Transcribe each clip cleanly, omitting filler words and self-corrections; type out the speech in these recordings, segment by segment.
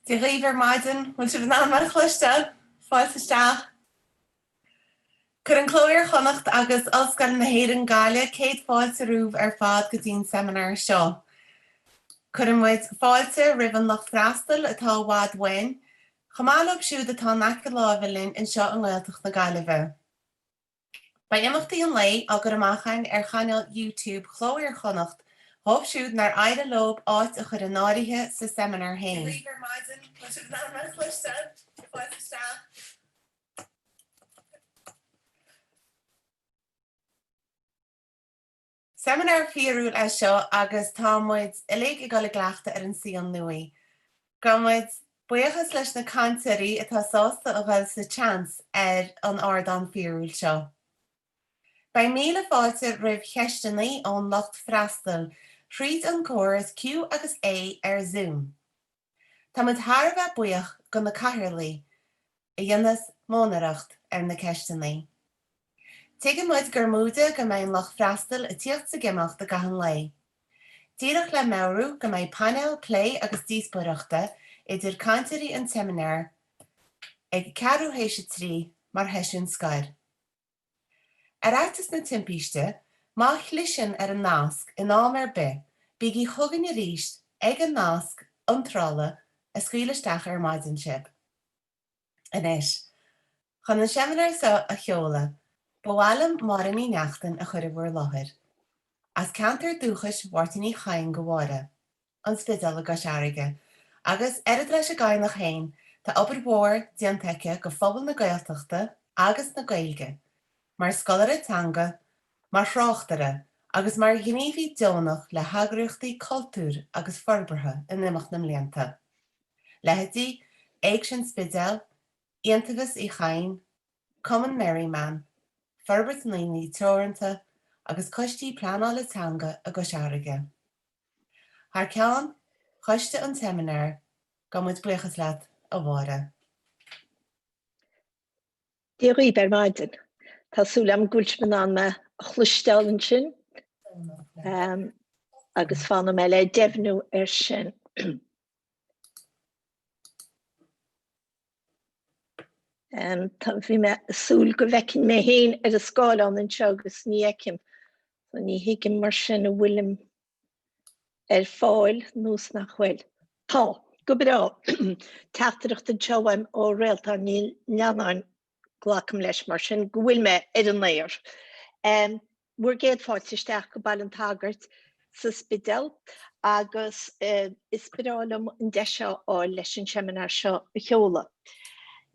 Die river maidin, want si ná mar chluiste fáilteteach. Cur an chlóir chonacht agus oscail na héan gáile céad fáilte rúh ar fád go dtín seminar seo. Cur an muid fáilte rivan nach freastal atá bhád wain, chamáilg siúd atá nacha lábhalinn in seo an ghilteach na gáileh. Ba imachtaí an lei agur amachchain ar channel YouTube chlóir chonacht Hoop siúd naar aide loop áit a chur an áirithe sa seminar hain. Seminar fiúil é seo agus támuid ilig I gola gleachta ar an síon nui. Gamuid buochas leis na cantarí atá sásta a bhfuil sa chans ar an ardán fiúil seo. Bei míle fáilte rih cheistanaí ón locht freastal Tríd an córas Q agus A ar Zoom. Tá muid tharbheith buíoch go na cathairlaí I dhéanas mónaracht ar na ceistanaí. Tuige muid gur múide go mbeidh loch freastal a tíocht sa gimimecht a gahan lei. Díreach le meabhrú go mbeidh panel, play agus díosbaireachta idir cantarí an seminar ag 4 mar heisiún Scair. Ar aitas na timpiste, má chlisin ar an nasc in ámar be, bígí thugan I ríist ag an nasc antrála a scuilaisteach ar maidin sib. Inis, chun an seminar sa a cheola, bhhailm mar in í neachtain a chur bhfuair láthir. As cantar dúchas bhairt in í chain go bhfáda, an spidal a go seairige, agus erad leis a gáin nach hain, tá obair mhór diantaice go phobal na Gaeltachta agus na Gaeilge, mar scolar atanga, mar shráchtara, agus mar gníomhí deonach le hagrúchtaí cultúr agus forbartha in imeacht na mblianta. Leití, éag sin spidal, Iontagas I chain, Common Merryman, Forbert Naoine teoranta agus coistí pleanáil atanga a go seairige. Thar ceann, choiste an seminar, go muid buchas leat a bháda. Dírí ber maidin, Tásúla am gúilsman an me chluisteálann sin, agus fána me le deimhnú ar sin. Tá bhí me súil go bhfeicinn mé héin ar a scáileán an seo agus ní eicim, ní hiigim mar sin a bhfuilm ar fáil nús nach chfuil. Tá, go brá, teachtareacht an seoim ó réalta ní leanáin glacham leis mar sin go bhfuil me ar an léir. Bhuair géad fáilteisteach go bail an tagart sa spidal agus is spirálam an deisio á leis an seminar seo a cheola.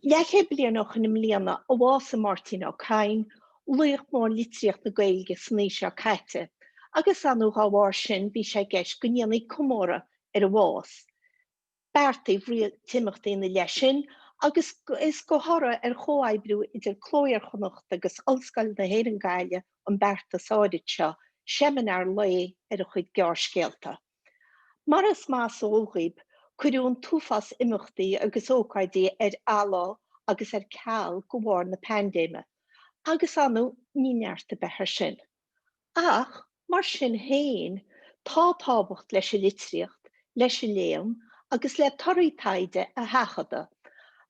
Leché blianach in mbliana a bhása Martin ó Cain, luoch mór litríocht na Gaeilge sní seo caite, agus anú háhhair sin bhí sé gceist go níanaí comóra ar a bhás. Beartaí bhrí timachtaí na leisin, agus is go thora ar chomhaidbriú idir chlóir chonacht agus olscail na héan Gaile an bearta sáidead seo, seminar le ar a chuid gear scéalta. Mar is más óghíb, chuirún túfas imachtaí agus ócáidí ar alá agus ar ceall go bhfuair na pandéime, agus anú ní neartta bethir sin. Ach, mar sin héin, tá tábacht leis a litríocht, leis a léam, agus le toraí taide a hachada,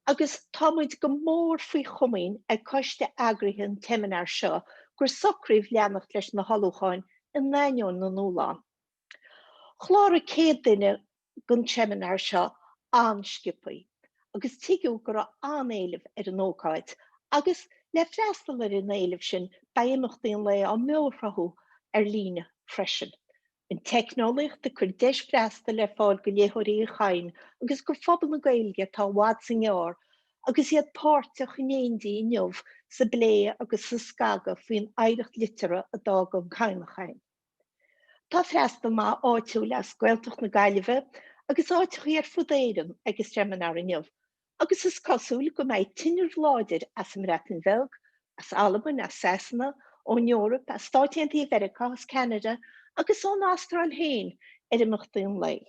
agus támuid go mór faoi chumaín ag coiste agrithe an seminar seo gur socríomh leannacht leis na halúcháin in nainiún na núlán. Chláir a céad duine gon seminar seo anskipaí, agus tigiú gur anéileh ar an ócáid, agus le freastal ar an éileh sin ba imachtaíon le an méorthrathú ar líne freisin. In technolaíocht de chur deis freastal le fáil go léthirí a chain, agus gur phobal na Gaeilge tá bhád san ghearr, agus iad páirte chunéondaí inniuh sa blé agus sa scaga faoin éireacht litera a dag an chainlachain. Tá freastal má áitiú le Gaeltacht na Gaillimhe, agus áitiú ar fudéireann agus seminar inniuh, agus is cosúil go mbeidh tinneamh láidir as an Rathn Bheilg, as Alban, as Cessna, ón Eorp, as Stáitianta Mheiriceá, as Canada, agus ón Astráil héin ar imachtaíon lei.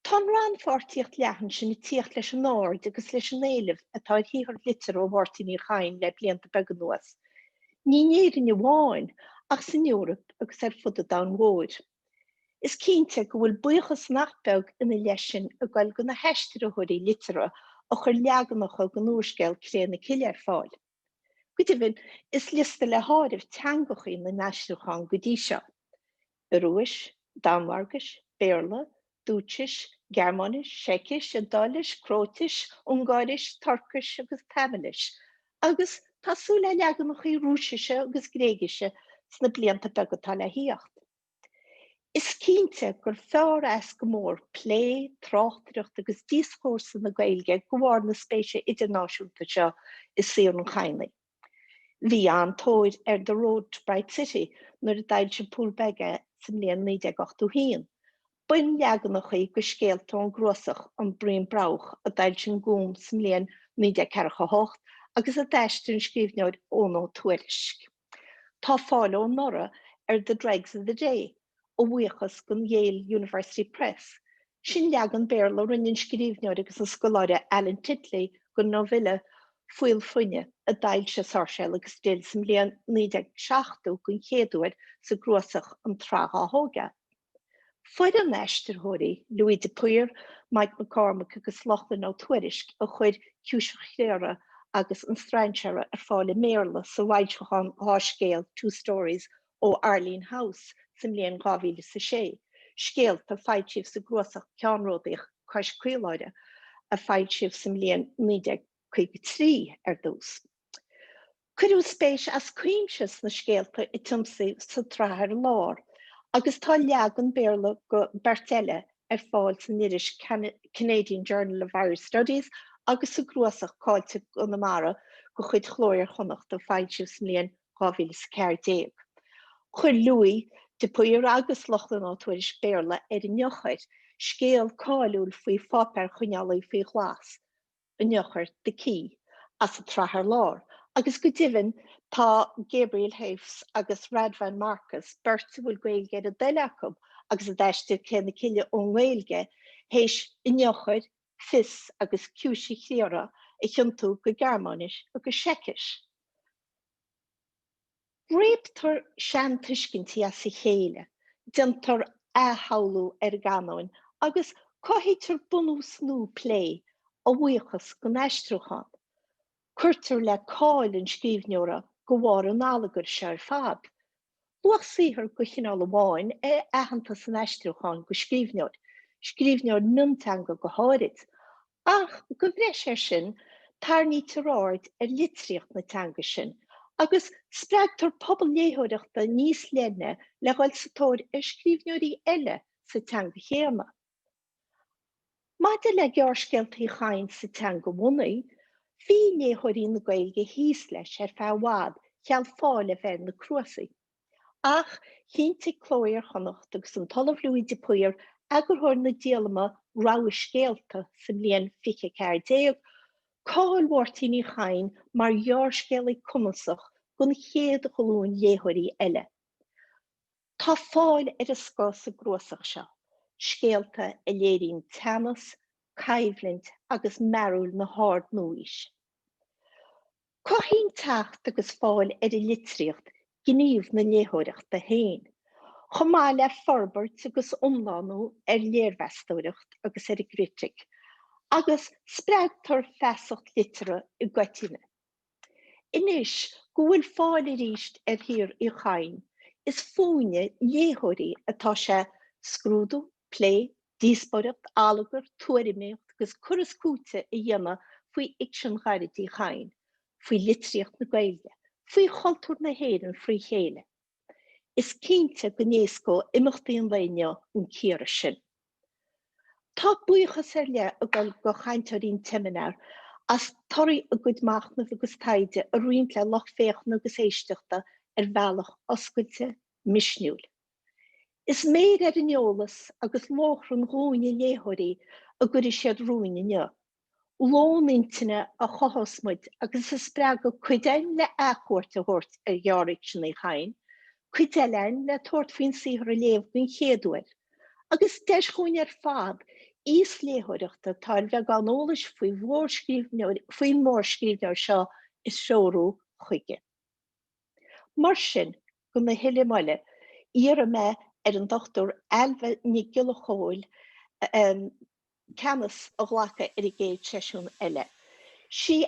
Tá ran fortíocht leathan sin tíocht leis an áard agus leis an éileh atá híthar litir ó bhhartaí chain le blianta beag nuas. Ní néireann bháin ach san Eorp agus ar fud a dá mhóir. Is cínte go bhfuil buchas nachbeg ina leisin a ghail go na heistir a thuirí litera a chur leaganacha go núscéil cré na ciilear fáil. Gudifin is lista le háirh teangachaí na neisiúchan go dtí seo. Iruis, Danmargus, Béarla, Dúchis, Germanis, Seikis, Dalis, Croatis, Ungaris, Turkish agus Tamilis. Agus tású le leaganachaí Rúsise agus Gréigise sna blianta begatá le híocht. Is cínte gur fearr as go mór plé, tráchtaíocht agus díoscórsa na Gaeilge go bhfar na spéise idirnáisiúnta seo is saor an chainní. Bhí an tóir the Road to Bright City nuair a d'fháil sin Poolbege sa mbliain 1981. Buin leaganachaí go scéalta an ghrosach an Brian Brauch a d'fháil sin gúm sa mbliain 1948 agus a d'eistir an scríbhneoir Ónó Tuairisc. Tá fáil ó nora The Dregs of the Day ó bhuíochas gon Yale University Press. Sin leagan Béarla rinneann scríbhneoir agus an scoláire Alan Titley go noville Fuil Fuine a d'fháil sé sáirseil agus déal sa mbliain 1960 gon chéadúir sa ghrosach an Tráth Thóga. Fuair an eistirthirí Louis de Puyer, Mike McCormick agus Lachlan Ó Tuairisc a chuir ciúisichéara agus an strainseara ar fáil Méarla sa bhaidseán tháscéal Two Stories ó Arlene House sa mbliain 2006. Scéalta fáilt siad sa ghrosach ceanródaigh Cais Cuileáide a fáilt siad sa mbliain 1953 ar dús. Cuireadh spéis as cuimses na scéalta i timsaí sa Tráthar Lár, agus tá leagan Béarla go Bertelle ar fáil san Irish Canadian Journal of Irish Studies agus sa ghrosach cáilte Connemara go chuid chlóir chonacht a fáilt siad sa mbliain 2014. Chuir Louis de Puyer agus Lachlan Ó Tuairisc Béarla ar an niochair scéal cáiliúil faoi fápar chunealaí faoi ghlás, an niochair de Key as a Tráthar Lár, agus go dibhann tá Gabriel Haifs agus Radvan Marcus berta bhfuil Gaeilge a deileacham agus a d'eistir cé na ciile ón Gaeilge héis an niochair fis agus ciúisichéara i chiantú go Germanis agus Seikis. Réabtar sean tuiscintí as sa chéile, dentar athawlú ar ganáin agus caithear bunú snú plé ó bhuíochas go neistreúchan. Cuirtar le cáil an scríbhneoire go bhfar an álagar se ar fad. Luach saothar go chinál amháin aitheanta san neistreúchan go scríbhneoir, scríbhneoir nunteanga go háirid. Ach go bhreis ar sin tarní taráid ar litríocht na teanga sin, agus spreagtar pobl léthóireachta níos lenne le ghail sa tóir ar scríbhneoirí eile sa teanga chéama. Maide le gearrscealtaí chain sa teanga mhunaí, bhí léthóirí na Gaeilge híos leis ar feadh bhád cheall fáil a bheith na cruasaí. Ach cínta chlóir chonacht agus an talamh Louis de Puyer agurthóir na díalama rogha scéalta sa mbliain 2014, cáilmhórtaí chain mar gearrscéalaí cumasach gon chéad choulún léthóirí eile. Tá fáil ar a scá sa ghrosach seo, scéalta a léiríonn Tamas, Caidhlint agus marúil na háard núis. Caithín teacht agus fáil ar a litríocht gníomh na léthóireachta féin. Chomá le forbairt agus umlánú ar léirmheastóireacht agus ar a gríteach, agus spreagtar feasacht litere i gcoitíne. Inis go bhfuil fáil a ríist ar thír i chain, is fúine léthóirí atá sé scrúdú, plé, díospóireacht, álagar, tuairimíocht agus curas cúta i dhéanamh faoi iction gairidí chain, faoi litríocht na Gaeilge, faoi chultúr na héireann faoi chéile. Is cínte go néascó imachtaíon bhainne an cíara sin. Tá buíochas ar le a ghail go chainteoirín timinar as torí a gcuid machnamh agus taide a roinnt le loch féachna agus éisteachta ar bhealach oscailte misniúil. Is méid ar an eolas agus lóchran ghóine léthóirí a gcuirí siad roinne neo. Lónintine a chothosmuid agus is spreag go cuidein le achúirt a thuirt ar ghearraid sin i chain, cuideilein le tuairt faoin saothar a léamh gon chéadúir, agus deis chuin ar fad os léthóireachta tá bheith gan eolas faoi mór scríbhneoir seo is seorú chuige. Mar sin go na hiile maile, íar me an dochtúr Elva ní Gilachóil camas a ghlacha ar a géad seisiún eile. Si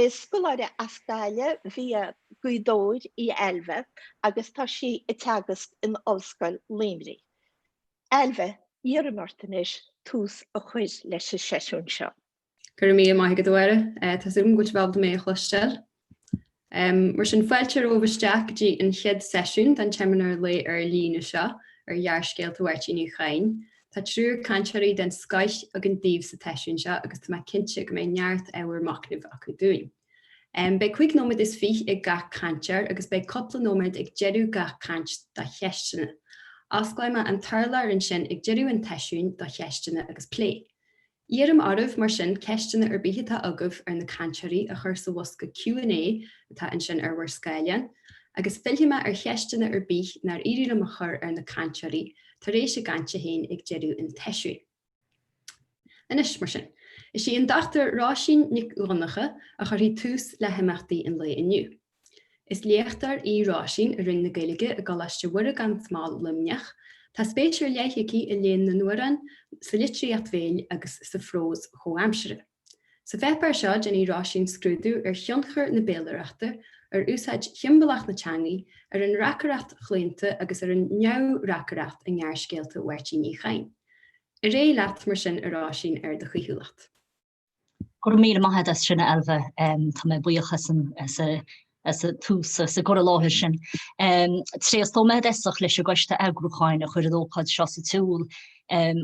scoláide ascáile via Guidóid I Elva agus tá si I teagas in Ollscoil Limerick. Elva, Iar Martinis tús a chuid leis a seisiún seo. Gur mí mai go dúire, Tás go bhil mé chluisteil. Mar sin foiiltear óbhaisteach dí an chead seisiún den teiminar le ar lína seo ar dhearcéalta bhairtíí chain. Tá trúr canseirí den scaith a an daobh sa teisiún seo agus tá cinse go mé neart éhar macnamh acu dúin. Bei chuig nóid is fich ag gach canseir agus bei coppla nóid ag jeú gach cant da cheistena. Asclaime an tarlar an sin ag jeú an teisiún da cheistena agus plé. Iarm armh mar sin ceistena ar bíthe agah ar na canseirí a chur sa bhosca Q&A atá an sin ar bhar scailean, agus filtime ar cheistena ar bích nar idir am chur ar na canseirí tar éis a gantse héin ag jeú in teisiú. Inis mar sin, is sí an dachtar ráisiín nic uannacha a chuirí tús le himachtaí in le inniu. Is léachtar í ráisiín a ring na Gaeilge a galaiste bhuiire gan smáil limneach, tá spéisiúr leichií I léon na nuaran sa litríocht bhéil agus sa frós choamsere. Sa bheitpar seo den í ráisiín scrúdú ar thionchar na béalaireachta ar úsáid chimbalaach na teangaí ar an racaracht chléinte agus ar an neamh-racaracht an ngearcéalta bhairtíí chain. I ré leat mar sin ar ráisiín ar de chuúlacht. Gur mí maithe sinna Elva tá mé buochas as a tús sa go láthir sin. Tréas tóméid éisteach leis a goiste agrúcháin a chuir dóchad seo sa túl,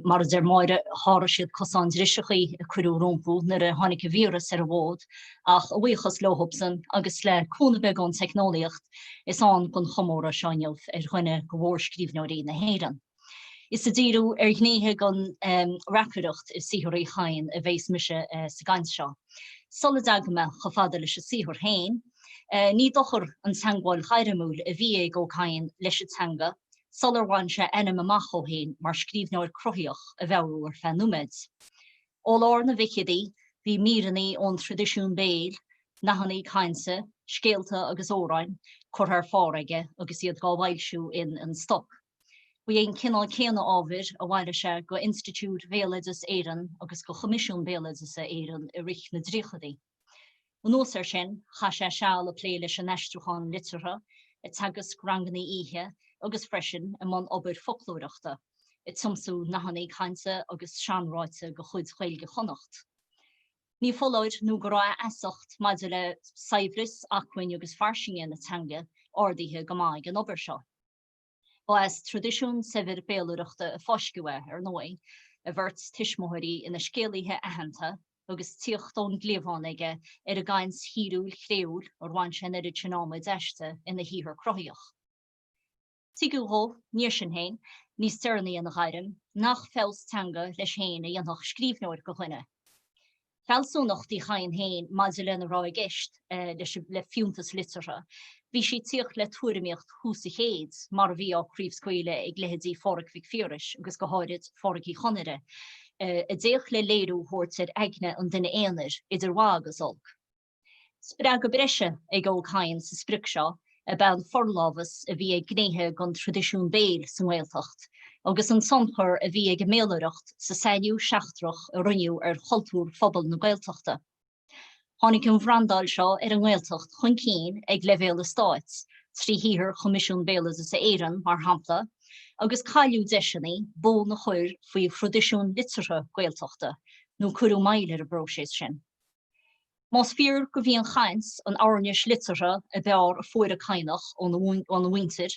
mar der máire hára siad cosán risechaí a chuirú rompú nar a tháinig a vírus ar a bhód, ach a bhuichas lóhobsan agus le cúna beag an technoliacht is an gon chomóra seáineamh ar chuine go bhór scríbneoirí na héireann. Is a díú ar gnéthe gan racaracht is sihóirí chain a bhééis mise sa gaiint seo. Sola agama go fada leis a sihór hain, ní dochar an teagháil chairimúil a bhí go chain leis a teanga, solarháin se enam amach ó hain mar scríbneoir crothaíoch a bheabhrú ar fenuméid. Ó lár na bhicidaí, bhí míraní ón tradiisiún béal, nachanaí cainse, scéalta agus óráin, chur ar fáraige agus iad gá bhailsiú in an stoc. Bhí éon cinál céanna ábhair a bhaile se go Institiút Béalaidas Éireann agus go Comisiún Béalaidas Éireann I rith na dríochadaí. An nóir sin, cha sé seáil a plé leis an eistriúcháin litreatha, a teagas grangannaí ihe agus freisin a man obair folklóireachta, I tumsú nachanaí cainse agus seanráite go chuid chailge chonacht. Ní follóid nó go rá easacht maidir le saibhris acuin agus farsingin na teanga ordaithe go mbeidh an obair seo. Ba as tradiisiún sibhir béalaireachta a fosciúha ar nói, a bhirt tuismóirí ina scéalaithe aitheanta agus tíochtón gléomhánaige ar a gcains híúil chréúil ar bhain sin ar a tsinóid eiste ina híthar crothaíoch. Tígúthó, níor sin hain, níos teirnaí an ghairim, nach fels teanga leis hain a dhéanach scríbneoir go chuine. Felsúnachtí chain hain maidir le na rá gist leis le fiúntas litreatha, bhí si tíocht le tuairimíocht húsa chéad mar bhí á críomhscoile ag leheadí fórach bhí fíoris agus go háirid fórachí chonire. A déoch le léirú thuirtir eagne an duine éanair idir bhá agus olc. Spre go breise ag ó chain sa spric seo a ben forlábhas a bhí ag gnéthe gan tradiisiún béal sa Gaeltacht, agus an sonchar a bhí ag méalaireacht sa saoú seachtrach a runniú ar choultúr phobal na Gaeltachta. Tháinig an bhrandáil seo ar an Gaeltacht chun cín ag leibhéal Stáit, trí híthar Comisiún Béalaidas Éireann mar hampla, agus caiiliú deisinaí bó na chuir faoi tradiisiún litreatha Gaeltachta, nó curú maile ar a bróiséis sin. Más fíor go bhí an chains an áirneis litreatha a beár a fuair a cainach ón na winter,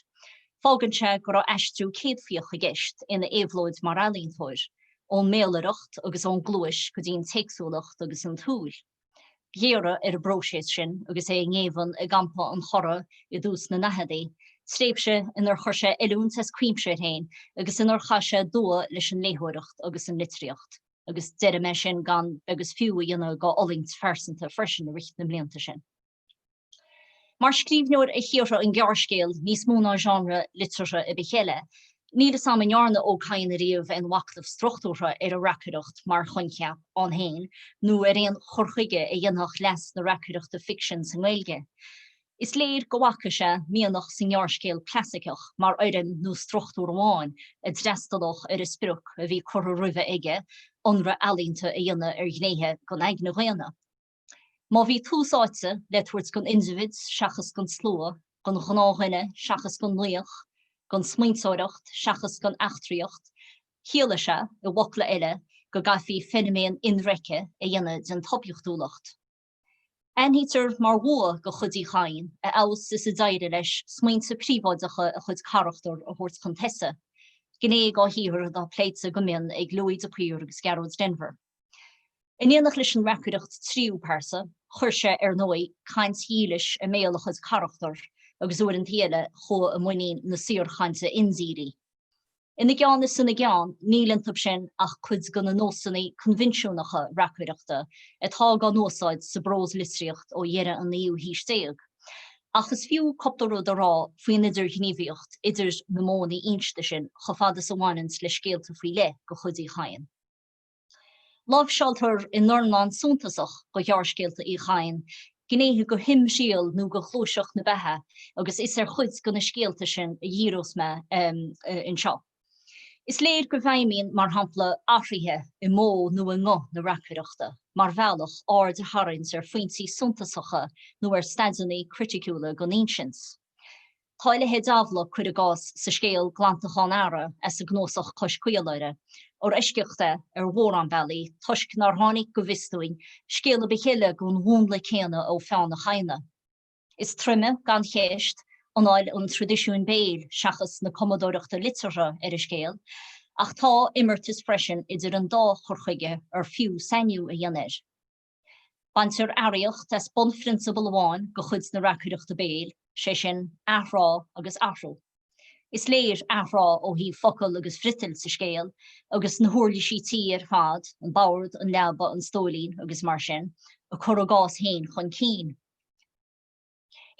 fágann se go raibh eistriú céadfíoch a gceist ina éhlóid mar ealaíontóir, ón méalaireacht agus ón gluais go dtíon teagsúlacht agus an túil. Géire ar a bróiséis sin agus é ngéhann a gampa an chora I dús na nahadaí, Sréibse inar chuirse eilúntas cuimse hain agus inar chaise dua leis an léthúireacht agus an litríocht, agus deire me sin gan agus fiú dhéanana go olingt fersanta freisin a richt na blianta sin. Mar scríbneoir a chéire an gearcéal níos mó ná genre litreatha a bichéile, ní sam anhearna ó chain a riamh an wachtamh struchtúra ar a racaracht mar chunceap an hain, nó ar éon chorchuige a dhéanach les na racaraachta fiction san Gaeilge. Is léir gohacha se míanach sin jaarcéal plasicach mar airan nó strochtú amháin a drestalach ar is spruch a bhí choru ruve ige onra alínta a dhéine ar gnéthe gon ag na bhéana. Má bhí túsáite lethuiirt gon individs seachas gon slua, gon gnáhaine seachas gon nuoch, gon smaintsóireacht seachas gon achtriocht, chéala se i bhocla eile go gaithfí fenomén inreice a dhéine den topiochtúlacht. Anhítar mar bhua go chudí chain a aus is a daire leis smainte príváideacha a chud charachtar a thuirt contessa. Gné gá híhar dá pléitse go min ag Louis de Puir agus Garrod Denver. In éanach leis an recuireacht tríú persa, chuirse ar nói caint hílis a méalach chud charachtar agus uair an théile cho a muoín na siar chainte inzíri. In na gceann is sanna gceann, nílan tab sin ach chud gan na nósanna convinisiúnacha recuireachta atá gan nósáid sa brós listriocht ó dhéire an naíú hísteag. Ach is fiú coptarú de rá faoin idir gníomhíocht idir na móna inste sin chofada sa bhainint le scéalta faoi le go chudí chain. Láh sealtar in Norman súntasach go ghearrscéalta í chain, gnéthe go him síal nó go chlóiseach na bethe agus is ar chud go na scéalta sin a dhíros me in seo. Is léir go bhaimín mar hampla áthraithe I mó nó a ngá na recuireachta, mar bhealach ard a tharraingt ar faointí suntasacha nó ar staideanna criticúla go ancients. Táile he dábhla chuir a gás sa scéal glantachán ara as a gnósach cos cuialeire, or isceachta ar Warren Valley, tuisc nar tháinig go bhistúin, scéal a bechéile gún húnla céanna ó feanna chaine. Is trimme gan chéist, anáil an tradiisiún béil seachas na commodóireachta literaire ar a scéal, ach tá imirtas freisin idir an dá chorchuige ar fiú sainiú a dhéanair. Bantir airiocht as bon principal amháin go chud na recuireachta béil, sé sin athrá agus athrú. Is léir athrá ó hí focail agus fritil sa scéal, agus na thuirlí sí tí ar fad, an bord, an leaba, an stólín agus mar sin, a chur a gás héin chun cín.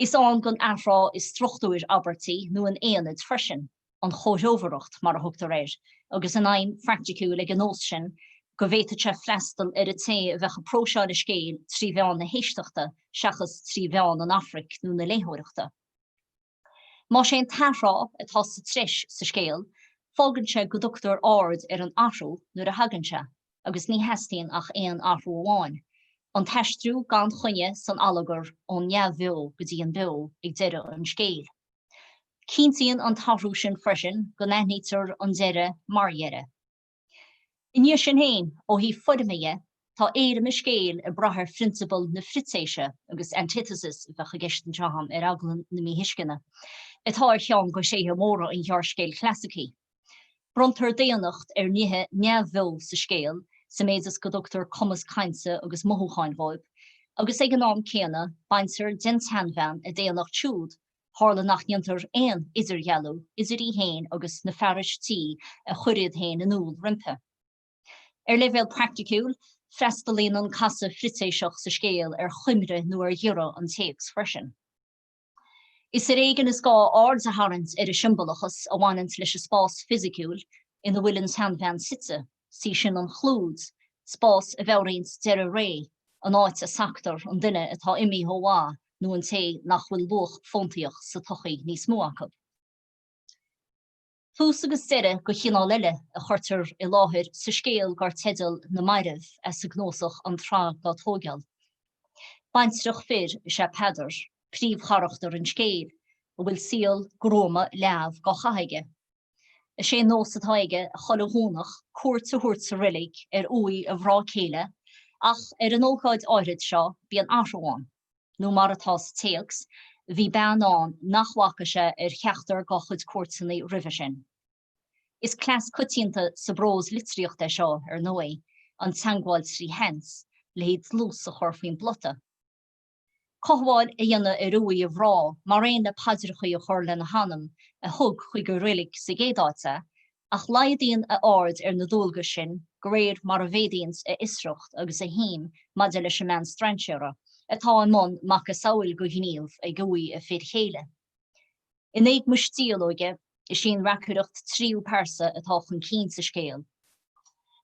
Is an gon athrá is trochtúir abertí nó an éanad freisin, an chóideoverocht mar a thugtar éir, agus an aim fracticúil ag an nós sin, go bhhéiteach freistal ar a té a bheitcha próseáil a scéal trí bheán na héisteachta seachas trí bheán an Afric nó na léthóireachta. Má sé an tathrá atá sa tris sa scéal, fágann sé go dtugtar ard ar an athrú nuair a hagann sé, agus ní heastíonn ach éon athrú amháin. An teistrú gan chunne san alagar ón neamhbheo go dtí an bheo ag deire an scéal. Cíntaíonn an tathrú sin freisin go naithnítear an deire mar dheire. Iníor sin héin ó hí fuidimeige tá éirim a scéal a brathir principal na fritéise agus antithesis bheitcha geistan teaham ar aglan na míhiscinne. Atá ar cheann go séthe móra an ghearrscéal clasicí. Brontar déanacht ar nithe neamhbheo sa scéal, sa méidir go dtugtar Commas Cainse agus mothúcháin bhaib, agus ag an nám céanna baintear den tanbhean a déanacht siúd, hála nach níontar éon idirghealú, idirí héin agus na fearistí a chuirid héin an úl rimpe. Ar level practicúil, freistalíonn an casa fritéiseach sa scéal ar chuimre nó ar dhiora an téags freisin. Is ar éigen is gá ard a tharraingt ar a siombalachas a bhainint leis a spás fisiciúil ina bhfuil an tanbhean sitse, sí sin an chlúd, spás a bheoraíonn deire ré, an áit a sactar an duine atá imi hóá nó an té nach bhfuil luach fontaíoch sa tochaí níos mó acu. Fús agus deire go chinál eile a chuirtear I láthir sa scéal gar tedal na maireamh as sa gnósach an trá gá tógeal. Bainteach fir sé pedar, príomhcharachtar an scéal, a bhfuil síal gróma leabh gá chaige. A sé nós atá aige a chola húnach cuairt sa rilig ar uí a bhrá céile, ach ar an ócáid áirid seo bí an athrúáin. Nó mar atá sa téags, bhí beanán nachhacha sé ar cheachtar gá chud cuairteanna roimhe sin. Is clás cutínta sa brós litriachta seo ar nói, an teagháil trí hens, le héad lús a chur faoin blota. Cohbháil a dhéanana ar uí a bhrá, mar réon na paidirchaí a chur le na hanam, a thug chuig go rilig sa géadáte, ach laidíonn a ard ar na dúlga sin, go réir mar a bhédaíonn a isreacht agus a hím maidir leis an meán strainseara, atá an món mac a saoil go gníomh a gúí a féad chéile. In éag muistíolóige, is sin recuireacht tríú persa atá chun cín sa scéal.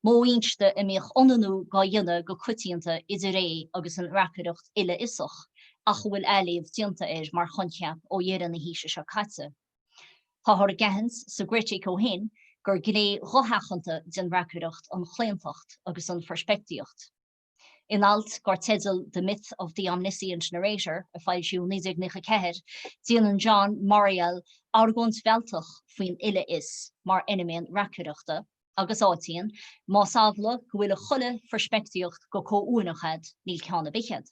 Mó inste I míoch onanú gá dhéanana go cuitianta idir ré agus an recuireacht ile isoch, ach bhfuil eilíomh dianta mar chunceap ó dhéan na híise se caite. Tá thar gahans sa Gréite ó hin gur gné rothachanta den recuireacht an chléantacht agus an perspectíocht. In alt gur tedal The Myth of the Omniscient Narrator, a fáilisiú 1994, díanann John Moriel argóns bhealtach faoin ile is mar inimíon recuireachta, agus áitíonn má samhla go bhfuil a chuile perspectíocht go comhúnachad níl ceanna bichéad.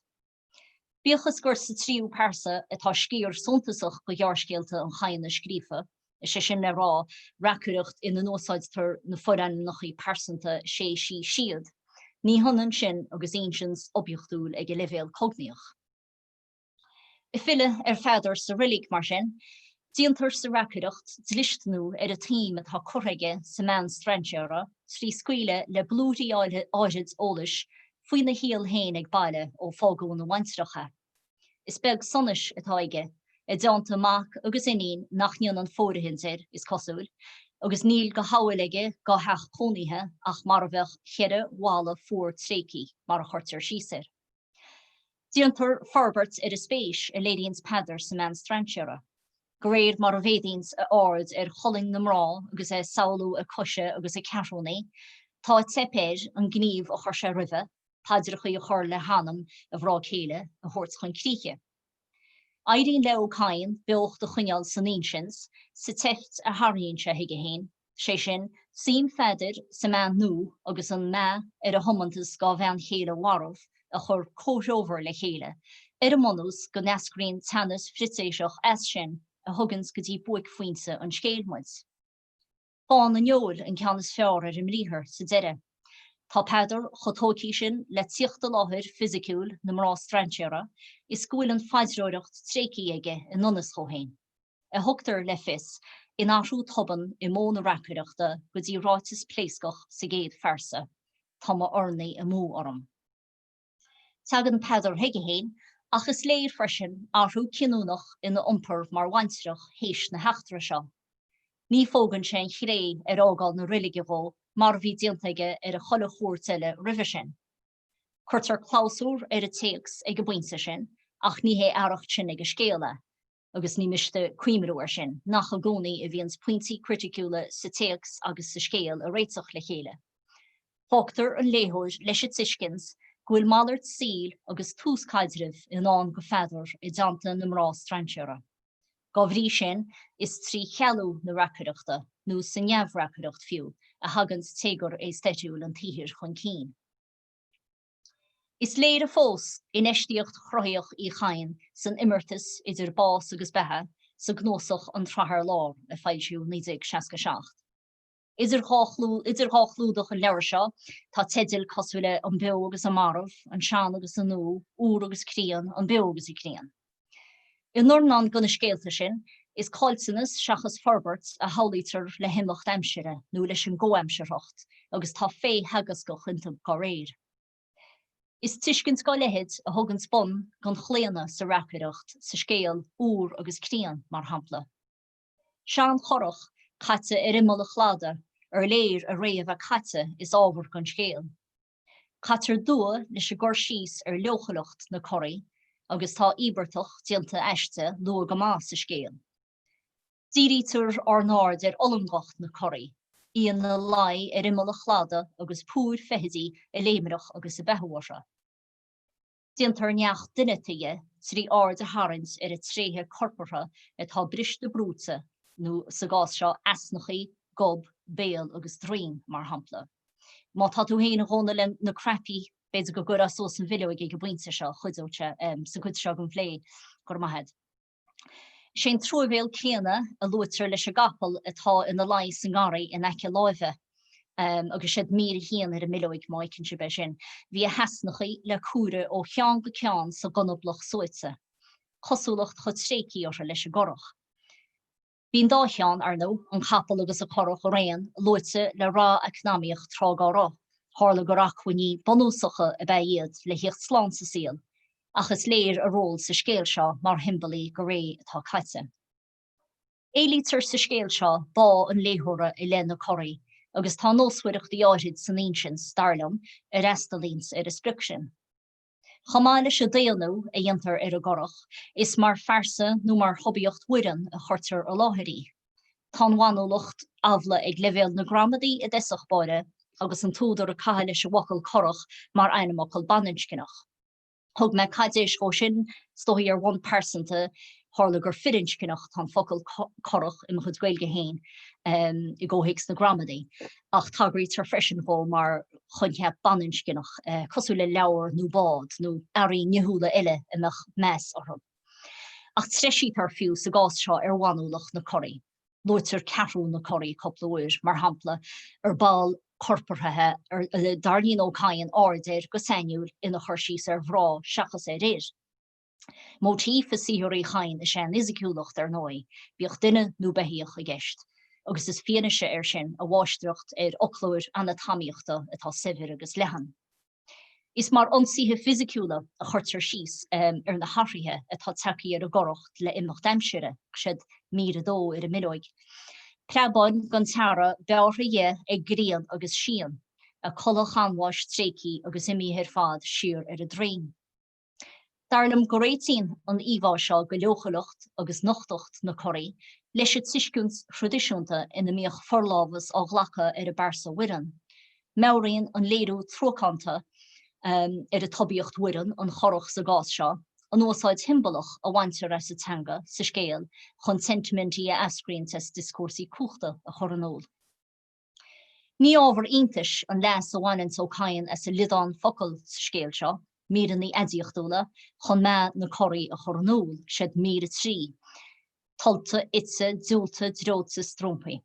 Bíochas gur sa tríú persa atá scíor suntasach go ghearrscéalta an chain na scrífa, is sé sin le rá recuireacht ina nósáidtar na foran nach í persanta sé sí siad, ní honan sin agus ancients obíochtúil ag levéal cogníoch. I file feidir sa rilig mar sin, díantar sa recuireacht dlistnú a tím atá corraige sa man stranseara, trí scuile le blúdaí áirid ólis faoin na híal héin ag baile ó fágún na wainstracha. Is beg sonis atá aige, I dáanta amach agus inín nach níon an fórahinséir is cosúil, agus níl go hawilige go heach cónithe ach mar bheith cheire bhála fuór tréci mar a chuirtar síosir. Díantar Forbert a spéis a lédíons peidir sa man stranseara. Gréir mar a bhédíns a áard choling na mrá agus saoú a cose agus a cerónaí, tá tepéid an gníomh a chuir sé rimhe, paidircha a chur le hanam a bhrá chéile a thuirt chun críche. Airín le ó cain beocht de chuineal san ancients, sa techt a haíonn se hiige héin, sé sin sim feidir sa man nú agus an me a thomantas gá bhean chéile warmh a chur cóisóver le chéile, a manús go nascrín tanas fritéiseach as sin a thugans go dtí buic faoinsa an scéalmuid. Fáin an neol an ceannas fearr ar imríthir sa deire. Tá peidir chotócí sin le tíochta láthir fisiciúil na mrá stranseara is scuil an feidireoireacht tréci aige in nonas chomhéin. A thugtar le fis in áisiú toban I mó na recuireachta go dtí ráitis pléiscach sa géad fersa, tá má ornaí a mó orm. Teagan peidir hiige héin ach is léir freisin áisiú cinúnach ina iompar mar wainstrach héis na heachtra seo. Ní fógan sin chré ar ágáil na rilige bhó mar bhí diantaige ar a cholle chóirteile ribhe sin. Cuirtar chlásúr ar a téacs ag go buinte sin, ach ní hé áireacht sin ag a scéala, agus ní miste cuiimiúir sin, nach a gcónaí a bhíons pointí criticúla sa téacs agus sa scéal a réiteach le chéile. Fágtar an léthóid leis a tuiscins, gúil mallart síl agus túscaidrih in an go feidir I dáanta na mrá stranseara. Go bhrí sin is trí chealú na recuireachta, nó sa neamhreacuireacht fiú, a hagans tégur stetiúil an tíhir chun cín. Is léir a fós in eistíocht chroíoch I chain san imirtas idir bás agus bethe sa gnósach an trahar lár a fáilisiú 1966. Idir háchlúdach an leir seo, tá tedil cosfuile an beo agus an marmh, an sean agus an nó, úr agus crían, an beo agus I crían. In Nornan gona scéalta sin, is cáilsanas seachas Forbert a hálítar le himlacht aimsire nó leis an ggóaimsireacht, agus tá fé hagas go chuntam go réir. Is tuiscint go lehéid a thugann spon gan chléana sa recuireacht sa scéal úr agus crían mar hampla. Sean chorach chaite ar imime chláda ar léir a réamh a chaite is ábhar gan scéal. Catar dua leis a gur síos ar leochalacht na choraí, agus tá íbertach dianta eiste lu go más sa scéal. Dírítar ar náir ar olangacht na choraí, íon na lai ar imime chláda agus púr fehidí a léimireach agus a bethmhóra. Diantar neach duine trí ard a harins ar a tréthe corpora atá briste brúte nó sa gás seo asnachaí, gob, béal agus drín mar hampla. Má tá tú héana hóna le na crappy beidir go gur as sós an bhileo ag go buinte seo chuidóte sa chuid seo an bhlé gur maithid. Sin trúbhéal céanna a luatar leis a gapal atá ina lai san gáraí in aice láimhe, agus siad mír hían ar a milliúig má cinn si be sin, bhí a heasnachaí le cuara ó chean go cean sa gonablach Suite. Cosúlacht chud tréci or leis a gorach. Bhín dá chean ar nó an chapal agus a chorach ó réan luite le rá economíoch trágárá, hála go rachhaní bonúsacha a bheith iad le hiocht slán sa síal, ach is léir a ról sa scéal seo mar himbalí go ré atá caite. Éilítar sa scéal seo bá an léthóra I le na choraí, agus tá nósfuireach the áirid san ancients starlam a restalíns a restriction. Chamáile se déanú a dhéantar ar a gorach, is mar fersa nó mar hobíocht widan a churtar a láthairí. Táhaú lucht afla ag levéal na gramadaí a deisach báire agus an túdar a caiile se wacail chorach mar einamachil banincinach. Thug me caidéis ó sin stoí ar 1% hála gur firincinach tá focail chorach im chud gailge héin I ggóhéics na gramadaí. Ach tágraí tar freisin bó mar chunche banincinach cosú le leabhar nó bád nó airí nihúla ile imach meas ortham. Ach treisí tar fiú sa gás seo ar bhánúlach na choirí. Lúirtar ceathrú na choirí coppla uair mar hampla ar ball corporthe ar darlíon ó caiin áidir go sainiúil ina chuirsís ar bhrá seachas é réir. Motíf is síorí chain is sé isiciúlacht ar nói, bíoch duine nó beíoch a gceist, agus is fianaise ar sin a bháisteacht ar oclúir anatóíochta atá sibhir agus lehan. Is mar onsíthe fisiciúla a chuirtar síos ar na hathraithe atá takeí ar a gorocht le imimecht aimsire siad 100 ar a minóig. Creabáin gan teara beartha dhé ag gríon agus sían, a chola chamáis tréicí agus imíhir fád siúr ar a dréin. Darlam go réitín an íbhá seo go leochalacht agus nochtocht na choirí, leis it tuisciúns tradiisiúnta ina míoch forlábhas á ghlacha ar a barsa wiran. Meabhraíonn an léadú trócánta ar a tobíocht wiran an chorach sa gás seo, an úsáid himbalach a bhaintear as sa teanga sa scéal chun sentimentí a ascríonn tes discúrsaí cúchta a choranóil. Ní ábhar iontais an leas a bhaineann ó caiin as a lidán focail sa scéal seo, míran í edaíochtúla chun me na choirí a choranóil siad 103. Tolta itse dúlta dróta strómpaí.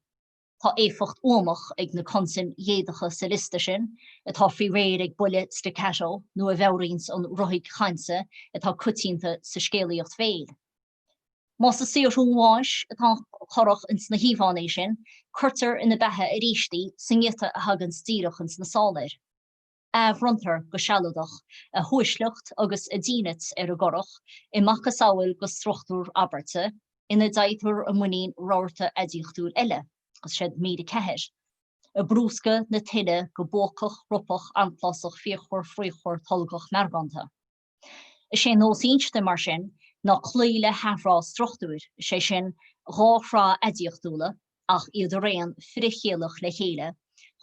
Tá éfacht uamach ag na consin dhéadacha sa lista sin, atá frí réir ag buile staccato nó a bheabhraíns an roiigh chainsa atá cutínta sa scéalaíocht féil. Más a síorú bháis atá chorach ins na híomhána sin, chuirtar ina bethe a ríistí singita a hagan stíirech ins na sálair. Runtar go sealadach a thuislecht agus a dínit ar a gorach I machchas áil go strochtúr aberte ina daitur a muín ráirta edaíochtúil eile, gus siad 104. A brúsca na tuile go bócach rupach anplasach fíochóir fríochóir tolgach merganta. Is sé nósínte mar sin ná chluile hathrá strochtúir, sé sin rárá edaíochtúla ach iad a réan frichéalach le chéile,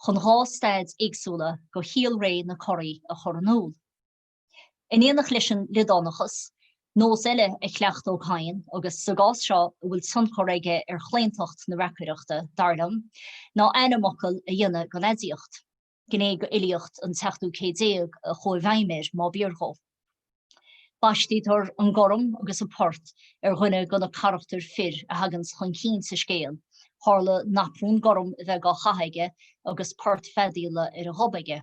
chun stáid éagsúla go chial ré na choirí a choranóil. In éanach leis an lidánachas, nós eile a chleacht ó caiin agus sa gás seo bhfuil sunchoréige ar chléintocht na recuireachta darlam, ná einamachil a dhéine go leidíocht, gné go ilíocht an techtú cédéag a chomhhaimir má bíorthó. Baistítar an gorum agus a port ar dhuine go na charachtar fir a hagans chun cín sa scéal, hála naprún gorum bheith go chahaige agus port fedíla ar a hobaige.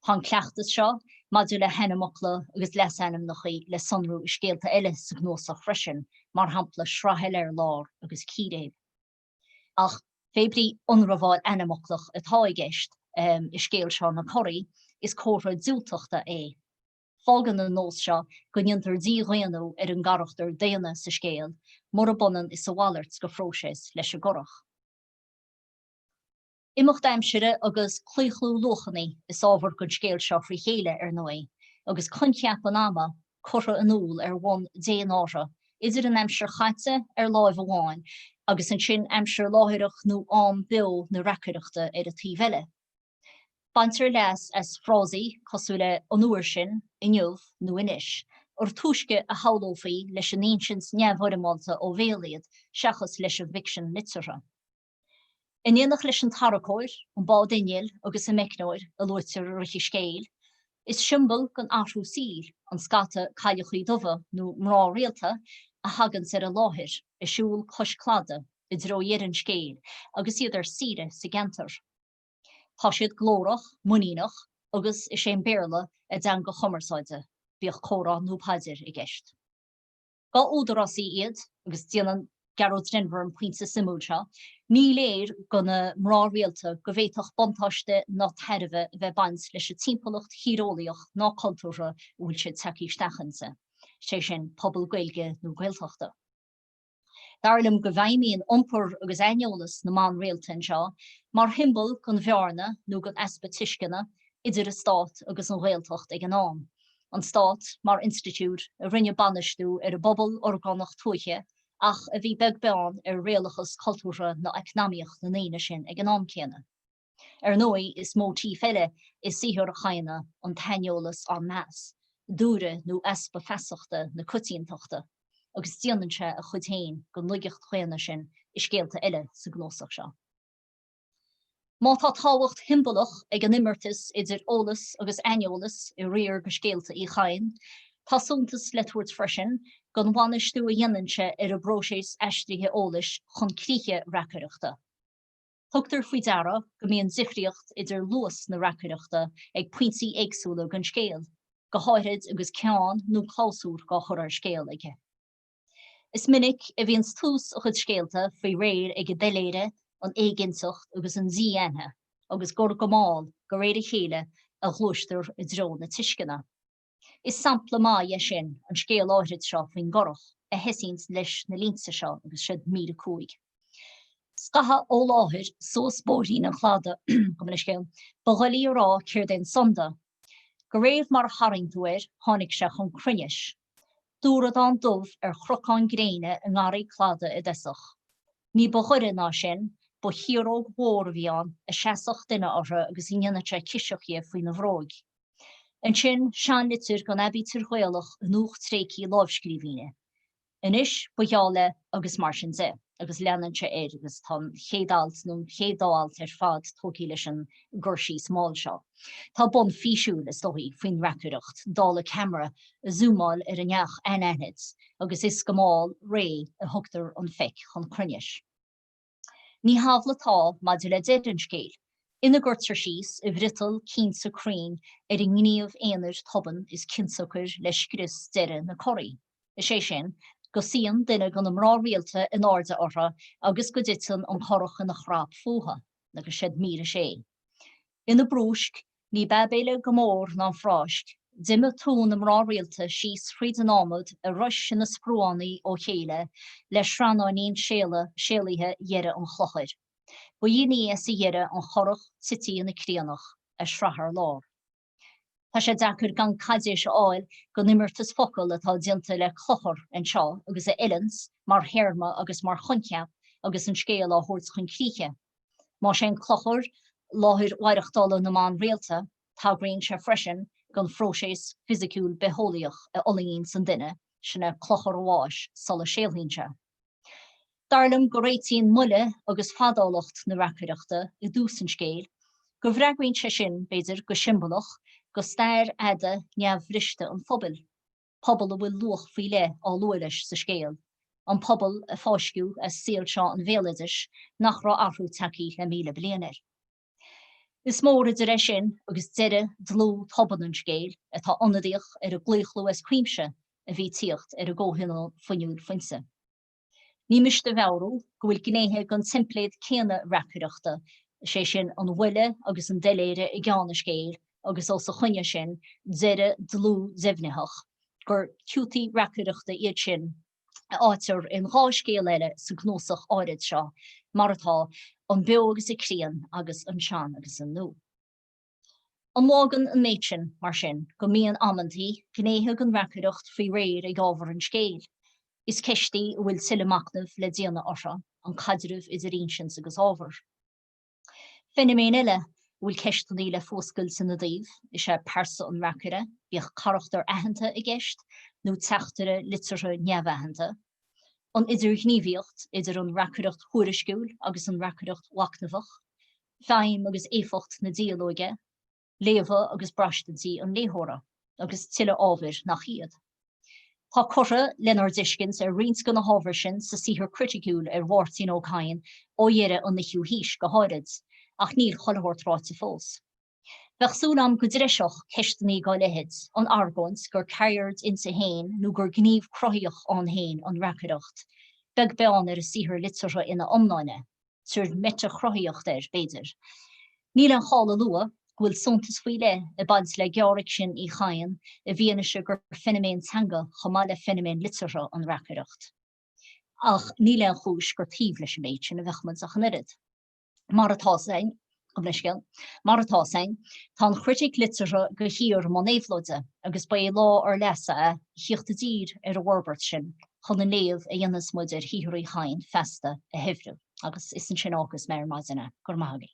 Tá cleachtas seo, maidir le henamachla agus les enam nach chuí le sunrú I scéalta eile sa gnósach freisin, mar hampla sratheil ar lár agus círéib. Ach fébrí unrabháil enamachlach atá I gceist I scéal seo na choirí is córa dúlteachta é. Fágan an nós seo go ndíontar dí réanú ar an garachtar déana sa scéal, mar a bonan is sa bhallart go phróisis leis a gorach. Imimecht aimsire agus clúchlú lochannaí is ábhar go scéal seo faoi chéile ar nói, agus chuncheap an ama chora an úl ar bhain déan ára, idir an aimsir chaite ar láimh amháin, agus an sin aimsir láthaireach nó am bio na recuireachta ar a tíbheile. Bantar leas as frásaí cosú le an uair sin inniuh nó inis, ar túisce a hallófaí leis an ancient neamhhuiremáilta ó bhéalaíad seachas leis a bhic sin litere. In éanach leis an taracóir, an bá dainil agus a meicnóir a luirtar richi scéil, is simbol gan áhrú síl an scata caiilechaí dubha nó mrá réalta a hagans ar a láthir, I siúil cosclada I dró dhéireann scéil agus iad ar sire sa gentar. Tá siad glórach, muínach agus is sé béarla a dan go chumarsáide, bíoch córá nó paidir I gceist. Gá údarrasí iad agus déanaan Garrod Denver an puinte simúlse, ní léir go na mrá réalta go bhhéadach bontáiste ná theirbhe bheith baint leis a timpolacht hírólaíoch ná cultúra bhfuil siad takeí stachansa, sé sin pobl gaeilge nó gaeltachta. Darlam go bhaimíonn iompar agus aineolalas na man réaltain seo, mar himbal gon bhearna nó gon aspa tuiscena idir a stát agus an réaltacht ag an am. An Stát mar Institute a rinne banistú a bobbal orgánach tuaithe ach a bhí beg beán réalachas cultúre na economíocht na naine sin ag an ancéine. Nui is mótí felle is sihir a chaine an tainolalas an meas, dúre nó espa fesochta na cutíntochta, agus díananse a chutéin go nuigecht chuine sin is géalta eile sa glósach seo. Má tá táhacht himbalach ag an immertas idir ólas agus aneolalas I riar go scéalta I chain, tá suntas letúirt freisin gan bhainistú a dhéananse a bróséis eistrithe ólas chun críche racaireachta. Thugtar faoi dara go mbíonn zifriocht idir luas na racaireachta ag pointí éagsúla gan scéal, go háirid agus ceann nó cásúr go chuir scéal aige. Is minic a bhíonn tús a chud scéalta faoi réir ag a déléire an éiginsocht agus an zíanhe, agus gur go máil go réir chéile a ghluaistar I dró na tuiscina. Is sampla má sin an scéal áirid seo faoin gorach a heisíns leis na línsa seo agus siad míle cúig. Scaha ó láthir sós bóthaí na chláda go na scéal, baghalí rá céir den sonda. Go réamh mar haringúir tháinig se chun cruinneis. Dúrad an dubh chrucáin gréine an ngarí chláda I desach. Ní baghuire ná sin, ba chiaróg mhór bhí an a 60 duine ortha agus inionate ciseachí faoi na bhróig. An sin sean litir gan ebí tirghuialach nuach tréci lábhscríbhíine. Inis buheála agus mar sin sé, agus leananse agus tá chédáalt nó chédáalt fad tócí leis an gcuirsí smáil seo. Tá bon físiúil is dóí faoin racaireacht, dála camera a zoomáil ar an neach ananid, agus is go máil ré a thugtar an feic chun cruinneis. Ní hábhlatá maidir le déir an scéal. Ina gurtar síos I bhrital cínsa crín ar an gníomh éanair toban is cinsocir le scris deire na choirí. Is sé sin, go síon duine gan am rá rialta in áirde ortha agus go ditan an chorach in na chráb fótha, agus siad míle sé. Ina brúisc, ní babéile go mór ná fráisc, Dime tún am rá rialta síos fríd an ámad a ruis in na sprúánaí ó chéile le sránáinín séalaithe dheire an chlochair. Ba dhéanaí is I dheire an chorach sití in na críanach a srathar lár. Tá sé dacur gan caidéis áil go nimmirtas focail atá dianta le clochar an seo agus a illins mar herma agus mar chunceap agus an scéal á thuirt chun críche. Má sé an clochar láthir oireachtála na man réalta, tá gréin sé freisin gan fróséis fisiciúil behólaíoch a olingín san duine sinna clochar bháis sula séalhínse. Darlam go réitíonn muile agus fadálacht na racaireachta I dús an scéal, go bhreagrainn sé sin beidir go simballach go stair aide neamhbhriste an phobal. Pobal a bhfuil luach faoi le á luaileis sa scéal. An pobal a fáisciú a síl seo an bhéalaidir nach rá arthú tací le míle blianair. Is mór idir é sin agus deire dlú toban an scéal atá ionadaíoch ar a gluichlú as cuimse a bhí tíocht ar a ggóhinál foiniúil foinse. Ní miste bhearú go bhfuil gnéithe gan timpléad céanna racaireachta sé sin an bhuile agus an déléire I gceanna scéal agus ó sa chuine sin deire dlú zimhneach gur ciútaí racaireachta iad sin áitir in rá scéal eile sa gnósach áirid seo mar atá an beo agus I crían agus an sean agus an nó. An mágan an méid sin mar sin go mííon ammantí gnéithe an racaireacht faoi réir ag ábhar an scéal. Is ceistí bhfuil silamacnamh le déana ortha an caidirmh idir sin agus ábhar. Fenomén eile bhfuil ceistí le fóscail san na daobh is sé persa an racaire, bíoh carachtar aitheanta I gceist nó teachtaire litirthe neamhaitheanta. An idir gníomhaíocht idir an racaireacht thuairisciúil agus an racaireacht uachtamhach, feim agus éifocht na dialóige, léamha agus brastantí an léthóra, agus tuile ábhair nach chiad. Tá curtha lenar discins rins gan na hábhar sin sa sihir criticúil bhhartín ó cain ó dheire an na hiú híis go háirid, ach níl chollthórt ráite fós. Bheagsúlam go dreiseach ceistení gá lehead an argóns gur cairid insa héin nó gur gníomh croíoch an héin an racaireacht, beg beán ar a sihir litirthe ina omnáine, suir mete croíocht beidir. Níl an chála lua, bhfuil sontas faoi le a bads le gearric sin I chain a bhíana se gur fenomén teanga chomá le fenomén litirthe an racaireacht. Ach níl an chúis gur tíomh leis méid sin a bheithmid a chanirid. Mar atá sein, Gomleisgil. Mar atá sein, tá chritic litere go hir man éiflode, agus ba lá ar lesa hiochtta dír ar a Warbert sin, chun na néamh a dhéanas mud ar hiúí chain festa a hifriú, agus is an sin águs mer maidina gur maigi.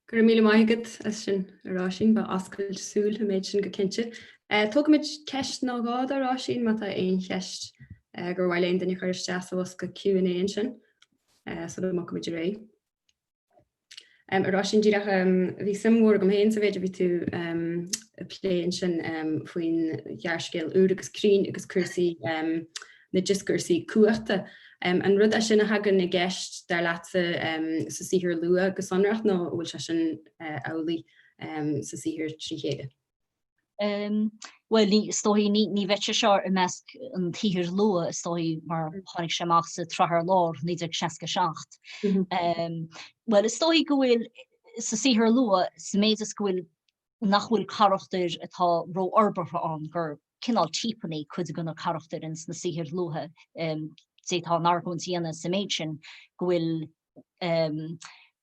Gur mí maigad sin ará sin ba ascail súil a méid sin go cinnte. Tugamid ceist ná gád ará sin má éon cheist gur bhhailén den chuir steas go Q&A sin so má go ré. Ará sin díach bhí simúór go héon sa bhéidir bhí tú léon sin faoin dhearscéil úr agus crín agus cuasaí na discursaí cuaachta. An rud sin a hagan na gceist dar láta sa sihir lua agus anreacht nó bhfuil se sin álaí sa sihir trí chéile. Well stoi ní vetje seo a mesk an tíhir lua stoi mar hánig semach sa trahar lár ní seske secht. Well is stoi gohfuil sa sihir lua sa méidir gohfuil nachhfuil charachtir atá ro orbartha an gur cinál típaní chud gona charachtir ins na sihir luha sé tá nargontíana sa méid sin gohfuil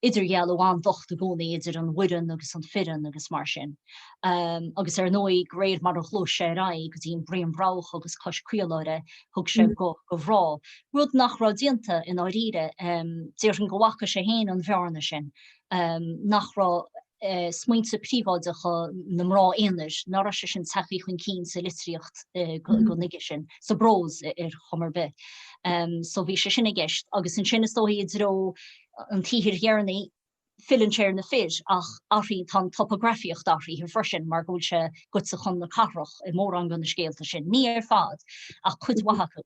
idirgheall an docht a gcónaí idir an widan agus an fidan agus mar sin. Agus nói gréad mar a chló sé ra go dtíon brion brauch agus coscuileide thug sé go bhrá. Rud nach rá dianta in áíre déir an gohacha sé héin an bhearna sin. Nach rá smuinte príváidecha na mrá éanais, ná se sin taí chun cín sa litríocht go nige sin, sa brós ar chomar be. So bhí sé sinna gceist, agus an sinna stóí dro an tíhir dhearnaí fillan séir na fis ach áí tá topografíocht áí hir frisin mar gúil se go sa chun na carroch i mór an gan na scéalta sin ní ar fad ach chud wahacha.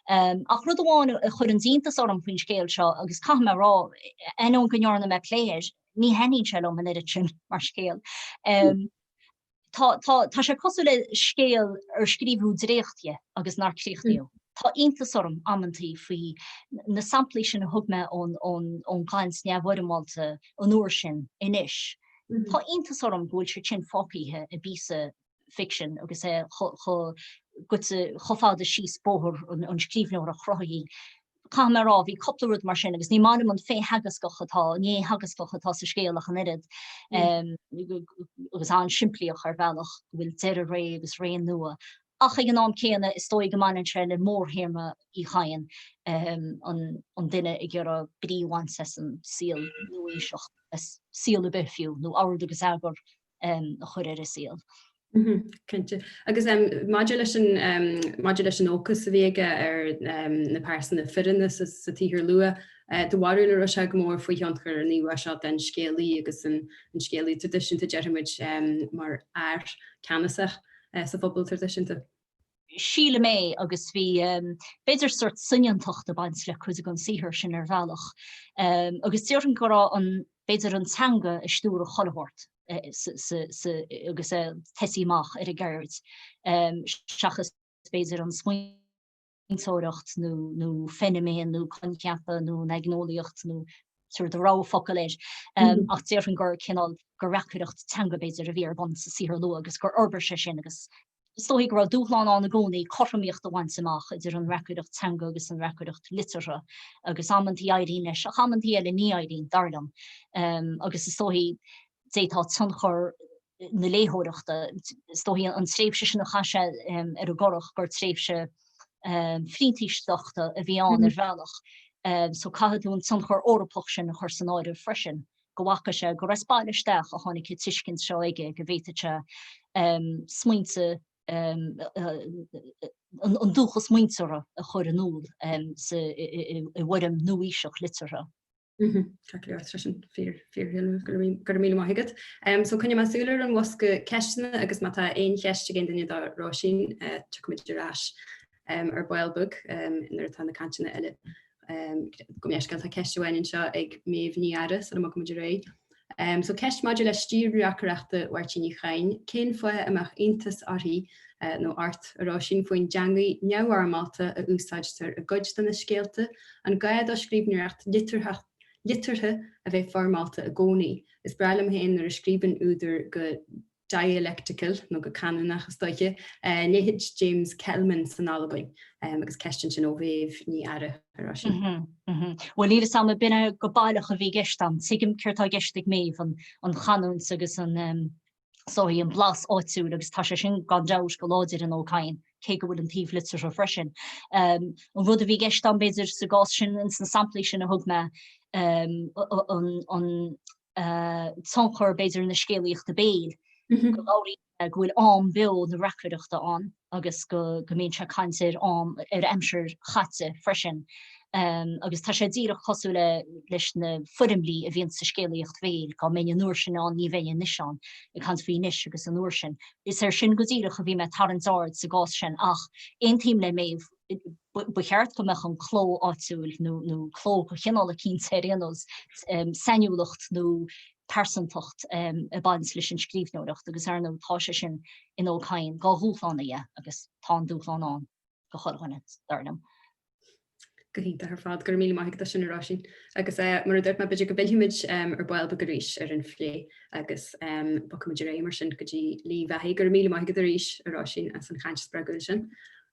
Ach rud amháin a chud an díntas an faoin scéal seo agus cha me rá anón gonearna me léir, ní henní se am an sin mar scéal. Tá sé cosú le scéal ar scríbhú dréochtje agus narcríochtíú. Tá intas orm amantí faoi na samplí sin a thugme ón gláins neamhhuiimeáilte an uair sin inis. Tá intas orm bhfuil se sin fápíthe a bísa fiction agus chofáda síos bóthir an scríbneir a chroí. Cha me rá hí copplarúd mar sin agus ní man an fé hagascochatá, ní hagascochatá sa scéalach an irid agus an siimplíoch ar bhealach bhfuil deir ré agus réon nua. Ach ag an céanna is stoi gomanin tre le mórhéirme í chain an duine ag gur a bríháin an síl nuíiseach síl a befiú nó áir agus agur a chuir a síl. Kinte. Agus modulation ócas a bhéige ar na persan na firin sa tíhir lua, do warúile ro se mór faoi anchar ní se den scéalaí agus an scéalaí tradition derimid mar air canasach sa fphobal tradiisianta. Síle mé agus bhí beidir sort sunneantocht a baint le chuide an sihir sin ar bhealach. Agus tíirn gorá an beidir an teanga is stúr a chollehort. Agus teíach ar a geirt. Seachas beidir an smuintóirecht nó fenoméin nó conceapa nó neagnóíocht nó suir de rá focail leis. Ach tíirn gur cinál gur recuirecht teanga beidir a bhí ar ban sa sihir lu agus gur orbar se sin agus stoig ra dúláán an na gcónaí choramíocht a bhaint amach idir an recuirecht teanga agus an recuirecht litere agus ammantí airín leis a chammantí eile ní airín darlam. Agus is stohí détá tunchor na léthóireachta stohí an tréifse sin na chaise ar a gorach gur tréifse frítíisteachta a bhí an ar bhealach. So caiú an tunchor órapoch sin a chur san áidir freisin. Gohacha se go respáilisteach a tháinig tuiscin seo aige go bhhéite smuinte an dúchas muintere a chuir an núl i bhfuidim nuíiseach litere. gur mí maigad. So chunne masúlar an wasca ceistena agus mata aon cheiste gin duine rá sin tuidirrás ar bailbug inar tanna cantina eile. Go meiscail tá ceistehhain seo ag méomh níara sa go ré. So ceist maidir le stíúachreachta bhairtíní chain, cén foiithe amach intas orthaí nó art ará sin faoin deangaí neamharmáta a úsáidtar a gcuid na scéalta an gaiad a scríbneoireacht litirthe a bheith formáta a gcónaí. Is brelam héin ar a scríban úidir go dialectical nó go canan nach stoiche néhid James Kelman san albain agus question sin ó bhéh ní ara sin. Well ní sam binne globálach a bhí gestan sigim ceirtá gestig mé an chaún agus an sóí an blas áú agus tá sin gan deis go láidir an óáin cé go bhfuil an tíflitzer a freisin. An rud a bhí gestan beidir sa gás sin in san sampli sin a thug me an tonchor beidir na scéalaíocht a béad. Go láirí gohfuil am beo na recuireachta an agus go mén se caiintir am amsir chatte freisin. Agus tá sé díach cosúile leis na fudimlí a bhíon sa scéalaíocht féil cá mé an nuair sin an ní bhéon nisán i can fao níis agus an nuair sin. Is sin godíach a bhí me tarantáid sa gás sin ach ein tíim le méh becheart go meach an chló áúil nó chló go chinál a cín sérénos seniúlacht nó persantocht a bains leis an scríbnóirecht agus ar nó tá sé sin in óáin gá húlána agus tá dúláán an go chohanne darnam. Gohínta ar fád gur mí maithe sin rásin. agus mar dúirt me beidir go bilimiid ar bail beguríis ar an phlé agus bocimiidir réimar sin gotí lí bheithí gur mí maithe a ríis arásin as an chaint spregul sin.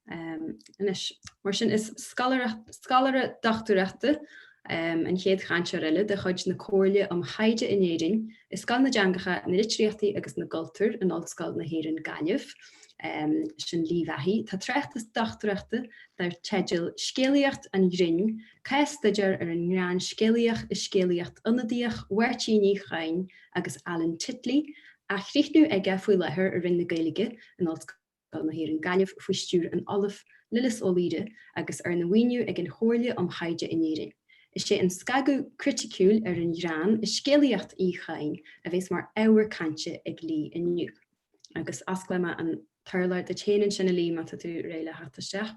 Mar sin is scalare dachtúreachta an chéad chaintse riile de chuid na cóirle am haide inéing is gan na deangacha na litríochtaí agus na galtúr an áilscail na héann gaileh. Sin líhehí Tá treachtas dachtúreachta dar teidir scéalaíocht an ring caiistidir ar an ngrán scéalaíocht is scéalaíocht anadíoch huirtíí chain agus Alan Titley a chríichnú ige faoi lethir a rin na Gaeilge an áilscail na héann gaileh faoi stúr an olaf lilis ólíide agus ar na bhaoiniú ag an chóirle am haide inéing. Is sé an scagu criticúil ar an rán is scéalaíocht í chain a bhés mar áhar cante ag lí inniu. Agus asclaime an tarlair de chéanaan sinna lí má tú réile hatasteach.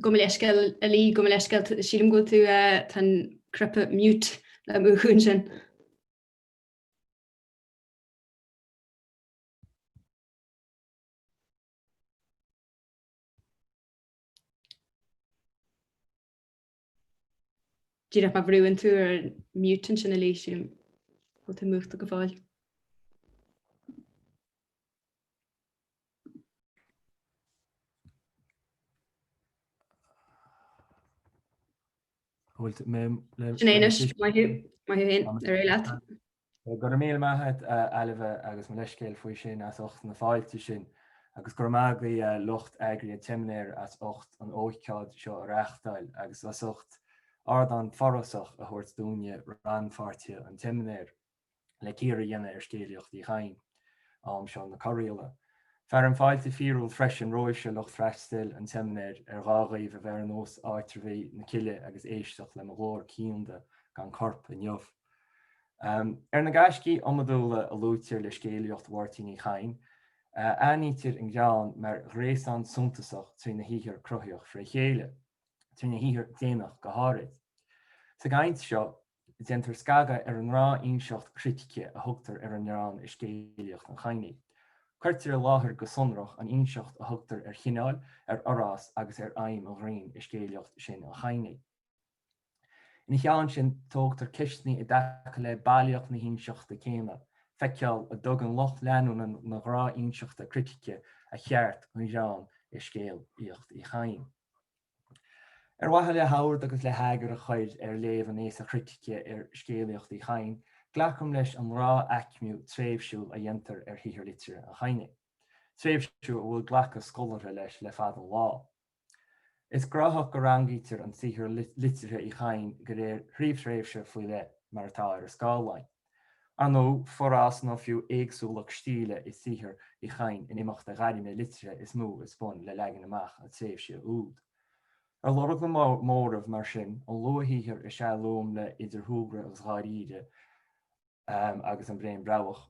Go leisceil a lí go leisceil sílim go tú tan crupa mute le mú chuún sin. Díra ma brúin tú ar mutin sin a léisiúm go tú múta go bháil. Sinnéis mai hén ar réile. Gur mé maithe eileh agus me leiscéil faoi sin as 8 na fáiltí sin agus gur mágaí lucht agraí timnéir as 8 an óicáid seo a reachtáil agus as 8 ard an forrasach a thuirt dúine ranfáirte an timnéir le círa dhéine ar scéalaíocht í chain am seo na choréile. Fer an fáilte fíúil freisin roiise lucht freistil an timnéir ar gágaíh a bheit an os áitirhí na ciile agus éisteach le mhór cíonda gan corp a neomh. Ar na gaiscí amadúla a lútear le scéalaíocht bhhairtíí chain, anítear an gceann mar rééis an suntasach trí na híhir cruthaíoch fra chéile, trí na híhir déanaach go háirid. Sa gcaint seo, déantar scaga ar an rá inseocht critice a thugtar ar an rán is scéalaíocht an chaine. Cuirtear láthair go sonrach an inseocht a thugtar ar chineáil ar orrás agus ar aim a bhraon is scéalaíocht sin a chaine. Ina cheann sin tógtar cistní i d dacha le bailíocht na hínseochta céime, feiceáil a dogan loch leanúna na rá inseochta critice a cheart an Jean is scéalaíocht í chain. Ar wathe le habhart agus le hagar a chuid ar léamh an éas a critice ar scéalaíocht í chain, ghlacham leis an rá eicmiú tréimhsiúil a dhéantar ar híthir litir a chaine. Tréimhsiú a bhfuil ghlacha scoláire leis le fad an lá. Is gráthach go rangítar an títhir litirthe í chain go réir thríomhtréimhse faoi le mar atá ar scáilláin. An nó forrás nó fiú éagsúlach stíle is títhir í chain in imeacht a gaiime litirthe is mú is bun le legan amach a tréimhse úd. Ar lorach na mórmh mar sin an luathíthir is se lom le idir thugra agus gáíide agus an bréon brabhach.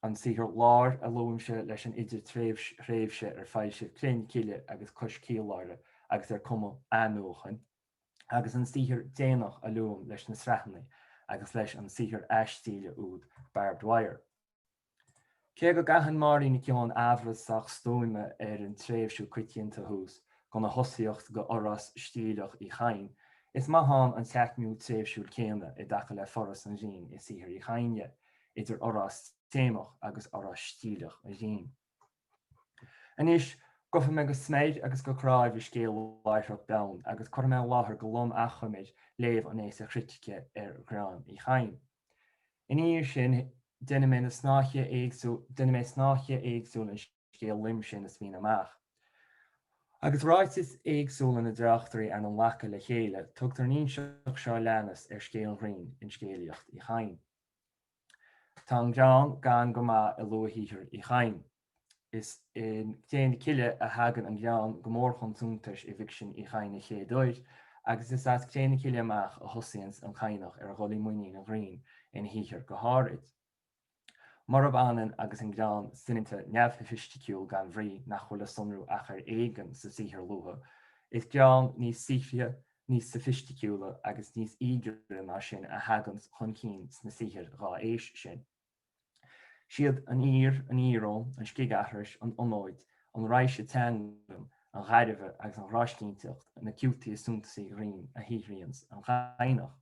An títhir lár a lomse leis an idir tréimhse ar fáilse clén ciile agus cos cíláire agus ar cuma anúchan, agus an títhir déanaach a luam leis na sreathnaí agus leis an títhir eistíle úd barbed wire. Cé go gahan marí na ceán ahras sach stóime an tréimhsú cuitianta hús go na hosaíocht go oras stíileach I chain, is maithan an teachmiú tréimhsúil céanna I dacha le foras an bhín is sihir I chaine, idir oras téimach agus oras stíileach a bhín. Anis, gofa me go sméid agus go chráibh I scéal láithreach dam, agus chuir me láthair go lom achaméid léamh an éis a chriticice grán I chain. In íir sin, Dinne mé snáithie éagsúil an scéal lim sin is bhín amach. Agus ráit is éagsúil na dreachtarí an lecha le chéile, tugtar níon seach seo lenas scéal rion in scéalaocht I chain. Tá an grán gan go maith I luathíthir I chain. Is in déana ciile a hagan an grán go mór chun túntais I bhic sin I chain na chéadúir, agus is as déana ciile amach a thosaíonn an chainach gholí muoí na bhríon in híthir go háirid. Mar anan agus an grán sininte neamhfisticiúil gan bhrí nach chuil le sunrú achar éigen sa sihir luha, is grán níos sifia, níos sofisticiúla agus níos ígre mar sin a hagans chun cín sna sihir rá éis sin. Siad an írón, an scigathris, an onóid, an ráise tangam, an ghairimhe agus an ráiscínteocht na ciútaí súntasaí rion a híhríons an chainach.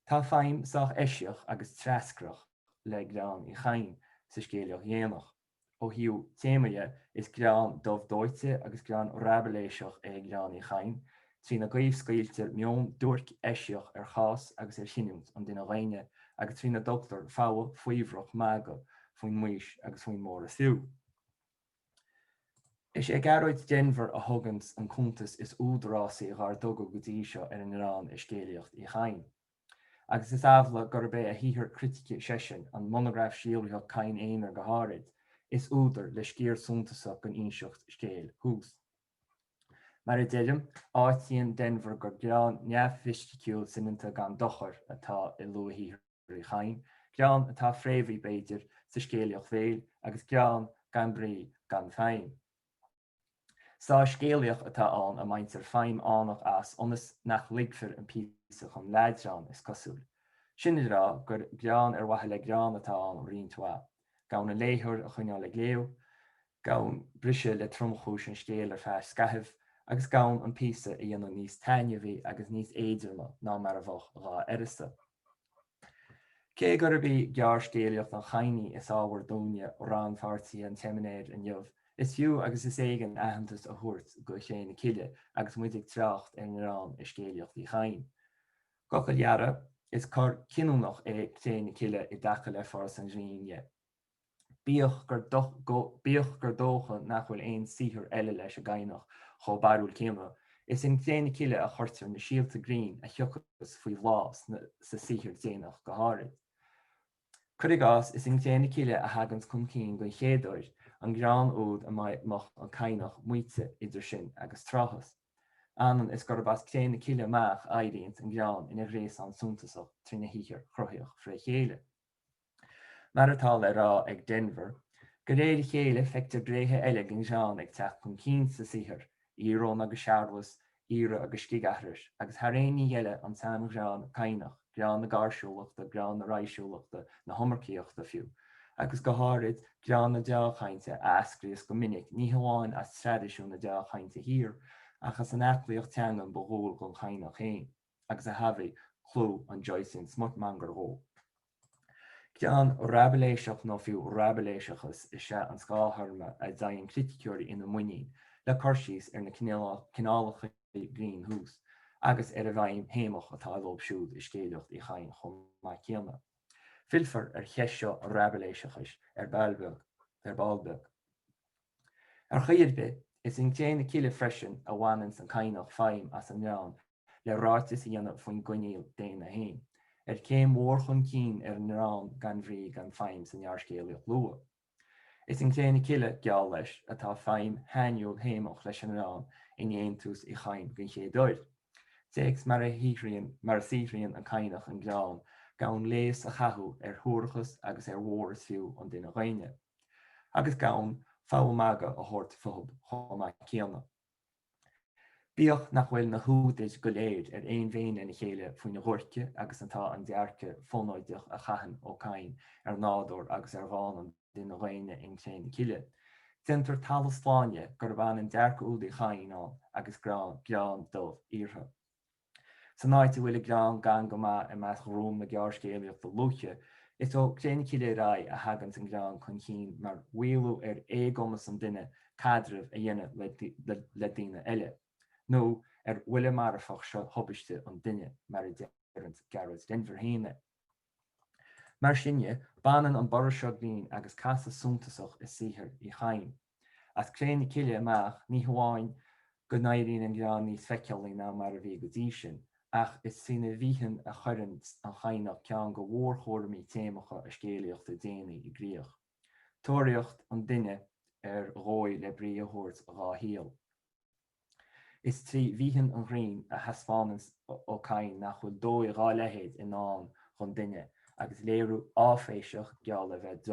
Tá féim sách eiseach agus trascrach le grán I chain sa scéalaach dhéanach. Ó hiú téimeile is grán dómh dóite agus grán rabaléiseach grán I chain, trí na gaomh scaoilte mion dúirt eiseach chás agus sinúnt an duine réine agus trí na doctor fáha faoibhreach mága faoin muis agus faoin mór a fiú. Is garóid Denver a thugans an cúntas is údrásaí ghar doga go dtí seo an rán scéalaocht I chain. Agus is ábhla gur bé a híthir critici sesin an monograf síolalaithe cain éonar go háirid, is údar le scéal súntasach an inseocht scéal hús. Mar a deilim, áitíonn Denver gur grán neamhfisticiúil sinanta gan dochar atá I luathíthir I chain, grán atá fréimhí beidir sa scéalaocht féil agus grán gan brí gan féin. Sa scéalaocht atá an a maintar féim annach as onas nach ligfir an písa chun leidraán is cosúil. Sin rá gur grán wathe le grán atá an riontuá. Gán na léithir a chuineáil le léo, gán brise le tromchúis an scéal fear scathimh, agus gán an písa I dhéanamh níos tainmhí agus níos éidirma ná mar a bhoch rá airiste. Cé gur bhí gear scéalaocht an chaine is ábhar dúine ó rán fartaí an teiminéid an jobh, is fiú agus is éigen aitheantas a thuirt go chéna ciile agus muidig tracht an rán scéalaocht I chain. Gocha leara is cur cinúnach chéna ciile I dacha le foras an bhíine. Bíoch gur dócha nach bhfuil éon sihir eile leis a gaiinach cho barúil céime, is in chéna ciile a chuirtar na síalta Green a thiocchas faoi bhlás sa sihir déanach go háirid. Cuidigás is in chéna ciile a hagans chun cín go chéadúir an grán úd a maiach an cainach muoite idir sin agus trachas. Anan is gur bas chéna ciile amach éiríonn an grán ina rééis an súntasach trí na híthir chruthíoch fré chéile. Mar atá le rá ag Denver, go réir chéile feicte bréthe eile an grán ag teach chun cín sa sihir, írón agus searbhas, íre agus scigathris, agus tharéí eile an san grán cainach, grán na gáirsúlachta, grán na ráisiúlachta, na homarcíochta fiú. Agus go háirid grán na deáchainte ascríos go minic ní hamháin as tradiisiú na deáchainte hir, achas an aclaíocht teangan bhóil gon chainach chéin, agus a hafaí clú an joisin smut mangur hó. Ceann rabaléiseach nó fiú rabaléiseachas is se an scátharma a dtaíonn criticeoirí ina muoín le corsís na cineálacha Green hús, agus a bhaim héamach atá lób siúd I scéalaocht I chain chum má céanna. Filfar cheisio rabaléiseachas ballbeg. Chaidbe is in chéna ciile freisin a bhhainns an cainach féim as an rán le ráitis a dhéanamh faoin gcuineal déana hain. Céim mór chun cín an rán gan bhrí gan féim san nearscéalaocht lua. Is in chéna ciile geall leis atá féim hainúil héamach leis an rán in dhéantas I chain gon chéadúir. Téacs mar a síhríonn an cainach an grán gán léas a chathú thuachas agus mhóras fiú an duine réine. Agus gán fámaga a thuirt fód chomá céanna. Bíoch nach bhfuil na húdais go léir aon bhéin ina chéile faoin na thuirce agus antá an dearcha fónáideach a chahan ó cain nádor agus bháin an den roiine in Chéine Kille. Dinter talasláine gur bhain an dearca údaí chaáin agus geán dómh ortha. San áit bhfuil geán gan go i meas rúm na gearcéalaíocht do luche, is ó Chéine Kille rá a hagan an geán chun chin mar bhuiú égomas an duine cadrih a dhéine le daine eile. nó bhuiile marfach seo hobiste an duine mar i dearint Gareth Denver héine. Mar sinne, banan an borseog bhín agus casa súntasach is sihir i chain. As Chéine Kille amach ní hamháin go nairíonn an geán níos feicealaí ná mar a bhí go dtí sin, ach is sina bhíhan a chuirint an chainach ceann go mhórchóirimí téamacha a scéalaíocht a déanaí i gcríoch. Tóiríocht an duine róid le bríomhthúirt rá-híal. Is trí bhíhan an ghrian a haspánas ó cain nach chuil dói rá lehéad in an chun duine agus léirú áféiseach geall a bheith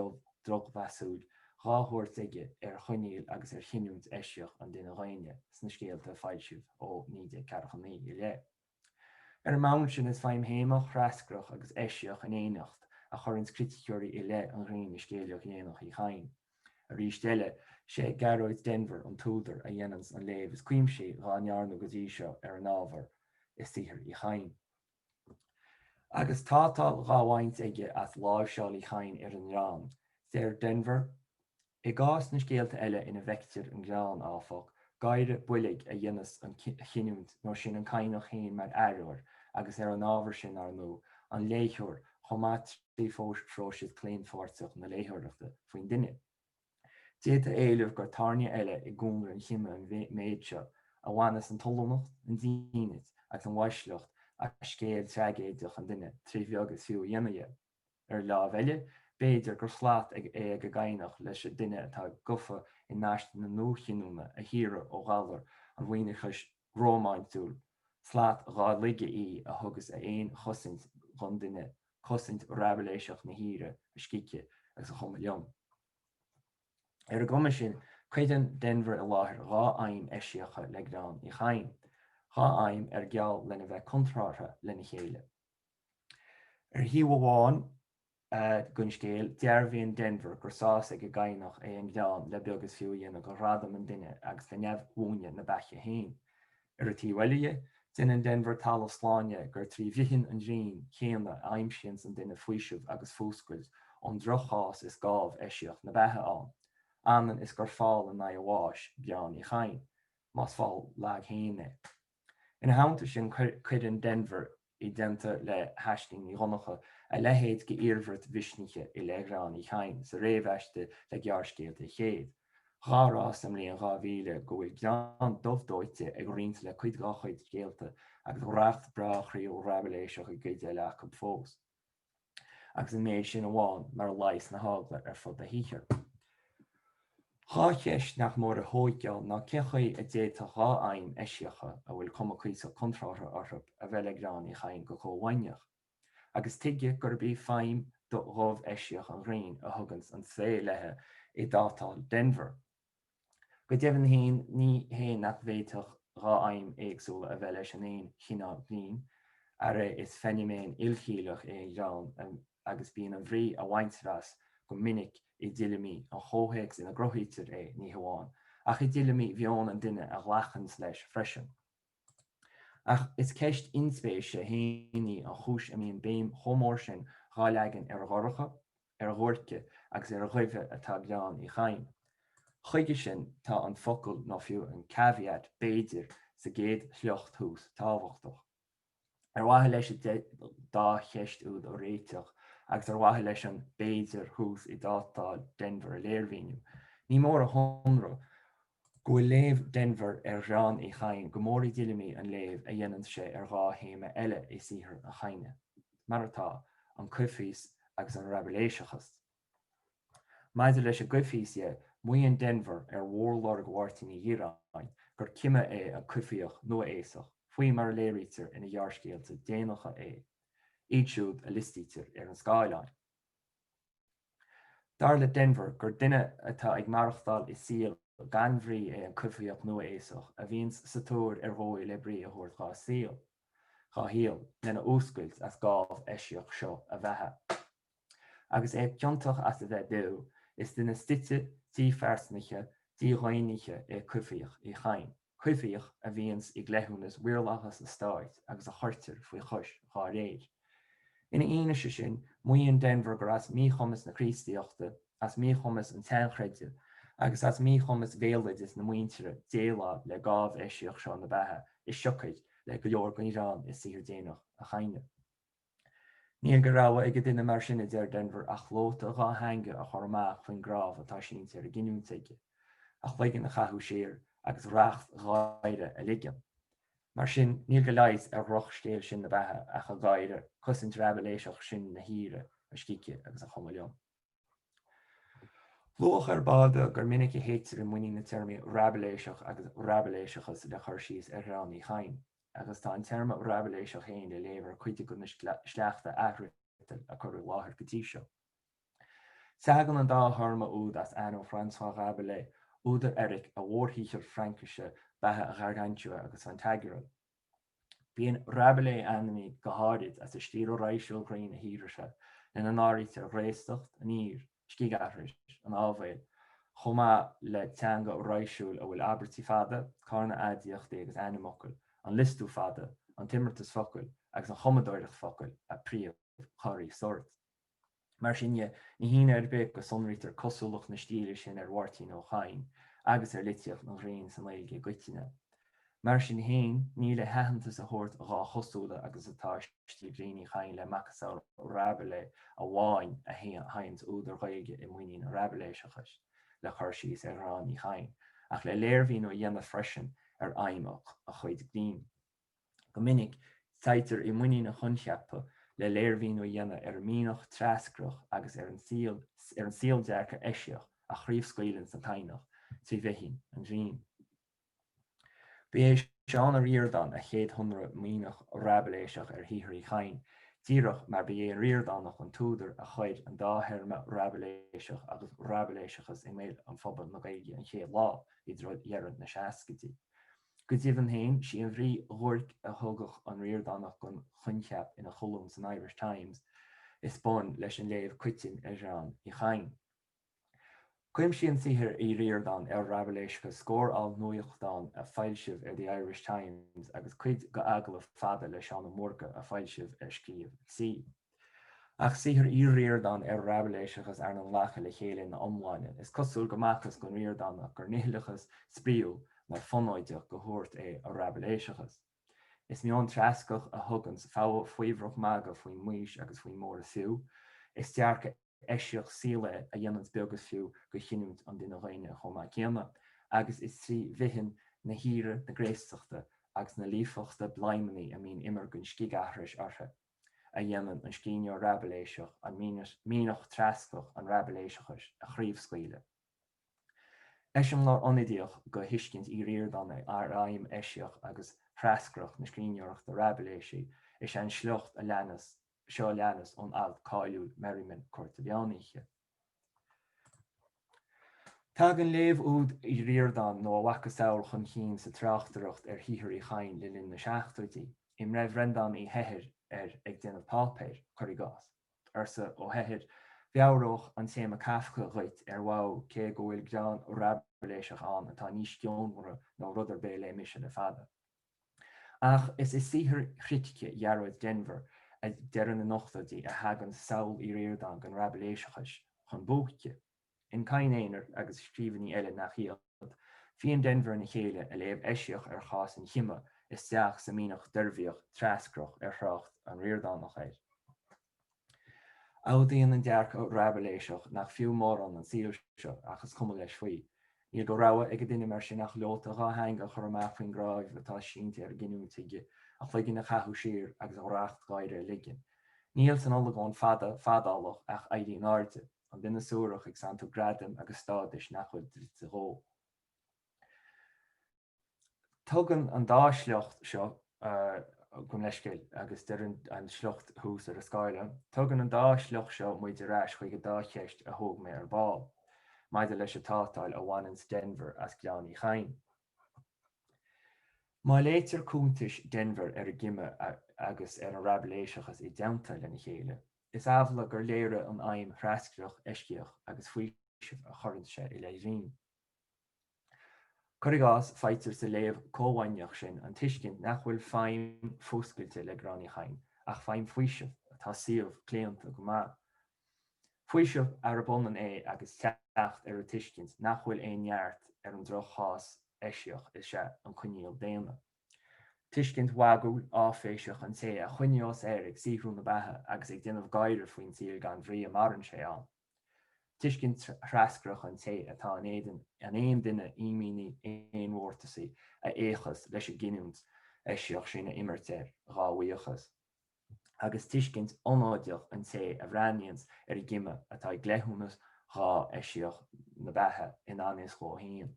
droghbheasúd ráthúirt aige chuiníil agus chinúnt éiseach an duine roiine sna scéalta fáilsiúh ó 9 i le. Ar mán sin is feim héamach freascrach agus éiseach an éanacht a churann criticúirí i le an ghrian i scéalaach éanaach i chain. A rísteile sé Gareth Denver an túidir a dhéanams an léamh is cuimsí rá nearnú go dtí seo ar an ábhar is títhir i chain. Agus tátáil ráhaint aige as láimhseáil i chain ar an rán, déir Denver, i gás na scéalta eile ina bheictear an gleán áfach, gaiire buillig a dhéanas an chinúnt nó sin an cainach chéin mar airúir agus ar an ábhar sin ar nó an léithúir chomát trí fóisiad cléanfáirteach na léithúireachta faoin duine. Déad a éileh gur tarne eile i gúnra an chiime an méid seo a bhanas an tolúnacht an daoine agus an bhaisleacht a scéal treagéideach an duine trí bheagus fiú dhéanaige. Ar lámh eile, béidir gur slaat ag go gaiinech leis a duine atá gufa i náiste na nóchinúna a híre ó gálar an bhaoine chus rómáintúil, slaat rá lige í a thugus a éon chosint chun duine chosint rabaléiseach na híre a scice agus a chuma leom. Ar a goma sin, chuideann Denver a láthair rá aim éiseacha le gleán i chain, rá aim ar geall lena bheith contrátha lena chéile. Ar hiomháin gunn scéal, dearbhíonn Denver gur sás ag go gaiinech é an gleán le beagus fiú dhéanana go radam an duine agus le neamhúine na baiche hain. Ar a tíhhaile, duine Denver talasláine gur trí bhíochain an drín chéanna aimsins an duine faoisimh agus fúscuilt ón drochás is gábh éiseach na bheithe an. Anan is gur fáil an naomháis beán i chain, más fáil lag héine. Ina haanta sin chuideann Denver i denta le heisting í ronacha a lehéad go iarmhairt visniche i legrán i chain sa réomheiste le gearcéalta chéad. Rárás am líon ráhíle go bhfuil gleán dóibhdóite ag riint le chuidgáchaid céalta agus racht brachraí ó rabaléiseach i gcuide leach go fós. Agus an méid sin amháin mar leis na hágla ar fud a híchar. Cháis nach mór a hóigeall ná cechaí a déta rá aim éiseacha a bhfuil cuma cuasa contrátha orthab a bheith le grán i chain go chomhaineach. Agus tuige gur bí féim do roimh éiseach an ghrian a thugans an sé lethe i dátáil Denver. Go deimhin hain ní héin nach bhéiteach rá aim éagsúla a bheith leis an éon chineál bhín, ar is fenimén ilchílach é Iran agus bíon an bhrí a bhaintras go minic i dilimí an chóhéigs ina grothítear ní hamháin, ach i dilimí bheán an duine a lachans leis freisin. Ach is ceist inspéise héanaí an chúis a míon béim chomór sin rálegan ar ghoracha, ar ghuirce agus ar ghuimhe atá gleán i chain. Chuige sin tá an focail ná fiú an caveat béidir sa géad chleocht thuas tábhachtach. Ar bhaithe leis dá cheist úd ó réiteach agus ar bhaithe leis an béidir thuas i dátáil Denver a léirmhíniu. Ní mór a honra go bhfuil léamh Denver ar rán i chain go mór i dilimí an léamh a dhéanann sé ar rá héime eile i sihir a chaine. Mar atá an cuifís agus an rabaléiseachas. Maidir leis a cuifíse muíonn Denver ar mhórlár gháirtín i Iráin gur cime é a cuifiíoch nua éasach, faoi mar léirítear ina dhearcéalta déanacha é, iad siúd a listítear ar an Skyline. Dar le Denver gur duine atá ag marachtáil i síl ganbhrí é an cuifiíoch nua éasach a bhíonn sa tóir ar bhóid le brí a thuirt gá síl, gá híal lena úscailt as gábh éiseach seo a bheitthe. Agus é ceantach as a bheith dú, is duna stite tí fersniche tí roiiniche cufiíoch I chain. Cufiíoch a bhíons I gléúnas bhuiirlachas na stáit agus a chuirtir faoi chus gá réir. Ina aine sin muon Denver gur as míchomas na Christíochta as míchomas an teanchreide agus as míchomas bhéalaid is na muintere déla le gáh éisioach seo na bethe is siocid le go leor gan Irán is sihir déanach a chaine. Níl go ráha ag duine mar sinna déir Denver ach lóta gá hange a chormach faoin gráh atá sin ar a giniúntaige, ach bhaigin na chathú sér agus racht gáire a ligian. Mar sin níl go leis a roch scéil sin na bethe a chu gaiire cosint rabeléiseach sin na híre a scice agus a chomáiliom. Luach ar báda gur minic I héitir in muoine na termí rabeléiseach agus rabeléiseachas le chuir síos ar rán I chain, agus tá an terma rabeléiseach héin le léver chuide go na sleachta ahrital a chur láthir gotí seo. Sagan an dá tharma úd as Anno François Rabelais, údar Eric a bhórthíchar Frankise bethe a Gargantua agus an Tageral. Bíon Rabelais annaí go háirid as a stír ráisiúil grain a híirse in an áirite a réistecht, an ír, scigathris, an ábhail, chomá le teanga ó ráisiúil a bhfuil abertí fada, carna adíocht agus animocail, an listú fada, an timmertas focail agus an chomadóireach focail a príomh choirí sort. Mar sinne ní híine ar beic go sonrítar cosúlach na stíle sin ar bhhartíí ó chain, agus ar litioch nó réon san léige goitiine. Mar sin héin ní le hehantas a thuirt gá chosúla agus atá stílríní chain le macasál Rabelais a bháin a hains údar gaige I muoine na Rabeléiseachas le chuir síos ar rán I chain, ach le léirhín ó dhéanana freisin ar aimimech a chuid glín. Go minic taitar I muoine na chuncheappa le léirhín ó dhéanana ar míoch trascroch agus ar an síl dearcha éiseach a chríomhscaoilann sa tainach trí bheithín an bhrín. Bí é seán a riordan a 700 míoch rabeléiseach ar híthir I chain, díreach mar bí é riordannach an túidir a chuid an dátherma rabeléiseach agus rabeléiseachas I méil an phobal na gaige an chéad lá I droid dhearad na seascatí. Go dtíobhann héin sí an bhrí ghuirc a thugach an riordannach gon chuncheap ina chulum san Irish Times is bun leis an léamh cuitin ar rán I chain. Cuim sin sihir I riordan ar rabeléiseachas scór al nuachtán a fáilsibh ar the Irish Times agus cuid go aglah fada le seán mórca a fáilsibh ar scríomh sí. Ach sihir I riordan ar rabeléiseachas ar an lecha le chéile na omláine is cosúil go machchas gon riordannach gur nílachas spríú mar fonáideach go thuirt é a rabeléiseachas. Is mion trascach a thugans faoibhreach maga faoin muis agus faoin mór fiú, is dearcha éiseach síle a dhéanans begus fiú go chinúnt an duine réine chomá céanna, agus is trí bhithin na híre na gréisteachta agus na lífachta blaimení a mín immer gon scigathris ortha a dhéanaan an scíneoir rabeléiseach an míoch trascach an rabeléiseachas a chríomhscaoile. Eisiom lá ionidíoch go hiiscint I riordanna ar aim éiseach agus trascrach na scríneoireachta rabeléisi is an sleocht a leanas seo leanas ón alt cáiliúil Merriman Cortavianiche. Tá an léamh úd I riordan nó bhacha saoil chun chin sa tráchtareacht ar híthir I chain le linn na seachtaidí, Im raibh rendan I heithir ar ag déanamh pápéir chuir gás. Arsa ó heithir bheabhróch an téma cafcha ghait ar bháil cé go bhfuil gceann ó rabeléiseach an atá níos ceonnmhara nó rudidir bé le mise na fada. Ach is sihir chriticice dhearad Denver a deireadh na nochtadí a hagan saoil I riordan gan rabeléiseachas chun bóchaice. In caiinéanaar agus scríbhní eile nach chiaad, bhíonn Denver na chéile a léamh éiseach ar chás an chiime is teach sa míoch derbhíoch trascroch ar thrácht an riordannach éir. Ádaíonn an dearcha ó rabeléiseach nach fiú mór an síl seo achas cuma leis faoi. Níl go ráha ag duine mar sin nach leota gá hanga chur amach faoin gráibh atá sínte ar giniúntaige a chuigeann na chathú siar agus ó racht gaiire ligean. Níl san olagáin fadálach ach éirí an áirte an duine súrach ag santu gradam agus stádis nach chuil sa ró. Tugann an dáisleocht seo gom leiscéil agus dearann an sleocht hús ar a Scoile, tugann an dáisleocht seo muid arás chuig go dácheist a thug mé ar ball. Maidide leis a tátáil a bhainans Denver as gleann I chain. Má léitear cúntais Denver ar a gime agus ar an rabeléiseachas I deanta lena chéile, is ábhla gur léire an aim thrascroch éisceach agus faoi a chorint sé I leirín. Corigás feitidir sa léamh cóhhaineach sin an tuiscint nach bhfuil féin fóscailte le gránaí chain, ach féin faoisimh atá siomh cléanta go maith. Faoisimh ar a bunan agus teacht ar a tuiscint nach bhfuil éonheart ar an drochás éiseach is se an chuineal déana. Tuiscint wagú áféiseach an té a chuineos éirigh síhrú na bathe agus ag déanamh gaiire faoin tír gan bhrí a marann sé an. Tuiscint thrascrach an té atá an éon duine imíní éonmhórtasaí a échas leis a giniúnt éiseach sinna immertéir ráhuíochas. Agus tuiscint ionáideach an té a bhreaníonn ar I gime atá ag gléithúnas rá éiseach na bathe in aníos chomhdhéan.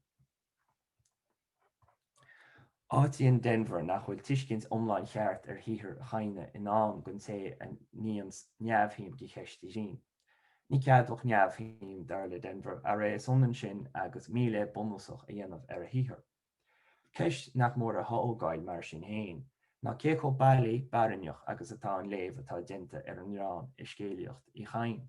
Áitíonn Denver nach bhfuil tuiscint iomláin cheart ar thíthir chaine in ann gon té a níons neamhthím go cheistí sin. Ní ceadach neamhthím dar le Denver a ré sonan sin agus míle bonusach a dhéanamh ar a thíthir. Ceist nach mór a thógáil mar sin héin, ná cécho bailí baranneach agus atá an léamh atá dénta ar an rán I scéalaocht I chain.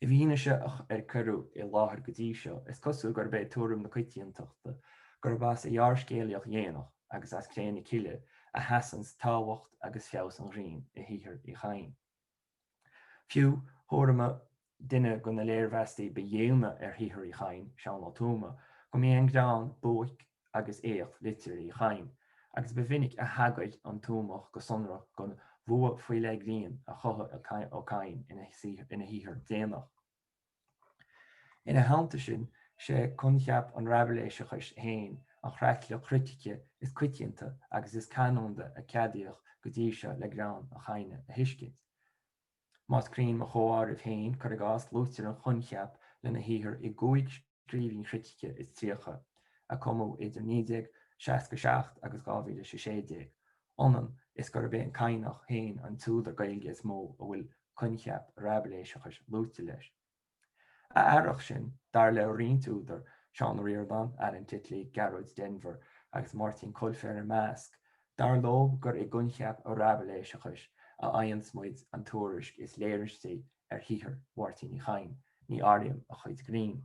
I bhíine se ar curú I láthair go dtí seo, is cosú gur bé túrum na cuitiíonachta gur bás a dhearscéalaoch dhéanach agus as cléanna ciile a hasans táhacht agus feabhas an rion I thíthir I chain. Fiú thorama duine go na léirmheastaí ba dhéanama ar thíthir I chain seán á túma go mé an gráin buaic agus éocht litir I chain, agus ba mhinic a hagaid an túmach go sonrach gon bhua faoi le líon a chotha ó cain ina thíthir déanach. Ina háanta sin sé concheap an rabléiseachas héin an chreicleach critice is cuitianta agus is canónda a ceadaíoch go dtí seo le grán a chaine a thuiscint. Más crín mo chomhairibh féin chu gás lútear an chuncheap lena thíthir I gcúig scríbhín critice is tríocha a cumú idir 1967 agus 2016. Onan is gur bé an cainach féin an túdar gailge is mó a bhfuil chuncheap rabléiseachas lúte leis. A airach sin dar le rionsúdar Sean Reardon, Alan Titley, Garrod Denver agus Martin Culfer an Mask, dar lob gur I gcuncheap a rabléiseachas a aionsmuid an tuairisc is léiristeí ar thíthir Mháirtín I chain, ní airliam a chuid grín.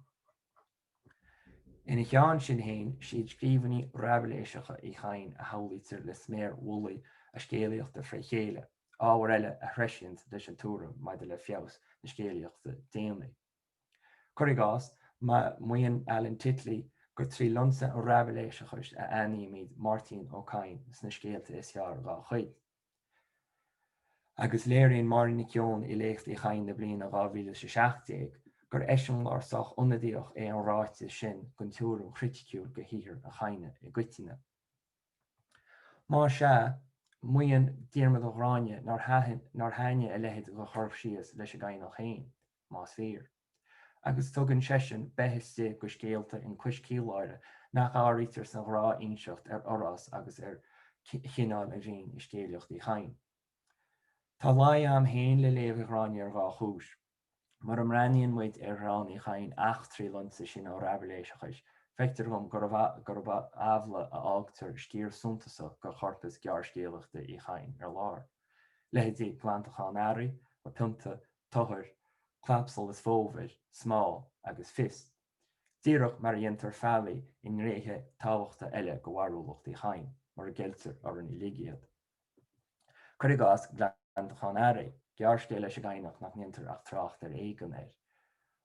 Ina cheann sin héin siad scríbhní rabléiseacha I chain a shamhlaítear le sméar bhualaí a scéalaíochta freichéile, ábhar eile a threisiint leis an túram maidir le feabhas na scéalaíochta déanaí. Corigás, muíonn Alan Titley gur trí lonsa an rabléiseachas a aimíid Martin O'Kane sna scéalta is fearr gá chuid. Agus léiríonn Martin Cion I lécht I chain na bliana 2016 gur éisiom lárasach ionadaíoch an ráite sin gon túrum criticúil go thíthir a chaine I gcuiteanna. Má se, muíonn Diarmaid Ó Hráine nar haine a leithéid go chorp síos leis a gcainach chéin, más fér. Agus tugann sesin betheiste go scéalta in cuis cíláire nach áirítear san rá inseocht ar orrás agus ar chinál a bhíon I scéalaocht I chain. Tá lai am héin le léamh Hráine ar gá chúis, mar am raníonn muid ar rán I chain 8 trí lonsa sin á rabléiseachas, feictar gom gur ábhla a ágtar scír suntasach go chorpas gearscéalaachta I chain ar lár. Leithéidí Glantachan Airí, a punta, tothir, clapsal is fómhair, smá agus fis. Díreach mar dhéantar fealaí in réithe tábhachta eile go bhharúlacht I chain, mar a geiltar ar an iligéad. Corigás Glantachan Airí, gearscéile leis a gcainach nach níontar ach trácht ar éigean air.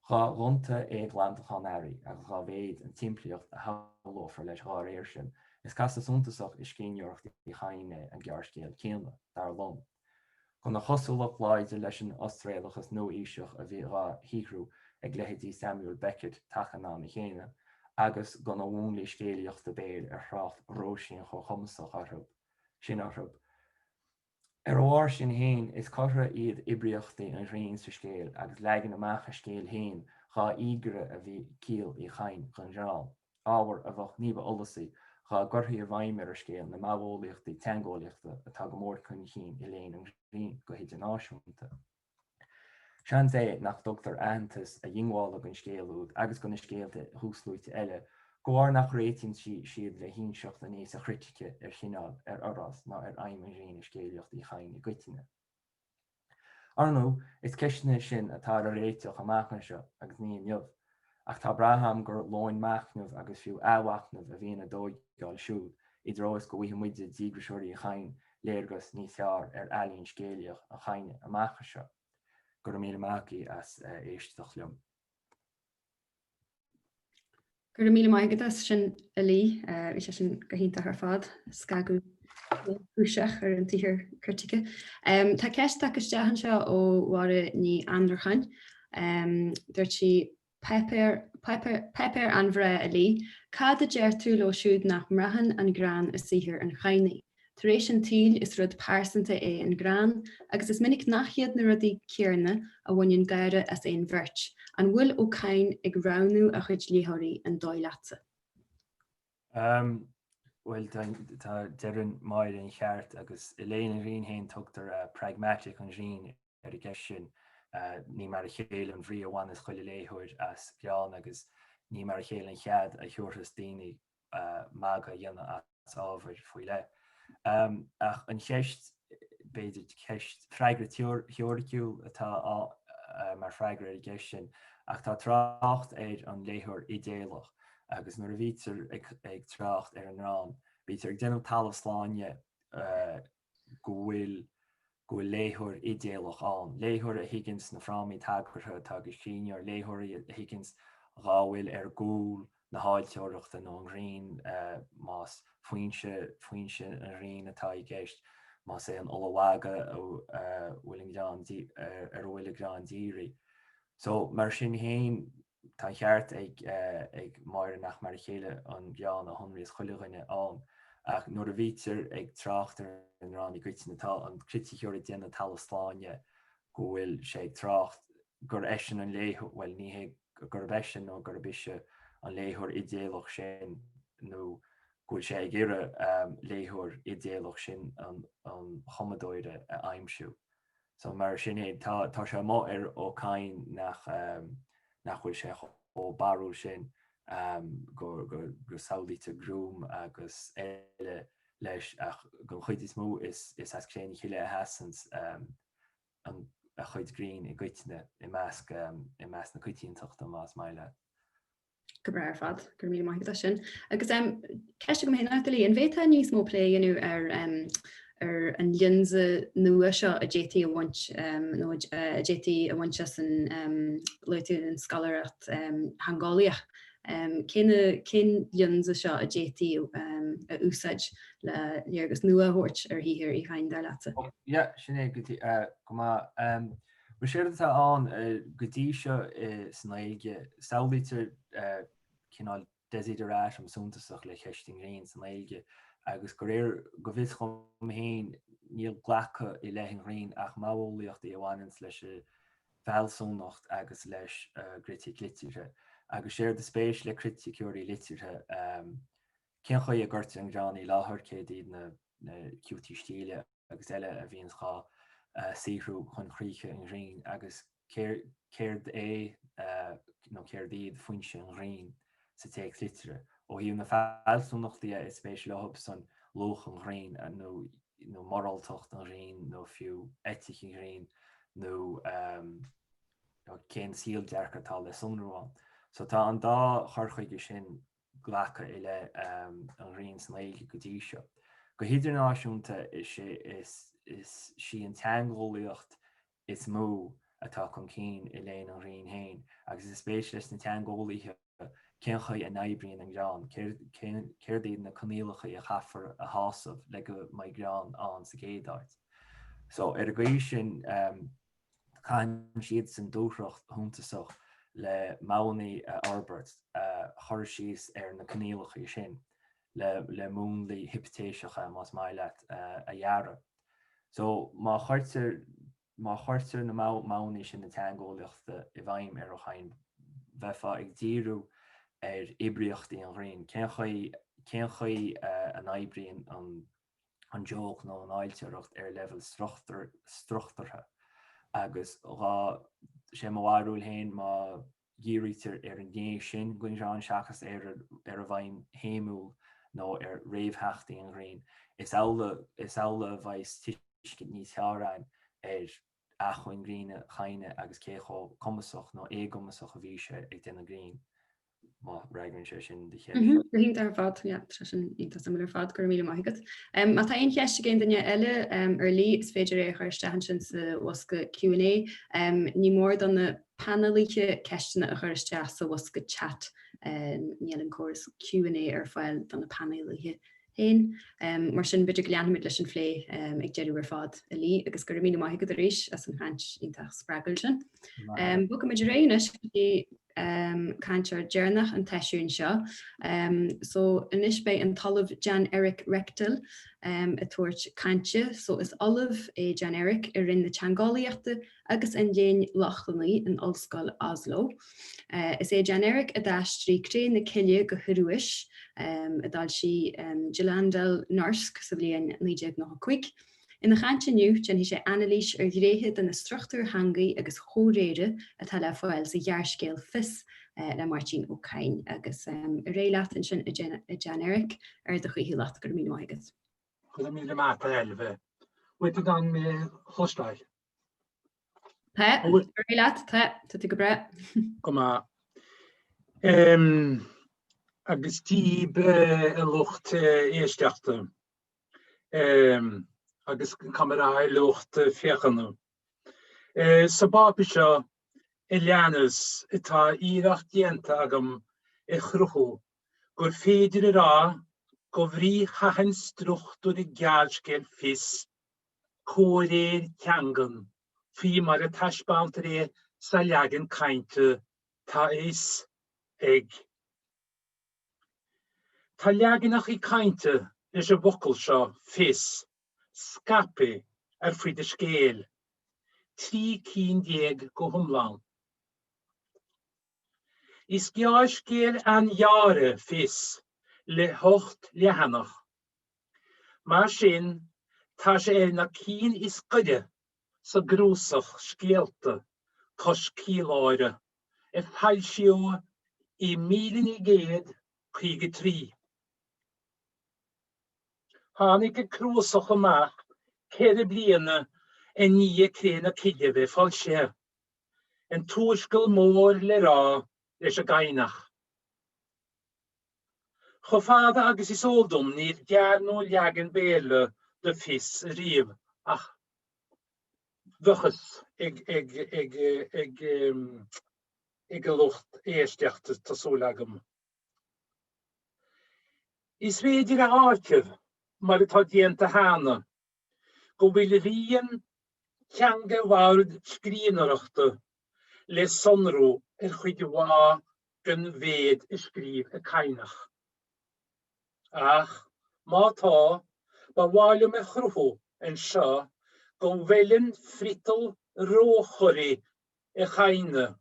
Gá runta Glantachan Airí agus gá bhéad an timplíocht a hallófar leis gá réir sin, is casta suntasach is cíneoireacht I chaine an gearscéal céanna dar lom. Gon na chosúlach láidir leis an Austrálachas nó íseach a bhí rá híhrú ag leithéidí Samuel Beckett tachanán I chéine, agus gon na bhúnlaí scéalaíochta béir ar thrácht róisín cho chumasach arthub, sin arthub. Ar bhhair sin héin is coithre iad ibriachtaí an rion sa scéal agus legan amach a scéal héin gá ígre a bhí cíal I chain chun reáil, ábhar a bheadh níomh olasaí gá gurthaí a bhaimar ar scéal na mabhólaíochtaí teangólaíochta atá go mór chun chin I léon an rion go héidir náisiúnta. Sean é nach dogtar aantas a dhéinghála an scéalúd agus go na scéalta thuaslúite eile, go bhfuair nach réitíonn siad le hionseocht a níos a critice ar chinál ar orrás ná ar aimime rion scéalaocht I chain I gcuiteanna. Arno is ceisne sin atá a réiteach amachchan seo agus ní neamh. Ach tá braham gur láin machnamh agus fiú áhachnamh a bhíon a dóigáil siúd I dros go bhí muide dígrasúirí a chain léirgus ní fear eilíonn scéalaach a chaine amachcha seo. Gur mí amachí as éisteach liom. Gur mí maigad sin a lí bhí sé sin gohínta ar fad scagu úiseach ar an tíhir critique. Tá ceist taketeachan seo ó bhhara ní andrachain. Dúirt si Pepper an bhre a lí, cad a déir tú le siúd nach mrahan an grán a sihir an chaine. Taréis an tíl is rud pásanta é an grán, agus is minic nachhiad na rudí cearna a bhain gaire as éon bhirt, an bhfuil ó cain ag ranú a chuid líthirí an dóileatsa. Well tá dean maid an cheart agus I léana rion hain tugtar pragmatic an rion ar I gceist sin ní mar a chéal an bhrí amháin is chuile léthúir as beán agus ní mar a chéal an chead a thuúirtas daoine mága dhéanana as ábhair faoi le. Ach an cheist beidir ceist freigra teoriciúil atá mar freigra ar gceist sin ach tá trácht an léthúir idéalach agus nuair a bhítar ag trácht ar an rán, bítar ag déanamh tal sláine go bhfuil léthúir idéalach an. Léthúir a higgins na frámaí taghartha tá go sínear, léthúir a higgins ráhfuil ar gúil na háilteoireachta nó an rion más faoinse an rion atá I gceist más é an olahhaga bhfuil ar bhfuil grán díri. So mar sin hain tá cheart ag mair nach mar chéile an beán a honraí is chuileghine an. Ach nuair a bhítar ag tráchtar an rán I gcuid natá an critiúir déanana tal sláine go bhfuil sé trácht gur éisian an léthúir well ní gur beisin nó gur bise an léthúir idéalach sin nó gúil sé ag ire léthúir idéalach sin an chomadóide a aimimsú. So mar sin é tá sé má ar ó cain nach bhfuil sé ó barú sin gur saoíte grúm agus eile leis ach go chuid is mó is as chéin chiile a hasans a chuid Green I gcuitine I meas na cuitíontocht am más maile. Go bra fad gur mí mai sin. Agus ceiste go mé nachtalí an bhéta níos mó lé inú ar an linse nua seo a JT a bhaint nó a JT a bhaint an leitú an scalarat Hangáliaach. Cin linse seo a JT a úsáid le léargus nua thuirt ar híhir I chain dar leatsa. Ja, sin é gotí go bu séir atá an gotí seo san éige saoítar cinál desiderás am súntaach le cheisting réon san éige agus go réir go bhís chum héin níl ghlacha I leithing réon ach máolaíocht I bhhainins leis bhealsúnacht agus leis critic litúre. Agus séir de spéis le criticúirí litúre cén chuid a gcuirte an Johnny láthir céad iad na QT stíle agus eile a bhíon chá sihrú chun chríche an rion agus céird nó céird iad foinse an rion sa teag litúre. ó híomh na fealsúnachtaí is spéis lehab san loch an rion nó moraltocht an rion nó fiú etic an rion nó cén síl dearcatá le sunráin. So tá an dá chorchuige sin ghlacha ile an rion san éige go dtí seo. Go hidirnáisiúnta is si an teangóíocht is mó atá chun cín I léon an rion hain, agus is spéis leis na teangólaithe cén chuid a naibríonn an grán, céir iad na conílacha a chafar a hásamh le go mai grán an sa géadáit. So ar a gcuid sin chaim siad san dúthracht thuntasach le mánaí Albert chuir síos ar na conílacha sin le múnlaí hipotéiseacha más maile a dhearra. So má chuirtear na mánaí sin na teangólaachta I bhaim ar ó chain bheitfá ag díriú ar ibriochtaí an rion. Cén chuid an éibrion an joch nó an áilteoireacht ar level struchtartha agus sé mhaúil héin má dírítar ar an dé sin goin rán seachas ar a bhaim héimúil nó ar réomhtheachtaí an rion. Is ála bhaid tuiscint níos teárain ar achuin gríine chaine agus cécho commasach nó égomasach a bhí sé ag denna grín má raigann sé sin de chéile. Hín ar fad sin ínta sam fad go mí maigad. Má tá on cheiste gé danne eile ar lí is féidir é chuirstehan sin sa wasca Q&A, ní mór don na panelíe ceistena a chuiriste sa wasca chat níl an córas Q&A ar fáil don na panelíthe hain. Mar sin beidir leanmid leis an phlé ag jeú ar fad a lí agus go mí maigad a ríis as an haint ínta spregul sin. Bu go idir réine Cantar Jernach an teisiún seo. So inis bei an talamh Jan Eric Rectal a tuairt cantse, so is Olive é Jan Eric ar rin na teangáíochta agus an déin lachlannaí in Ollscoil Oslo. Is é Jan Eric a dáistrí cré na ciile go thuúis a dal si Jolandel Norsk sa bblion 1995. In na chainteniu gen hi sé analís ar réhe den na struchtúr hangaí agus chóréire a tal le fáil sa jaarcéal fis le Martin O'Kain agus réileat in sin a Jan Eric ar de chuhí leat gur mí maigad. Go mí mat elve. Wit dan me chostáil. Réileat tu go bre. Kom agus tíb a lucht éisteachta. Agus kamera lucht fechannu. Sa babi seo Elianus tá íracht dienta agam chruchu gur féidir rá go bhrí chahan struchtúr I geallscéil fis córéir teangan fí mar a taisbáint ré sa leagan cainte tá is ag. Tá leaganach I cainte leis a bhocail seo fis scape ar faoi de scéal, 3 go thumláin. Is geallscéal an jare fis le hocht lehanach. Mar sin tá sé na cín is cuide sa grúsach scéalta cos cíláire feilsio I 1953. Hánig crúsach amach céir bliana ní créna ciile bheith fáil sé. An túiscail mór le rá leis a gainach. Cho fada agus is ódum níl dear nó leagan béle de fis riamh ach bhuchas ag a lucht éisteachta tásúlagam. Is féidir a áitir mar atá déanta hána, go bhfuil rian teanga bhard scríonareachta le sonrú chuide bhá gan bhéad I scríb a cainach. Ach, mátá ba bháilm a chruthú an seo go bhfuilin frital róchoirí a chaine,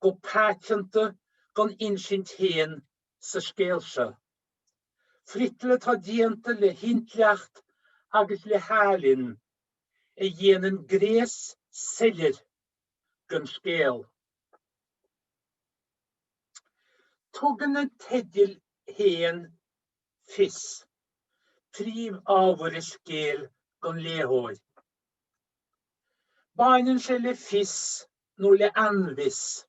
go páitianta gan insint héan sa scéal seo. Frital atá déanta le hintleacht agus le hálinn a dhéanaan grés sellir gan scéal. Tugan an teidir héan fis, príomh ábhar a scéal gan léthóid. Baineann sé le fis nó le anvis.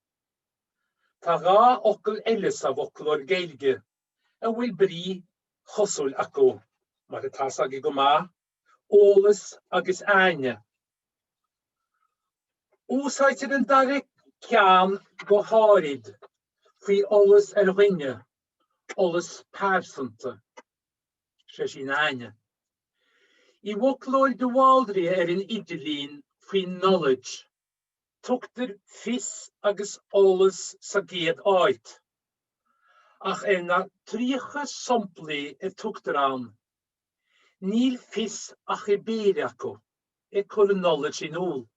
Tá rá ocail eile sa bhocail gaeilge a bhfuil brí chosúil acu, mar atá sagi go má, ólas agus aine. Úsáitir an dara ceann go háirid faoi ólas ar rinne, ólas pásanta, sé sin aine. I bhoclóid do bháildrí ar an idirlín faoi knowledge, tugtar fis agus ólas sa géad áit. Ach na tríocha somplaí a tugtar an, níl fis ach I béir acu, chur knowledge in úl.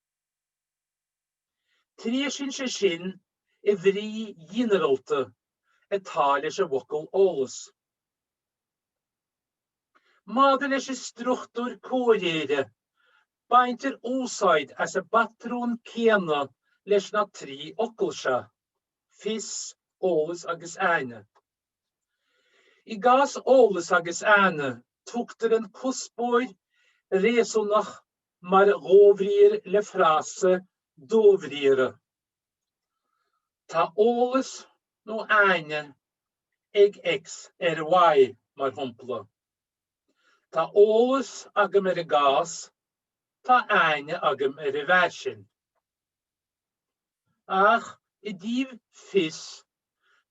Trí sin sé sin bhrí dhéanarálta atá leis a bhocail ólas. Máda leis a struchtúr córéire, baintear úsáid as a batrún céanna leis na trí ocail se, fis, ólas agus aine. I gás ólas agus aine tugtar an cuspóid réasúnach mar ghofrir le frase dofrire. Ta alles no aine ag ex wai mar humpla. Ta alles agam gas, ta aine agam versin. Ach, I div fis,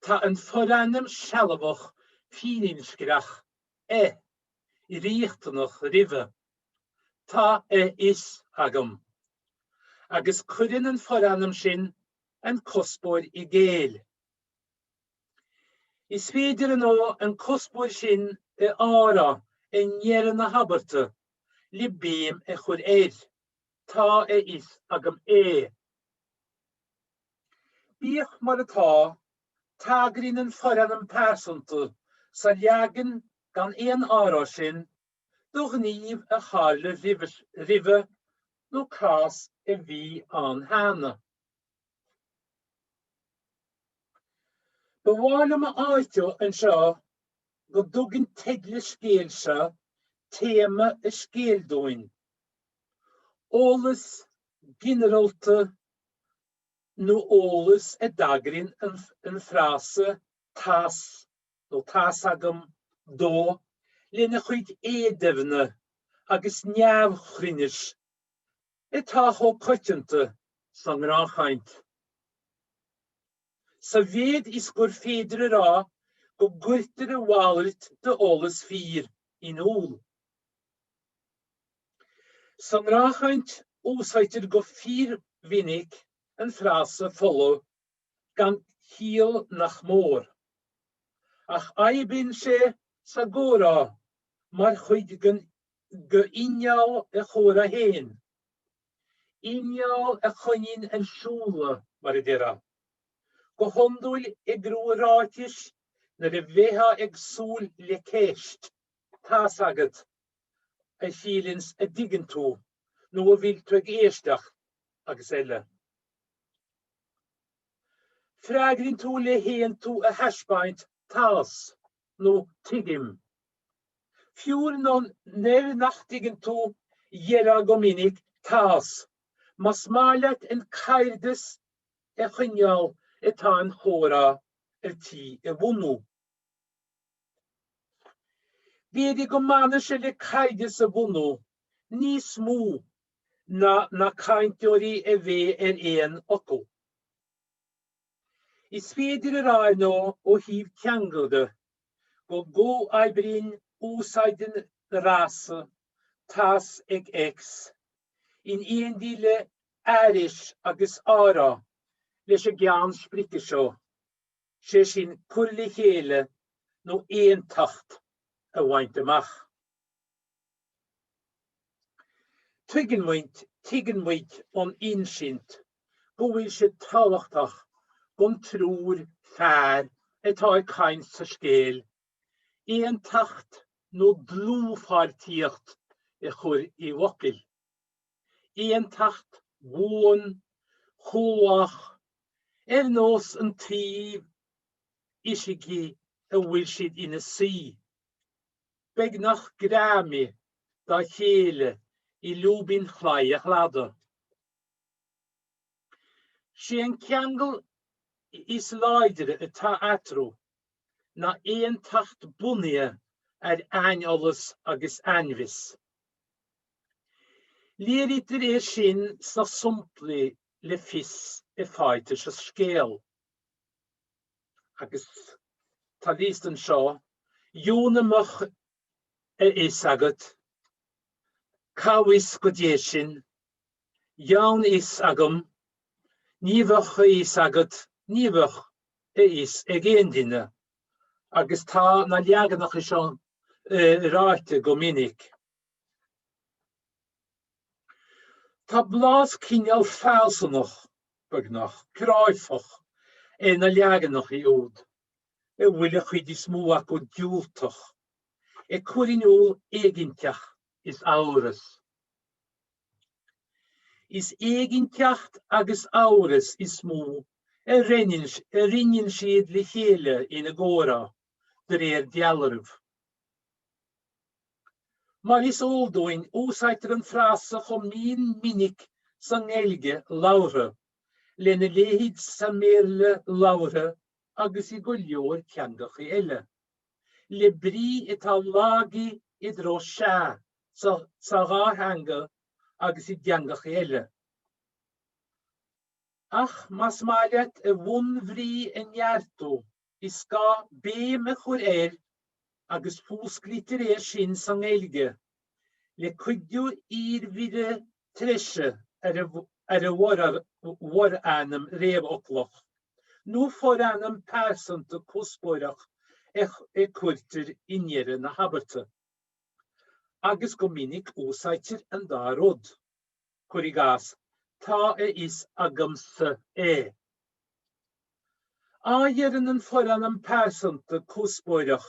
ta een forannum shalavoch fieninskrach, I richtenoch rive. Ta is agam. Agus kurin een forannum sin, en kostbor I geel. I sveder no en kostbor sin ara en jerna haberte, li beam chur ta is agam Bích mar atá, tagrin en forannum personte, sa jagen gan een ara sin, doch niv charle rive, no kras vi an hane. Bewaarle me aitjo en sja, go dugin tegle skeelse, thema skeeldoin. Alles generalte, no alles dagrin en frase tas, no tasagam, do, lenne chuit edevne, agus njaav chrinnish, tacho kutjente, sang ranchaint. Sa ved is gur fedre ra, go gurtere walrit de alles vier in ol. Sang ranchaint, osaiter go vier winnig, en frase follow, gan heel nach moor. Ach aibin se sa gora, mar chuid ge injal chora heen. Injal chonin en schule, mar dira. Go hondul groe raadjes, na de weha soel le keest. Ta saget, fielens diggen toe, no wil terug eerstdag, agzelle. Fragrin toe le heen toe hashpint, tas, no tigim. Fjord non nev nachtigen toe, jera gominik, tas. Mas malet en kairdes, chinjal, etan hora, ti wonu. Vedi gomanische le kairdes wonu, ni smu, na kaintjori ve en okko. I sveder rano o hiv kjangelde, go aibrin osaiden rase, tas ex, in dile arish agus ara, leis gian sprikkesjå, se sin kurli hele, no tacht waintemach. Tiggenwint on insint, go wil se tawachtach, gon tror fær, ta kains sa skeel, tacht no dlofarticht chur I wakkel. Tacht woon, choach, nos en triv, isigi wilshid in a sea. Beg nach grami, da hele, I lubin chlaich ladder. Sien kjangel is leidere ta atro, na tacht bunnie alles agus anvis. Leriter sin sa sumpli le fis feiters skeel. Agus ta listen sjå, jone mach is agat, kawis godjeshin, jaun is agam, nivach is agat, nivach is egendine. Agus ta na jagenach is sjå raite gominnik. Ta blas kinjal falsenoch, bugnach, kruifach, na jagenach I oud. Wille chyd I smoak o djultoch. Kurin ol egintjach is aures. Is egintjacht agus aures is smoo, rinjen schiedli hele in gora, der djallerv. Mar is óldóin úsáitir an frasa cho mín minic san ngeilge laure, lena léhid sa méle laure agus I go leor ceangach I eile. Le brí itá lági I dro se sa gá hanga agus I deangach eile. Ach mas mailet bhun bhrí in jarto is ga bé me chur agus fúsglitir sin san ngeilge. Le cuidiú vide trishe war anam réb oploch. Nu for anam persanta cúspóireach cuirtir inére na haberte. Agus go minic úsáitir an dárod. Curigas, tá is agamsa Áieren an for anam persanta cúspóireach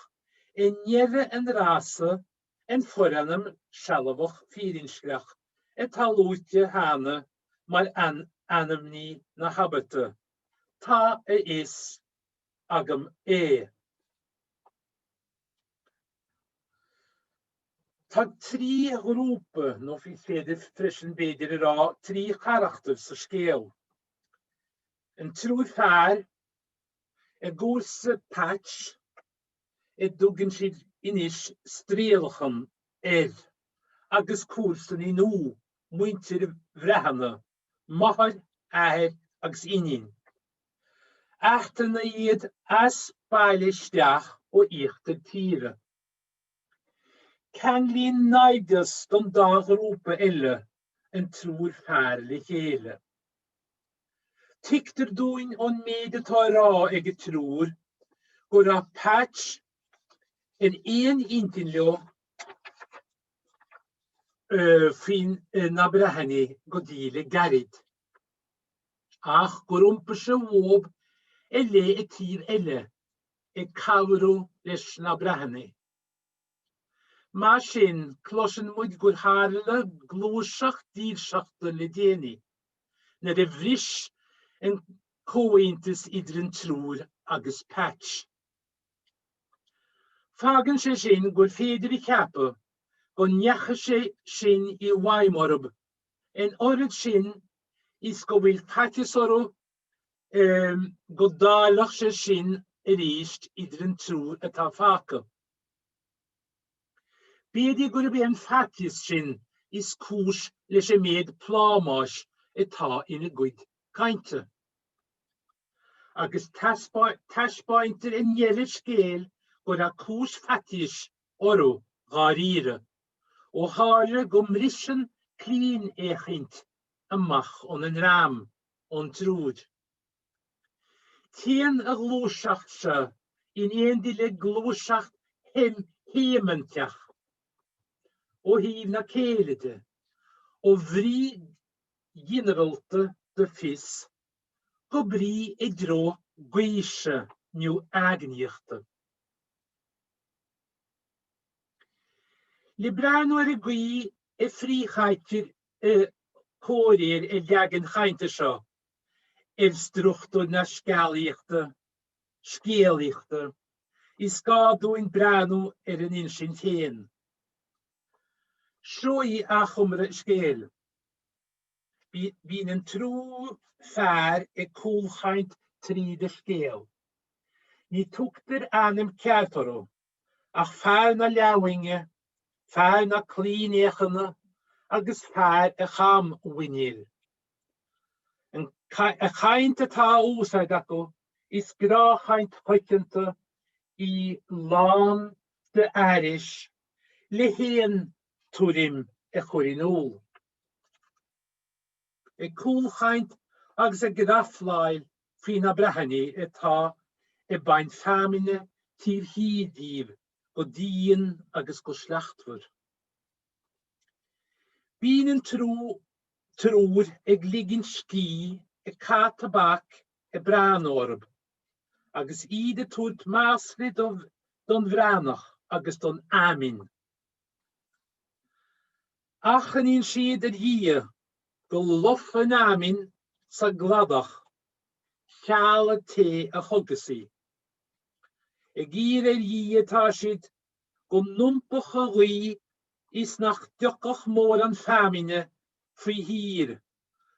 inére an rasa en for anam shalavoch fírinskreach talúte hana mar anamní na haberte. Tá is agam Tá trí grúpe nó fi féidir frisin beidir rá trí charachtar sa scéal. An trúr fear gúrsa patch dúgan siad inis stréalchan agus cúrsan I nú muintir bhrehanna, mahar agus inin. Achtar na iad as bailisteach ó íochtar tíre. Can líon naidas don dá grúpa eile an trúr fear le chéile. Tictar dúin ón méidirtá rá ag trúr go ra patch in éon intin leo fin na brehanni go díle garid. Ach gorumpa se wób le tír eile cawrú leis na brehanni. Má sin closin muid gur hála glúiseach dírsachta le déni, na bhris an cóhaintas idir an trúr agus patch. Fagan sé sin gur féidir I ceapa go neacha sé sin I bhaimorb. En orid sin is go bhfuil pattis orú go dálach sé sin ríist idir an trúr atá fáca. Béidir gur bé an fattis sin is cúis leis méid plámáis atá ina gcuid cainte. Agus taispaintir in ngeile scéal gur a cúis fattis orú gáíre. ó hále go mrisin clín échint amach on an ram on trúd. Tían a glúiseacht se in éondile glúiseacht héimenteach ó híomh na céilide ó bhrí gineralte de fis go brí dro gcuise nniu agníochta. Le breanúir gcuí fríchaitir cóiréir leagan chainte seo struchtú na scéalaíochta, is gádúin breanú an insin chéin. Sróí a chumra scéal. Bhín an trú fear cúlchaint tríde scéal. Ní tugtar anam ceartarú, ach fear na leabhainge, fear na clínéchanna agus fear a cham winnéil. A chaint atá úsáid acu is gráchaint choitianta I lán de airis le héan túrim chuirí nóil. Cúlchaint agus a grafláil fí na brehanni atá bain famine tír hídíh go díon agus go sleachtfuir. Bín an trúr ligin cí cá tabak breanórb, agus iad túirt másli don bhreanach agus don amin. Ach an íon siad hí go lof an amin sa gladach, cheala té a chogasí. Gír hí atá siad go numpach a ghuí is nach diocach mór an famine fri hir,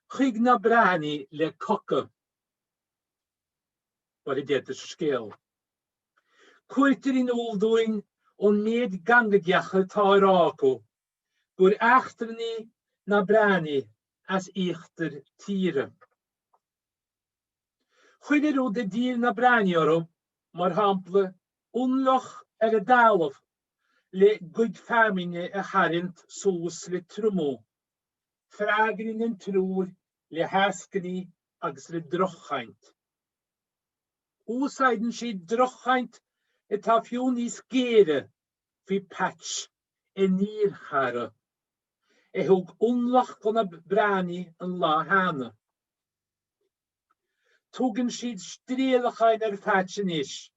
chuig na brani le coca. Wat dit is scéal. Cuirtir in óldúin ón méid gangadeacha táráco, gur achtarní na brani as íochtar tíre. Chuidir ó de dír na brani orm, mar hampla unloch a dálah le good famine a harint sós le trumó, fragrin an trúr le hascaní agus le drochaint. Úsáidan sé drochaint tá fiú níos géire fi patch níor chara. Thug unlach gona brani an lá hána. Tugann siad stréalachain ar fatsin is.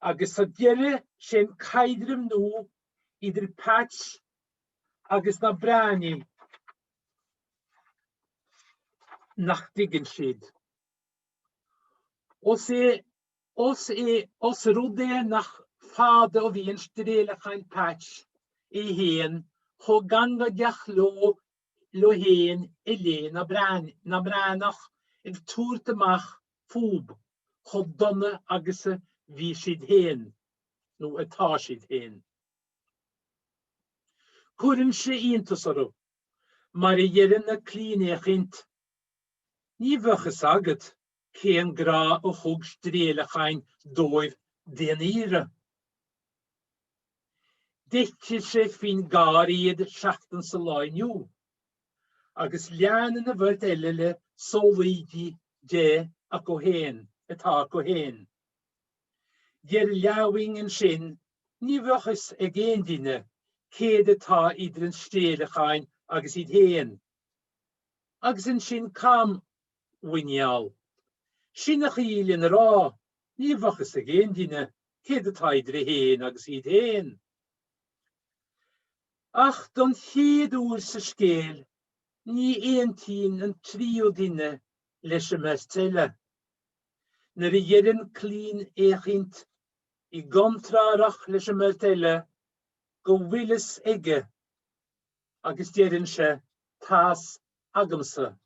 Agus a deire sin caidrim nó idir patch agus na brani nach digan siad. Os rudé nach fáda ó bhíon stréalachain patch héan, cho gangadeach lo héan lé na bránach ag túirtamach fúb, cho donna agus a bhí siad héan, nó atá siad héan. Cuireann sé iontas orm, mar I dhéireann na clínéachint, ní bheachas agad céan gra ó thug stréalachain dóibh déan íre. Deittir sé fin gar iad seachtain sa láinniu, agus leanan a bheirt eile le sólaidí dé a go héin, atá go héin. Deir leabhaing an sin, ní bheachas ag éon duine céad atá idir an stréalachain agus iad héin. Agus an sin cam wineal. Sin a chialann rá, ní bheachas ag éon duine céad atá idir a héin agus iad héin. Ach don chéad úr sa scéal, ní aontín an tríú duine leis a marteile. Nar a dhéireann clín éachint I gontrárach leis a marteile, go bhuilas aige, agus dhéireann sé tás agamsa.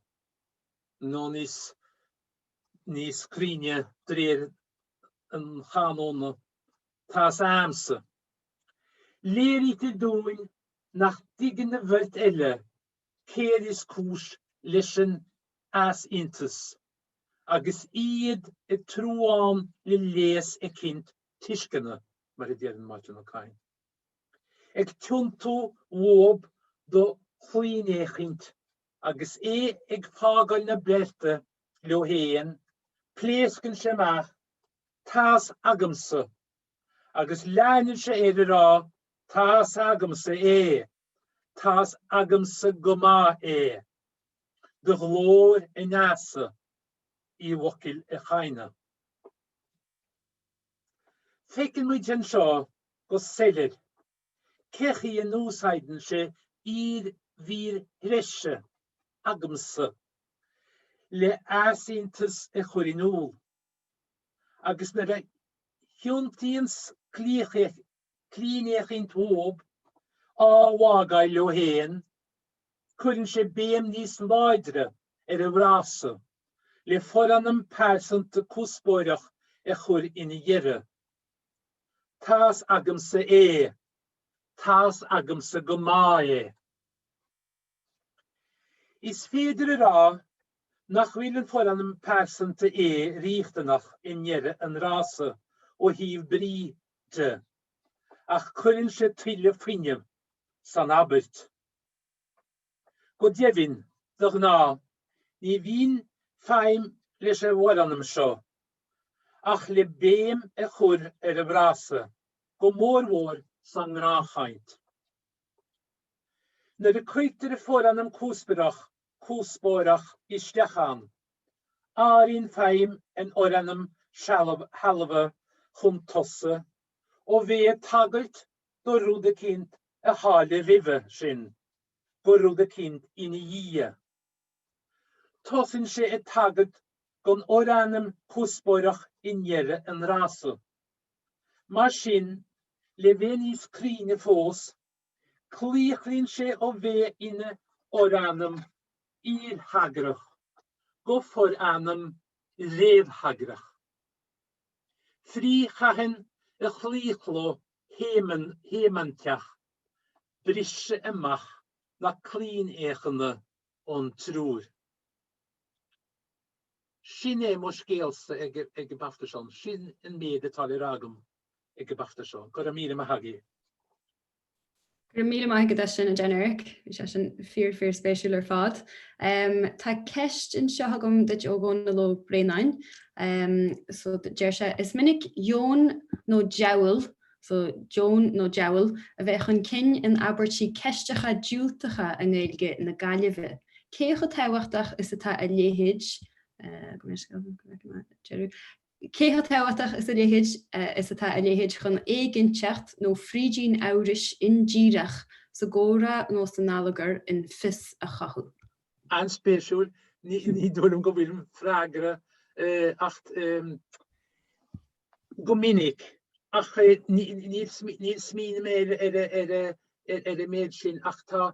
nó níos críne dréir an chaanóna tás amsa. Léirí te dúin nach digan na bheirt eile, céad is cúis leis an as intas, agus iad I trúán le léas a cint tiiscena, mar a dhéireann maidin na cain. Ag tiúntú mhób do chuoinéachint, agus ag fágáil na breirte leo héan, pléascann sé meach tás agamsa, agus leanann sé rá tás agamsa tás agamsa go maith de glór a neasa I bhocill a chaine. Fécinn muid an seo go sellir, cechi an úsáidan sé iad vír hreise agamsa le asíntas a chuirinúl. Agus nar a thiúntaíons clínéachint mhób áhágáil leo héan, cuireann sé béim níos láidre ar a bhrása, le foranam pásanta cúspóireach a chur ina dheire. Tás agamsa tás agamsa go maith Is féidir rá nach bhfuil an foranam pásanta ríachtanach in dheire an rása ó híomh bríte, ach cuireann sé tuile fuinneamh san abirt. Go deimhin do ná, ní bhíon féim leis a bhforanam seo, ach le béim a chur ar a bhrása, go mórmór san ráchaint. Nar a cuirtear a foranam cúspóireach isteachán, áiríonn féim an oranam halbha chun tosa, ó bheith tagairt do rúd a cint a hála ribhe sin, go rúd a cint ina dhíe. Tosann sé a tagairt gon oranam cúspóireach in dheire an rása. Mar sin, le bheith níos críne fós, Clíchlín sé ó bheith ine oránam íhagrach, go for anam réamhagrach. Frí chahan a chlíchló hémanteach, brise amach na clín échanna ón trúr. Sin é mo scéalsa ag baftason, sin an méad atá ar agam ag baftason, go a míle a hagi. Gur mí mai go sin a generic, sé sin fear spéisiúil ar fád. Tá ceist in seo gom dat ógón na lo breinain. So déir se is minic Jón nó Jowl, so Joan nó Jowl, a bheith chun cin in abertí ceistecha dúltacha an ggéilge na Gaillimhe. Cécha táhachtach is atá a léhéid, Cécha táhachtach is a léhéid is atá a léhéid chun éigeantecht nó frídín áiris in díireach sa góra nó sa nálagar in fis a chahu. An spéisiúil, ní dúlum go bhfuil fragre ach go minic, ach ní smín mé ar méid sin ach tá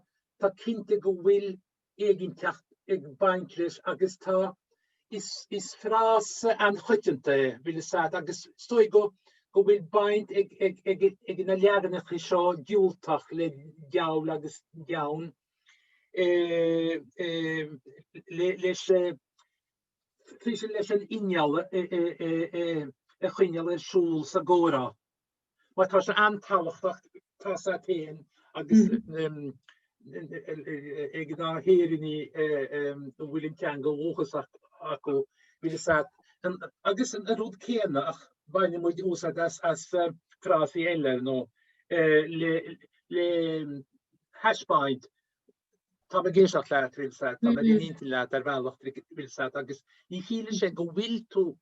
cinnte go bhfuil éigeantecht ag baintris agus tá is frás an chuitinta bhfuil sad agus stoi go bhfuil baint ag na leaganach is seo dúltach le deall agus deann leis an inneall a chuineall ar siúl sa góra. Má tá se antáhachtach tá sa téin agus ag dá héirí bhfuiln cean go bhchas acu bhfuil sad agus an rúd céanna ach baine muid úsad as frásí eile nó le hashbaid tá a géisioach leat bhfuil sad, tá a líonnta leat ar bhealach bhfuil sad agus ní chiile sé go bhfuil tú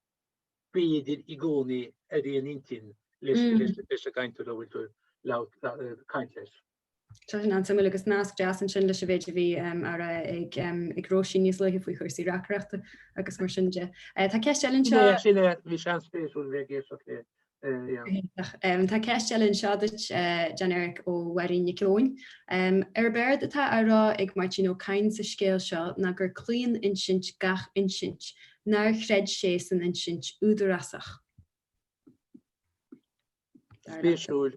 béidir i gcónaí a réon intin leis a gaiintú a bhfuil tú caiint leis. Tá an samú agus nás deasan sin leis a bhéidir bhí ag róí níos le faoi chuirsí racreachta agus mar sinide. Tá ceistelinn seo sinna bhí sean spéisiúil bheith géisioach le. Tá ceistelinn seadit generic ó waríne clóin. Ar beird atá ará ag martí nó cain sa scéal seo na gur clíon insint gach insint, nar chreid sé san insint údarasach. Spéisiúil.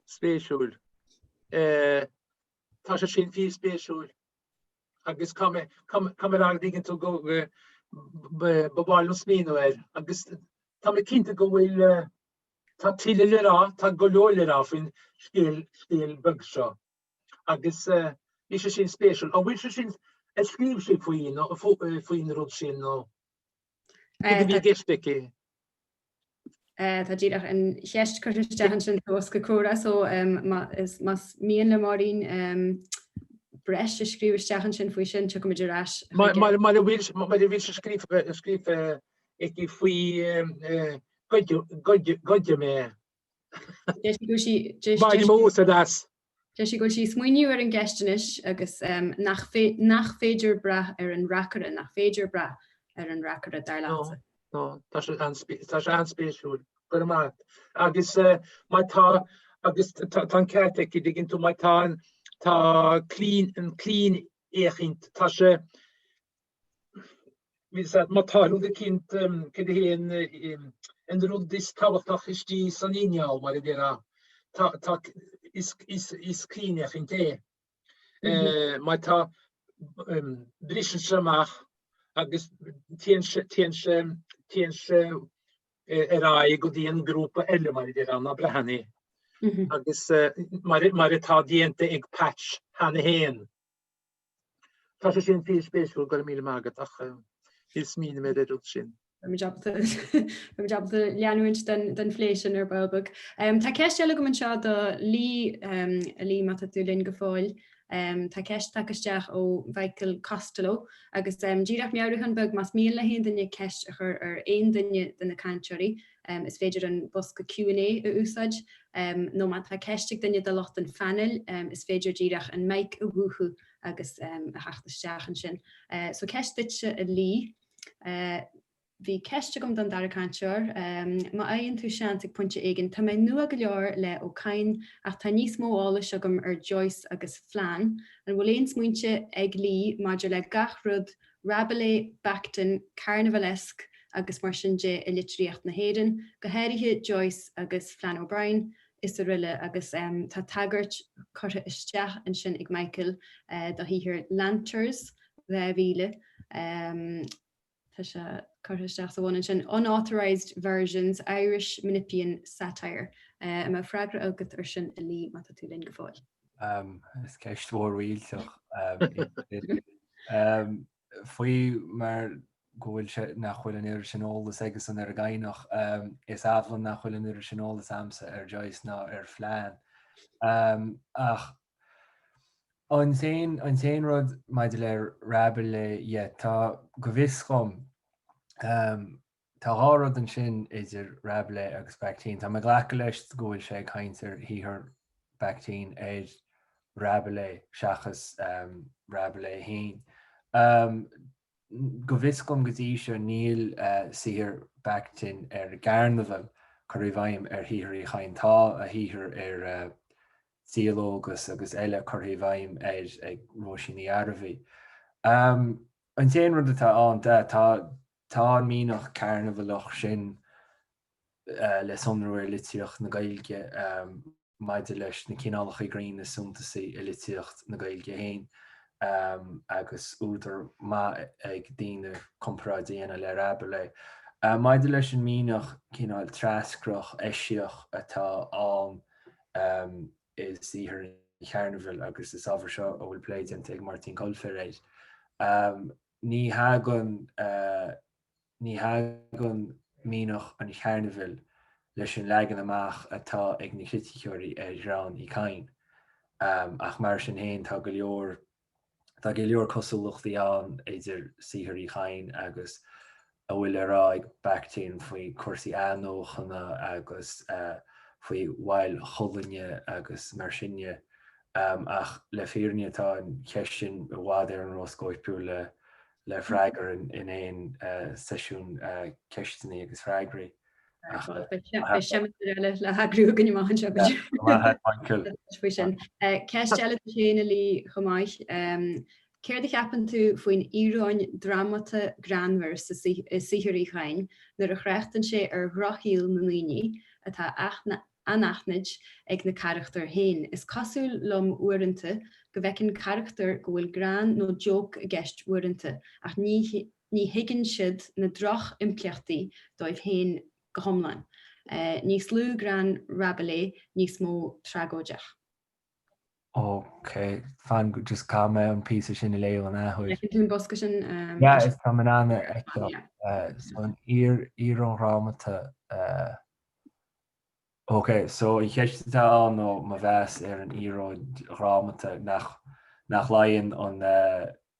Tá sé sin fi spéisiúil agus kamera digin tú go bobáil nó smíú agus tá me cinnte go bhfuil tá tiile le rá tá go leor le rá fin scéal bug seo agus is sé sin spéisiúil a bhfuil se sin scríb sé faoin rud sin nó bhí geispeici. Tá ddíach an cheist chutean sin os go córa so mas míon le marín breis a scríbteachan sin faoi sin tu go idir ras. Mar bhfuil se scríb ag faoi goide mé. Dé si go sí smuoinú ar an geistenis agus nach féidir bra ar an racare nach féidir bra ar an racare dar lása. No, tá sé anspéisiúil go mat. Agus tá agus tá ceirte diginn tú mai tá clín échint tá se tá rúd cinint héan an rúd is táhachtach istí san ineall mar dhéra is clín échint é. Mai tá brisen semach agus tíanse ra go dtíon grúpa eile mar idir an na brehanní. Agus mar tá díanta ag patch hena héan. Tá sé sin fi spéisiú go míle mágad ach is mína mé rud sin. job leanúint den fléisisin ar Balbug. Tá ceistile go man seo do lí mat dúlinn go fáil. Tá ceist takeisteach ó Michael Costello agus díach meáúchan bug mas míle hen dunne ceist a chur ar ein dunne den na canturí is féidir an bos go Q&A a úsáid nó má tá ceistig dunne de locht an fanel is féidir díach an mic a bhuachu agus a hachttasteachchan sin. So ceistitse a lí Bhí ceiste gom don dar canseir, má aon tú sean ag pointinte aigen, Tá mé nua go leor le ó caiin ach tá níos móála segum ar Joyce agus Flan, an bhfuil smuointe ag lí maidir le gachrud Rabelais, Bacton, Carnivalesque agus mar sin de I litríocht na héan, go héirithe Joyce agus Flan O'Brien, is a riile agus tá tagart chuta isteach an sin ag Michael do híhir Lanters le bhíle. Tá se chuteach bhhain sin unauthorized versions, Irish Minipian satire. Má freigra agad ar sin a lí má tú linn go fáil. Is ceist mhórhíilteach. Faoi mar gohfuil se nachhfuil an iiri sinolalas agus an ar gaiinech is áhan nachhfuil an iiri sinolalas amsa ar Joyce ná ar Flan. Ach an té rud maidir le Rabelais tá go bhis tá hárad an sin idir Rabelais agus Bactín. Tá me ghlacha leis gohfuil sé caintear híthar Bactín éid Rabelais seachas Rabelais hain. Go bhis gom gotí seo níl sihir Bactín ar Garnavil chu bhaim ar híthirí chaintá a híthir ar Theológus agus eile chu bhaim ag Róisíní Arbhí. An téan rud atá an tá míach Carnavalach sin le sonrair litiocht na Gaeilge maidir leis na cineálacha Green na suntasaí I litiocht na Gaeilge hain. Agus útar má ag dtíine compráidíana le Rabelais. Maidir leis an míach cinál trascroch éisioch atá an is sihir Carnival agus is ábhar seo ó bhfuil pléidint ag Martin Colfer éid. Ní hagan míach an Carnival leis an legan amach atá ag na chitiúirí rán I cain. Ach mar sin hain tá go leor cosúlachtaí an idir sihir chain agus a bhfuil ará ag Bactín faoi cuasaí anóchanna agus faoi bhail cholanne agus mar sinne. Ach le fíorne tá an ceistin bhád ar an Roscoipiú le freigar in éon sesiún ceistinaí agus freigraí. le hagrú gan máhan se sin. Ceist eile chéna lí chomáid. Céir de cheapan tú faoin íráin dramata granver sa sihirí chain nar a chreachtan sé ar rothíil na líní atá anachnaid ag na charachtar hain. Is cosú lom uaireanta go bhecinn charachtar go bhfuil gran nó joke a gceist uaireanta ach ní higann siad na droch impliachtaí dóibh hain go homlainn. Níos lú gran Rabelais níos mó tragóideach. Ok, fan just cá mé an pí sin I léo an áhuiid. Tún bosca sin? Ja, is tá man anna eto. So an íron rámata. Ok, so I cheistetá an ó ma bheas ar an íron rámata nach laon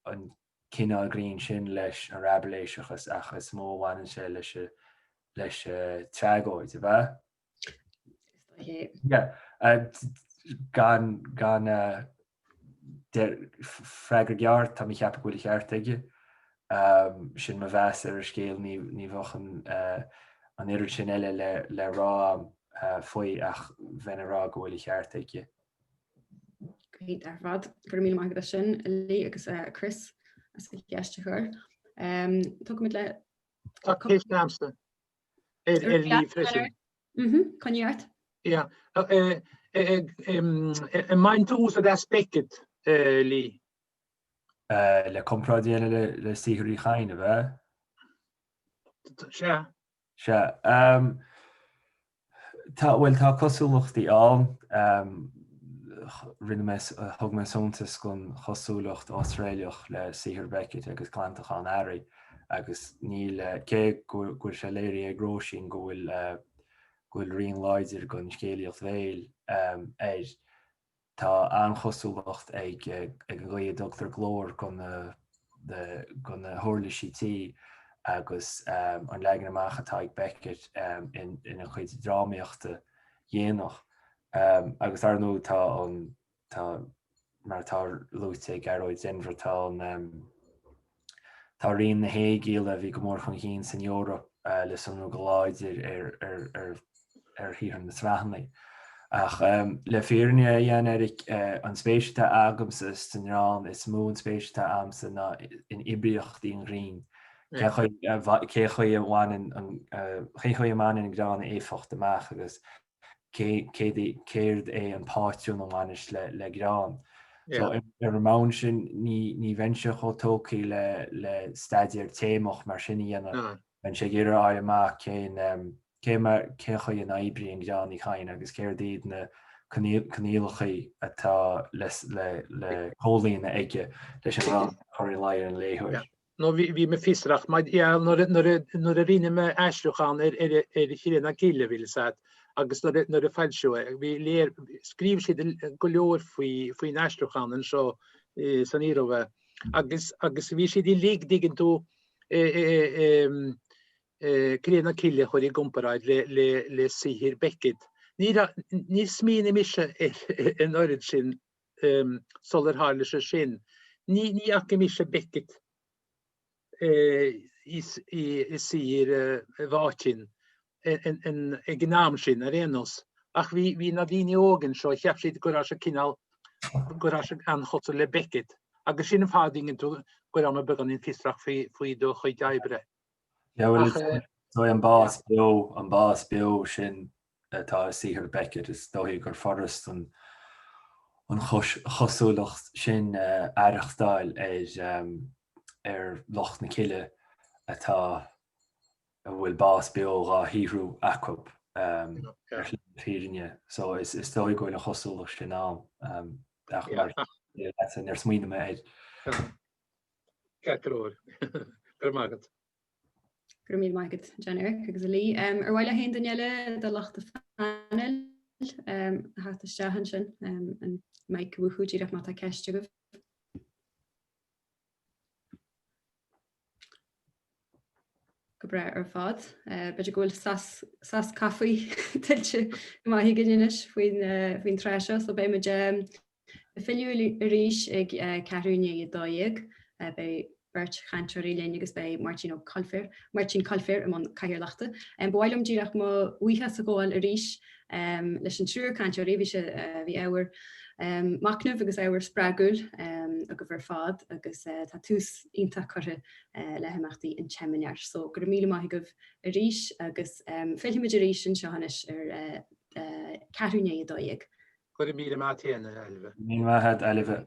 an cinál Green sin leis an Rabelais achas mó bhhain sé leis tragóid, a bheith? Ja, gan freigar geart tá mi cheappa gohfuil cheart aige. Sin ma bheas ar scéal ní bhachan an iiri sin eile le rá faoi ach bhena rá gohfuil cheart aige. Great, ar fad gur mí mai sin lí agus Chris as geiste chuir. Tu mit le Amsta lí frisin. Conart? Ja. Mein tús a aspektet lí. Le compráidíana le sihirí chain, a bheith? Se. Se. Bhfuil tá cosúlachtaí an rinne thug me sontas gon chosúlacht Austrráileach le sihir Beckett agus Glantach an airí agus níl cé gur se léirí ag Róisín go bhfuil rion leidir gon scéalaíocht bhéil éid. Tá an chosúlacht ag an ghaí Dr. Glór gon na thuirlaisí tí agus an legan amach atá ag Beckett in a chuid drámaíochta dhéanach. Agus ar nó tá mar tá lúte ag aróid Denver tá tá rion na héigéile bhí go mór chun chéin san Eorop le san goláidir ar híhann na srehannaí. Ach le fearne dhéan Eric an spéisiúta agamsa san rán is mó an spéisiúta amsa ná in ibriocht íon rion. Cé chuí amháin an grán éfacht amach agus céird é an páitiún amháis le grán. So ar mán sin ní bhainse chotócaí le staidir téach mar sin dhéana an sé ggéar amach cé chuí an ébrií an grán í chain agus céir iad na canílachaí atá le cólíonna aige leis an choirí leir an léthúir. No vi me fistrach, maar ja, når det rinner med Ashluchan er hirena gille vil sagt, agus når det fallsjå, vi ler skriver sig golor för Ashluchan så sanirove, agus vi sig de lig diggen to krena kille hor i gomparai le sihir becket. Ni smine mische en origin solar harlische skin. Ni akke mische becket. I syr vatin en gnamskin arenos. Ach vi nadini ågen så käpsit gorage kinal gorage anhot le becket. Agus sin fadingen to goram began in fistrach fi do choidibre. Ja well so an bás bio sin tá sihir becket is dóhí gur forest an chosúlacht sin airachtáil loch na cile atá bhfuil bás beá híhrú acub fírinne, so is dói goil a chosúlach sin ná ar smuoine méid. Ceróir gur mágad. Gur mí maigad Jenner agus a lí. Ar bhile hé Danielle de lachta fanil hat stehan sin an meid gohútíach má tá ceiste goh. Go bre ar fad, beidir gohfuil sas cafaí tuilte maithí gainis faoin treise, so bé meid fiú ríis ag ceúine i dóig bei Bert Chantorí léine agus bei Martin Colfer am an caiir leachta. Bhilm díach má uíthe a gáil a ríis leis an trúr Chantorí bhí áhar macnamh agus áhar spregúil a go bhar fad agus tá tús ionta chutha leheachtaí an teiminear. So gur mí maith goh a ríis agus féimiid a ríis sin sehanis ar ceúine i dóig. Gur mí mátíana Elve. Ní maithe Elve.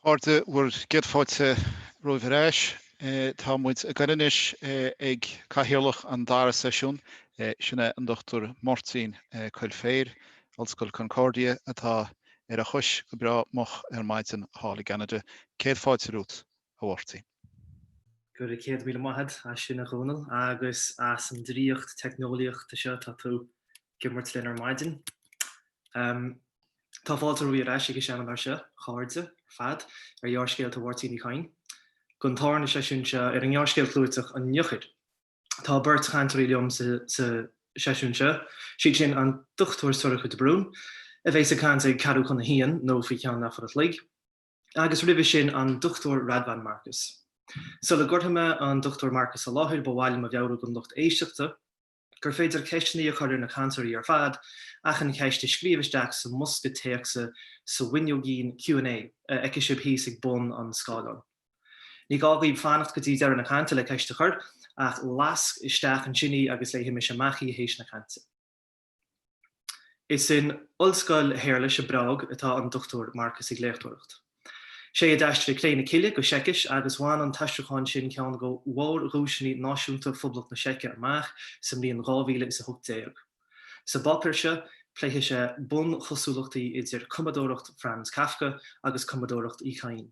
Orde word getfoute roiverais, tá muid a garanis ag cahiolach an dara sesiwn, sinne an Dr. Martin Coilfeir, Oldschool Concordia, atá a chuis go bra moch maidin hála Canada, céadfáte rút a bhhartaí. Gur céad mí maihad a sin a ghónal agus as an dríocht technoliacht seo tá tú gimmert lin ar maidin. Tá fáilte roí eis ag sean ar se cháirde fad ar jaarcéal a bhhartaí ní chain. Gon tána sesiún se ar an jaarcéal clúteach an niochid. Tá burt chaintríliom sa sesiún se, siad sin an duchtúir suircha de brún, a bheits a cant ag cadú chun na hían nó fi ceann na fod lig, agus ribh sin an duchtúir Radvan Marcus. So le gorthaime an Dr. Marcus a láthir bhhailm a bheabhú gon lucht éisteachta, gur féidir ceistní a chuir na cantarí ar fad, ach an ceiste scríbhaisteach sa musca téachsa sa winneogín Q&A, eice sib hís ag bun an scálan. Ní gágaíb fannacht go dtí ar na canta le ceiste chuir, ach lasc isteach an sinní agus le himime semachí hééis na canta. Is in Oldschool Héirle se brag atá an Dr. Marcus ag léchtúireacht. sé a deistre léine ciile go seicis agus bháin an taisteáin sin ceann go bhór rúisinaí náisiúnta phoblach na seice amach sa mblion 2018. Sa bapir se pléithe sé bun chosúlachtaí idir Commodóireacht Franz Kafka agus Commodóireacht Ichain.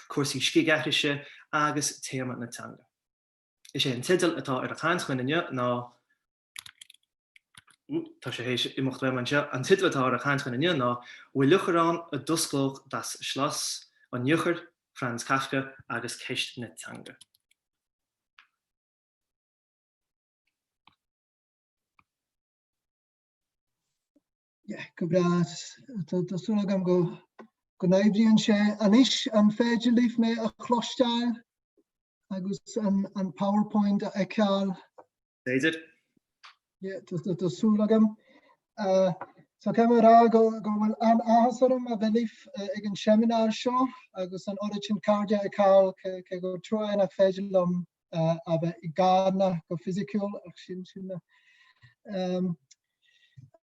Cuasaí scigaithrise agus téama na teanga. Is sé an tidal atá ar a chaintchuine ná tá sé hééis imacht bheith an tidal atá ar a chaintchuine ná bhfuil lucharrán a dusclóch das Schloss an Niochar, Franz Kafka agus Ceist na Teanga. Go bra Tásúlagam go naibríonn sé anis an féidir líf mé a chlosisteil agus an PowerPoint a ceall. Féidir? Tásúlagam. So camera go bhfuil an áhasarum a bheith ag an seminar seo agus an origin cardia a cáil ce go troin a féidirlumm a bheith i gádna go physiciúil ach sin sinna.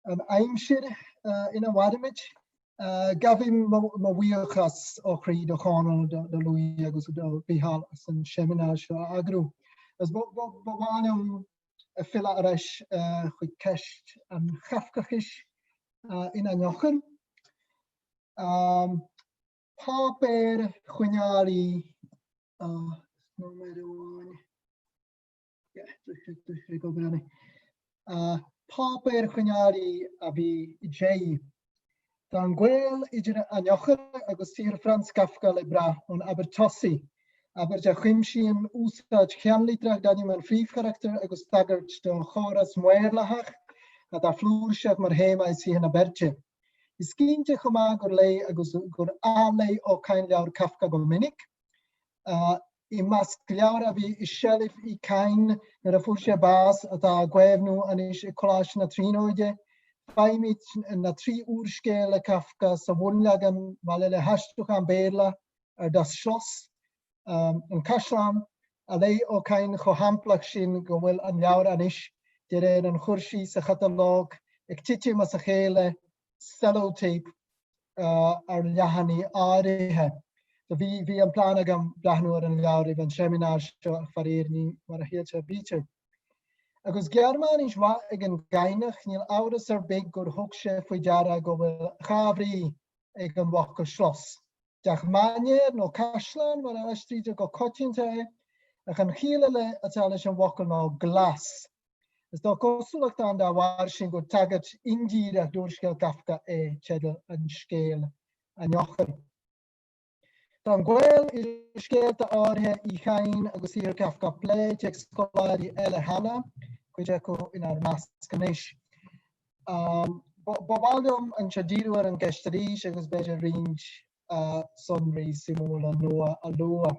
An aimsir ina bhhaidimiid gabhim má bhuíochas ó chrí do chánal do luí agus do bíhall as an seminar seo agrú. As bháinm a fila aris chuig ceist an chafcachis in an Niochar. Pápéir chuineárí pápéir chuineárí a bhí dé. Tá an ghaol idir an Niochar agus tír Franz Kafka le bra ón Abertosí. Aber de chuimsíon úsáid cheanlítrach danim an phríomhcharakter agus tagart do choras muirlachach a dar flúrseach mar héma is hí na berge. Is cínte chumá gur lei agus gur álei ó cain leabhar Kafka go minic. I mas leabhar a bhí is seilif I cain nar a fuair bás atá gcuimhnú anis I coláis na tríóide. Feimid na trí úrscéil le Kafka sa bhunleagam bhile le heisteach an béla ar das Schloss. An Caisleán a lei ó cain cho hamplach sin go bhfuil an leabhar anis de réir an chuirsí sa chatalóg ag tite mas a chéile sellotape ar lehanní áirithe. So bhí an plán agam brathnúir an leabhar ag an seminar seo a faréirní mar a héilte bíte. Agus Gearmán is bha ag an gainach níl áras ar big gur thug sé faoi deara go bhfuil chabhrí ag an bhacha Schloss. Deach Maine nó Caisleán mar a eistríide go coitianta ach an chiile le atá leis an bhacha ná glas. Is dá cosúlacht an dá bhhair sin go tagad indíire dúrscéil Kafka teadal an scéal a Niochar. Tá an ghaol idir scéalta áirithe I chain agus tír Kafka pléit ag scoláirí eile hana chuide go inar meascanis. Bábhaldum an tradíúar an geistearís agus beidir rinj sunraí simúla nua a lua.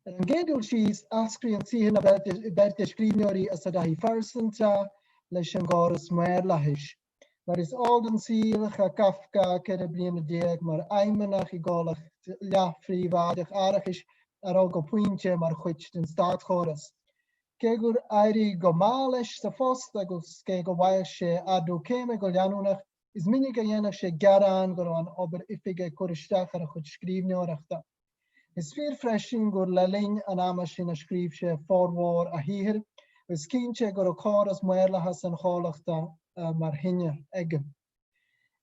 An géadúil síos ascrí an tíhan a beidir scríbneoirí as a daithí farsanta leis an gáras muirlachais. Mar is ádan sílach a Kafka ceir a bliana déag mar aimimeach I gálach leathphríomhádach áirithis ar go puinte mar chuid den státchóras. Cé gur éirí go má leis sa fós agus cé go bhaigh sé adú céime go leanúnach is minic a dhéanamh sé gearán gur an obair ifige choristeach ar a chud scríbneoireachta. Is fear freisin gur le linn an ama sin a scríb sé fórmhór a híhir, is cínte gur a choras muirlachas an chólachta mar hinne aige.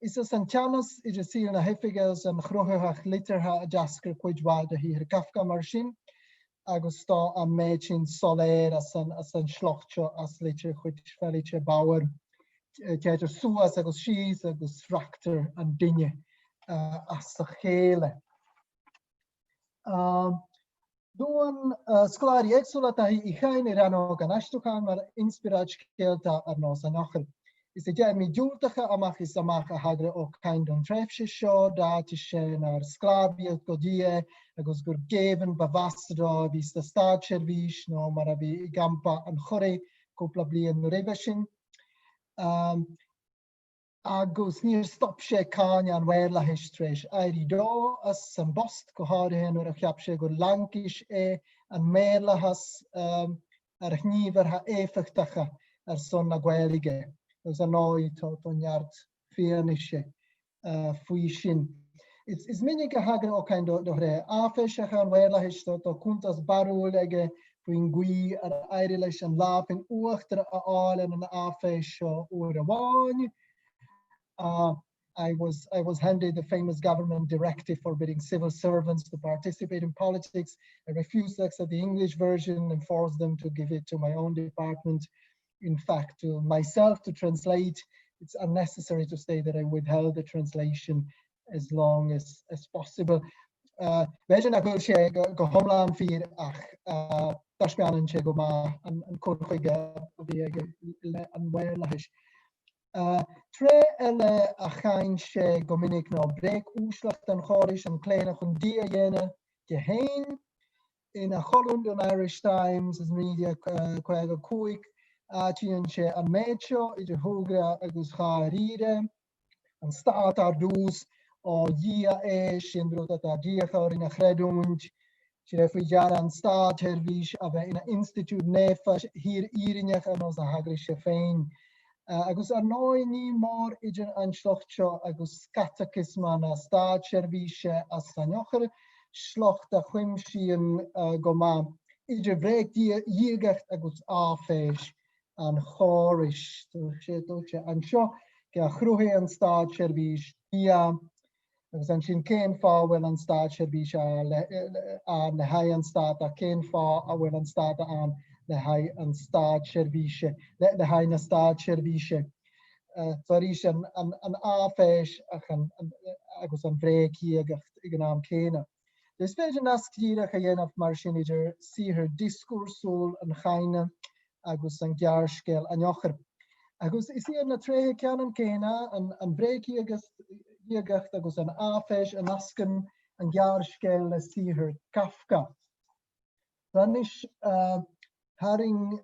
Is as an teannas idir síl na hifiges an chruthach litartha a deascar cuidháid a híhir Kafka mar sin, agus tá an méid sin soléir as an slochtse as litir chuid fellite bauer, teidir suas agus síos agus fractar an duine as a chéile. Dúan scoláirí éagsúla a I chain I ranó an aisteachán mar inspirad scéalta ar nás an nachar. Is a déir mí dúltacha amach is amach a hagre ó cain don trefse seo, dáti sin ar sclábíocht go dia agus gur géban bavastra vís de stadservís nó mar a bhí I gampa an choré cúpla blian ribe sin. Agus níor stop sé cáin an bhhéirla histréis éirí dó as an bost go háirithe nuair a cheap sé gur lankis an méirlachas ar hníomhartha éifeachtacha ar son na Gaeilge. Agus an áid tá neart féarnaise faoi sin. Is minic a hagan ó cain do ré áfeiseach an bhhéirla histó tá cúntas barúil aige faoin gcuí ar éiri leis an lápin uachtar a álan an áfeis seo uair a bháin. I was handed the famous government directive forbidding civil servants to participate in politics. I refused to accept the English version and forced them to give it to my own department. In fact, to myself to translate. It's unnecessary to say that I withheld the translation as long as possible. Vejan agul sé go homlan fír ach tasmeanan sé go ma an corchuige an bhhéirlachas. Tre eile a chain sé go minic ná break úslacht an choris an cléanach an dia dhéine de hain in a Holland an Irish Times as media chuige cuaig tíonn sé an méid seo idir thugra agus cháíre an stát ar dús ó dhia sin brúta a díachar ina chreidúint si ra faoi deara an stát hervís a bheith ina institút néfa hir írineach an os a hagri sé féin. Agus ar nói ní mór idir an slocht seo agus catechisma na stát servíse as sanjochar slocht a chuimsíon go ma idir bréic díagacht agus áféis an choris sé an seo ge a chruthé an stát servís agus an sin céim fá bhfuil an stát servís an na haid an stát a céim fá a bhfuil an stát an na haid an stát servíse na haid na stát servíse. Rís an áféis agus an bréic díagacht ag an am céine. Dus féidir nascíireach a dhéanamh mar sin idir sihir discúrsúil an chaine agus an gearscéil an jochar. Agus is íar na tréthe ceann céine an bréici agus díagacht agus an áféis an ascan an gearscéil le sihir Kafka. Dan is haring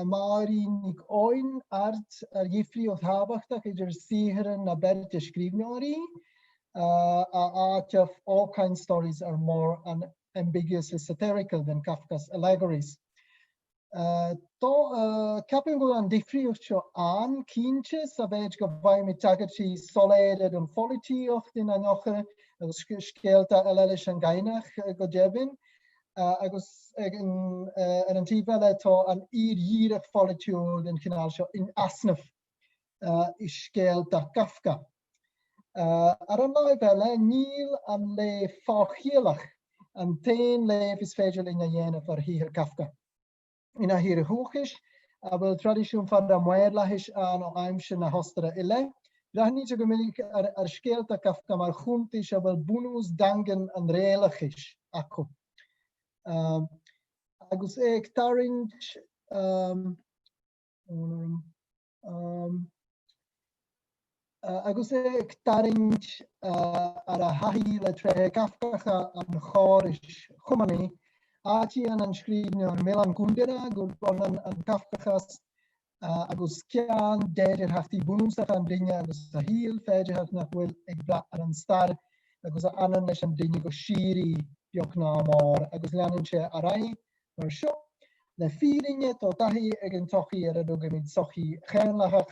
máí nig óin art ar dhifrí ó thábhachtach idir sihirin na berte scríbneoirí a áteamh all kind stories are more ambiguously satirical than Kafka's allegories. Ceapan go an difríocht seo an cínte sa bhéid go bhaid mi tagartí soléad an folaíocht in an jocha agus scéalta eile leis an gaiinech go débin agus ar an tíbheile tá an ír-dhíreach folaitiúil den cinál seo in asnamh I scéalta Kafka. Ar an láimhheile níl an le fáchéalach an tain léh is féidir ina dhéanamh ar híhir Kafka. Ina hir hoogis, bhfuil tradiisiún fan a muirlachas an ó aimse na hostere ile. Raní go minic ar scéalta Kafka mar chuntais a bhfuil bunús dangan an réalachis acu. Agus ag tarint agus ag tarint ar a haí le tréthe Kafkacha an choris chumaní Áti an scríbneoir Milan Kundera gur an Kafkachas agus cean déidir heachtaí bunúsach an duine agus a híal féidir heach nach bhfuil ag bra ar an star agus anan leis an duine go sírí beag ná mór agus leanann sé a raí mar seo le fírinne tá taí ag an tochaí ar a dogad míid sochaí chéanlachach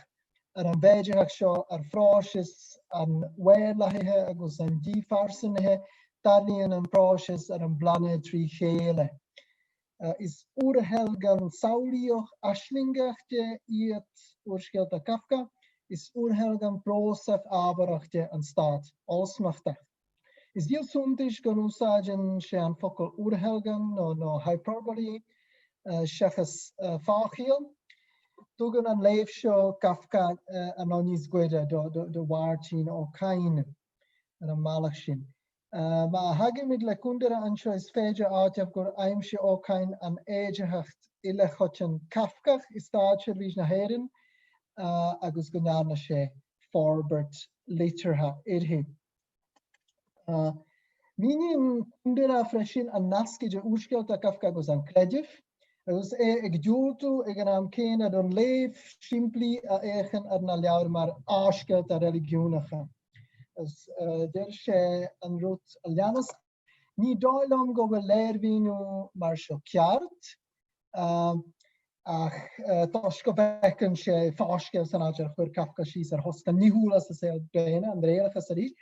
an bhéideach seo ar phráisis an bhairlaithe agus an dífarsanithe daíonn an práisis ar an blanne trí chéile. Is oerhelgan saulioch aslingachje iet oorskelt Kafka, is oerhelgan prosach aberachtje an staat, alsmachtig. Is deel suntisch gan usagen se an fokkel oerhelgan no hyperbole, sheches fachiel. Tugan an leefshow Kafka an onis gweda de waartien o kain an an malachshin. Ma hage mit le kundere anseo is feige aatjaf gur aimsje o kain an eigehacht ille chotjen Kafkach is staatje wies na heren agus gunarna se forbert literha irhi. Minin kundera freshin an naskije oerskelt Kafka gus an kredjef. Dus ik doeltu, ik naam kena don leef, simply eigen er na ljouwer maar aanskelt de religionige. Dus der se an rot aljanes. Ni dailam go we leerwinu maar sjokjaart. Ach, tosko bekken se faaskel san ager voor Kafka schieser hosta ni hula se se bene, en de heilige serie.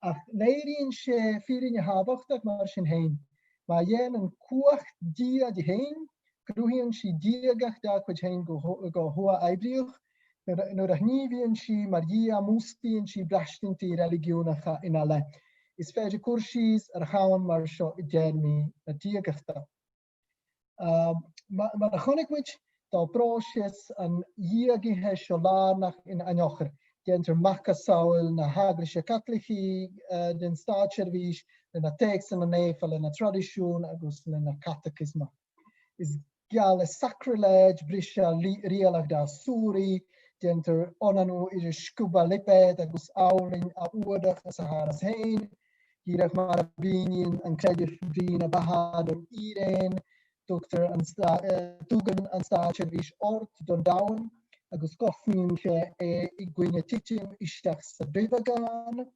Ach, leirin se vierinje habachtig maar sin heen. Maar jen een kuach dia die heen. Gruhien si diagach da kwaj hein go hoa aibrioch, no da hnivien si Maria mustien si brashtin ti religionacha in alle. Is feige kursis gaan mar sho jermi na diagach da. Maar da chonig wich da proces an jiagi he sholarnach in anjocher. Genter makkasaul na hagrische katholici den staatservice, na teksten na nevel na tradition agus na catechisma. Is Gale sacrilege, brisha rialag da suri, genter onanu is scuba liped, agus auring a oordag as haras heen. Hierag marabinien en kredje vrienden behaden iedereen, dokter toegen en staatservice ort don down, agus koffnienche igwinje titjim ishtach sabrivagan.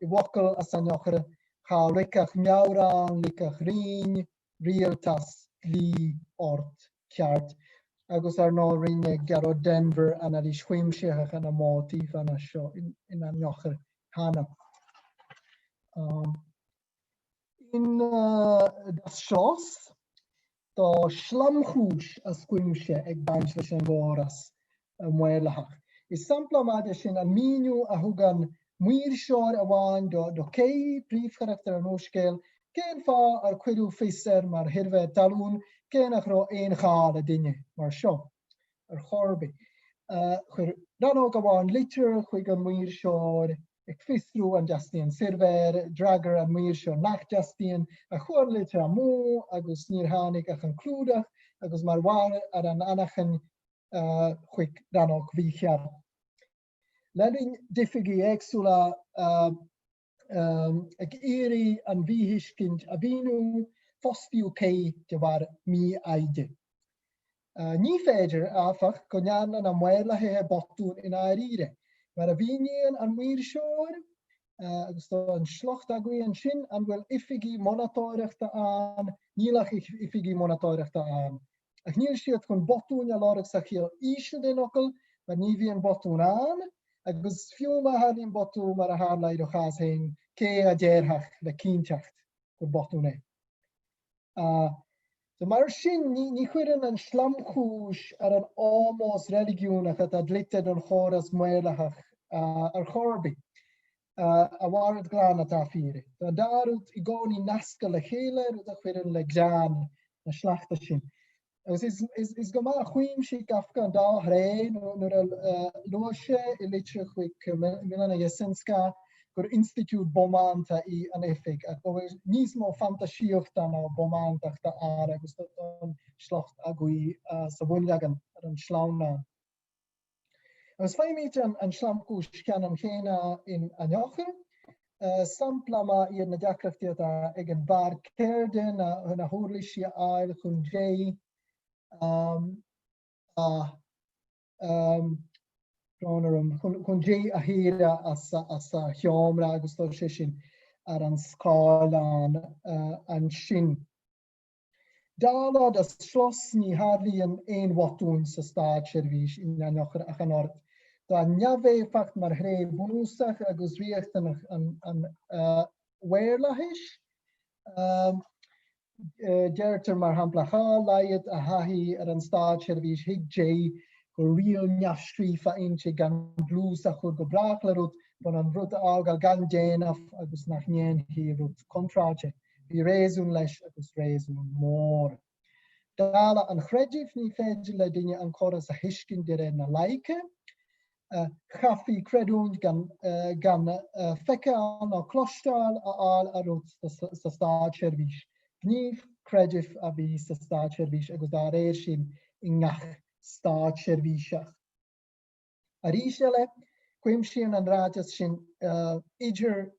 I wakkel as an jocher ga likach miauran, likach rien, realtas. Li ort kjart. Agus no rinne garo Denver an a schwimsche an a motiv an a show in an jocher hana. In das Schloss da Schlammhusch as schwimsche eg banschlichen goras muelach. Is sampla madeshin an minu a hugan muirshor awan do kei briefcharakter an oorskeel. Geen va ar kwidu fisser maar hirve talun, geen agro een gade dingen, maar zo. Er gorbi. Dan ook gewoon liter, ik een muirshor, ik visru en Justine server, dragger en muirshor nach Justine, a gewoon liter amu, agus nierhanik a gaan kludig, agus maar waar er an anachen, ik dan ook wiegjar. Leiding diffigi exula, ik eri an vihiskind abinu fostiu kei te war mi aide. Ni feiger afach konjan an amwela he botun in airire. Maar avinien an muirshor, sto an slocht agui an shin an wel ifigi monatorechte aan, nilach ifigi monatorechte aan. Ach niel shiet kon botun ja lorig sachil ishe den okkel, maar ni vien botun aan. Agus fiuma harin botu mar a harlai do chas heen, ke a derhach le kintacht go botune. So mar sin ni chwiren an slamchús ar an almost religionach at adlited an choras muelachach ar chorbi. A waard glan at afire. Da darut I goni naska le chele, da chwiren le gran na slachta sin. Is go maar chwim si Kafka an da hrein, nur a loosje ilitje chwik Milana Jesenska, gur institute bomanta I an effik. Ac over nismo fantasioch dan o bomantach da are, agus dan slacht agui sa wunjagan ar an schlauna. As fai mit an slamkoes kan am gena in an jochen. Samplama I na jakrafti da egen bar kerden na horlishi ail chun jay. Chun jay a hira as a hiomra agus to shishin ar an skalan an shin. Dala das Schloss ni hardly an watun sa staatservice in an jocher ach an ort. Tá neamh facht mar ré búsach agus riocht an weirlachis. Deirtar mar hamplacha laiad a hahí ar an stáid seirbhís hiag go rial neamhstrífa inse gan blús a chur go brach le rud ban an rud ágal gan déanamh agus nach néan hí rud contráte. Bhí réasún leis agus réasún mór. Dála an chreidirh ní féidir le duine an choras a hiiscin de na laice. Chafí creún gan feice an á clostáil áil a rud sa stáid seirbhís. Gníomh creidirh a bhí sa stáid seirbhís agus dá réir sin i ngach stáid seirbhíseach. A rísile, cuim sin an ráiteas sin idir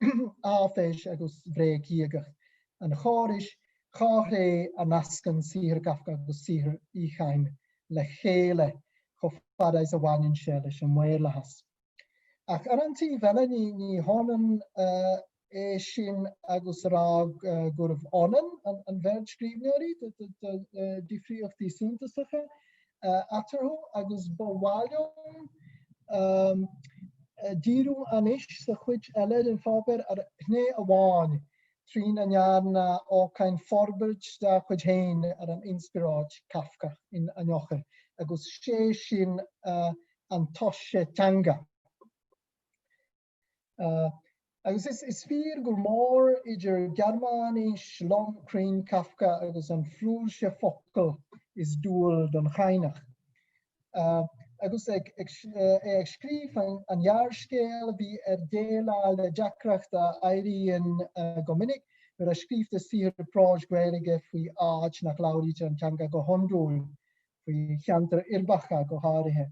áféis agus bhréicíagach. An cháris, cháhré a nascan sihir gafca agus sihir íchain le chéile go fadais a bhain se leis an mhuirlachas. Ach ar an tí bheile ní hánan sin agus rá gurh onan an bheirscríbneoirí difríochtaí súntasacha atarthú agus bhhailm díú anis sa chuid eile den fábar ar hné a bháin trín an jaarna ácain forbirt da chuid héin ar an inspiráid Kafka in anjochar agus sé sin an toise teanga. Agus is fír gur mór idir Germánis, Longcreen, Kafka agus an flúrse focal is dúil don chainach. Agus ag scríf an jaarskeel bhí déla le deacracht a éiríonn go minic ar a scrífta sihir práis gréilige faoi áit nach láiríte an teanga go hondúil faoi cheantar Irbacha go háirithe.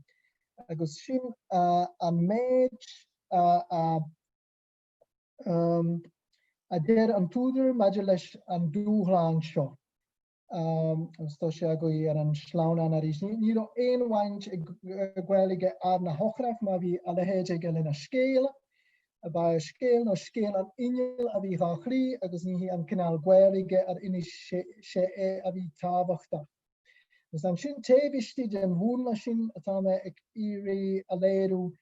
Agus sin an méid a déir an túidir maidir leis an dúchláin seo. Sto sé go ar an sláán an aris. Ní éon bhaint gwelige ar na hochrach má bhí a lehéide go lena scéal, a ba scéal nó scéal an inil a bhí ráchrí agus ní hí an cinál gwelige ar inis sé a bhí tábhachta. Gus an sin tébistí den bhúna sin atá me ag iri a léirú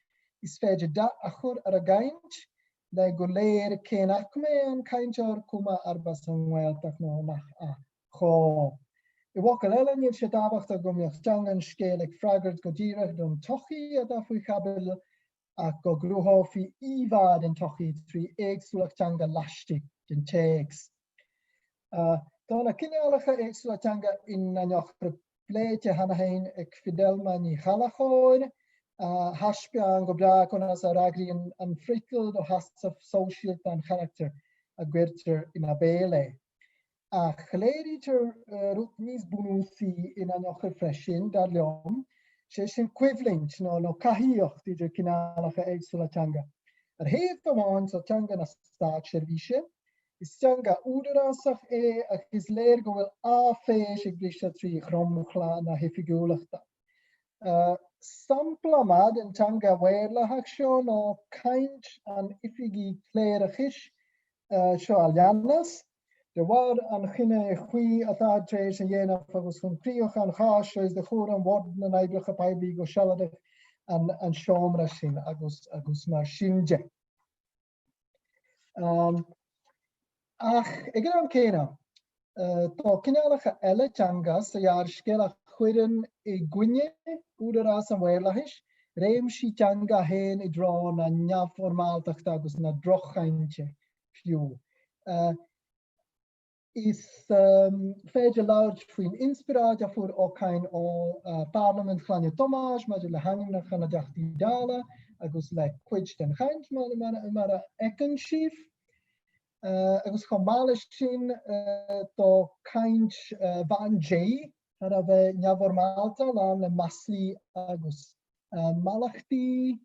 is féidir da a chur ar a gaint le go léir cénach mé an caintear cuma arbas an bhfuilteach nó nach a cho. I wacail eile níl sé tábhachta go mbeadh teangan scéalaigh freagart go díreach don tochaí a dá faoi chabail ach go grúthófaí íomhá den tochaí trí éagsúlaach teanga laistigh den téags. Tá na cineálacha éagsúlaach teanga in anjochar pléite hana hain ag fidelma ní chalachóin, haspia go bra chun as a ragríonn an fritil do hasaf sóisialt an character a gcuirtear ina béle. A chléirítar rút níos bunúsaí in anjochar freisin dar leom, sé sin cuiblint nó caithíocht idir cineálacha éagsúlaach teanga. Ar héad amháin sa teanga na stáid seirbhíse, is teanga údarásach ach is léir go bhfuil áféis ag briste trí chromchla na hifigiúlachta. Sampla mad an teanga bhéirlachach seo nó caint an ifigí cléirechis seo a leannas. De war an chinne chuí atá trééis an dhéanamh agus chun príoch an cháis is de chóir an bhd na éibrecha peibhí go sealadh an seomra sin agus mar singe. Ach ag an céine, tá cineálacha eile teangas a dhear scéalach chuireann i gcuine údarás an bhéirlachis, réim sí teanga héin i drá na neamhformálteachta agus na drochainte fiú. Is féidir láid faoin inspiráid a fuair ócáin ó Parliament Chlanne Tomás, maidir le hangimna chana deachtaí dála agus le cuid den chaint mar a ecan síf. Agus chomális sin tá caint van J ar a bheith neamhformálta lá le maslí agus malachtaí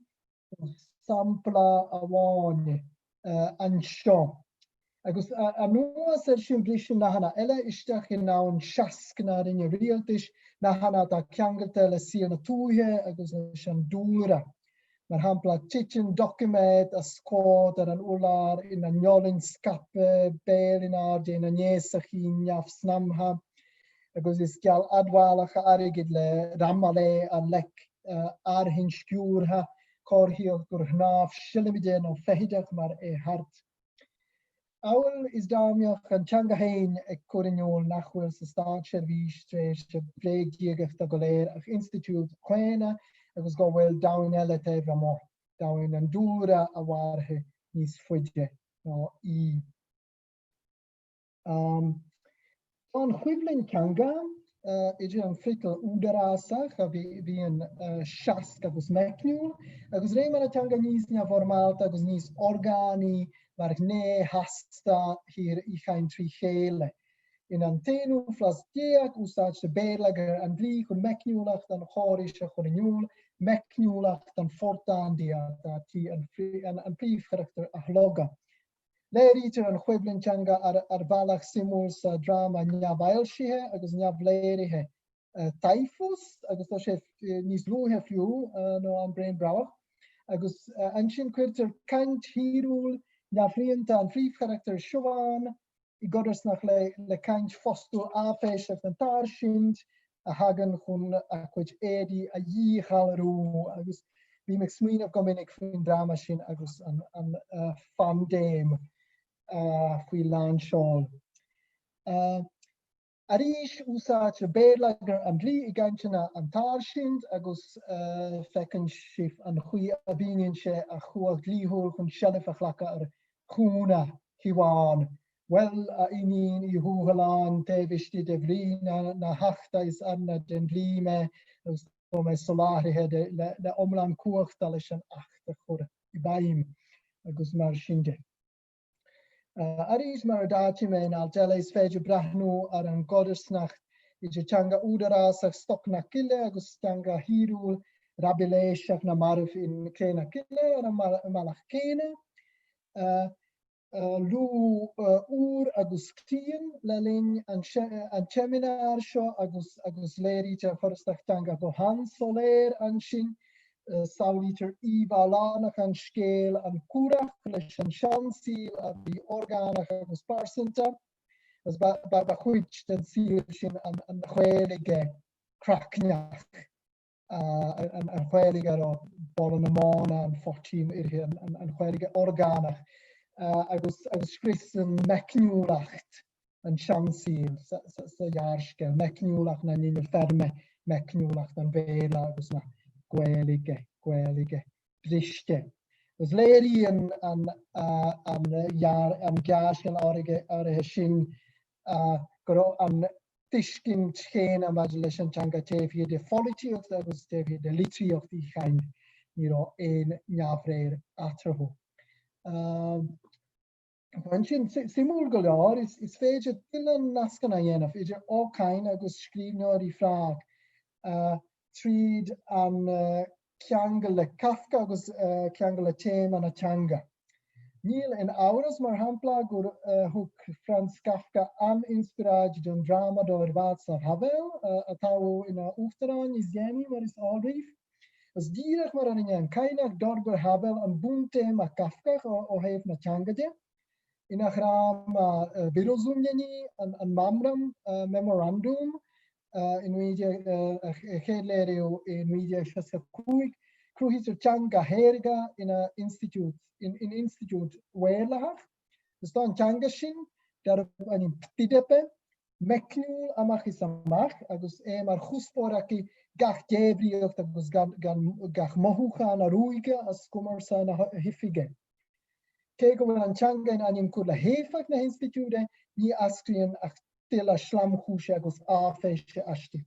sampla a bháin an seo. Agus a nuas sin brisin na hana eile isteach in ná an seascna rinne rialtais na hana tá ceangairte le sír na túthe agus leis an dúra. Mar hampla titin document a scód ar an úlár in an neolinn scape béil in ardé na néasachí neamh snamha agus is geall adhálacha airigid le ramalé a lec arhin sciúrtha corhiol gur hnaf shillimidin o fehidach mar hart. Awl is damioch an tanga hain cwriniol nachwyl sy stad service streis y breg diegach da goler ach institute chwena agos gofel dawn elete famo dawn an dŵra a warhe nis fwydje no I. On chwiflin tanga Idir an frital údarásach a bhí an seask agus mecniúil, agus ré mar atanga níos nia formált agus níos orgáni mar né hasta hir I chain trí chéile. In an téanú flas déag úsáid de bélagar an brí chun mecniúlacht an choris a choriniúil, mecniúlacht an fortán dia tí an príomhcharaachtar a hloga. Léirítar an chuiblintanga ar bhealach simúl sa drama neamhailsithe agus neamhléirithe typhus, agus tá sé níos luúthe fiú nó an brain brabach, agus an sin cuirtar cant híúil neamhríonanta an príomhcharaachtar siobháin I godras nach le cant fostú áféiseach an táirsind a hagan chun a chuid édi a dhíchalrú agus bhí me smuoineh go minic faoin drama sin agus an fandéim fwy landseáil. Arís úsáid bélagar an brí I gantena an táirsind agus fecinn sif an chuí a bhíonn sé a chuach glíthúil chun seilifach lecha ar chúna hiháin. Well a inín I húhalán déhistí de bhrí na hachta is anna den bhlíme agus tó me soláthithe le omlan cuachta leis an achta chur I baim agus mar sinde. Arís mar dáti me in aldelis féidir brathnú ar an godarsnacht idir tanga údarásach stoc na cile agus tanga hírúil rabiléiseach na marf in cléna cile ar an malach céine. Lú úr agus ctían le linn an seminar seo agus léiríte chorastach tanga bohan soléir an sin saulítar íbálánach an scéal an cúrach leis an seansíl a bhí orgánach agus parsanta agus ba chuid den síl sin an chhéige cracneach an chhéige ar bol an amána an fortíim irthe an chhéige orgánach agus scris an mecniúlacht an seansíl sa jaarske mecniúlacht na níl ferme mecniúlacht an béla agus na gwelige briste. Os léirí an gaasgan áirithe sin go an tuiscin chéin a bhaid leis an tanga taobhí de folaíocht agus taobhí de litríocht I chain ní éon neamhréir atarthú. An sin simúl go leor is féidir duine nascan a dhéanamh idir ócáin agus scríbneoirí frág tríd an ceangal le Kafka agus ceangal le téim an atanga. Níl in áras mar hampla gur thug Franz Kafka an inspiráid don drama dóir Václav Havel a táú ina Uachtarán is dhéanaí mar is áríomh. As díreach mar an inéan cainach dorgur Havel an búntéim a Kafka ó héamh na teangaide. Ina chrám birozumnení an mamram memorandum in chéadléirú in míide se cruúhítar teanga héirga in institute Wélach. Dus tá an teanga sin dar an ptidepe mecniúil amach is amach agus mar chuspóraí gach débriíocht agus gach mothúchan a rúige as cumar sa na hifige. Cé go bhfuil an teanga in anim cúla héfach na institute ní ascríonn ach tila slamchúse agus áféise asti.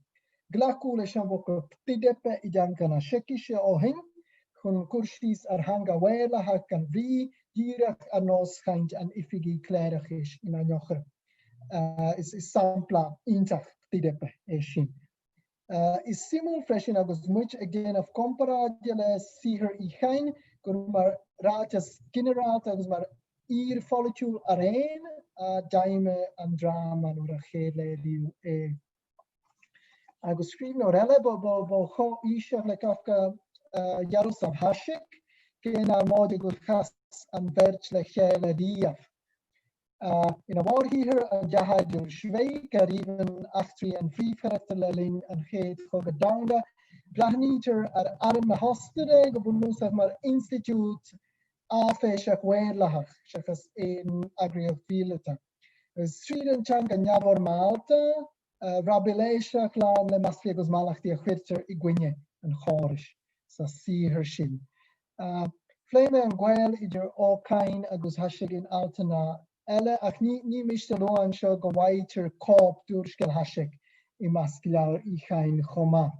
Glacú leis an bhór ptidepe I dangan a sekiise ó hin chun cursís ar hanga Wélach an bhrí díreach a nóschaint an ifigi cléirechis in an jochar. Is sampla intach ptidepe sin. Is simúl freisin agus muid again of comparáide le sihir I chain gur mar rátas generát agus mar ír foliciúil a réin a daime an drama nuair a chéadléiriú agus scríbneoir eile bo cho íseach le Kafka Jaroslav Hasek cén ar máide gur chas an bhirt le chéile díamh. Ina bhórthíthir a deathaidir Schweig a riomhann achtraí an phríomhcharaachtar le linn an chéad chugad damda Brahnítar aran na hostere go bunúsach mar Institute áféiseach Weirlachach seachas in agriofílata. Sri an Changa Nyavor Malta, Rabiléiseach lá le masfi agus malachti a chwirter I gwine an chorish, sa si her sin. Fléime an gweil idir ócain agus hasig in altana ele ach ní miste lo an seo go waiter cóp dúrskil hasig I mascilar I chain choma.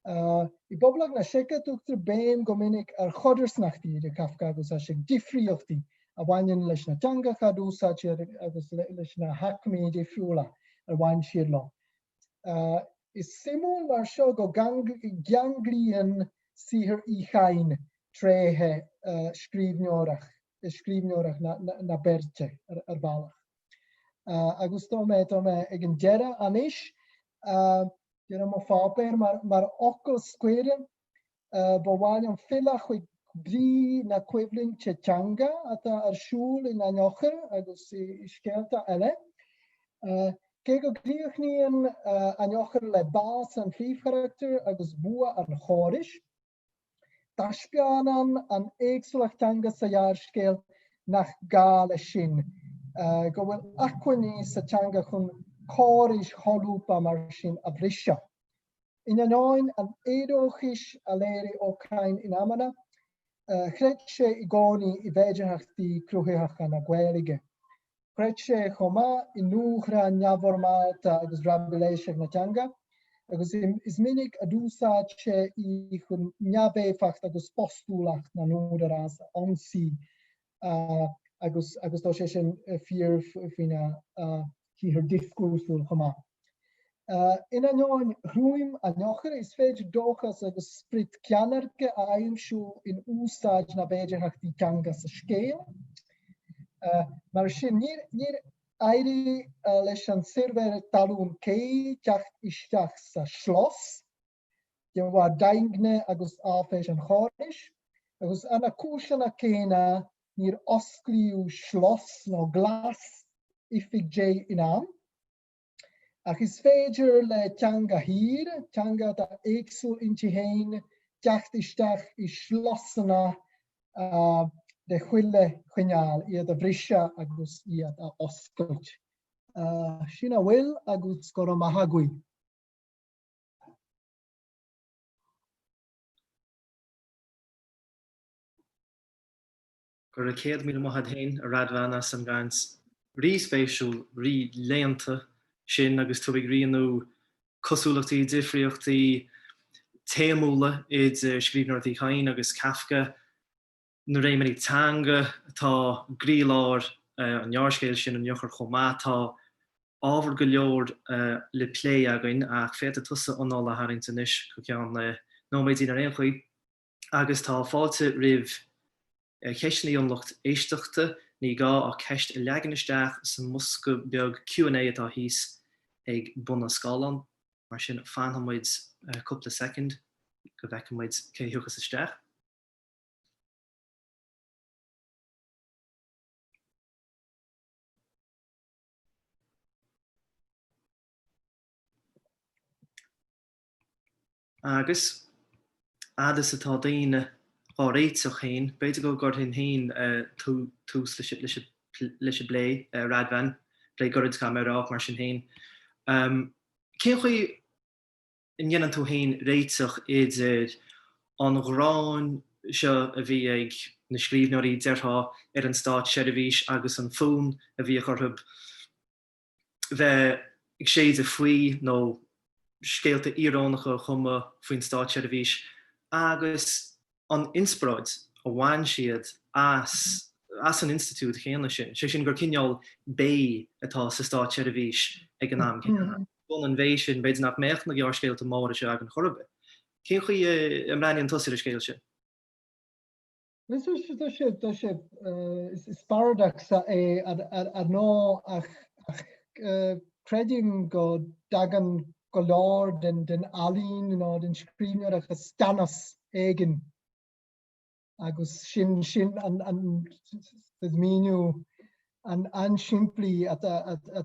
I boblach na seke dúchtar béim gomininic ar chodersnachti de Kafka agus hasig difriochti a bhain leis na tanga chadúsa agus leis na hakmi difriúla ar bhain siad lo. Is simú mar seo go ganglion sihir I chain tréthe scríbneorach na berte ar ballach. Agus tome ag an dera anis, Dira mo fápéir mar okkol square bhhain an fillach chuig brí na cuiblin Chechanga ata ar siúl in anocher agus iscealta eile. Cé go gríochníon anocher le bás an fíomhcharakter agus bua an chóris. Taspianan an éagsúlachtanga sa jaarskeel nach gále sin. Go bhfuil acquaní sa tanga chun chóris holúpa mar sin a brisio. In anáin an édóchis a léiri ócain in amana, chréit sé I gcónaí I bhéidirachtaí cruthaitheacha na Gaeilge. Chréit sé chomá I núchra Nyavor Malta agus Rabiléiseach na tanga, agus is minic a dúsáid sé I chun neabhéfacht agus postúlacht na núdarás ansaí agus dó sé sin fíor fina híhir discúsúil chomá. In anáin hrúim a nochar is féidir dóchas agus sprit ceanarge a aimsú in úsáid na bhéidirachtaí tanga sa scéal. Mar sin níor éirí leis an sirver talún cé teacht isteach sa schloss, de bhar daingne agus áféis an chóris, agus anna cúiseanna céna níor oscliú schloss nó glas ifig dé in am. Ach is féidir le teanga hir, teanga da éagsúil inti héin, teacht isteach I schlossana de chuile chuineál iad a bhrisise agus iad a oscailt. Sin a bhfuil agus go raibh maith agaí. Gur a 100 míle maithad hain a radhana san gans rí spéisiúil rí léanta sin agus tu ag rianú cosúlachtaí difriochtaí téamúla iad scríbneoirí chain agus Kafka na réimení tanga tá gríláir an jaarcéil sin an jochar chomá tá ábhar go leor le plé againn ach féidir tusa anála haingta níos go ceann le nóméidí ar éon chuid agus tá fáilte rih ceisnaí an lucht éisteachta ní gá a ceist I leganisteach sa musca beag Q&A atá híos ag buna scálan mar sin fanhamid cúpla second go bhheicimid cé thuchas isteach. Agus adas atá daoine á réiteach chéin, beidir go gur hin tús leis blé radvan, blé gorid camerá mar sin héin. Cén chuí in dhéanaan tú héin réiteach idir an ghrán seo a bhí ag na scríbneoirí deartha ar an stát seirbhís agus an fón a bhí chorthb bheith ag séad a faoi nó scéalta írónacha chuma faoin stát seirbhís agus an inspráid a bhain siad as an institút chéanna sin. Sé sin gur cineál bé atá sa stát seirbhís ag an am chéanna. Bun an bhééis sin beidir nach méach na gearcéalta mára se ag an chorbe. Cén chuí an raíon tosir a scéil sin? Is paradox é ar nó ach credim go dagan go leor den alín nó den scríbneoir a stanas éigen agus sin an míniu an siimplí at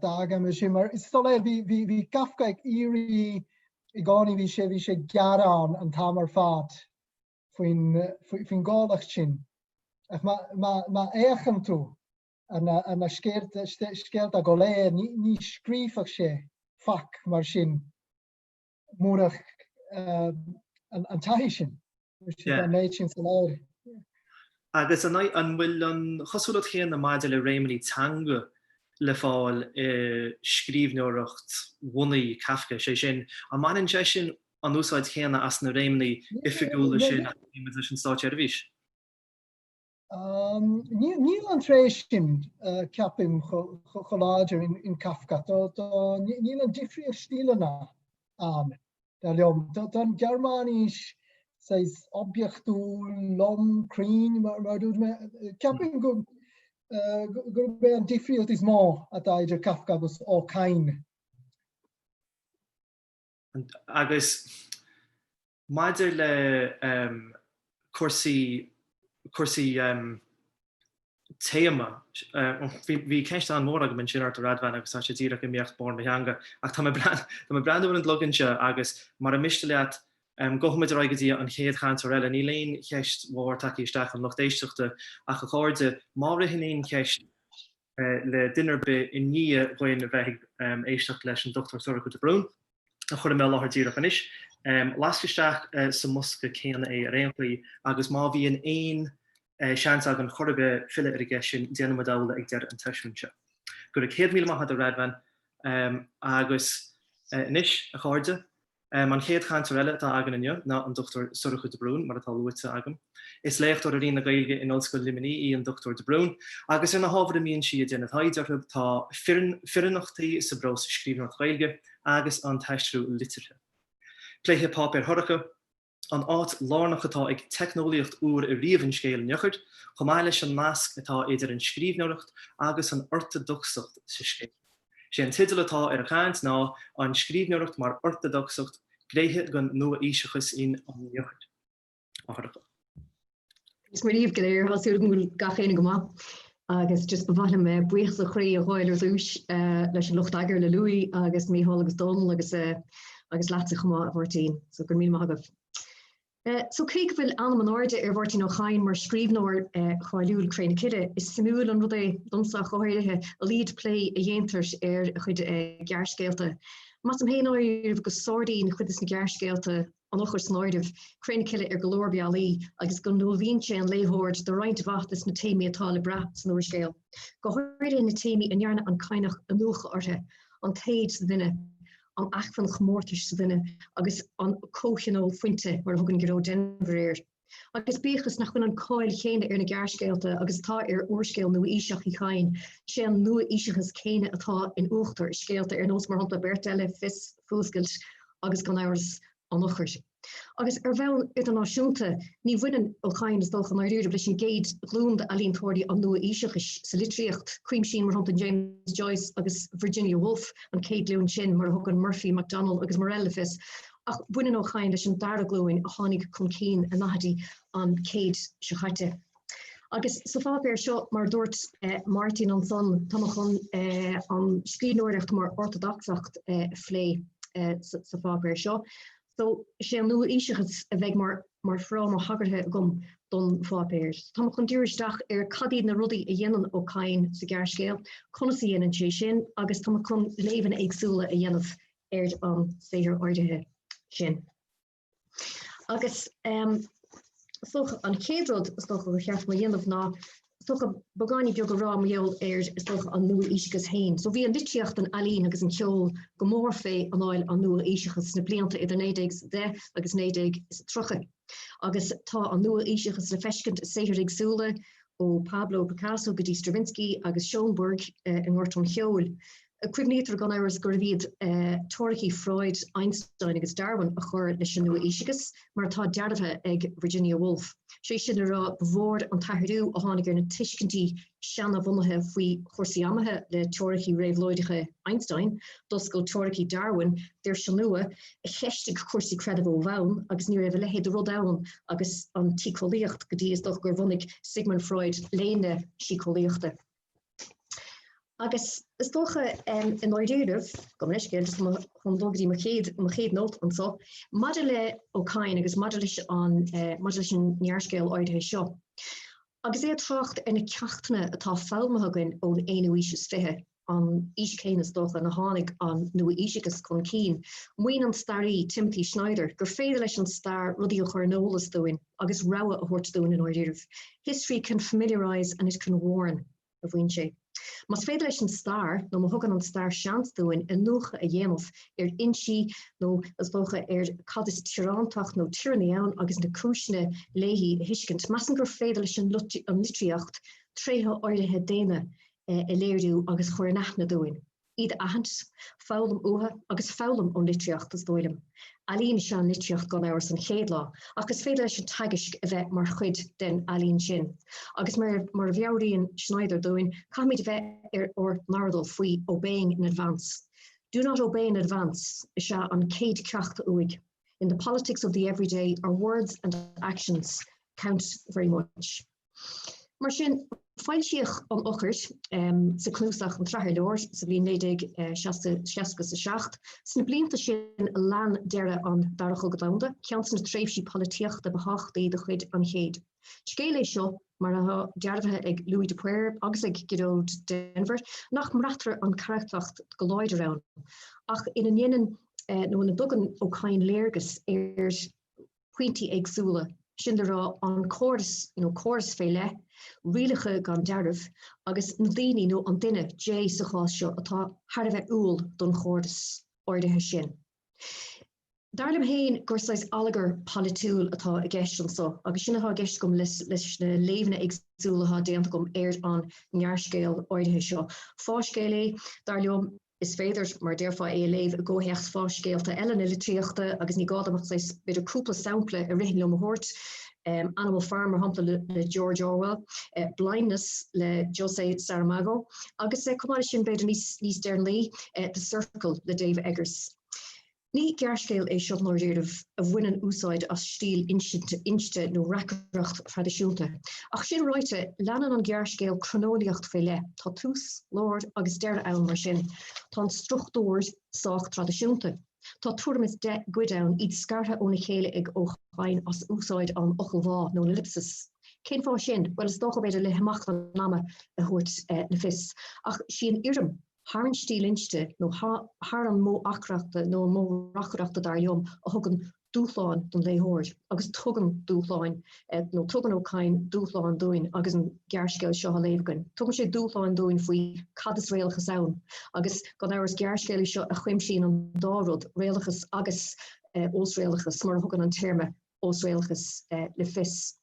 agam sin mar is stoléir hí Kafka ag iri I gáí bhí sé gearán an tamar fad faoin gálacht sin. Ach má échan tú an a scéalt a go léir ní scrífach sé fach mar sin múrach an taithí sin. An méid sin san áir. Agus an bhfuil an chosúlat chéan na maidir le réimí teanga le fáil scríbneoireacht bhunaí Kafka sé sin. An mainin sé sin an úsáid chéanna as na réimí ifigúla sin sin stáit ar bhís. Níl an trééis sin ceapim choláidir in Kafka. Níl an difriúil stílanna an. Dan Germanis says objechtú, lom, crín, mar dúd me. Ceapim go be an difriúil is má a idir Kafka agus ó cain. Agus maidir le cuasaí téama bhí ceist an mór go man sin ar radhain agus sé tíach go méocht born beanga ach tá brandú an loginse agus mar a misleat gomuid aigetí an chéad chaantarile ní léon cheist mór takeí isteach an nachdéisteachta ach go cháirde má hinnéon cheist le duine be in ní roiin a bheith éisteach leis an Dr. Sorcha de Brún a chur mé láthir tíach an is. Lascaisteach sa musca céanna é réimplaí agus má bhí an éon seans an chorbe fille irrigation déanam dála ag deir an teisiúnse. Gur 100 mí maithe a radhain agus níis a cháirde an chéad chaantarile tá agan inniu ná an Dr. Sorcha de Brún mar atá luite agam. Is lécht or a rína gailge in Ollscoil Limini í an Dr. de Brún, agus ina hábhar míon si a déanana haidirthb tá firinachtaí sa bros scríbnach gailge agus an teistú litirthe. Pléithe pápéir thoracha, an áit lárnachatá ag technoliacht úr a riomhann scéal neochart, chomáile leis an nasc atá idir an scríbneoireacht agus an orthodoxacht sa scéal. Sé an titil atá ar a chaint ná an scríbneoireacht mar orthodoxacht gréithe gan nua íseachas in an neochart. Áthracha. Is mar líomh go léir hasú go gachéine go má. Agus just bhhaile me buoch a chraí a gháil ús leis an lucht agur le luí agus míhall agus don agus lása chumá a bhirtíín, so gur mí agah. So céic bhfuil anam an áide ar bhirtí nó chain mar scríbnóir cháilúil créna ciide is simúil an rud é domsa choirithe a lead play a dhéintars ar chud gearscéalta. Mas am héanair go sordín chud is na gearscéalta an ochir snáideh créna ciile ar golóirbealaí agus go nóhíonse an léthóir do roiint bhachtas na téimi atá le bra san nóir scéal. Go háirí na téimi an nearna an cainach an nucha orthe an taid sa duine an achfan chmórtas sa duine agus an cóchanó fuinte mar thugann goró Denver. Agus bíchas nach chun an cáil chéine ar na gearscéalta agus tá ar uorscéal nua íseach i chain, sé an nua íseachas céine atá in uachtar scéalta ar nós mar hanta berteile fis fúscailt agus gan áras an ochir. Agus ar bheann internaisiúnta ní bhainean ó chain is dulcha náirúir leis an géad glúnda a líontóirí an nua íseachas sa litríocht cuim sin mar hanta James Joyce agus Virginia Woolf an céad leún sin mar thugann Murphy, MacDonald agus Morella fis. Ach bhuiine ó chain leis an dara glúin a tháinig chun cín a nathadí an céad sechaite. Agus sa fápéir seo mar dúirt Martin an son tá chun an scríbneoireacht mar orthodoxacht phlé sa fápéir seo. So sé an nua íseachas a bheith mar frám a hagarthe gom don fápéir. Tá chun dúiristeach ar cadíad na rudaí a dhéanaan ó chain sa gearscéal, conas a dhéanaan sé sin agus tá chun léhann éagsúla a dhéanamh ar an saothar áirithe sin. Agus socha an chéadrod socha go cheart má dhéanamh ná socha bagáinní beag go rá méol ar socha an nua íseachas hain. So bhí an litríocht an alín agus an ceol go mór fé an áil an nua íseachas na blianta idir 1910 agus 1930. Agus tá an nua íseachas le feiscint saothar éagsúla ó Pablo Picasso, go dtí Stravinsky agus Schoenberg in Norton Cheol. Cuimnítar gan áras gur bhíad Torquay, Freud, Einstein agus Darwin a chur leis an nua íseachas mar tá dearmha ag Virginia Woolf. Sé sin rá bhór an tathirú a tháinig ar na tuiscintí seanna bhunaithe faoi chósaí amathe le Torquay réamhlóideacha Einstein, dus go Torquay Darwin deir sin nua a cheiste cuasaí credibh bhain agus ní raibh lehéad rud ann agus an tícholíocht go dtí is doch gur bhunig Sigmund Freud léine sícholíochta. Agus is dócha in áidirh go leiscéil chun dogí mar chéad nót an so, maidir le ócáin agus maidir an nearscéil áirithe seo. Agus é trocht ina ceachtainna atá fáilmathagan ón éanú is fithe an is céine dócha na hánig an nua isigus chun cín. Muoin an starí Timothy Schneider gur féidir leis an star rudí a chuir nólas doin agus rogha a thuirt doin in áidirh. History can familiarise and it can warn a bhain sé. Mas féidir leis an star nó má thugann an star seans doin in nucha a dhéanamh insí nó as dócha cadis tirántacht nó tíranna ann agus na cúisina léhí a hiiscint. Mas an gur féidir leis an litríocht tréthe áirithe déine i léirú agus chuir nachna doin. Iad ahant fálam uatha agus fálam ón litríocht as dóilem. Alíonn se an litríocht gan áras an chéad lá, agus féidir leis an taigeisc a bheith mar chuid den alíonn sin. Agus mar bheabhraíonn Schneider doin, caimid bheith or nardal faoi obeying in advance. Do not obey in advance, is se an céad ceacht uig. In the politics of the everyday, our words and actions count very much. Mar sin, fáil síoch an ochart sa clúsach an trethir leor sa bhíon 1967, sna blianta sin lean deire an darach go damda, ceantas na tréimhsí políochta behacht de chuid an chéad. Scéala seo mar a dearbhathe ag Louis de Puer agus ag Gidóid Denver nach mreachtar an charachtacht go láid arán. Ach ina dhéanaan nó na dugan ó cáin léargus pointí agsúla sin rá an choras fé le, rialige gan dearbh agus na daoine nó an duine dé sa cháis seo atá thar a bheith úil don chóras áirithe sin. Darlam héin gur sais alagar politúil atá a gceist an so, agus sin atá gceist gom leis na léimhne agsúlatha déanta gom an nearscéil áirithe seo. Fáiscéala darlumm is féidir mar dearfá é léh a ggótheacht fáiscéalta eile na litríochta agus ní gádaach sais beidir cúpla sampla a rihin le hort. Animal Farm hampla le George Orwell, Blindness le José Saramago, agus cumáile sin beidir níos dearn lí The Circle le Dave Eggers. Ní gearscéil é seo nóirdéirmh a bhainean úsáid as stíl inste nó reachreacht tradiisiúnta. Ach sin ráite leanan an gearscéil cronóliacht fé le, tá tús, Lord agus deire ann mar sin, tá struchtúir sách tradiisiúnta. Tá tuairmis de gcuideann iad scartha óna chéile ag ócháin as úsáid an ochalmhá nó ellipsis. Cén fá sin, well is dócha beidir le haach an náma a thuirt na fis. Ach sin irim, haar an stíl inste nó haar an mó acreachta nó mó rachreachta darlumm a thugann dúchláin don léthóir, agus tugann dúchláin nó tugann ócáin dúchláin dúin agus an gearscéil seo a léimhgan. Tugann sé dúchláin dúin faoi cadas réalachas ann, agus gan áras gearscéil seo a chuimsín an dárod réalachas agus ósréalachas mar thugann an terme ósréalachas le fis.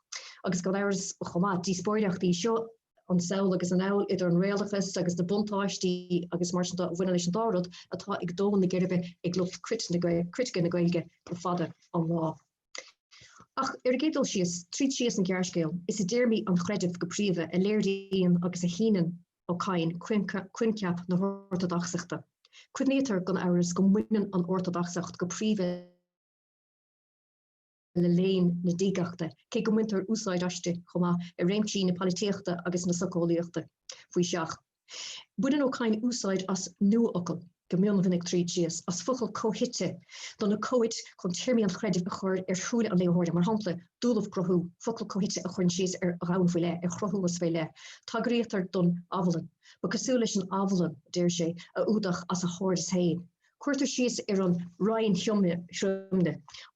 Agus gan áras chomá díspóireachtaí seo an saoil agus an áil idir an réalachas agus na buntáistí agus mar bhaine leis an dárod atá ag dóin na geirbh ag lucht criticin na gaeilge ar fada an lá. Ach gédal sios tríd sios an gearscéil, is a déirmí an chreidirh go príomha a léirdíon agus a híanaan ó cáin cuinceap na orthodoxachta. Cuidnétar gan áras go muinean an orthodoxacht go príomha le léin na dígachta, cé go muintear úsáid aiste chumá a réimsí na políochta agus na sacóíochta faoi seach. Buinean ócáin úsáid as nuacail go mion vinnig tríd sios as focail cóhite don na cóid chun tíirmí an chreidirh a chuir ar thúla an léthóide mar hampla dúlamh crothú, focail cóhite a chuinn sios ar rán faoi le, ar chrothúlas faoi le. Tá gréachtar don abhalan, ba cosú leis an abhalan déir sé a údach as a chóir is hain. Cuirtar sios ar an Ryan Siomne,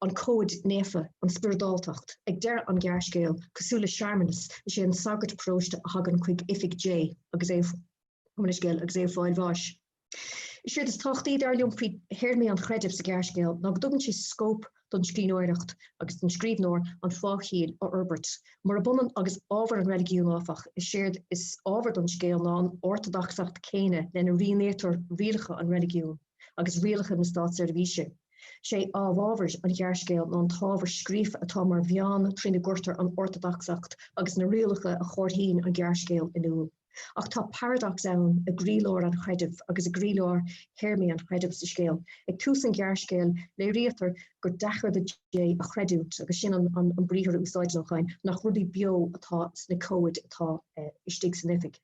an cóid néfa, an spiridáltacht, ag deir an gearscéil cosúla seaarmanas sé an sagart próiste a hagan chuig ifig J agus é fáil bháis. Is sé is táchtaí darlumm faoi hairmí an chreidirh sa gearscéil ná dugann sé scóp don scríbhneoireacht agus den scríbhneoir an fáchiad ó Herbert. Mar a bunan agus ábhar an religiún áfach is séad is ábhar don scéal ná an orthodoxacht céine lena rinétar rialacha an religiún. Agus rialacha na staatsservíise. Sé ábhábhar an gearscéil ná an tábhar scríofa atá mar bhean trína gcuirtear an orthodoxacht agus na rialacha a chóirthaín an gearscéil in úl. Ach tá paradox ann a gríleoir an chreidirh agus a gríleoir hairmí an chreidirh sa scéal. Ag tús an gearscéil le rialtar gur dechar de dé a chreidút agus sin an bríthir úsáid nacháin nach rudí bio atá sna cóid atá istigh san ifig.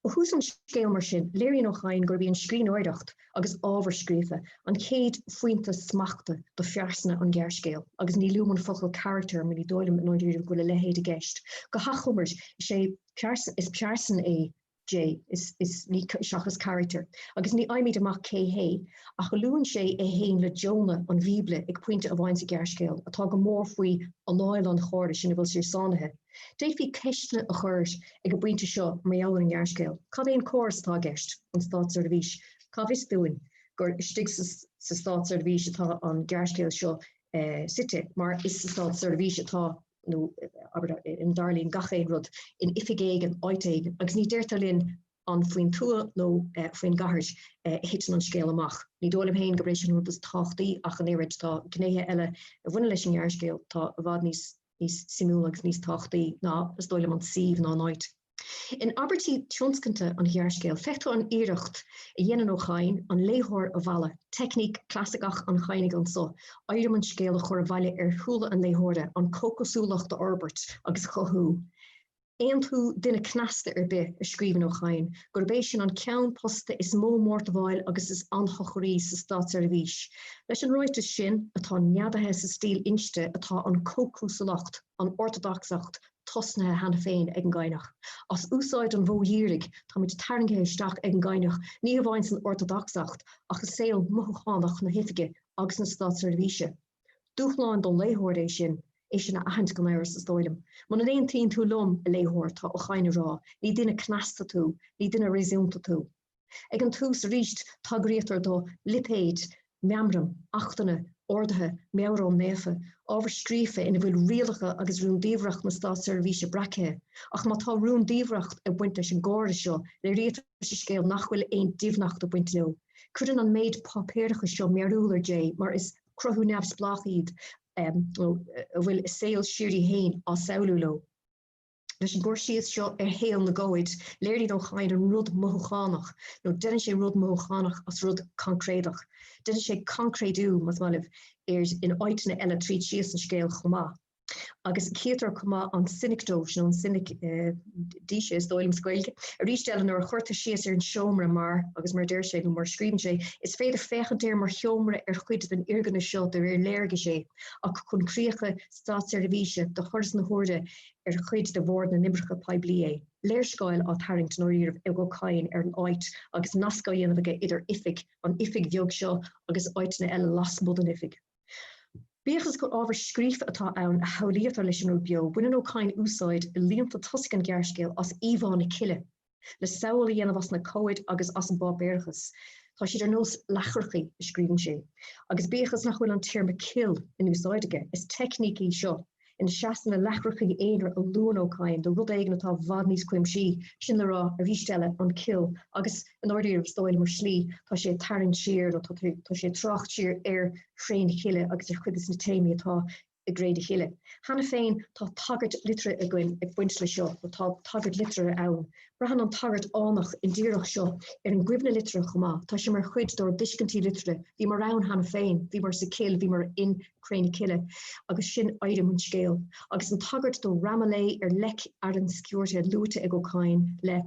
Hús an scéal mar sin, léirí nó chain gur bhí an scrín oireacht agus ábharscríofa an céad faointe smachta do fearsna an gghearcéal, agus ní luúman focail character mí dóilm an oidir go le lehéad a gceist. Go hachomers sé is pearsan é J is ní seachas character. Agus ní aimimiid amach cé hé, ach go luúan sé é héin le Jonah an bhíble ag puinte a bhaint a gghearcéal, atá go mór faoi an láil an cháir sin bhfuil sé sánathe. Déit hí ceistena a chuirt ag go buinte seo méall an gghearcéal. Cad éon córas tá gceist an Staatsservice. Cá bhís dúin gur stig sa Staatsservice atá an gghearcéal seo site, mar is sa Staatsservice atá no in darlín gachéin rud in ifigéig an oitéig, agus ní deirtalín an faoin túa nó faoin gahart hitan an scéal amach. Ní dólam héin go brééis sin rud is táchtaí ach an éirid tá gnéthe eile a bhine leis an gghearcéal tá a bhd níos simú agus níos táchtaí ná is dólam an síomh ná náid. In Abertí tionscannta an gghearcéal fechtú an iirecht a dhéanaan ó chain an léthóir a bhela, technic clásicach an chainig an so, éirim an scéal a chur a bhaile ar thula an léthóide an cocosúlacht a Orbert agus chothú. Éon tú duine cnasta ar bith a scríban ó chain, gur bééis sin an ceann posta is mó mórt a bháil agus is anchochorí sa Staatsservice. Leis an roiite sin atá neadathe sa stíl inste atá an cocosúlacht an orthodoxacht tosnathe hena féin ag an gaiinech. As úsáid an bhódhírig tá muid tarngthe isteach ag an gaiinech, ní a bhaint an orthodoxacht ach is saoil mothúcháinach na hifiige agus na Staatsservice. Dúchláin don léthóir é sin na ahand gan éiris is dóilm. Man an éon tín tú lom a léthóir tá ó chaine rá, ní duine cnasta tú, ní duine réisiúnta tú. Ag an tús ríist tagrétar do lipéid, meamram, achtainna, ordathe, meabhrám néfa, ábharscríofa ina bhfuil rialacha agus rúndíomhreacht na Staatsservice brathe. Ach má tá rúndíomhreacht a buinte sin gáire seo, le réitar sa scéal nach bhfuil éon díomhnacht a buinte leo. Cuireann an méid papéiricha seo mearúlar dé, mar is crothú neamh splachíd bhfuil is saoil siúrí héin á saoilú lo. Leis an gcuir sios seo ar héal na ggóid, léirí ó chaid an rud mothúcháinach, nó duine sé rud mothúcháinach as rud concréadach. Duine sé concréadú mas bhailh in áiteanna eile tríd sios an scéal chomá. Agus cétar chumá an sinicdós nó an sinic díise is dóilm scoilge. A rístel an ar chuirta sios ar an seomra mar agus mar deir sé nó mar scríban sé, is féidir fechantéir mar seomra ar chuid den irganna seo ar léirge sé, ach chun críocha Staatsservice de churas na horde ar chuid de bhór na nimbricha pablié. Léirscáil á Tarrington óíirh ag go cain ar an áit agus nasca dhéanamh idir ifig an ifig bheog seo agus áitna eile lasmod an ifig. Bíochas go ábharscríofa atá ann a haolíotar leis an bio, buine ó chain úsáid i líonta tosig an gghearcéal as íomhán na ciile, le saoil dhéanamh as na cóid agus as an bábéirchas. Tá siad ar nós lechorchaí a scríbann sé. Agus bíochas nach bhfuil an tíorma cill in úsáidige is technicí seo. In seasanna lechorchaí éidir a luúan ó chain, do rud éigen atá bhd níos cuim si, sin le rá a bhístelle an cill, agus an ordaíir stáil mar slí, tá sé tarinn siar ó tá sé trocht siar ar chréin chiile agus ar chuigus na téimi atá i gréide chiile. Hanna féin tá tagart litre a gcuin ag buint le seo, tá tagart litre ann. Brahan an tagart ánach in díireach seo ar an gwibna litre chumá, tá sé mar chuid do discantí litre, bhí mar ann hanna féin, bhí mar sa cill, bhí mar in chréin chiile, agus sin aidim an scéal. Agus an tagart do ramalé ar lec ar an sciúrte luúte ag go cain le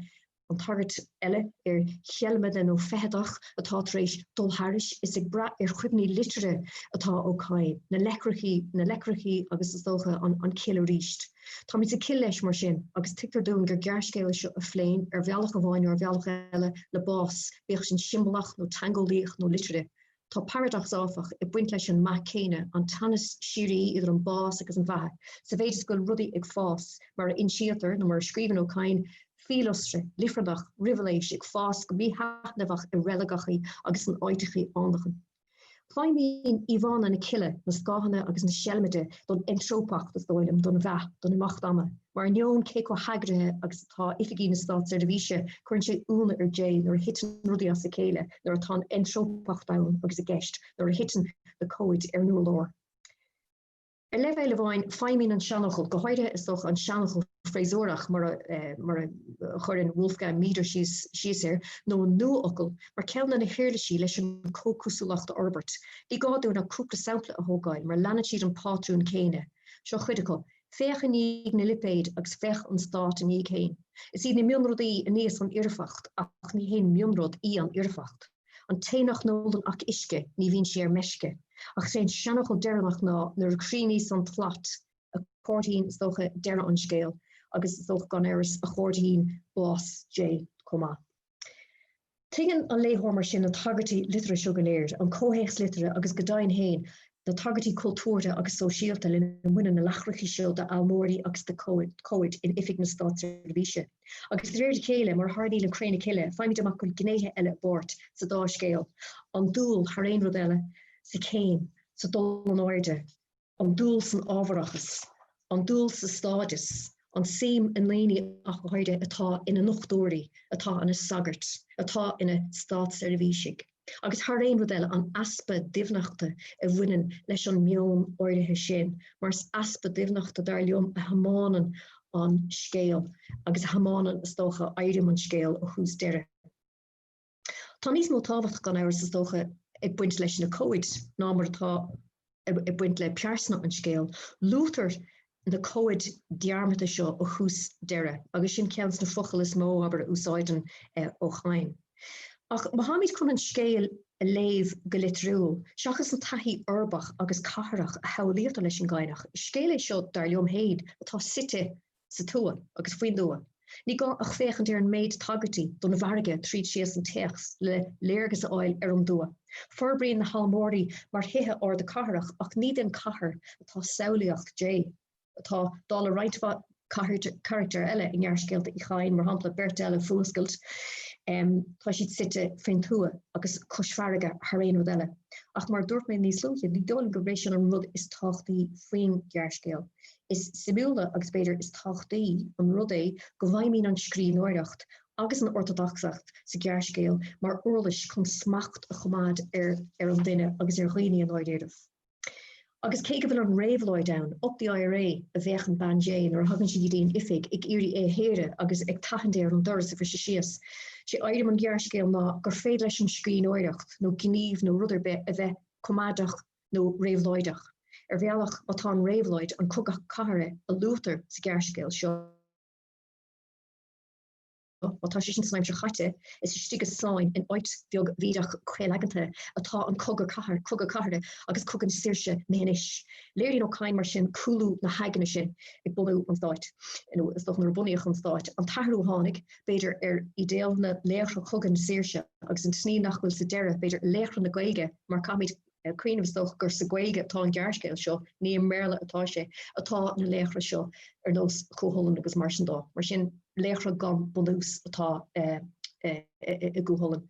an tagart eile ar chealmada nó fehadach atá éis dulthairis is ag bra ar chuibní litre atá ó cain, na lecrachaí agus is dócha an cill ríist. Tá mit a cill leis mar sin, agus titar dún gur gghearcéile seo a phléin ar bhealach a bháin ar bhealach eile le bás, bíoch sin simbolach nó tangolíoch nó litre. Tá paradox áfach i buint leis an mac céine an tanas siúrí idir an bás agus an bheith, sa bhéidir go rudaí ag fás mar in siatar nó mar scríban ó cain Fílostre, lifradach, riveléis ag fás go bí hatnafach i relagachaí agus an áitichaí ándachan. Fáimín Iván na ciile na scáhanna agus na sealmide don entrópacht is dóilm don bheith don imacht ama. Mar neon céco hagrathe agus tá ifigí na Staatsservice chuann sé úna ar dé nuair hitan rudí as sa céile nuair atá entrópacht ann agus a gceist nuair hitan le cóid ar nuair lór. Er leveile bháin feimín an seanachil, go háide is doch an seanachil fréisúrach mar chuirn Wolfgang Mieder síir nó an nuachil mar ceanna na hiirlaí leis an cócúsúlacht Orbert. Bhí gáú na cúpla sampla a thógáil mar lena siad an pátrún céine. Seo chuideá, Fech in nig na lipéid agus fech an stát in nig héin. Is iad na mionrodí a níos an irfacht ach ní héin mionrod í an irfacht. An ténach nólan ach iske ní vín sé meske. Ach sé sennach ó dernach ná nar críní san tlat a chóirtíín stocha derne an scéal agus stoch gan eris a chóirtíín bás J komma. Tegen an léhormar sin a tagartí litre sugaléir an cóhéchs litre agus godain héin de tagartí cultúrte agus sosiálta lin muine na lachrachi seo de almóí agus de COVID in ifig na staatsservíse. Agus réir de chéile mar hardí le créine kille, feimid amach go gnéthe eile bort sa dá scéal. An dúl haar ein rodelle sa céim sa dul an áide, an dúl san ábharachas, an dúl sa stádas, an séim an léine ach háide atá ina nochtdóirí, atá ina sagart, atá ina staatsservísigh. Agus haar ein rodelle an aspa difnachta a bhuiinen leis an mion áirithe sin, mars aspa difnachta dar leom a hamánan an scéal, agus hamánan is stocha airim an scéal a hús deire. Tá níos mó táhacht gan áras is stocha ag buint leis na COVID, ná mar tá ag buint le pearsna an scéal. Lúthar na COVID diarmata seo a hús deire, agus sin ceans na fochail is mó aber úsáidan ó chain. Ach Mohammed kun an scéal a léh go litrúil, seachas an taithí urbach agus catharach a haolíocht leis an gaiinach. Scéala seo dar leom héad atá site sa tua agus faoin dua. Ní gá ach féchan ar an méid tagartí don na bharige tríd sios an teachs le léirgus áil ar an dua. Forbraon na halmóí mar hithe or de catharach ach ní den cathair atá saolaíocht J. Atá dá a reitfa character eile in jaarskeilte I chain mar hapla bertelle fúskult. Tá siad site féin tua agus cosfarige haar ein rodelle. Ach mar dúirt mé níos slúte, ní dóla go brééis an rud is táchtaí faoin gearscéal. Is simúla agus beidir is táchtaí an rudé go bhaimín an scrí nóireacht agus an orthodoxacht sa gearscéal mar orlis chun smacht a chomád ar an duine agus ar ghoine an oidéirih. Agus cé go bhfuil an réhlóid down op the IRA a bheitchan ban Jane ar hagann si dín ifig ag iri héire agus ag tachandéir an doras a fri sias. Si aidim an gearscéal ná gur féad leis an scrín óireacht nó gníomh nó rudidir be a bheith comádach nó réhlóidach. Ar bhealach atá an réhlóid an cogach cathaire a lúthar sa gearscéal seo. Tá sé sin snaim se chatte is stigus sáin in oit beag vídach chuilegante atá an cogad cathairde agus cogan sirse méis. Léirí nó caiim mar sin coolú na haganne sin ag bolú an stáit. Is doch nar buíoch an stáit. An tahrú hánig beidir ar idéal na léchra cogan sirse agus an sní nachhfuil sa deire beidir léchra na gaige mar camid Queen stoch gur sa gaige atá an gearscéal seo ní merle atá sé atá na léchra seo ar nós cóhollan agus mar sin dá. Mar sin léchra gan bonús atá i gúhollan.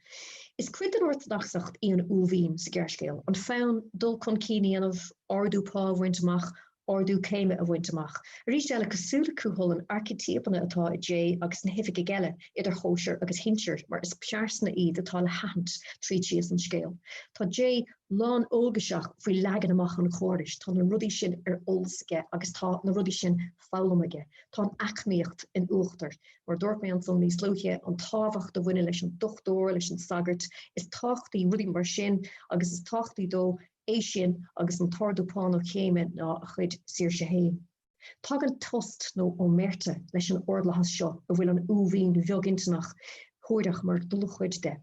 Is cuid an orthodoxacht í an úhín sa gearscéal, an fán dul chun cíine anmh ardúpá bhaintach ordú céime a bhaintach. Rís eile cosúla cúhollan archetípanna atá i J agus na hifiige geile idir hóisiir agus hinseir mar is pearsna iad atá le hant tríd sios an scéal. Tá J lán ógaseach faoi legan amach an chóiris, tá na rudí sin ar olsige agus tá na rudí sin fálamige, tá an acmíocht in uachtar, mar dúirt mé an son níos lúthe an táhacht a bhuine leis an dochtúir leis an sagart, is táchtaí rudí mar sin agus is táchtaí dó éisian agus an tardúpán ó chéime ná a chuid sir se héin. Tá an tost nó ó merte leis an ordlachas seo a bhfuil an úhín bheogintanach chuirdach mar dulchuid de.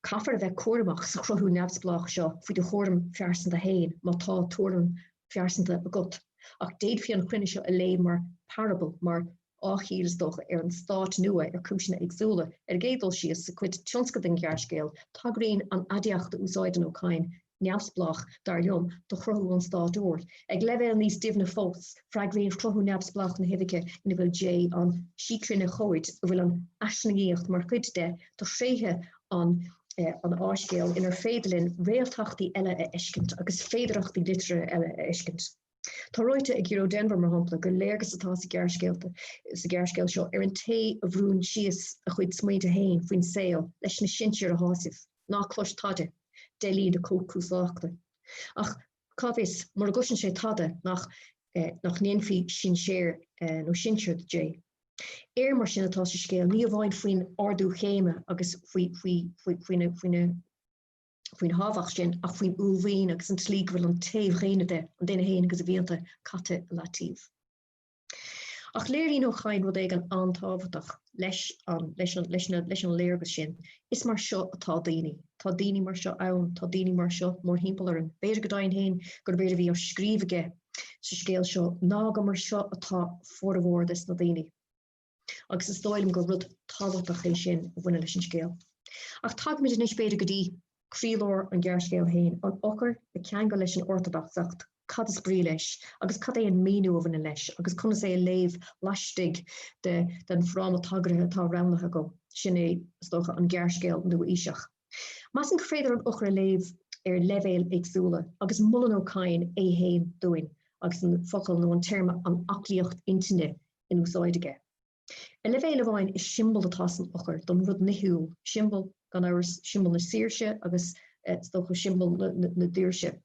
Caafar a bheith cuairmach sa chruthú nebsblach seo faoi de chóirm fearsanta héin má tá tuairim fearsanta a gut. Ach déad fi an chuine seo a lé mar parable mar áchírisdócha ar an stát nua ar cúisina agsúla ar gédal sios sa cuid tionsca den gearscéal, tágraín an adiachta úsáidan ó cain neamsblach dar jom do chrothú an stáúir. Ag levéil níos dimna fós, fragréon chrothú neamsblach na hivice ina bhfuil J an sícrinna choid a bhfuil an asnaíocht mar chuid de do sréthe an áiscéal inar féidirlinn réaltachtaí eile a eiscint agus féidirachtaí litre eile a eiscint. Tá roite ag Euro Denver mar hampla go léirgus atá sa gearscéal seo ar an té a bhrún sios a chuid smaointe héin faoin saoil leis na sinseir a háisih, ná clois tade, délí de cócúsáachta. Ach cabhis mar a gusin sé tade nach néonfaí sin séir nó sinseir de J. Éir mar sin atá sa scéal ní a bhain faoin ardú chéime agus faoin hábhach sin ach faoin úmhín agus an tlí bhfuil an taobh chéine de an duine héin agus a bhíonanta caite latíh. Ach léirí nó chain rud ag an antáhaach leis an léirgus sin, is mar seo atá daoine. Tá daoine mar seo ann, tá daoine mar seo mór himpeall ar an beidir go dain hain gur beidir bhí ar scríomhaige sa scéal seo ná go mar seo atá fuór a bhór is na daoine. Agus is dóilm go rud táhaach é sin a bhaine leis an scéal. Ach tá mid is beidir go dtí críolóir an gghearrscéal hain an ochar a cean go leis an orthodoxacht cad is brí leis, agus cad é an míú a bhaine leis, agus chuna sé léomh laistigh den frám a tagarithe tá ranathe go sin é stocha an gghearrscéal nó íseach. Mas an chréidir an ochar léomh ar levéil agsúla, agus mullan ó cain é héin dúin, agus an focail nó an terma an aclíocht intine in úsáidige. A levéil a bhain is simbol atá an ochar don rud nihiúil, simbol gan áras simbol na síirse agus stocha simbol na dúirse.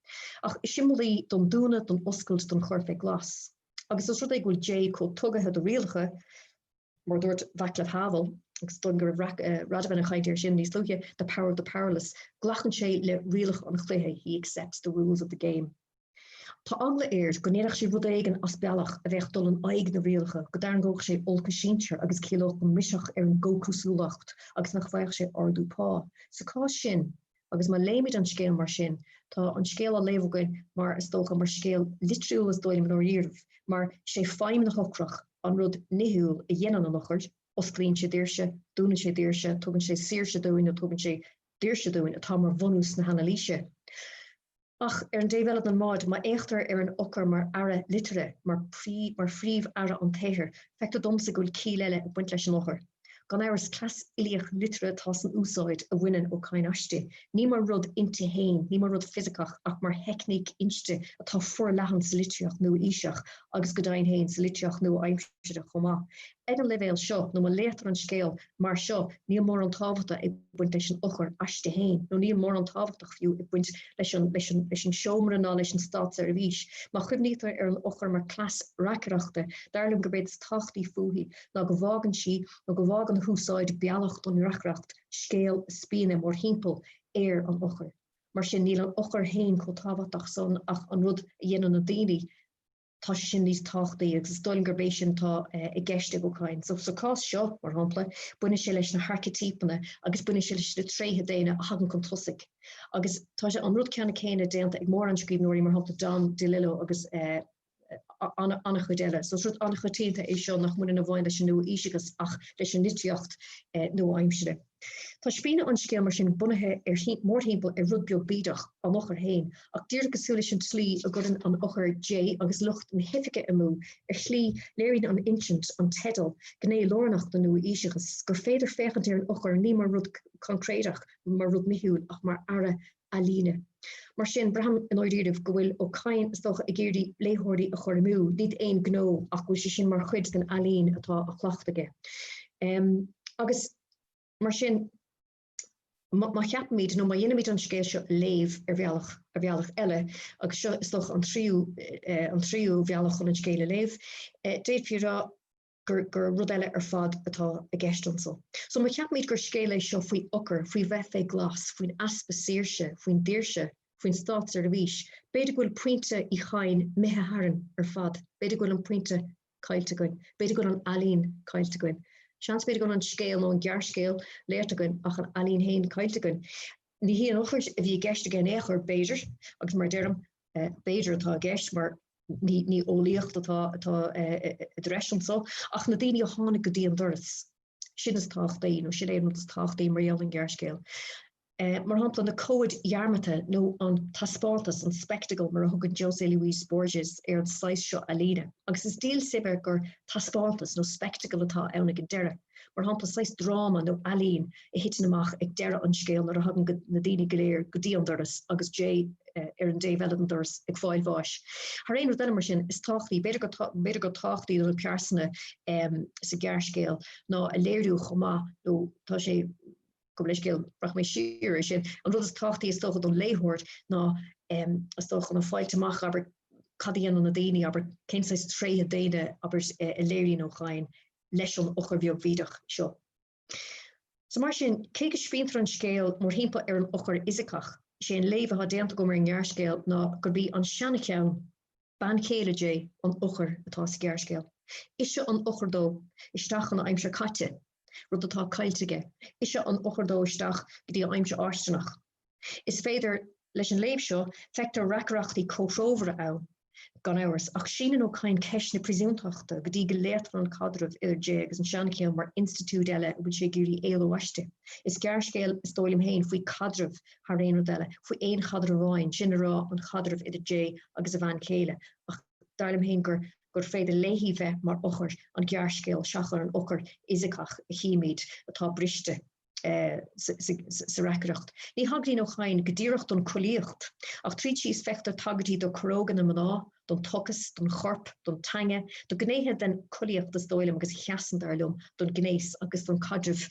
Ach simbolí don dúna don oscailt don chorfa glas. Agus is rud ag bhfuil J có tugathe do rialcha mar dúirt bhaclaf havel, agus don gur radhain a chaidir sin níos luche, the power of the powerless. Glachan sé le rialach an chluithe, he accepts the rules of the game. Tá angla éir go néireach sé rud éigen as bealach a bheith dul an aig na rialcha, go dar an ggóch sé olca síintear agus céalach go miseach ar an gócúsúlacht agus nach bhaich sé ardú pá. So cá sin, agus má léimiid an scéal mar sin, tá an scéal a léomhgain mar is dócha mar scéal litriúil is dóim nó íirh, mar sé féim na hocrach an rud nihiúil a dhéanaan an ochart, osclíonn sé díirse, dúna sé díirse, tugann sé síirse dúin a tugann sé díirse dúin atá mar bhunús na hana líise. Ach ar an déhhead an máid má éachtar ar an ochar mar ara litere, mar phríomh ara an téithir, feicta domsa gúil cí leile a buint leis an ochar. Gan áras clas iliach litere tá an úsáid a bhainean ó cain aiste. Ní mar rud inte hain, ní mar rud fisicach ach mar hecnic inste atá fuór lehan sa litreach nó íseach agus go dain hain sa litreach nó aimimseide chomá. Ed an levéil seo nó má létar an scéal mar seo ní mór an tábhata ag buint leis an ochar aiste hain, nó ní mór an tábhaach fiú ag buint leis an seomra ná leis an stát ar a bhís. Má chumnítar ar an ochar mar clas raceachta, darlim go beit táchtaí fuhí ná go bhágan si nó go bhágan húsáid bealacht don rachracht scéal spíine mór himpeall ar an ochar. Mar sin níl an ochar hain có tábhaach son ach an rud a dhéanaan na daoine tá sin níos táchtaí agus stoilm gur bééis sin tá i gceiste go cáin. So cá seo mar hampla buine sé leis na archetípanna agus buine sé leis na tréthe déine a hagan chun tosaigh. Agus tá sé an rud ceanna céine déanta ag mór an scríbnóirí mar hampla Dan de Lillo agus anna chudeile. So rud anna chutínta é seo nach muna na bhain leis nó ísegus ach leis an nitriocht nó aimimseide. Tá spíine an scéal mar sin bunathe ar mór himpeall ar rud beag bídach an ochar hain, ach dúir go súla sin slí a gurdan an ochar J agus lucht an hifice imú ar slí léirín an insint an tedal gné lornach den nu ísegus gur féidir féchan ar an ochar ní mar rud concréideach mar rud mihiúil ach mar ara alíne. Mar sin braham an oiríirih go bhfuil ó cain stocha i ggéirdí léthóirí a chur mú, níd éon gnó ach bhfuil sé sin mar chuid den alín atá a chhlachtaige. Agus mar sin má cheapmid nó má dhéanaid an scéal seo léomh ar bhealach eile agus seo is doch an tríú bhealach chun an scéile léomh. Déad fiúrá gur rud eile ar fad atá a gceistonsal. So má cheapmid gur scéala seo faoi ochar, faoi bheith glas, faoin aspa síirse, faoin díirse, faoin stát ar a bhís. Beidir bhfuil puinte i chain mithe haran ar fad, beidir bhfuil an puinte caiilte goin, beidir bhfuil an alín caiilte goin. Seans beidir gon an scéal nó an gghearrscéal léirte goin ach an alín hain caiilte goin. Ní hí an ochar a bhí gceiste gan éachar beidir agus mar dearm beidir atá gceist mar ní ólíocht atá dreisian so ach na daoine a tháinig go dtí an doras. Sin is táchtaí nó sin éon is táchtaí mar an gghearrscéal. Mar hapla na cóid jarmata nó an taspátas an spectacle mar a thugann José Luis Borges ar an sais seo a líne. Agus is díal sibir gur taspátas nó spectacle atá annig an deire. Mar hapla sais drama nó alín i hitin amach ag deire an scéal mar a hagan na daoine goléir go dtí an doras agus J ar an déhhead an doras ag fáil bháis. Har éon rud mar sin is táchtaí, beidir go táchtaí nó pearsanna sa gghearrscéal ná a léirú chomá nó tá sé go leis scéal brach mé siúr sin an rud is táchtaí is stocha don léthóirt ná is stocha an fáilteach aber cadíon an na daoine aber cén sais tréthe daine aber i léirí nó chain leis an ochar bheag bhídach seo. So mar sin cé go sfíntar an scéal mór himpeall ar an ochar isicach sé an léomh a déanta go mar an gghearrscéal ná gur bí an seanna ceann Ban chéile dé an ochar atá sa ggéirscéal. Ise an ochar dó isteach an aimse caite, rud atá caiilteige. Ise an ochar dó isteach go dtí aimse áistenach. Is féidir leis an léib seo feictar racreachtaí cóthrómhara ann gan áras ach sínan ó cain ceis na prisúntaachta go dtí go léit an cadrah idir dé agus an seancéim mar institút eile bhfuil sé gurí éalhaiste. Is ggéirscéal is dóilim héin faoi cadrah th réon eile, faoi éon chadrah bháin, sin rá an chadrah idir dé agus a bhain céile. Ach dáilim héin gur féidir léhí bheith mar ochar an ggéirscéal seachar an ochar isacach a chiimiid atá briste. Sa racreacht. Ní haglí nó chain godíirecht don choíocht, ach trí is fechtar tagadtí do chorógan na maná, don tuchas, don chorp, don tange, do gnéthe den choíocht is dóilem agus cheasan darlumm, don gnéis agus don cadrah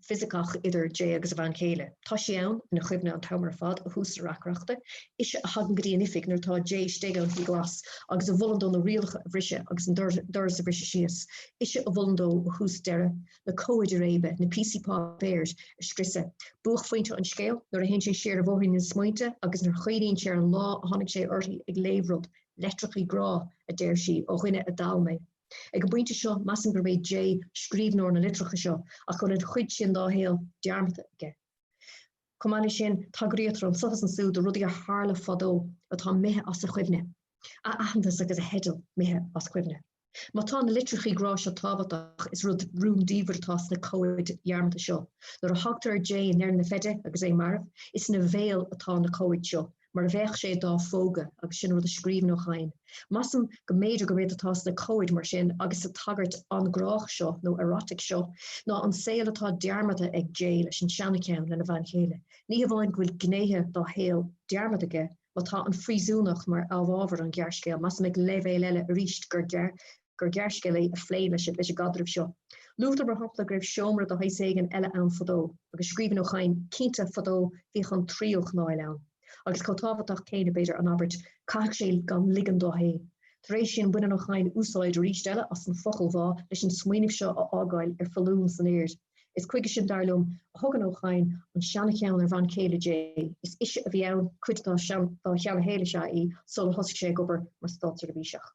fisicach idir dé agus a bhain chéile. Tá sé ann ina chuibne an tamar fad a hús racreachta, ise a hagan gríonifig nar tá dé stéige an glas agus a bhlandó na rialcha a bhrise agus an doras a bhrise sios. Ise a bhlandó a hús deire, na cóidir rébe, na PCpá béir a scrise. Buach fointe an scéal, nar a hen sé sér a bhórin in smuinte agus nar chuiríonn sé an lá a tháinig sé orthaí ag léibhrod, letrachaí grá a déir sí ó chuine a dalmé. Ag go buinte seo masan gur méid dé scríbnóir na litracha seo a chun an chuid sin dá héal dearmata aige. Comáile sin tagraíotar an sochas an súd a rudí a hála fadó atá mithe as a chuimne. A ahantas agus a hedal mithe as chuimne. Má tá na litrachaí grá seo tábhaach is rud rúm díomhartás na cóid dearmata seo. Nar a thugtar dé in na feide agus é marh, is na bhéal atá na cóid seo. Mar bheith sé dá fóga agus sin rud a scríb nó chain. Masan go méidir go réad atá na cóid mar sin agus a tagart an grách seo nó erotic seo, ná an saoil atá dearmata ag dé leis an seanacéim lena bhain chéile. Ní a bháin bhfuil gnéthe dá héal dearmataige, má tá an frísúnach mar ábhábhar an ggéirscéal, mas meid leibhéil eile a ríist gur ggéirscéal é a phlé leis a gadrah seo. Lúthar bar hapla greibh seomra do haiségan eile an fadó, agus scríbn ó chain cínta fadó bhí an tríoch náil ann. Agus cotábhaach céine beidir an Albert caic sé gan ligan dó hé. Taréis sin buine nach chain úsáid rístelle as an focail bhá leis an smuoineh seo a ágáil ar falún san éir. Is chuige sin darlumm a thugan ó chain an seanachéan ar bhain céile dé. Is ise a bhí ann chuid dá cheanna héile se í sol thosaigh sé gobar mar státar a bhíseach.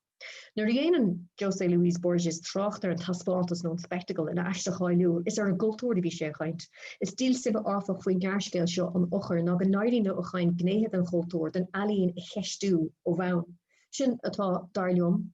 Nuair dhéanaan José Luis Borges tráchtar an taspátas nó an spectacle ina eiste cháilú, is ar an gultúir bhí sé chaint. Is díl sibh áfach faoin ggéirscéal seo an ochar ná go náirína ó chain gnéthe an chultúir den ealaíonn i cheistú ó bhain. Sin atá darlumm,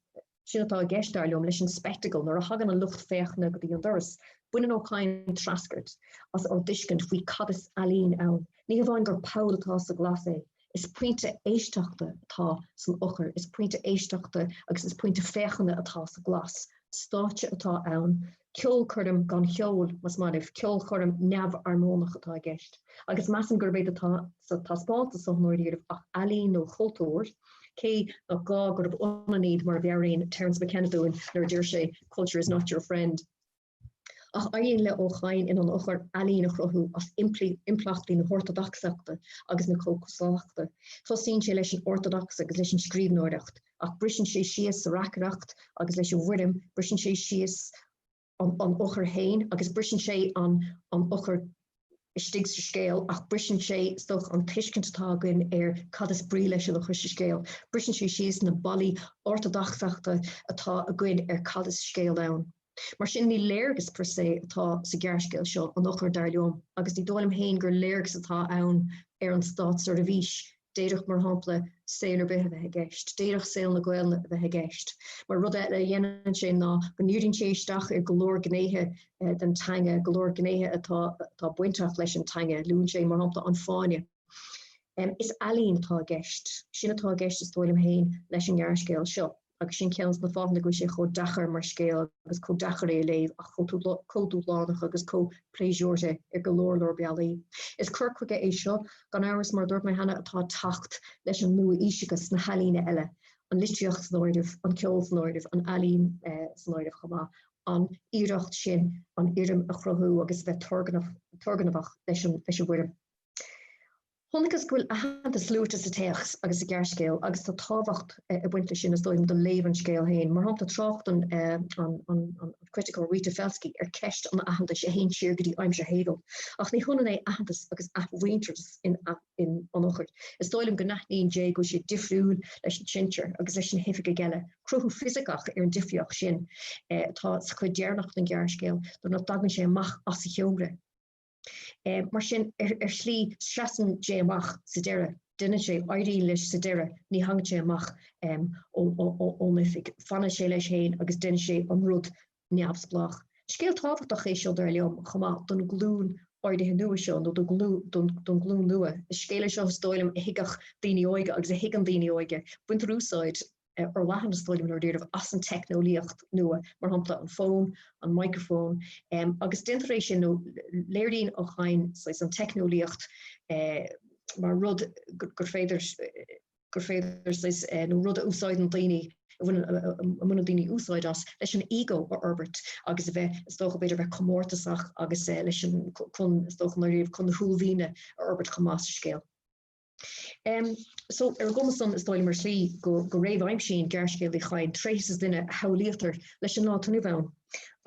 sin atá a gceist darlumm leis an spectacle nar a hagan an lucht féachna go dtí an doras. Buine ó chain trascart as ó discint faoi cadas ealaíonn ann. Ní a bhain gur Paul atá sa glas é. Is puinte éisteachta atá san ochar, is puinte éisteachta agus is puinte féchanna atá sa glas. Státe atá ann, ceol chuirm gan cheol mas maribh, ceol chuirm neamh armónach atá gceist. Agus masan gur béad atá sa taspáta sa nóiríomh ach ealaíonn nó chultúir, cé a gá gur onaníd mar bhearíonn Terence McKenna dúin nar dúir sé culture is not your friend. Ach aon le ó chain in an ochar ealaíonn a chruthú as implachtí na ortodoxachta agus na cócasáachta. Thosíonn sé leis an ortodox agus leis an scríbnóireacht, ach brisin sé sios sa racreacht agus leis an bhuidim, brisin sé sios an ochar hain, agus brisin sé an ochar stigste scéal, ach brisin sé stoch an tuiscintágain ar cad is brí leis an ochar scéal. Brisin sé sios na bailí ortodoxachta atá a gcuin ar cad is scéal ann. Mar sin ní léirgus per se atá sa ggéirscéal seo an ochar darlumm, agus ní dóilm héin gur léirgus atá ann ar an státsar a bhís, déireach mar hampla saolar bithe bheith gceist, déireach saoil na Gaeilge bheith gceist. Mar rud eile dhéanann sé ná go níoríonn sé isteach ar golóir gnéithe den tange, golóir gnéithe atá buinteach leis an tange, lún sé mar hampla an fáine. Is ealaíonn atá gceist, sin atá gceist is dóilm héin leis an ggéirscéal seo. Agus sin ceannas na fána go sé cho dachar mar scéal agus có dachar é léh a cóúlánach agus có pléisiúirte ar go leor bealaí. Is curcuige é seo gan áras mar dúirt mé hena atá tacht leis an nua íseachas na helíne eile, an listriocht snóidirh, an ceol snóidirh, an ealaín snóidirh chomá, an iirecht sin an irim a chruthú agus bheith torganamach leis an bhuidim. Honnigus gwil a hand is lúta sa teachs agus a gearscéil agus tá táhacht a buinte sin is dóim den levanscéil hain, mar hanta trocht an critical Rita Felski ceist an ahanda sé hain siir gotí aim se hédal. Ach ní hunna é ahandas agus winters in anochard. Is dóilm go nachníon dé go sé difriúil leis an tsintir agus leis an hefige geile. Cruthú fysicach an difrioch sin tá sa chuid dearnacht an gearscéil, don na dagan sé amach as a heogre. Mar sin slí strasan sé amach sa deire, duine sé airí leis sa deire, ní hang sé amach ónifig fanna sé leis héin agus duine sé an rud neamsblach. Scéal táhachtach é seo ar leom chumá don glún áide nua seo nó don glún nua. Is scéile seo stoilm a higach daoine oige agus a higan daoine oige. Buint rúsáid ar wahan stoilm ar déirh as an technolíocht nua, mar hapla an phone, an microphone, agus dintaréis sin nó léirín ó chain sais an technolíocht mar rud gur féidir sais nó rud úsáid an daoine mun daoine úsáid as leis an ego ar orbit agus a bheith stocha beidir bheith commórtasach agus leis an chun stocha mar riomh chun thuúlhíine ar orbit chumás scéal. So gomason is dóil mar slí go raibh aimsín gearscéil i chain tréis duine haolíochtar leis an lá tunú bhain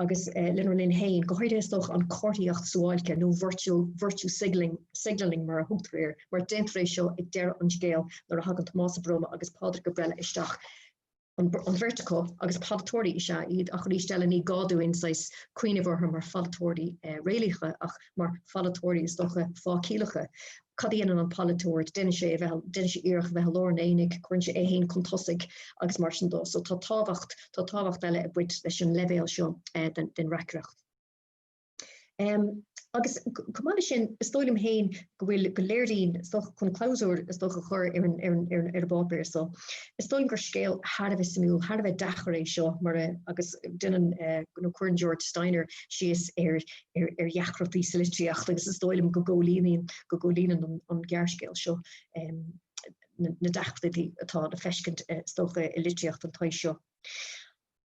agus linnerlinn hain go háide stoch an cortíocht súáilce nó virtue signaling mar a hoogtréir mar dentrééis seo ag deire an scéal nar a hagan Tomás Broma agus Pádraig go brelle isteach an vertical agus palatóirí is iad a chorístelle ní gáúin sais cuioine bhortha mar falatóirí réalige ach mar falatóirí is docha fácílacha. Cadíanaan an palatóir, duine sé iarach bheith lór énig, chuann sé éhéin contosig agus mar sin dó. So tá táhacht eile a buit leis an levéil seo den recreacht. Agus cumada sin stoilm hain go bhfuil go léirdín chun clásúir is dócha chur ar bábéir so. Is stoilm gur scéal Harbh simú, Harbh dacharéis seo mar agus duine nó chuann George Steiner sios ar dheachreachtaí sa litríocht agus is stoilm go ggólíonn an gearscéal seo na dachtaí atá a feiscint stocha i litríocht an tais seo.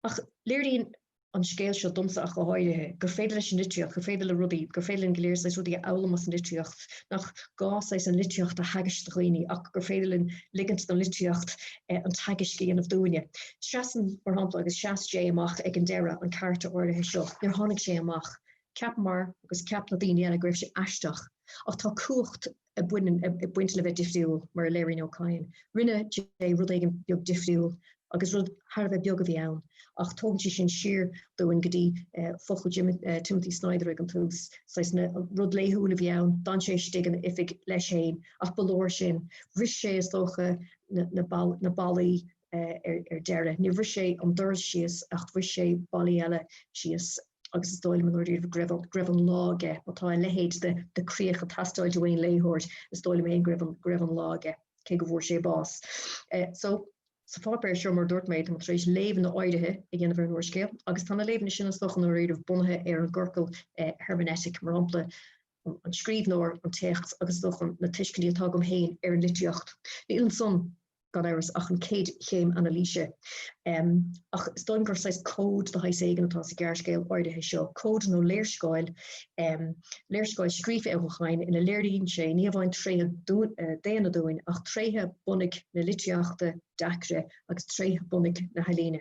Ach léirdín an scéal seo domsa a go háidethe, gur féidir leis an litríocht, gur féidir le rudí, gur féidir an goléir sais rudí eolamas an litríocht, nach gáis an litríocht a hagas do chuoine, ach gur féidir an ligint an litríocht an tagas céanamh dúine. Strasan mar hapla agus seas sé amach ag an deire an carta ordathe seo, níor tháinig sé amach. Ceap mar agus ceap na daoine a greibh sé aisteach, ach tá cuacht a buinte le bheith difriúil mar a léirín ó cain. Rinne dé rud ag an beag difriúil, agus rud Harbh beag a bhí ann. Ach tógantí sin siar dóin gotí fochail Timothy Snyder ag an tús, sais na rud léithúil a bhí ann, dan sé stigan ifig leis héin, ach balóir sin, ris sé is dócha na ballaí ar deire. Ní ris sé an doras sios ach ris sé ballaí eile sios agus is dóil man oidir grevan láge, tá lehéid de críoch a tastáil doin léithort is dóil mé grevan láge, cé go bhór sé bás. Sa fápéir seo mar dúirtméid an trééis léh na áidethe i ghéanamh an uaircéal, agus tána léhanna sin stochan nó réidir bunathe ar an ggurcail hermenetic mar ampla an scríbnóir an techt agus dochan na tuiscilí atá gom héin ar an litríocht. Níl an son gan áras ach an céad chéim analíse. Ach stoim gur sais cód de hais éigen atá sa gearscéal áidethe seo. Cód nó léirscáil scrífa a chain ina léiríonn sé ní bhhain tréthe déana dúin ach tréthe bunnig na litríochta dacre agus tréthe bunnig na helíne.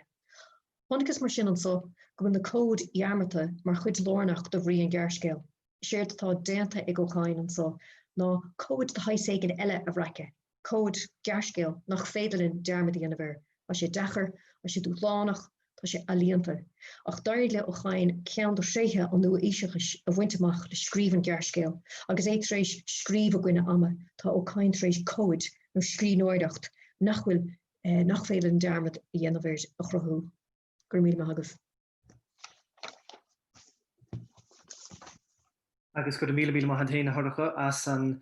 Honnigus mar sin an so go bhfuil na cód dhearmata mar chuid lórnach do bhrí an gearscéal. Séir atá déanta ag ó chain an so ná cód de hais éigen eile a bhreice. Cód gearscéal nach féidirlinn dearmadaí an bhir. Tá sé dechar, tá sé dúlánach, tá sé alíonanta. Ach dair le ó chain cean do séthe an nua íseachas a bhainteach le scríban gearscéal, agus é tréis scríb a gcuine ama tá ó chain tréis cóid nó scríbnóireacht nach féidirlinn dearmad i dhéanamh a chruthú. Gur míle maith agus go míle maith héine thorcha as an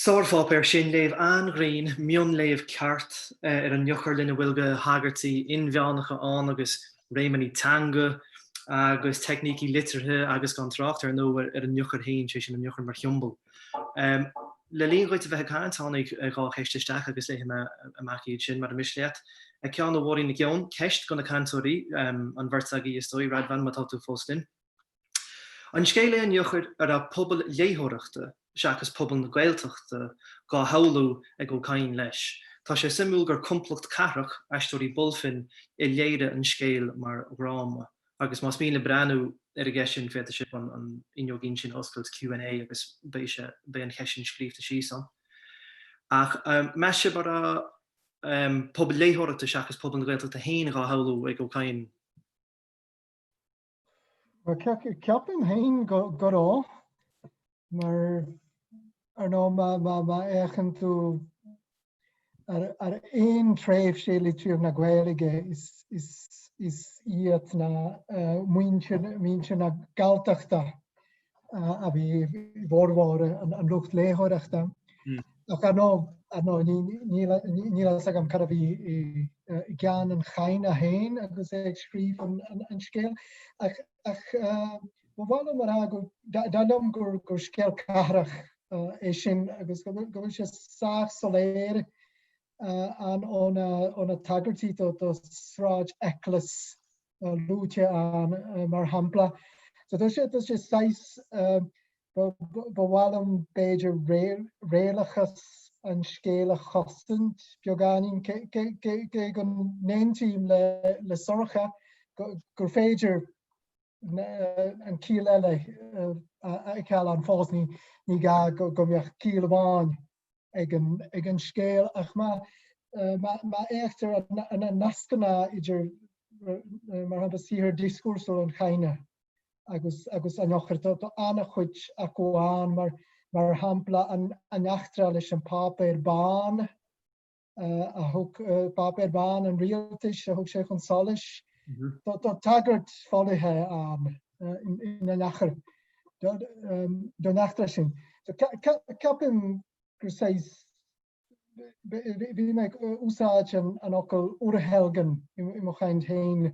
Sáirfápéir sin léh anghraín mion léh ceart ar an niochar lena bhfuil go haggartaí inmheánnacha an agus réimeaní tanga agus technící litrithe agus gan tráchtar nó ar an niochar hain sé sin an niochar mar thiombail. Le líon goite bheith caiintánig gá cheisteteach agus léthe amach iad sin mar a misleat. Ceann bhórí na ceann ceist go na cantóirí an bhirrtaí is dói radvan matá tú fóstin. An scéile an niochar ar a pobal léthireachta seachas pobl na Gaeltacht gá haulú ag go cain leis. Tá sé simú gur complecht carach eisteoirí bulfin I léire an scéal mar ráma. Agus más míle brenn irrigation fé si an injogin sin oscailt Q&A agus bé an chesin scríbte sí san. Ach me se bar pobl léthireachta seachas pobl na Gaeltacht a héin gá haulú ag go cain. Ceapan hain go rá, mar má échan tú ar éon tréimh séala tíor na Gaeilge is iad na muinse na Gaeltachta a bhí bhórmhóra an lucht léthireachta. Ach níl agam cara bhí gan an chain a hain agus ag scríb an scéal. Ach bhil mar go dalum gur scéal carach é sin agus go bhfuil sé sách soléir an a tagartí do sráid eclas lúte an mar hampla. So dus sé sais bhilm beidir réalachas an scéal a chostant beagán go néontíim le sorcha gur féidir an cíl eile ceall an fós ní ga go mbeadh cíl amháin ag an scéal ach má éachtar an nascanna idir mar happa síthar discúrsú an chaine agus anochar anna chuid a goáin mar hampla an achtra leis an pápéir bán a thug pápéir bán an rialtais a thug sé chun solis. Tá tagart fáilethe an in an achar don achtra sin. Ceapan gur séis bhí me úsáid an ocail uirthelgan I mo chaint hain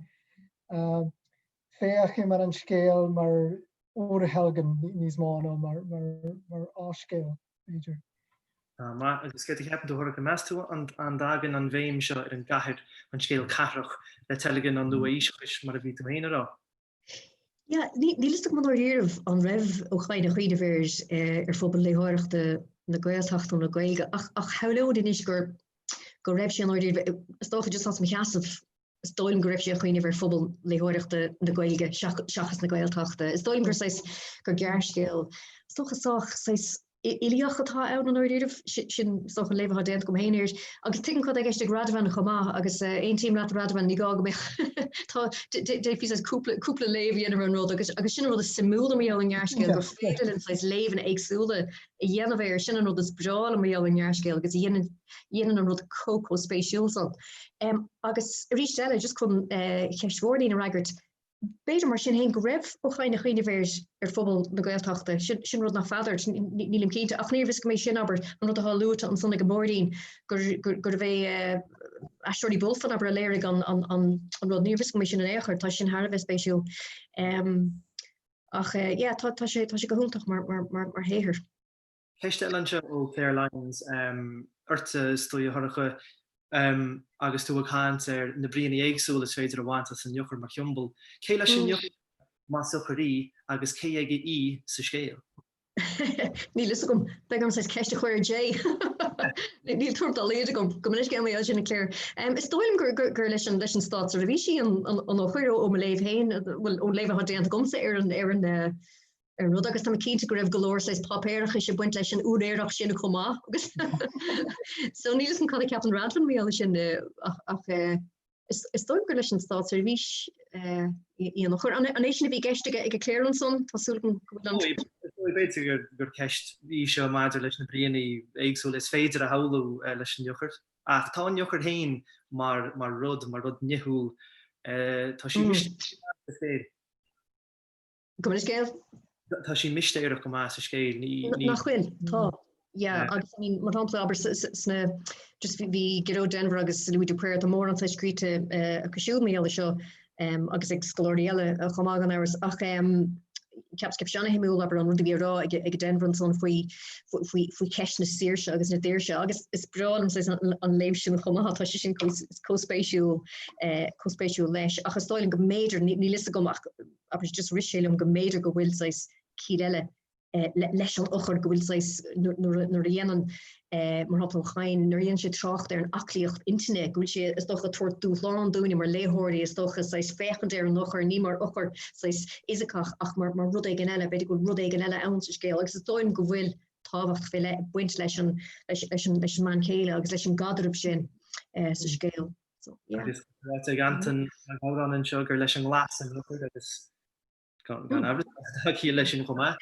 féach mar an scéal mar uirthelgan níos mána mar áscéal féidir. Agus get heb de hoor meú an dagen an bhéim se an gahir an scéal carach le tellgan an nuéis mar a ví héine. Ja, die list man orh an raf ó chaide chuidevers fobal léhaireachta na Gaeltacht an na Gaeilge ach helo din is gur raibh sé an stocha just as me cheasah stoilm go raibh sé chuoine ver fobal léhaireachta na Gaeilge seachas na Gaeltachta. Is stoilm gur seis gur gearcéal. Stocha soch Iliachatá an orh sin soch an léh ha dent gom héirs. agus tin chu ag ag radvan chomá agus ein team rat radvan ní ga mé dé fi cúpla léh an an rud agus sin rud a simúla mé an jaarcéil gur féidir in leis léhan agsúla a dhéanamhéir sin an rud is brala mé an jaarcéil agus dhéanaan an rud cócó spéisiúl san. Agus rí eile just chun cheismhórdín a raigart Beidir mar sin hén go raibh ó chaine chuinehers fphobal na Gaeltachta sin rud nach fadart nílim cínta ach níorvis go mé sin aber an rud a háúta an sanna go mórdín gur bheith asúirí bulfan aber a léirigh an rud níorvis go mé sin an éair tá sin Harbheith spéisiúl. Ach tá sé go húntaach mar héhir. Heiste landse ó Fairlines urte stoi harige agus tú chaint na bríonna éagsúla féidir a bhaint san jochar mar chiumbal. Céile sin jochar má socharí agus cé aige í sa scéal. Ní lis gom begam sais ceiste chuir J. Níl tuairm a léide gom gomunis ge mé sin cléir. Is dóim gur leis an stát a bhí sí an chuir ó me léh héin bhfuil ó léh déanta gomsa ar an rud agus tá cínta go raibh golóir sais papéireach is sé buint leis an úréireach sin chomá agus. So nílas an cad ceapan radvan mé sin ach is dóim gur leis an stát a bhí íon chur an éis bhí geiste ag cléirlan son tásúlan beidir gur ceist í seo maidir leis na bríonna éagsúil is féidir a haulú leis an jochart. Ach tá jochart hain mar rud nihuúil tá sí féir. Go is scéal? Tá sí misteach go más a scéil nachfuil tá. Ja, agus mar hapla aber sna just vi Gero Denver agus Louis Dupuer a mór an skrite a cosisiú mé seo agus ag scolóriile a chomá an áras ach capskip sena himú aber an rudí rá ag Denver son foi ceisna sírse agus na déirse agus is bram sé an léimsú chomá tá sin cospéisiú leis agus stoilin go méidir ní list gom aber just riséilm go méidir go bhfuil seis cíile leis an ochar gohfuil nuair dhéanaan mar hapla chain nuair sé tracht ar an aclíocht internet gohfuil sé is doch a tuair dúláán dúine mar léthirí is doch is féchant ar an ochar ní mar ochar isachach ach mar rud é gan eile beidir go rud é gan eile ann sa scéal agus is dóin go bhfuil táhacht fé buint leis an man chéile agus leis an gadarb sin sa scéal. gantan an an sugar leis an glas an agus leis an chomá.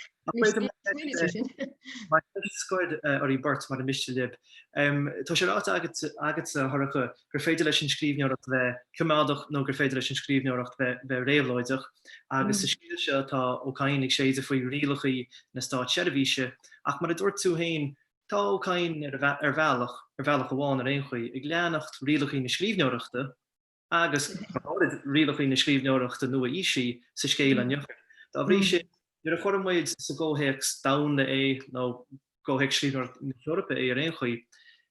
Scoid orí burt mar a mistelib. Tá sé rá agat thracha gur féidir leis an scríbneoireacht bheith cumádach nó gur féidir leis an scríbneoireacht bheith réamhlóideach agus sa scríide se tá ócáinnig séidir faoi rialachaí na Stát Seirbhíse ach mar a dúirt tú hain tá ócáin ar bhealach amháin ar aonchuí ag leannacht rialachaí na scríbneoireachta agus rialachaí na scríbneoireachta nua ísí sa scéal an jochar. Tá bhrí sé ar a chormid sa ggóhéics damna é nó ggóhéic scríbneoireacht na Eorpa é ar aonchuí.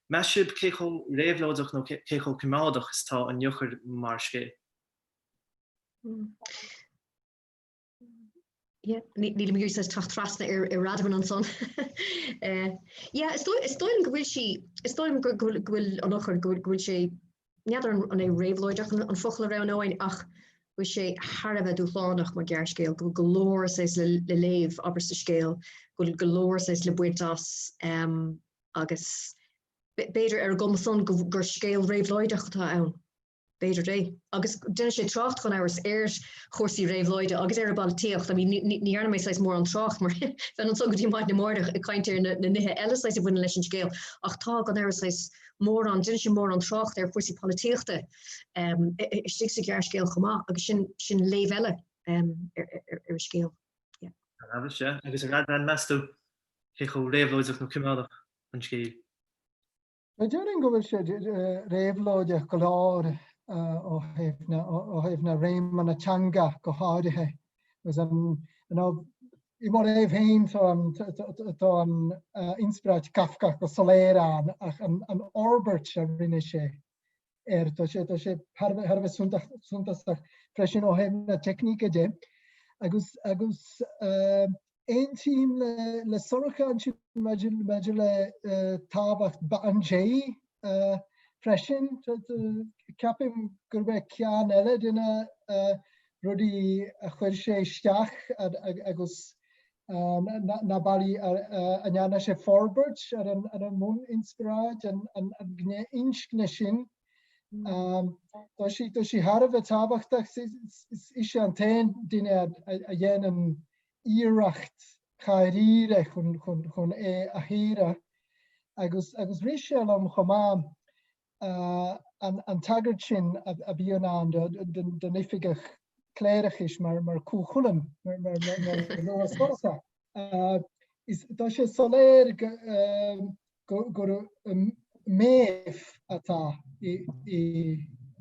Me sib cécho réamhlóideach nó cécho cumádach is tá an jochar mar scé. Níl mé sa tracht trasna ar radhan an son. Is stoilm go bhfuil an ochar gohfuil sé neadar an é réamhlóideach an fochla ra áin ach bhfuil sé Harbheith dúlánach mar gearcéal go golóir sais le léamh aber sa scéal go golóir sais le buintas agus beidir ar go son gur scéal réamhlóideach tá ann. Beidir dé. Agus duine sé tracht chun áras chósaí réamhlóide agus ar ball tíocht, ní arna mé sais mór an tracht mar fan an so gotí maid na mórdaach a caiintear na nithe eile sais a bhuina leis an scéal ach tá gan áras sais mór an duine sé mór an tracht ar fuasaí políochta stig sa gearcéal chomá agus sin léamh eile ar scéal. Agus a rad an meú chécho réamhlóideach nó cumádach an scéal. During go bhfuil sé réamhlóideach go láir ó thaobh na réim an atanga go háirithe. I mar éh hain tá an inspirát Kafka go soléir ach an orbert a rinne sé. Tá sé Harbheith suntasach freisin ó thaobh na techníca dé. Agus ein team le sorcha an si meidir le tábhacht an J freisin ceapim gur bheith ceann eile duine rudí a chuir sé isteach agus na bailí a neanna sé forbert ar an mún inspiráid an inscne sin. Tá sí Harbheith tábhachtach is sé an tain duine a dhéanam íireacht chairíre chun é a híre agus rí sé am chomá an tagart sin a bhíon an den ifigech cléirechis mar cúchulam mar nóscosa. Tá sé soléir gur méh atá i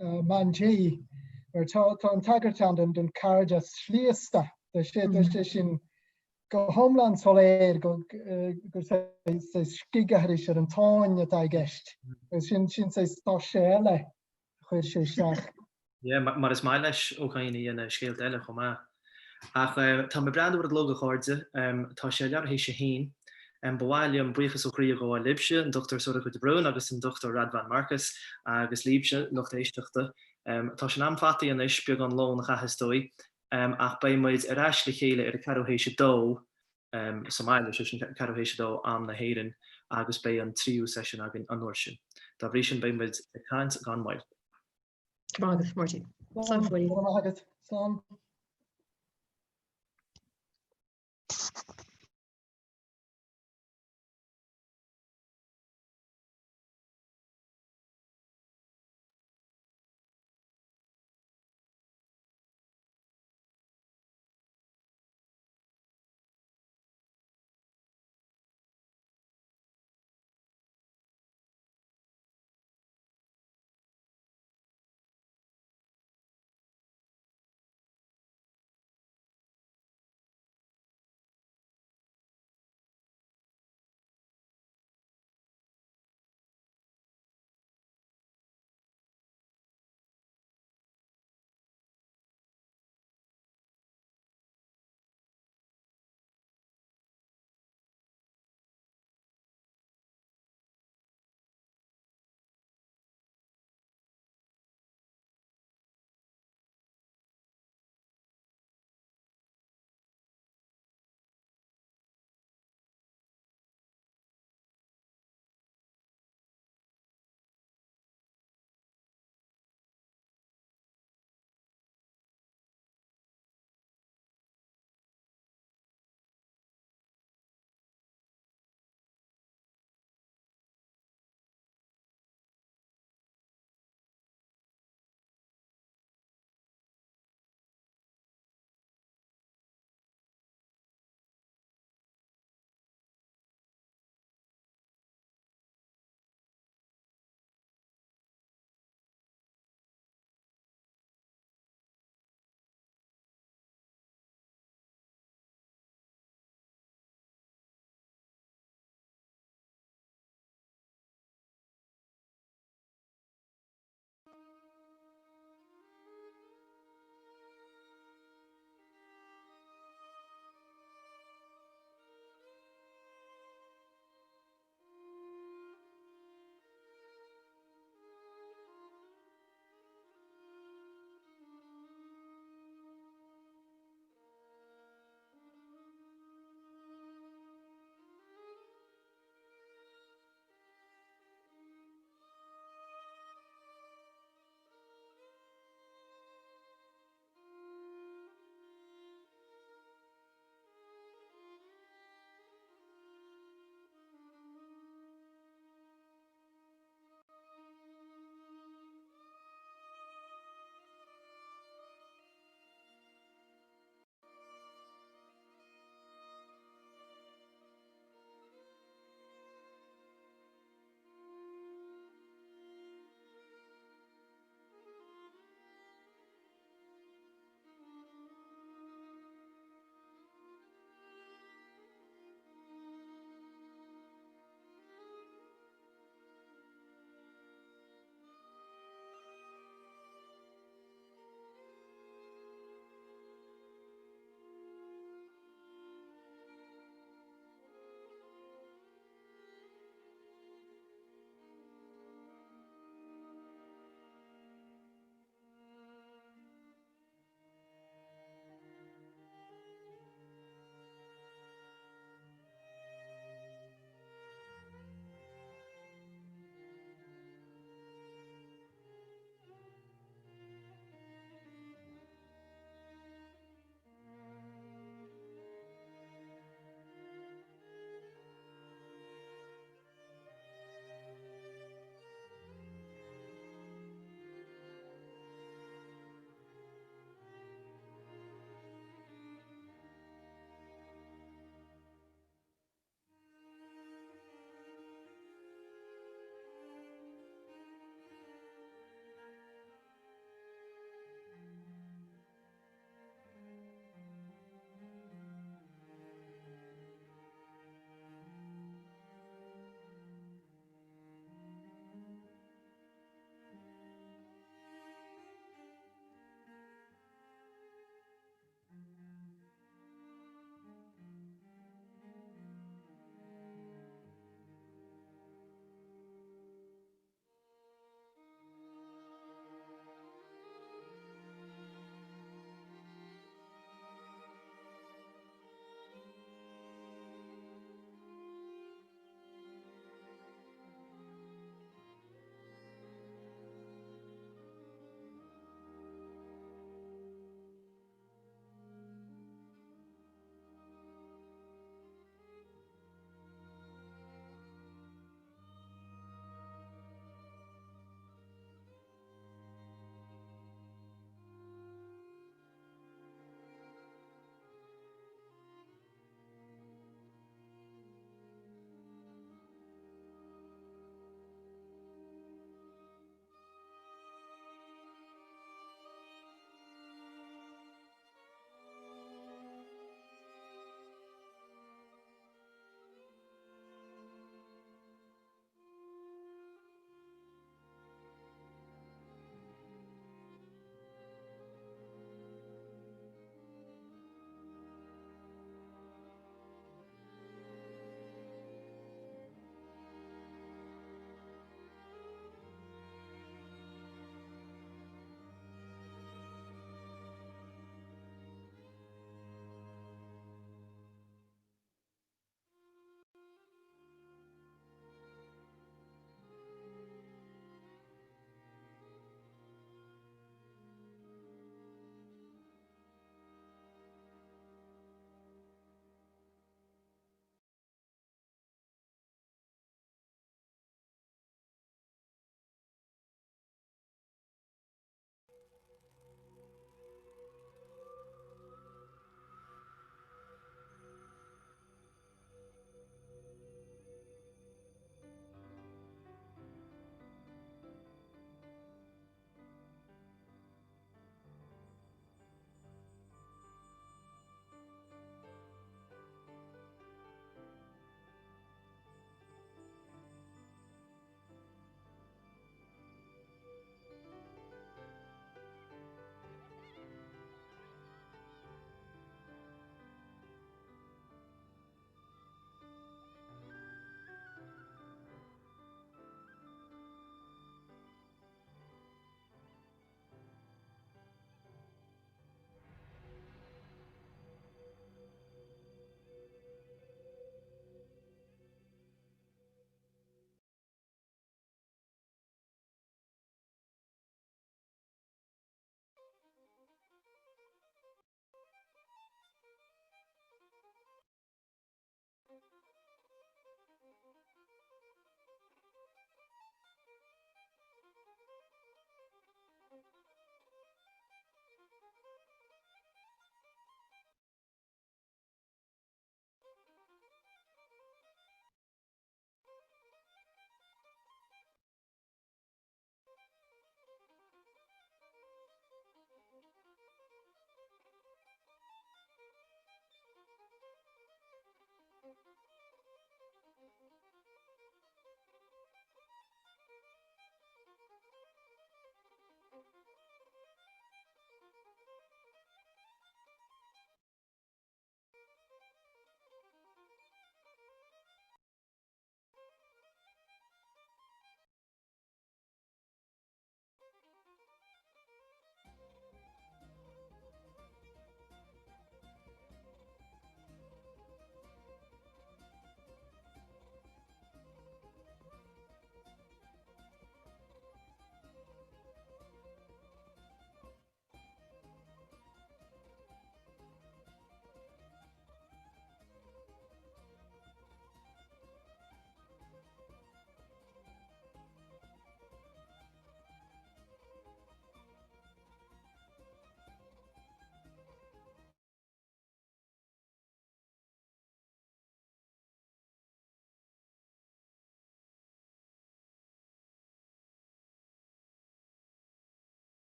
manjé mar tá an tagart an den carja slíasta sé sin go homland soléir gur skigaris ar an táin atá gist. sin sé tá sé eile chuir sé seach. Mar is mai leis óchéine ana scéalt eile chomá. Ach tá me brand oer logo cháde, tá sé lear hééis sé héin, bhhaile an buchas óríí go libse, an Dr. Sorcha de Brown agus an Dr. Radvan Marcus agus líbse noch éisteachta. Tá sé amfataí an is beag an lá nach chahasdói, ach bei muid arráis le chéile ar a carohéise dó, Somáile sin carohéise dó am na héiren agus bei an tríú session agin an nóir sin. Tá bhrí sin bei muid a caiint gan maiid. Agus Martin. Sam.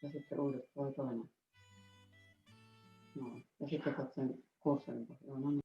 Ja sitten uudet voi toinen. No, ja sitten katsoin kurssin. Joo, no niin.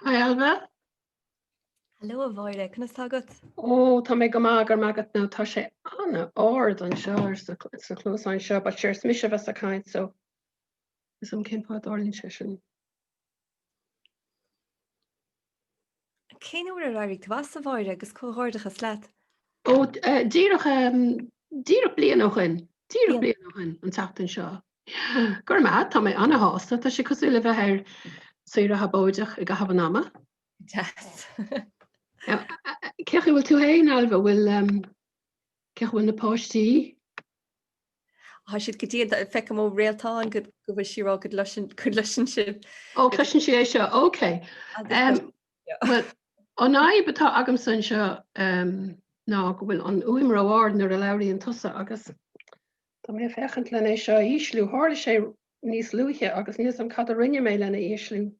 Hi Alva. Hello a bhhaire, chuna tágat? Ó, tá mé go mágur mágad nó tá sé anna áard an seo sa clúsáin seo, ba séir smise bheits a caiint, so is an cinpá orlín sé sin. Céanúair a raibh tú a bhhaire agus cóthardachas leat. Ó, díreach blian ó chuin, díreach blian ó chuin an tatan seo. Gur má tá mé anna hásta, tá sé cosúla bheith ar suire habóideach ag go haban ama. Yes. Ceach bhfuil tú héin Alva bhfuil ceach bhfuil na páistí? Tá siad go dtíad fecha mó réaltáin go bhfuil sirá go leisin sib. Ó, cluisin sé seo, OK. Well, an aibetá agam san seo ná go bhfuil an uimrá áard nar a leiríonn tusa agus tá mé fechant lena seo íslú, hála sé níos luúthe agus níos an cad a rinne mé lena íslú.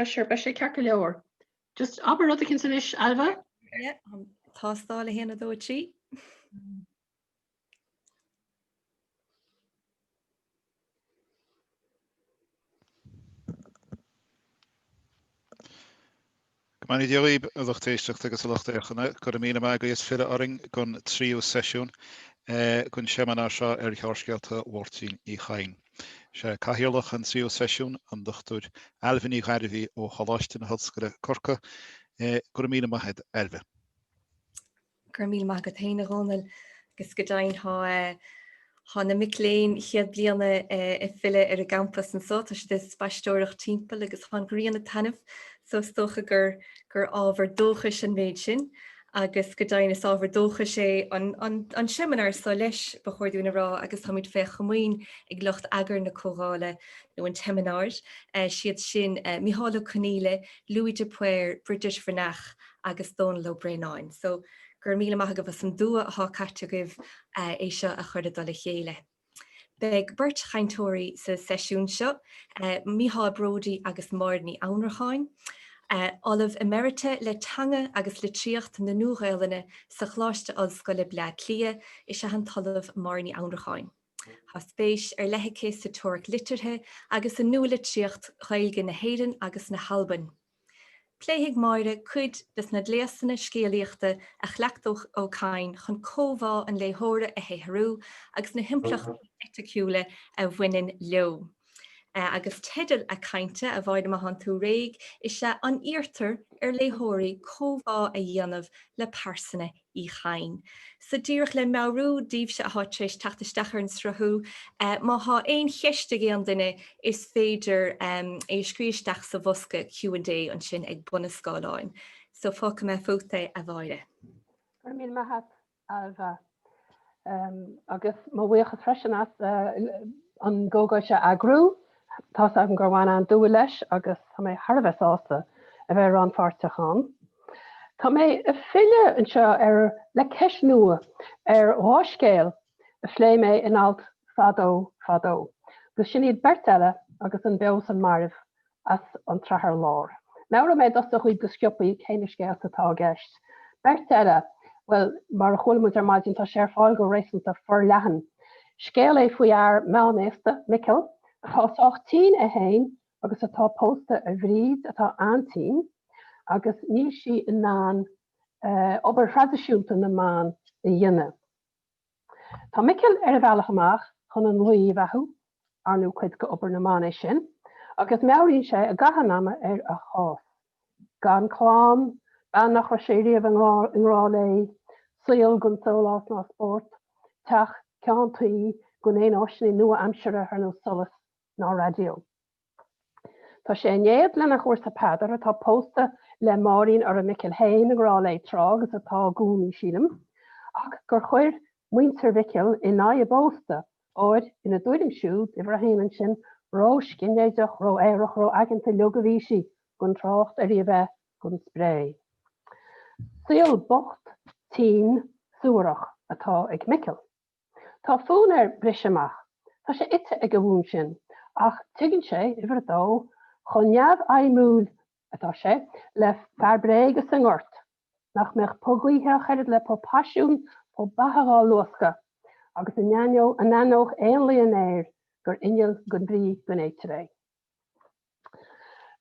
Sure, be sé cear leabhar. Just aber rud cin san is Alva? Yeah, tá stála héana dó sí. Mani diolib a ddochteistach agus lochta echanna, gur mína me is fila aring gon tríú sesiún gon seamanna seo ar chearscealta Mhórtín í Chain. Se cahiolach an tríú sesiún an dochtúr Alvin í Ghardaí ó Choláiste na Hoscoile Corca, gur mína maithe Elva. Gur míle maithe taine ghónal gus go dain há na miléin chiad bliana I file ar a campus an só, tá si is spaisteoireach timppel agus há gríanana tanmh, so stocha gur ábhar dócha sin méid sin, agus go dain is ábhar dócha sé an seminar sa leis ba chuirúna rá agus táid fé chamoin ag lucht agar na choráile nó an seminar, siad sin Mícheál Coníle, Louis de Puer, British Vernach agus Donal O'Brien. So gur míle maithe go bh an dua ath caite goibh é seo a chuir dola chéile. Beg Bert Chaintóirí sa sesiún seo, Mícheál Brodie agus Marnie Aunarcháin, Olive Emerita le tanga agus le tríocht na nuaghaileanna sa chláiste Ollscoile Bla Clia is se an talamh Marnie Aunarcháin. Tá spéis ar leithicé sa tuaireach litirthe agus an nua le tríocht chailge na héireann agus na halban. Pléigh maire cuid dus na léasanna scéalaíochta a chleachtóch ó Cain chun cóbhá an léthóra a héthrú agus na himplacht eticiúla a bhaineann leo. Agus teidir a cainte a bhaid am an tú réig is se an íartar ar léthirí cóbhá a dhéanamh le pásanna í Chain. Sa díreach le mearú díobh se a hátéis tataisteachar an srathú, má há éon cheiste an duine is féidir é scríisteach sa bhosca Q&A an sin ag buna scáláin. So fáca me fóta a bhaide. Gur míle maithe Alva. Agus má bhuicha freisin as an gógáise agrú, tá an gur bhhaine an dua leis agus tá mé Harbheith ásta a bheith an fáirteachán. Tá mé a fille anseo ar le ceis nua ar háiscéal a phlé mé in alt fadó. Gus sin iad berteile agus an beos an maribh as an trethar lár. Nára mé dosta chuid go scioppaí chéine scéalta tá gceist. Berteile, well, mar a cholamúid ar maidin tá sé fáil go rééisanta for lehan. Scéal é faoi ar meánéasta Michael, Tá 18 a hain agus atá pósta a bhríd atá antín agus níl si in ná obair tradiisiúnta na man I dhéine. Tá Michael ar a bhealach amach chun an luí bheithú arnú chuid go obair na mána sin, agus meáíonn sé a gahanama ar a chás. Gan chlám, ban nach sé riamh an rá lei, suil gon solás ná sport, teach ceantaí gon éon áisina nua amseire ar nó solas ná radio. Tá sé néad lena chóir sa pedar atá pósta le máín ar a Michael Hain ará lei trá agus atá gúní sílam, ach gur chuir muinter Michael in ná a bósta áid ina dúidim siúd i bhar héanaan sin ró scinnéideach ró éireach ró aginta legavíisi gon trácht a riamh gon spré. Suil bocht tí suúrach atá ag Michael. Tá fún ar briseach, tá sé ite ag go bhún sin, ach tuigann sé i bhar dó chunneamh aimúil atá sé le fearbrégus an ort, nach meach pogaíthe chead le po pasisiún po bathaá luasca, agus an anóch éon líonéir gur inneal gon brí gon éitiré.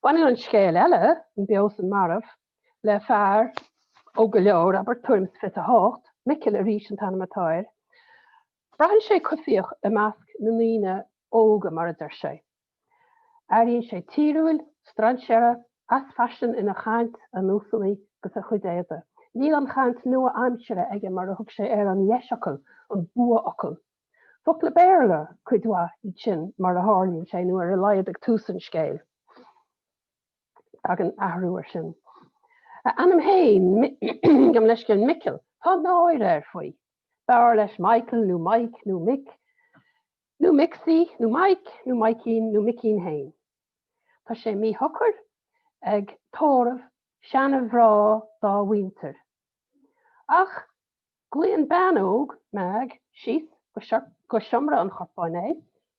Bain an scéal eile an beos an marmh le fear ó go leor aber tuaims fit a hácht, Michael a rís an tanamatáir, brahan sé cofiíoch a measc na líine óga mar a dir sé. Aíonn sé tíúil, stranseire, as fashion ina chaint a núsaí gus a chudéide. Níl an chaint nua aimseire aige mar a thug sé ar an dhéiseacail an bua acail. Fog le béirle chuidhá í sin mar a hálíonn sé nuair a laiad ag túsan scéil. Ag an ahrúir sin. Anam Hain gam leis cin Michael, tá náir ar faoi. Bear leis Michael, nó Mike, nó Mick, nó Mixie, nó Mike, nó Mikeen, nó Mickeen Hain. Tá sé mí hocar ag tóramh seanna bhrá dá winter. Ach, glíon banóg meag síos go siomra an chorpáné,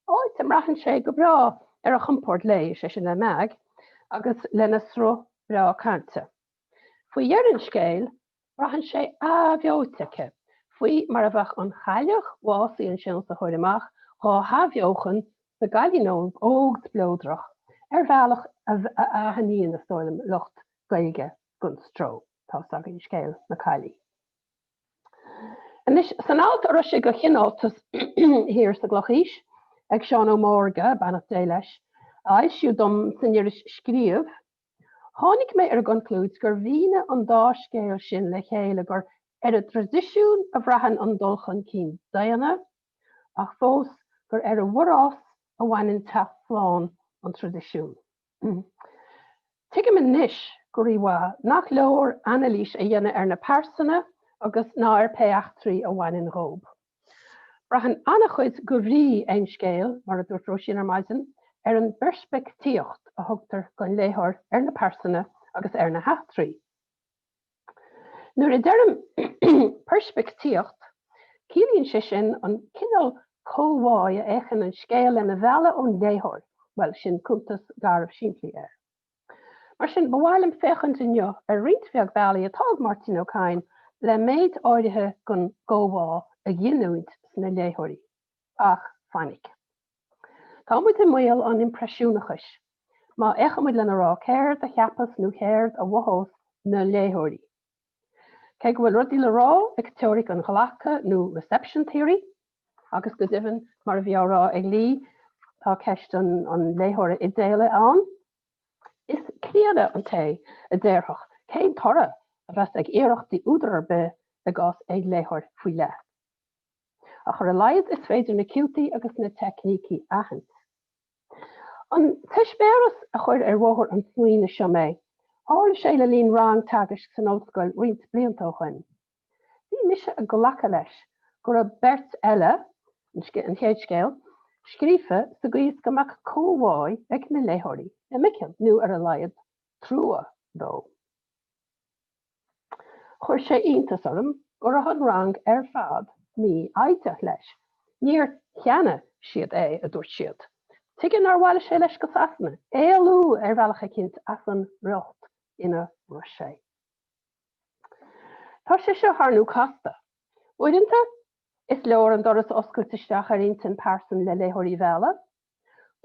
áit am rahan sé go bra ar a chumport lei sé sin le meag, agus lena sro bra cante. Fuoi dhearann scéil, rahan sé abheotacha, fuoi mar a bheith an chaileach bhásaí an sin sa chuirimach, há habheochan sa galínóm óg blódrach, ar bhealach a haníon na stoilm lucht gaige gon stró, tá sagin scéil na cailí. Anis san alt ar sé go chináltas hir sa glochís, ag Seán Ó Morga banach dé leis, siú dom sinir scríomh, tháinig mé ar conclúd gur bhíne an dáscéil sin le chéile gur ar a tradiisiún a bhreahan an dulchan cín Diana, ach fós gur ar a bhrás a bhhainn taláán an tradiisiún. Tuige me níis gur íha nach leor analís a dhéine ar na persona agus ná ar peachtrií a bhhainn rób. Brahan annachchuid go bhrí ein scéil mar a dúirtro sin ar maidin ar an perspectíocht a thugtar gon léthir ar na persona agus ar na heachtrií. Nuair a deirm perspectíocht, cílíonn sé sin an cinál cóháid a échan an scéil lena bheala ón léthir, well sin cúntas garbh siimplí ar. Mar sin bhhailm féchant inneo ar rintbheag bailí a tág Martin O'Kane le méid áirithe gon góhá a dhéanúid sna léthirí, ach fannig. Tá muid muil an impresiúnachas, má echa muid lena rá céir a cheapas nó chéir a bhthós na léthirí. Cé go bhfuil rudí le rá ag teoiric an ghlacha nó reception theory, agus go dibhann mar a bhearrá ag lí tá ceist an léthir idéile an. Is cléada an té a déirthach, céim thora a bheits ag éireachtaí údar be a gás ag léthir faoi le. A chur a laiad is féidir na ciútaí agus na technící ahand. An tuisbéras a chuir ar bhóthir an smuoine seo mé, hála sé le líon rang tagas san óscoil rint bliantóchain. Bhí mise a golacha leis gur a bert eile, an chéad scéal, scríofa sa gcuis gomach cóháid ag na léthirí, na Michael nó ar a laiad trúa dó. Chuir sé iontas orm gur a an rang ar fad mí aideach leis. Níor cheana siad é a dúirt siad. Tuigeann ar bhaile sé leis go asna, éalú ar bhealacha cinnt as an rocht ina ru sé. Tá sé seo tharnú casta. Uaireanta, is leor an doras oscailteisteach ar intin person le léthirí bheala.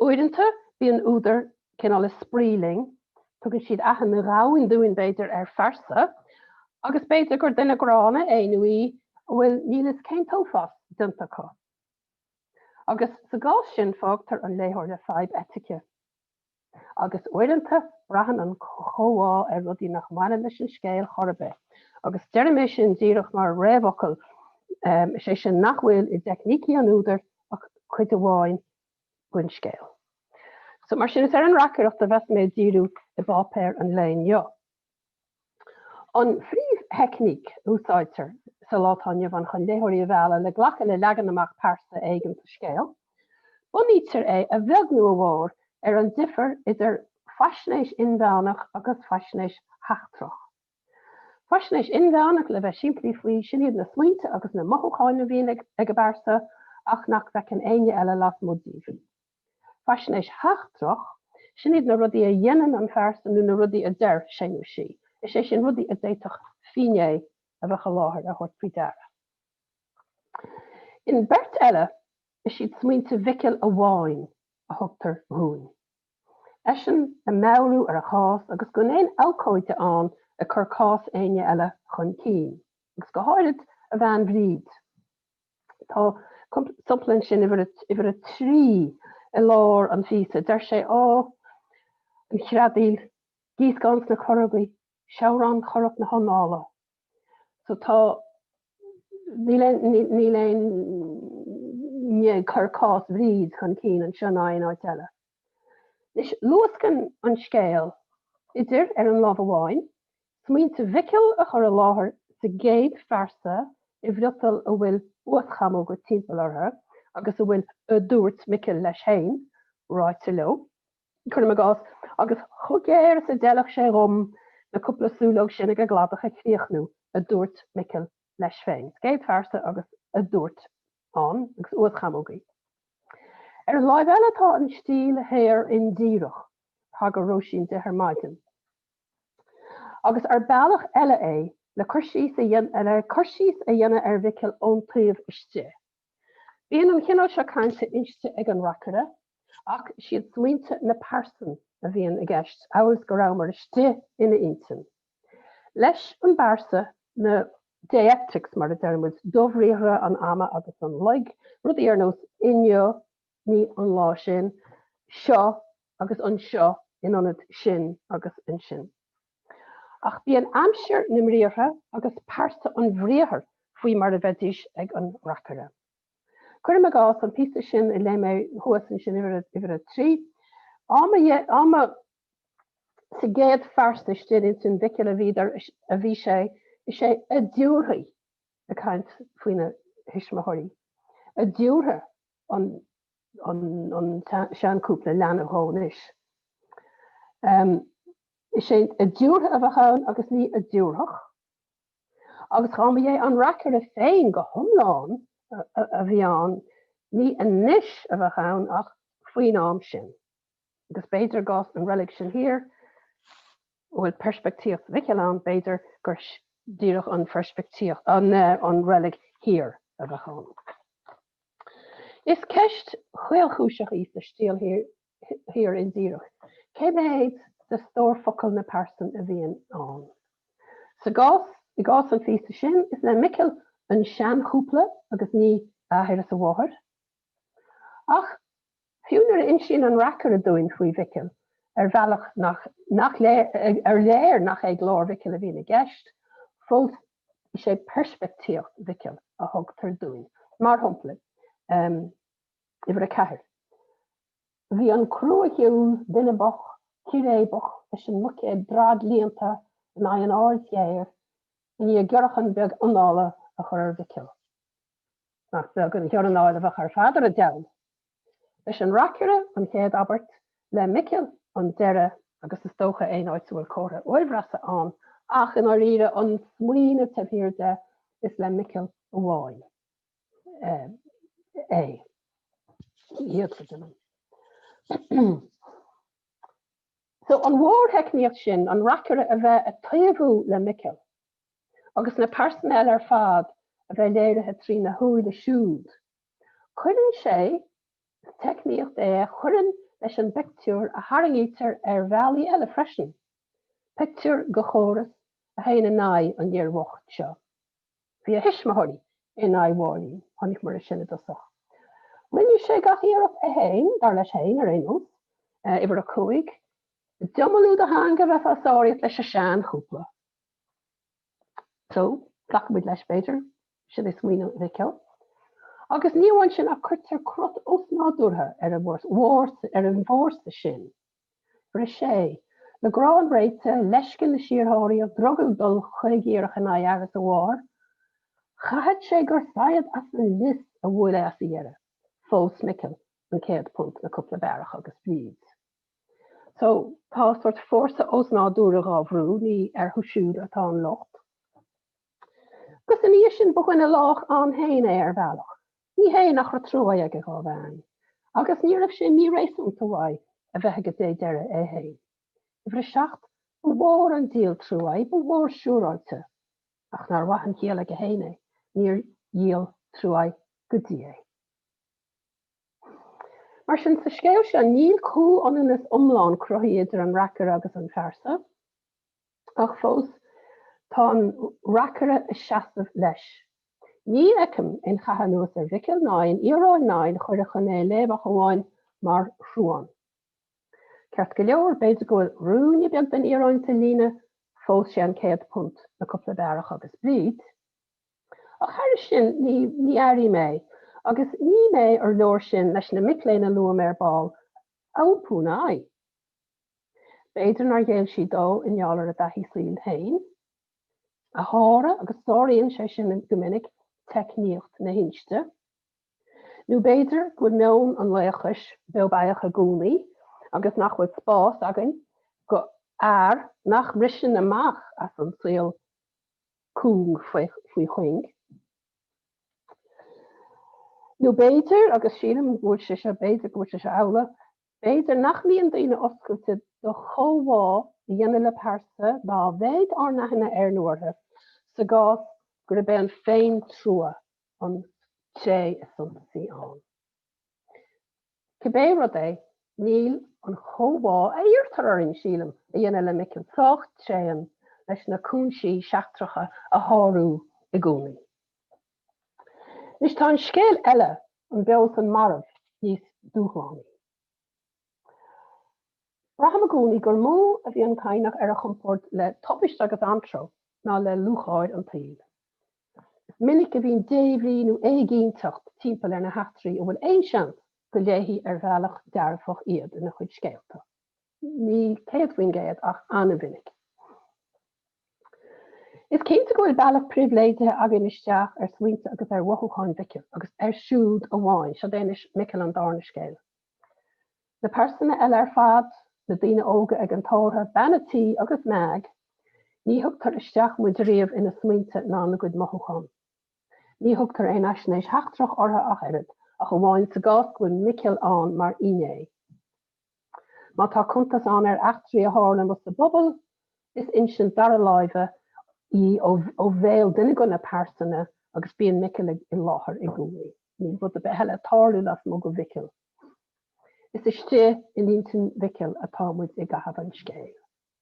Uaireanta, bhí an údar cinál is spríling, tugann siad achan na ráin dúin beidir ar farsa, agus beidir gur duine grána é nuí bhfuil níl is céim tófas dunta có. Agus sa gá sin fágtar an léthir le feib etice. Agus uiranta brahan an choá ar rudí nach mana leis an scéil chorbe. Agus deirimi sin díirech mar réhhacail sé sin nachhfuil I techníí an úidir ach chuid amháin buin scéil. So mar sin is an raceach a bheits mé díú I bápéir an léin jo. An phríomh hecnic úsáidtear sa látáineh an chun léthirí bhela le ghlachan le legan amach persa éigen sa scéil. Bunítar a bheagnú amháir ar an differ idir faisnéis inbheannach agus faisnéis heachtrach. Faisnéis inbheannach le bheith siimplí faoi sin na smuointe agus na mothúcháin a bhíon ag barsa ach nach bheith an aine eile las modíhan. Faisnéis heachtrach sin na rudí a dhéanaan an fersa nó na rudí a deir séú si. Is sé sin rudí a déiteach finé a bheith láthir a chuirt faoi deara. In bert eile is siad smuointe mhiceal a bháin a thugtar rún. Eisian a meabhrú ar a chás agus go éon alcóide an a chur cás aine eile chun cín. Agus go háirid a bhean bhríd. Tá supplan sin ifir a trí I lár an físa, der sé an chreadíl gís gans na choragaí, seárán chorach na honála. So tá ní lein chur cás bhríd chun cín an seanáin áit eile. Nis luascan an scéil idir ar an lámh amháin, smuointe mhiceal a chur a láthair sa géad fersa I bhriatal a bhfuil uaschammó go timpeall orthu, agus a bhfuil a dúirt micill leis féin, ráite leo. Chur me gás, agus chugéir sa deilech sé rom na cúpla súlóg sin ag gladach a chríochnú a dúirt micill leis féin. Géad fersa agus a dúirt an, agus uaschammógaí. Ar an láimh eile tá an stíl héir in díirech, thag go róisín de maidin. Agus ar bailach eile le chuirsís a dhéanana ar mhiceal ón taobh iste. Bhíonn an chinál se cainte inste ag an racare, ach siad smuointe na persan a bhíonn i gceist áras go raibh mar iste ina intin. Leis an barsa na dialectics mar a deirmid dómhríothra an ama agus an leig, rudí ar nós inne ní an lá sin, seo agus an seo inionad sin agus an sin. Ach bí an amsir nimríortha agus persa an bhríothar faoi mar a bheitís ag an racare. Cuir me gás an písa sin I le mé thuasan sin ifir a trí. Ama sa géad fersta stíad sin mhiceal a bhí sé, is sé a dúrthaí a caint faoine hisismathirí. A dúrtha an seanúpla leanana hónis. Is sé a dúrtha a bheitchain agus ní a dúrthach. Agus chama é an racare féin go thomláin a bhí an ní a níis a bheitchain ach faoin am sin. Agus beidir gás an relic sin hir, bhfuil perspectíoch mhiceal an beidir gur díreach an perspectíoch an relic hir a bheitchain. Is ceist chuilchúiseach is a stíl hir in díreach. Cé méid de stór focail na persan a bhíonn an. Sa gás an físa sin is le micill an seanchúpla agus ní áthir sa bháthir. Ach, fiúnar insin an racare a dúin faoi mhiceal ar bhealach ar léir nach ag glár mhiceal a bhíonn i gceist, fós sé perspectíocht mhiceal a thugtar dúin. Mar thumpla, ifir a ceathair. Bhí an crua hiún duine boch, ciréboch, leis an muce brad líonta na an áird géir, ní a ggheorchan beag anála a chur ar mhiceal. Nach beag an gheor anála bheith ar fadar a deann. Leis an racare an chéad abart le micill an deire agus is tócha éáid bhfuil córa oibhrasa an, ach in áíre an smuoine tahíir de is le micill a bháin. So an mhór heicníocht sin an racare a bheith a taobhú le micill, agus na personnel ar fad a bheith léirithe trí na thuaí le siúd. Chuireann sé techníocht chuireann leis an pictiúr a haingítar ar bhealaí eile freisin. Pictiúr go chóras a héana ná an dhearmhacht seo. Bhí a hisismathirí in áhháilí, tháinig mar a sinna dosach. Rinne sé gaíarach a hain dar leis hain ar éú iwwer a cuaig, Dumalú a hanga bheith asáíocht leis a sean chúpla. So, placmuid leis beidir, sin is muoine bhicil. Agus níhain sin a chuirtar crot os nádútha ar an bhórsa sin. Ri sé, le grán réite leiscin na siartháirí a drogad dul chuigíarach in agus a bhár, chaid sé gur saiad as an lis a bhfuil as iarra, fós micil an céad punt na cúpla bearach agus bríd. So, tá sort fórsa os nádúra gábhrú ní ar thuisiúd atá an locht. Gus an íos sin buchain a lách an hain ar bhealach. Ní hé nach ra trúi ag gá bhain. Agus ní raibh sin ní rééisúnta bhaid a bheith go dé deire é hain. Bhre seacht bhór an díal trúi, bhór siúráilte. Ach nar wahan chéala go héine, níor díal trúi go dí. Mar sin sa scéil se níl cú an is omláin croí idir an rachar agus an fersa. Ach fós, tá an rachara is seasamh leis. Ní ecem in chaithe nuas ar bhicil 9, íoráin 9 chuir a chuné léibh amháin mar shrúan. Ceart go leor beidir go rúni beag ben íoráin sa líne fós sé an céad punt na cúpla bearach agus bríd. Ach thar sin ní airí mé, agus ní mé ar leir sin leis na micléine luam ar ball ápúna ai. Beidir nar géil si dó in jalar a dahí slíl hain. A hára agus sáiríonn sé sin gomininic techníocht na hinste. Nú beidir go meon an léchas bebaich a gúnaí, agus nach bhfuil spás agan go nach risin amach as an síl cúng faoi chuing. Nú beidir agus sílam bhúil se beidir go se ála, beidir nach líon daoine oscailte do chomhá dhéana le persa dá bhéid ar nachna ar nuairthe sa gás gur be an féin trua an sé is suntaí an. Cibé rud é níl an chomhá éirtar ar in sílam a dhéana le micil tácht séan leis na cúnsí seachtracha a háú i gúnaí. Nis tá an scéal eile an beos an marmh níos dúchlánaí. Braham a gúnaí gur mó a bhí an cainach ar a chumport le topiist agus antro ná le lúcháid an taobh. Is minic a bhíon déimhríú éigíntacht timpeall ar na heachtraí ó bhfuil éon seans go léithí ar bhealach dearfach iad in na chuid scéalta. Ní céadhain géad ach anna minic. Is cinnta go bhfuil bealach príomhléide agin isteach ar suinte agus ar wathúcháin bhiciil agus ar siúd a bháin se déanais micill an darna scéil. Na persona eile ar fad na daoine óga ag an tótha banatí agus meag, ní thugtar isteach muid riamh ina smuointe ná na gcuid mothúcháin. Ní thugtar é eisnéis heachtrach ortha ach airid a go bháin sa gás gofuil micill an mar iné. Má tá contas an ar achtraí a hála mas sa bobbal, is insin dar a láimhe í ó bhéil duine go na persona agus bíon micill i láthair i gúnaí. Ní bud a beheile tarlú las mo go bhicill. Is isté in intin bhicill atá muid i gahabh an scéil.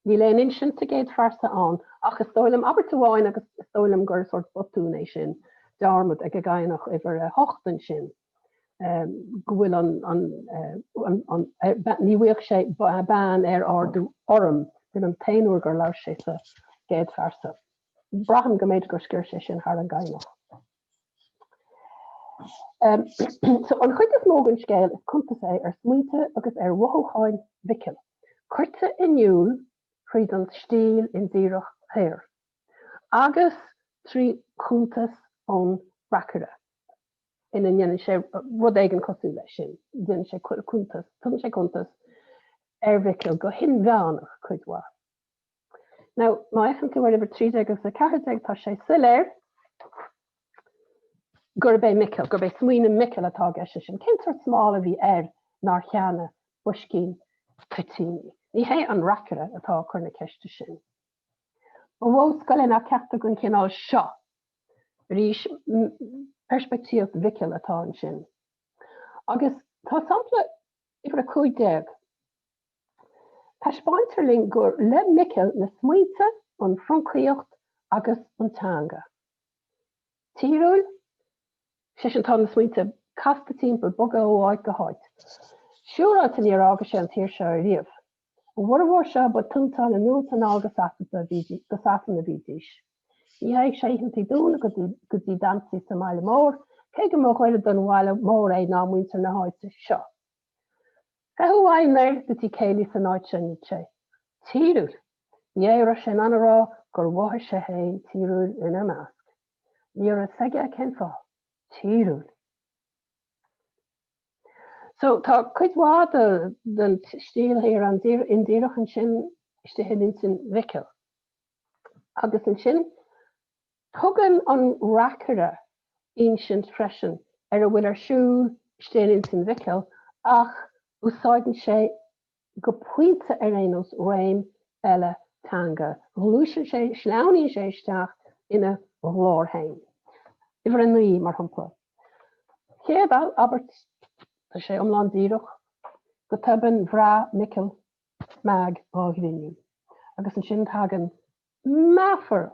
Ní léon insin sa géad farsa an, ach is stoilm abertahhain agus stoilm gur sort botúna sin darmad ag a gaiinach iwwer a hochtan sin. Gohfuil ní bhuiach sé ban ar ardú orm bin an tainúr gur leir sé sa géad farsa. Braham go méid gur scir sé sin thar an gaiinach. So an chuid is mógan scéil is cumpa é ar smuointe agus ar wathúcháin bhicill. Cuirte inniuúil tríd an stíl in díreach thair. Agus trí chuntas ón rachara. Ina dhéanann sé rud éigean cosú lei sin. Dhéanann sé chuntas, tugann sé chuntas ar bhicill go hinmheánach chuidhá. Now, má éifan tú bhfuil iwwer 30 agus a 40 tá sé siléir gur bé micill, gur bé smuoine micill atá geise sin. Cintar smála bhí ar nar cheanna buiscín putíní. Ní hé an rachara atá chuna ceiste sin. Ba bhó scoilinn a ceachta gon cinál seo, rís perspectíocht bhicill atá an sin. Agus tá sampla iwwer a 15. Tá spáinterling gur le micill na smuointe an froncaíocht agus an teanga. Tíúil sé an tá na smuointe casta timp bog óáid go háid. Siúrá in ar agus sé an tíir se riamh. Bhór se ba tunta na nuúta agus go safan na bhídíis. Ní haag sé hintí dúna go dtí dansaí sa máile mór, cé go mo chuile don bhile mór é ná muintear na háite seo. Fehuain leir go dtí céilí san áid sin sé. Tíúil, ní éire sin anrá gur bhhair sé hain tíúil ina measc. Ní ar a saige a cén fá, tíúil. So tá cuidhá den stíl hir an in ddíireach an sin iste hin sin vicil. Agus an sin, tugan an racare ancient freisin a bhfuil ar siúl stéann sin vicil ach úsáidan sé go puinte ar éanos réim eile tanga. Glúisin sé sleánín sé isteach ina glórhain. Ifar an nuí mar hampla. Chéad Albert tá sé omlán díireach go taban bhrá nicil meag ághrinniu. Agus an sin tagan mafar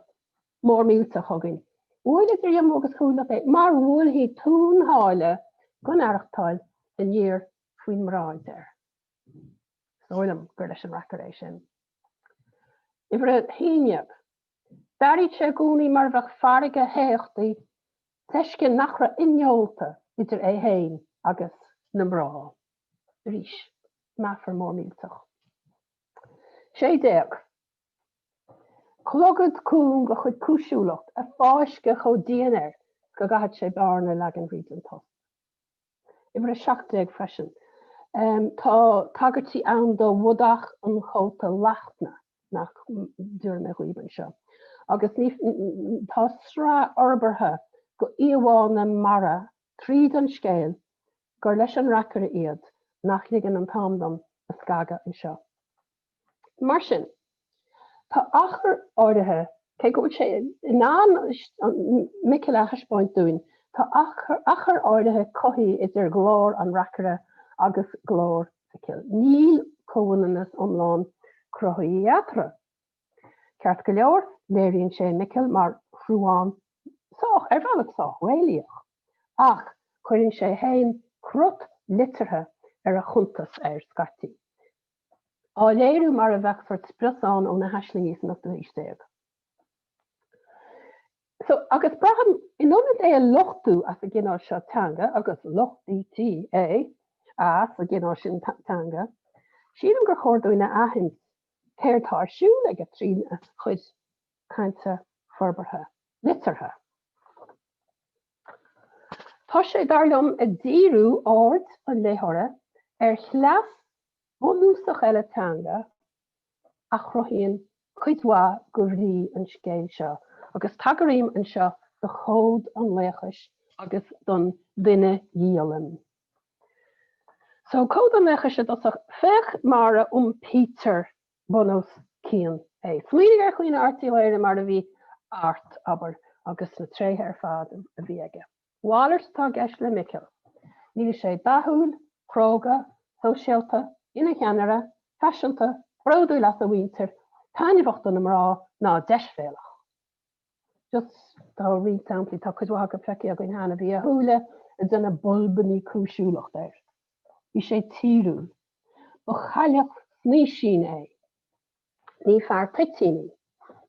mór míúta chugain. Bhfuil idir dhéim agus chúla é mar bhfuil hí túnháile gan airachtáil in dhéar faoin mráid ar. Sóilm gur leis an racare sin. Ifar a híineab, daríd sé gúnaí mar bheith farige héachtaí teisce nachra inneolta idir é héin agus na mrá. Rís, mafar mór míútach. Sé déag. Clogad cún go chud cúisiúlacht a fáisce cho DNR go gahad sé barna legan ríd an tost. Ifar a 17 freisin. Tá tagartí ann do bhdach an chóta leachna nach dúir na ghuiban seo. Agus tá srá orbartha go íomháin na mara tríd an scéil gur leis an racare iad nach ligan an tamdam a scaga an seo. Mar sin, tá achar áirithe, cé go sé ná Michael Achaspoint dúin, tá achar áirithe cothí idir glór an racare agus glór ficil. Níl cóhanas omláin crothaí eatra. Ceart go leor, léiríonn sé Michael mar chrúáin sách, ar bhealach sách, réalaíoch. Ach, chuiríonn sé hain crut litirthe ar a chuntas ar scartí. Á léirú mar a bheithfort spresán ó na haislinís nach do isteag. So, agus braham, in onad é a lochtú as a gginár seo tanga, agus lochtí é, as a gginár sin tanga, sílim gur chórdú na ahinn céirtár siúil ag a trín a chud cainte forbartha, litirthe. Tá sé darlumm a díriú áard an léthore ar chleas bhunúsach eile tanga a chrothíonn cuidhá go bhrí an scéil seo, agus tagaríim an seo do chód an léchais agus don duine díalan. So cód an léchais sé dosach fech mara Peter Bonos cían é. Smuoinnig ar chuoine artíléire mar a bhí art aber agus na tréthe ar fad a bhí aige. Walers tá gceist le Michael. Níl sé dathúil, cróga, sóisialta, ina cheanara, fashionta, bródú leat a bhhaintear, táinnehacht an mrá ná deisfélach. Just tá rí samplaí tá chuidhá go feici a gin hána bhí a thuúla a duna bulbaní cúisiúlacht ir. Bhí sé tíúil. Ba chaileach sní sin é. Ní fear titíní,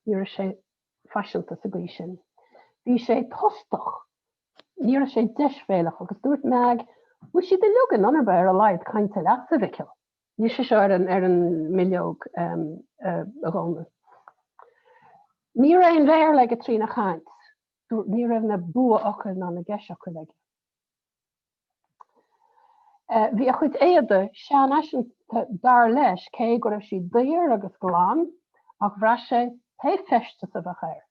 níor sé fashionta sa gcuí sin. Bhí sé tostach. Níor sé deisfélach agus dúirt meag, bhui si de lugan anarba ar a leid cainte leat sa bhiciil. Ní sé seo ar an millióg a gána. Ní ra an bhéir le a trína chaint, ní raibh na bua ochar ná na geis ochar le. Bhí a chud éada sean eisianta dar leis cé go raibh si daoir agus glán ach bhra sé té feiste sa bhachéir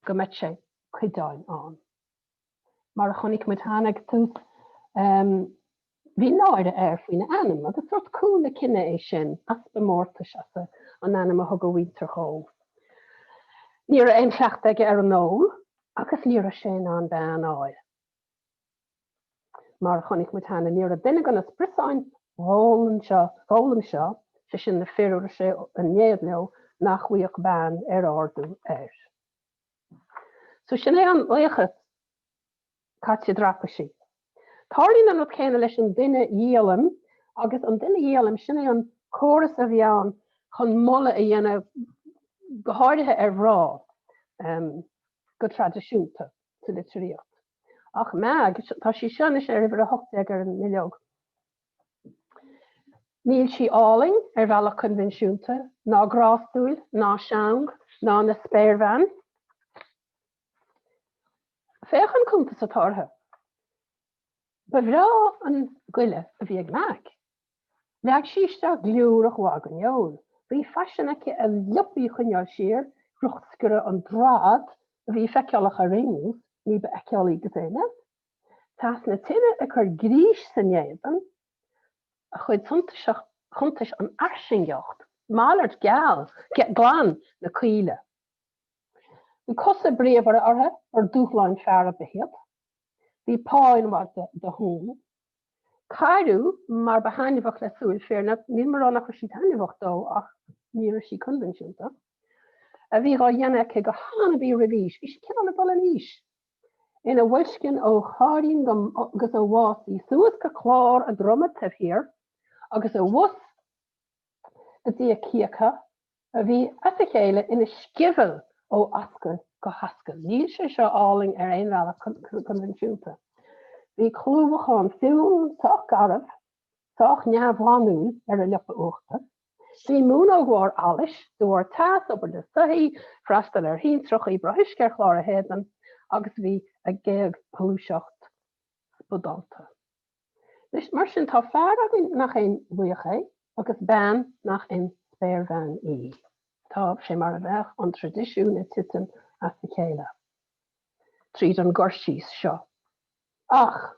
go mit sé chuidáin an. Mar a chonig mit hánig tús bhí náide ar faoine anam, agus sort cúla cinenne é sin as be mórtas as an anam a thug go bhhaintear chomh. Níor a éonseacht aige ar an nóil, agus níor a sin an bean áil. Mar a chonig mit hána níor a duine gan a sprisáin hólam seo sé sin na fearúir sé an néad leo nach bhuíoch bean ar ardú air. So sin é an léchas caite drapa sí. Tarlín an chéine leis an duine dhéalam, agus an duine dhéalam sinna an choras a bheán chun molla a dhéana goháirithe ar bhrá go tradiisiúnta sa litríocht. Ach meag, tá sí sena sé ar a hocht ar an miliog. Níl si áling ar bhealach convinisiúnta, ná grásúil, ná seang, ná na spéirvan. Féchan cúnta sa tartha. Ba bhrá an gcuile a bhí ag meag. Leag síisteach glúrach wag an jóil. Bhí fashionnaice a liopí chuneal siar, ruchtskure an draad, a bhí feicealach a ringús, ní be ecealaí gazéine. Tás na tinne a chur grís san éidan, a chuid chuntais an arsingeocht, málart glán na cuile. Bhí cosa bríomh ar orthe ar dúchláin fear a behéad. Bhí páin mar de hún. Cairú mar behanimhach le súil fearna, ní mar annach chu si hanimhach dó ach ní sí convinisiúnta. A bhí gá dhéana go hána bhí rivís, is ceanna le bol níos. Ina bhhuiiscin ó cháirín agus ó bhásaí, suas go chlár a dromad tah hir, agus ó bhus a dtí a cíacha, a bhí as a chéile ina scivel ó ascail go hascail. Níl sé seo áling ar aon bhealach convinisiúnta. Bhí clúbhachán fiúnách garibh,ách neamhhanún ar a lepa uachta. Bhí múna bhór alis, dúir tas obair de saí, freistal ar hín trochaí brahisceir chlár a hédan, agus bhí a géag polúiseacht spudalta. Leis mar sin tá fear nach ein buoché, agus ben nach ein spéirvan í. Tá sé mar a bheith an tradiisiún a titan as a chéile. Tríd an gorsís seo. Ach,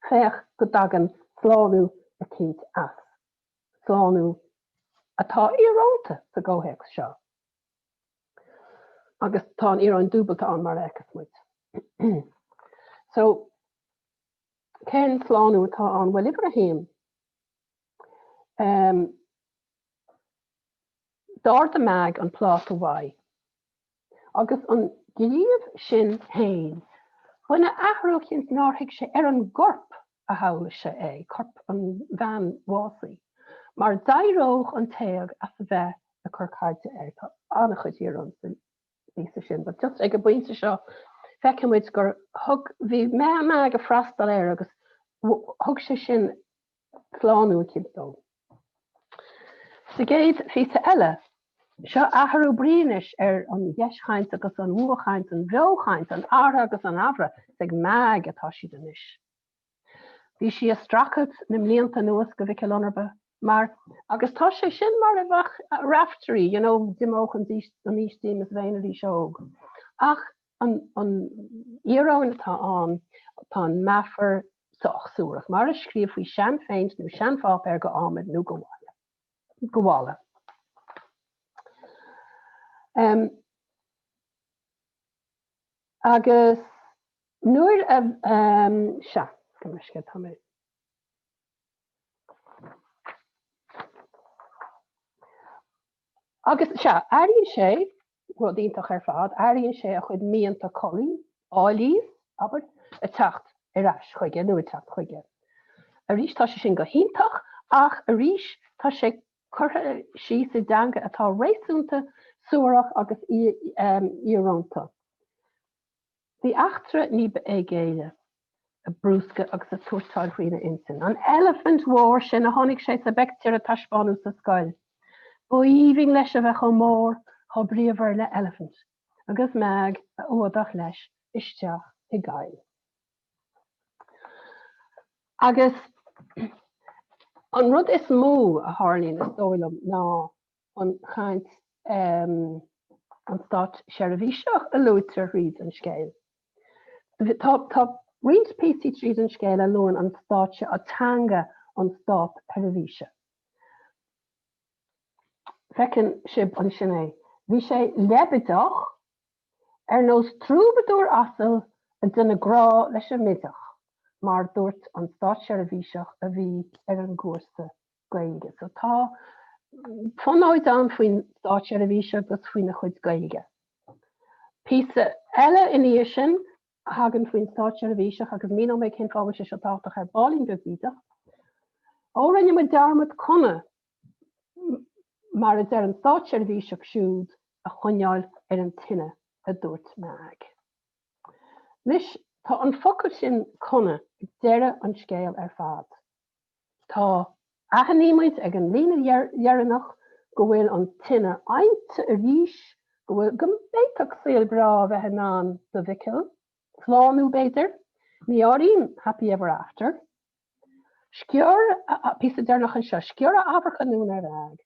féach go dagan sláánú a cint as. Sláánú atá írónta sa ggóhéic seo. Agus tá íróin dúbalta an mar echas muid. So, cén sláánú tá an bhfuil Ibrahim. Dáirta meag an plát amhaid. Agus an gníomh sin hain, Bhuina athrócinn náthaigh sé ar an gorp a hála sé é, corp an bhean bhásaí. Mar dairóch an téag as a bheith a chur caite é, tá anna chud íron sa sin, but just ag a buinte seo, feicimid gur thug bhí meag a freastal ar agus thug sé sin sláánú cibdó. Sa géad fisa eile, seo athrú brínis ar an dheischaint agus an bhuachaint, an bheochaint, an ára agus an abhra, ag meag atá si denis. Bhí si a strachad na mblianta nuas go bhíce lonarba, mar agus tá sé sin mar a bheith raftarí, dimóch an níos tím is bhéanaí seog. Ach an íróin atá an tá an meafar sochsúrach, mar a scríomh faoi sean féint nó sean fáp ar go ámid nó gohála. Agus nuair se go muisce tá. Agus se airíonn sé rudíntaach ar fad, airíonn sé a chud míonanta colí, áilíos, aber a techt ar ais chuige nó a techt chuige. A rís tá sé sin go híntach ach a rís tá sé chutha sí sa danga atá réisúnta suúrach agus írónta. Bhí achtra ní be géile a brúsca agus a tuairtáil riine insin. An elephant war sin a tháinig sé sa bectíar a taispáú sa scoil. Buíhing leis a bheith go mór cho bríomhar le elephant, agus meag a uadach leis isteach i gcail. Agus an rud is mó a tharlíonn is dóilm ná an chaint an stát seirbhíseach a lútar riad an scéil. Tá riad PC tríd an scéil a lúin an stáitse atanga an stát seirbhíse. Fecin sib an sinné. Bhí sé lebedach ar nós trúbaúir asal a duna grá leis a midach, mar dúirt an stát seirbhíseach a bhí ar an gcúrsa gaeilge. So tá fanáid an faoin stát seirbhíseach agus faoin na chuid gaeilge. Píosa eile in sin hagan faoin stáitse a bhíiseach agus mí mé cin fága se setáach ar bálín go bhíideach. Ó rinne mu dearmad conne mar is an stáitse a bhíiseach siúd a chuneáil ar an tinine a dúirt meag. Nis tá an focail sin conne ag deire an scéal ar fad. Tá achanímuid ag an lína dhearannach go bhfuil an tinine ainte a bhís go bhfuil go béiteach saoil bra bheith ná do bhicil, Slánú béidir, ní áín happy ever after. Scior a pí dearnach an seo, scior a abrachanún ar ag,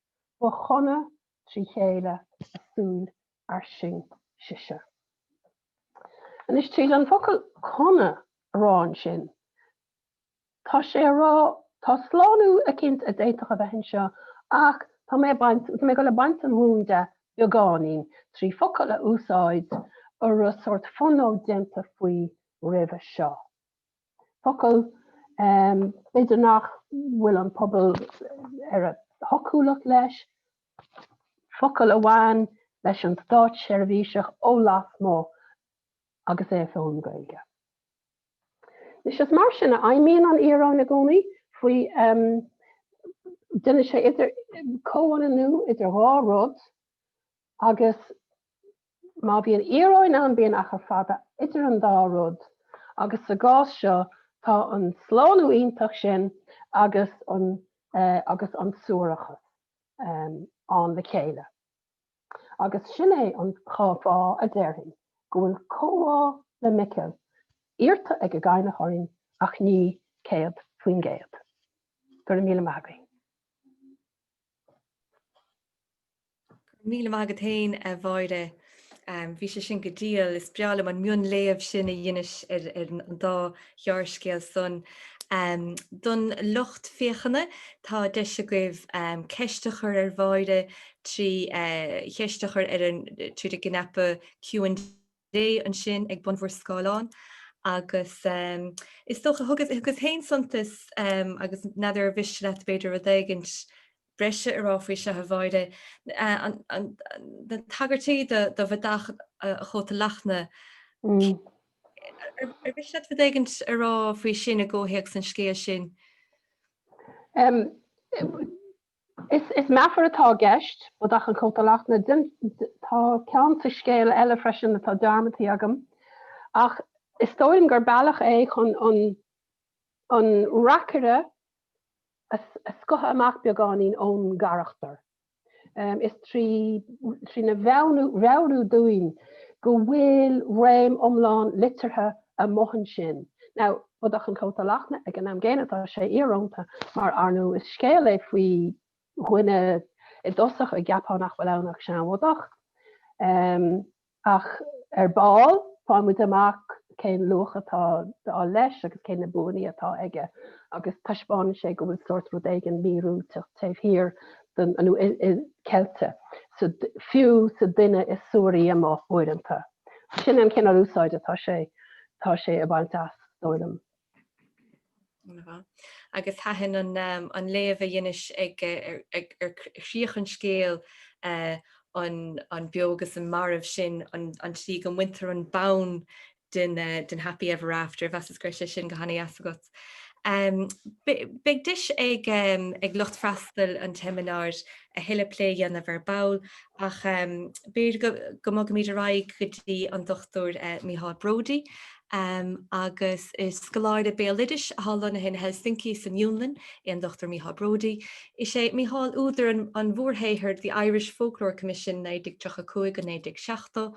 ba chona trí chéile asúl ar sin siise. An is tríd an focail chona rán sin. Tá sé rá, tá slánú a cinint a déiteach a bheithin seo, ach tá mé go le baint an húnde beagáín trí focail a úsáid ar a sort fonó denta faoi rih seo. Focail beidir nach bhfuil an pobl ar a hocuúlacht leis, focail a bhhain leis an stáit seirbhíseach ó las mó agus é fón gaige. Nis is mar sin a aimíon an íarán na gcónaí faoi duine sé idir cóhan anú idir dhá rud agus má bhí an íaráin an bíon achar fada idir an dá rud agus sa gás seo tá an slánú ionintach sin agus an suúrachas an le chéile. Agus sin é an cháfá a déirhin go bhfuil cóá le miciil íirta ag a gcaine thoirn ach ní céad faoin géad. Gur míle maithagaí. Míle maithagaí a bhaide. Bhí sé sin go díal is breala an mion léamh sin a dhéanais ar an dá theorscéal son. Don lucht féchanna tá de se goibh ceistechar ar bhaide trí cheistechar ar trí a gnepa Q&A an sin ag bunmhór scáilán. Agus is tócha thugus héin santas agus nadidir bhiste le beidir a dagant breise arráfuoi se a bhaide. Den tagartí do bhdach a chóta lachna. Ar bhís le bhdagant arrá faoi sin a ggóhéag san scéal sin? Is meafar atá gceist bud ach an chóta lachna tá cean sa scéal eile freisin atá dearmataí agam. Ach is tóim gur bailach é chun an racare a scotha amach beagáín ón garachtar. Is trí na bheanú dúin go bhfuil réim omláin litirthe a mohan sin. Now, bud ach an chóta lachna ag an am géanatá sé íaránta mar arnú is scéal é faoi ghuine I dosach a gapánach bhfuil annach sean bhdach. Ach ar ball fá mu amach cén lucha tá leis agus cén na buí atá aige agus taiispáin sé go bhfuil sort rud éigen míúteach taobh hir den anú celte. So fiú sa duine is suirí am áhuianta. Sin an cin úsáid atá sé a bhaint as dóilm. Agus hahin an léamh dhéanais ag chríochan scéal an biogus an marmh sin an tí an winter an bán den Happy Ever After, bheas is gréise sin go hána asagat. Big dis ag lucht freistal an teminar a heile plé an a verbal ach beir go mag míad raig chutí an dochtúr Micheál Brodie. Agus is scoláide bélidiis a hálan na hin Helsinki san Newlyn an Dr. Micheál Brodie. Is sé Micheál úidir an bhórthaíthir the Irish Folklore Commission 1935 go 1960,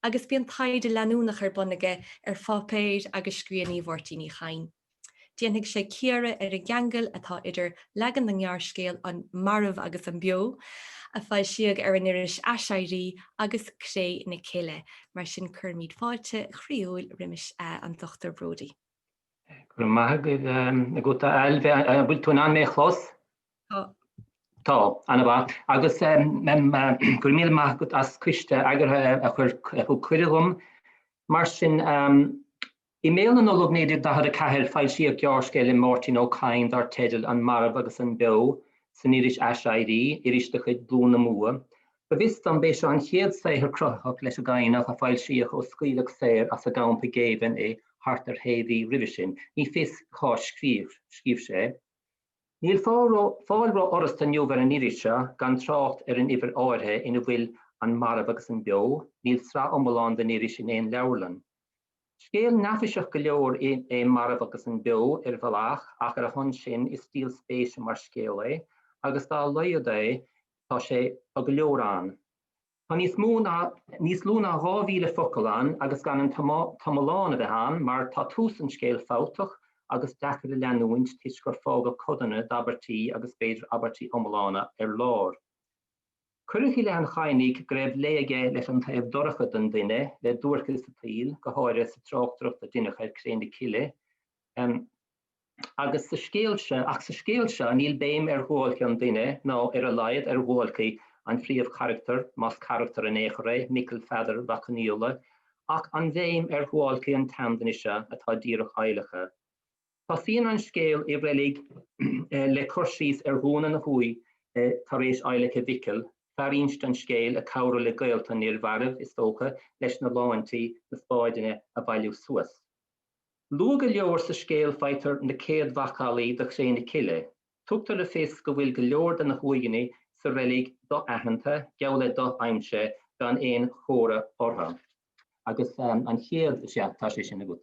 agus bíon taide leanúnach ar bunaige ar fápéir agus scríoní bhórtíní chain. Déannig sé ciara ar a geangal atá idir legan an nearscéal an marmh agus an bio, a fáil siag ar an iris aisairí agus sé na céile, mar sin churmíd fáilte chríúil rimis an Dr. Brodie. Gur maithagad a go bhfuil tú an mé chlós? Tá, anna bha. Agus gur míle maithagad as cuiste agarthe a chur cuirelumm, mar sin I méil an olognéidir da a caiir fáil siag gearscéil in Martin O'Kine dar teidir an marmh agus an bio, san iris aisairí, iris de chud blúna mua, Bevis an béis an chéad séhir crothach leis a gaiinach a fáil siach ó scuileach séir as a gampa géhan é hartar héadí rivisin, ní fis cá scríb sé. Níl fáilrá oras tan nniuver an irisha gan trácht an iver áirthe ina bhfuil an marab agus an bio, níl sra omláán den iris in éon leabharlan. Scéal nafiseach go leor é marab agus an bio bhealach ach ar a hon sin is stíl spéise mar scéal é, agus dá leiad é tá sé a go leor an. Tá níos lúna 2,000 focail agus gan an tamláán a bheith an, mar tá tús an scéal fáutach agus dechar a leanúint tuis gur fága codanna d'Abertí agus beidir Abertí omlána lár. Cuirich le an chainig greibh léige leis an taobh dorcha den duine le dúrchas sa tíl go háire sa tráchtrucht a duine chuir créin cile. Agus sa scéalse níl béim gháilcha an duine ná ar a laiad gháilchaí an phríomh charachtar más charachtar an échoré, Michael Feather Bacaniula, ach an bhéim gháilchaí an tamdanise atá díreach ailecha. Tá síon an scéal i bhreig le cursís gúna na hui tar éis ailecha Vical, Farinst an scéal a cabhra le gaolta níor bharibh is tócha leis na láintí na spáideanna a bhailiú suas. Luga leor sa scéal feitar na céad bhacálaí do chréine cile. Tugtar le fis go bhfuil go leor den na huigeanna sa rélig do aitheanta, geabhla do aimse gan éon chóra ortha. Agus an chéad tá sé sin agat.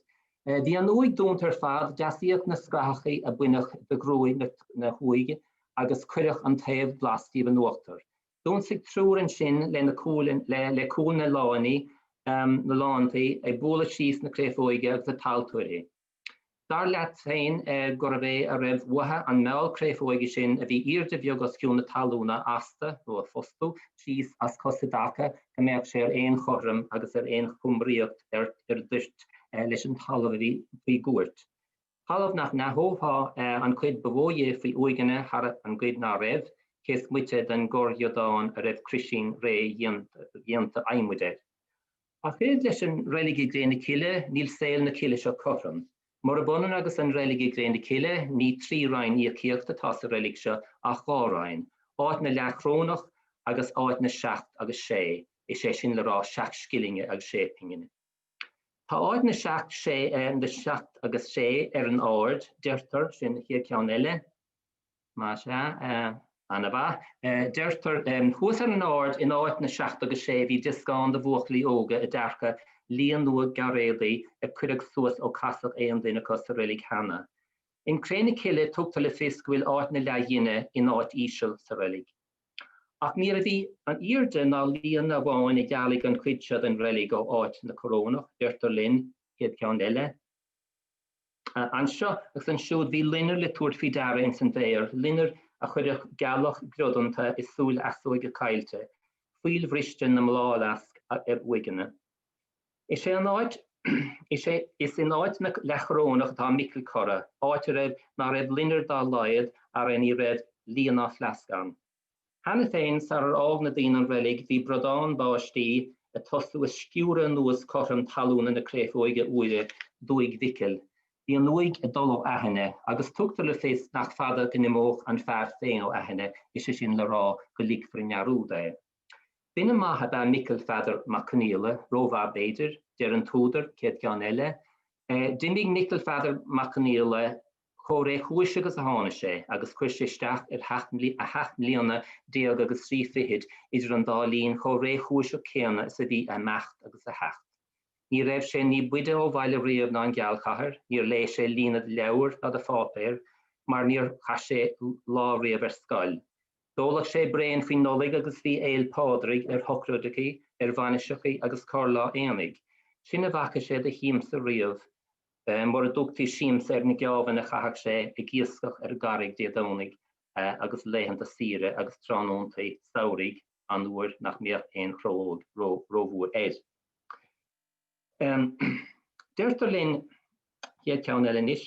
Bhí an uig dúntar fad deasíocht na scrachaí a buinech de grúi na huige agus cuireach an taobh blastí an nuachtar. Dún sig trúr an sin le cúl na láinní na láintaí ag bóla síos na créifóige agus a taltúirí. Dar leat féin gur a bheith a raibh wathe an meall créifóige sin a bhí irde bheag as ciún na talúna asta nó a fostú síos as cosadacha go mbeadh sé ar éon chorram agus ar éon chumríocht ar dúirt leis an talamhí faoi gúirt. Talamh nach nathóthá an chuid bhóide faoi uigeanna har an gcuid ná raibh, cés muite den gorjadáin a raibh crisín ré dhéanta aimmuide. A féad leis an réiligi gréine cile, níl saoil na cile seo chorram. Mar a bunan agus an réiligi gréine cile, ní 3 rainn íochaíochta tá sa réilig seo a 2 rainn. Áit na leachrónach agus áit na 7 agus 6, is sé sin le rá 7 skillinge agus 6 pingine. Tá áit na 7 agus 6 ar an áard, deirtar sin hir ceann eile, má se, anna deirtar thuas ar an áard in áit na 7 agus 6 bhí discán de bhuachlaí óga a dearcha líon nua garéalaí a cuireadh suas ó casach éon duine cos sa réilig hana. In créine cile tugtar le fis go bhfuil áit na leadhéine in áit íseal sa réilig. Ach ní a bhí an irde ná líon na bháin i gcealaigh an cuid sead an réilig ó áit na corónach, deirtar linn céad ceann eile. An seo agus an siúd bhí linnear le tuairt faoi deara in san déir, linnear a chuireadh gealach grodanta is súil asúige caiilte, fuil bhriste na mlálasc ar uigeanna. Is in áit na lechrónach tá Michael Corra, áit raibh ná raibh linnear dá laiad ar any raibh líana flascan. Hanna féin sa ar ág na daoine an réilig bhí bradán báistí a tosú a sciúra nuas corram talúna na créifóige uile dúig Vical. Bhí an uig a dul ó aithne, agus tugtar le fis nach fada go nimóch an fearr féin ó aithne is sin le rá go líc fri nearúda. Bine maithe ba Michael Feather Bacaniula, rómha beidir, deir an túdar céad ceann eile. Dimbigh Michael Feather Bacaniula chóré chúis agus a hána sé, agus chuir sé isteach ar 8 mbliana déag agus 3 fihid idir an dálín chóré chúis ó céanna sa bhí a mecht agus a hecht. Ní raibh sé ní buide ó bhaile riamh ná an gealchathair, níor lé sé lína leabhar a fápéir, mar níor cha sé lá riamh ar scoil. Dólach sé brein faoi nolig agus bhí éil pádraigh ar thocrúdachaí, ar bhainiseachaí agus carlá éanaigh. Sin a bhacha sé de híimsa riamh, mar a dúgtaí síims ar na geabhanna chathach sé i gcíoscach ar garig déadónnig agus léhananta síre agus tránóntaí saoraigh an uair nach míoch éon rómhúr éid. Deirtar linn céad ceann eile níos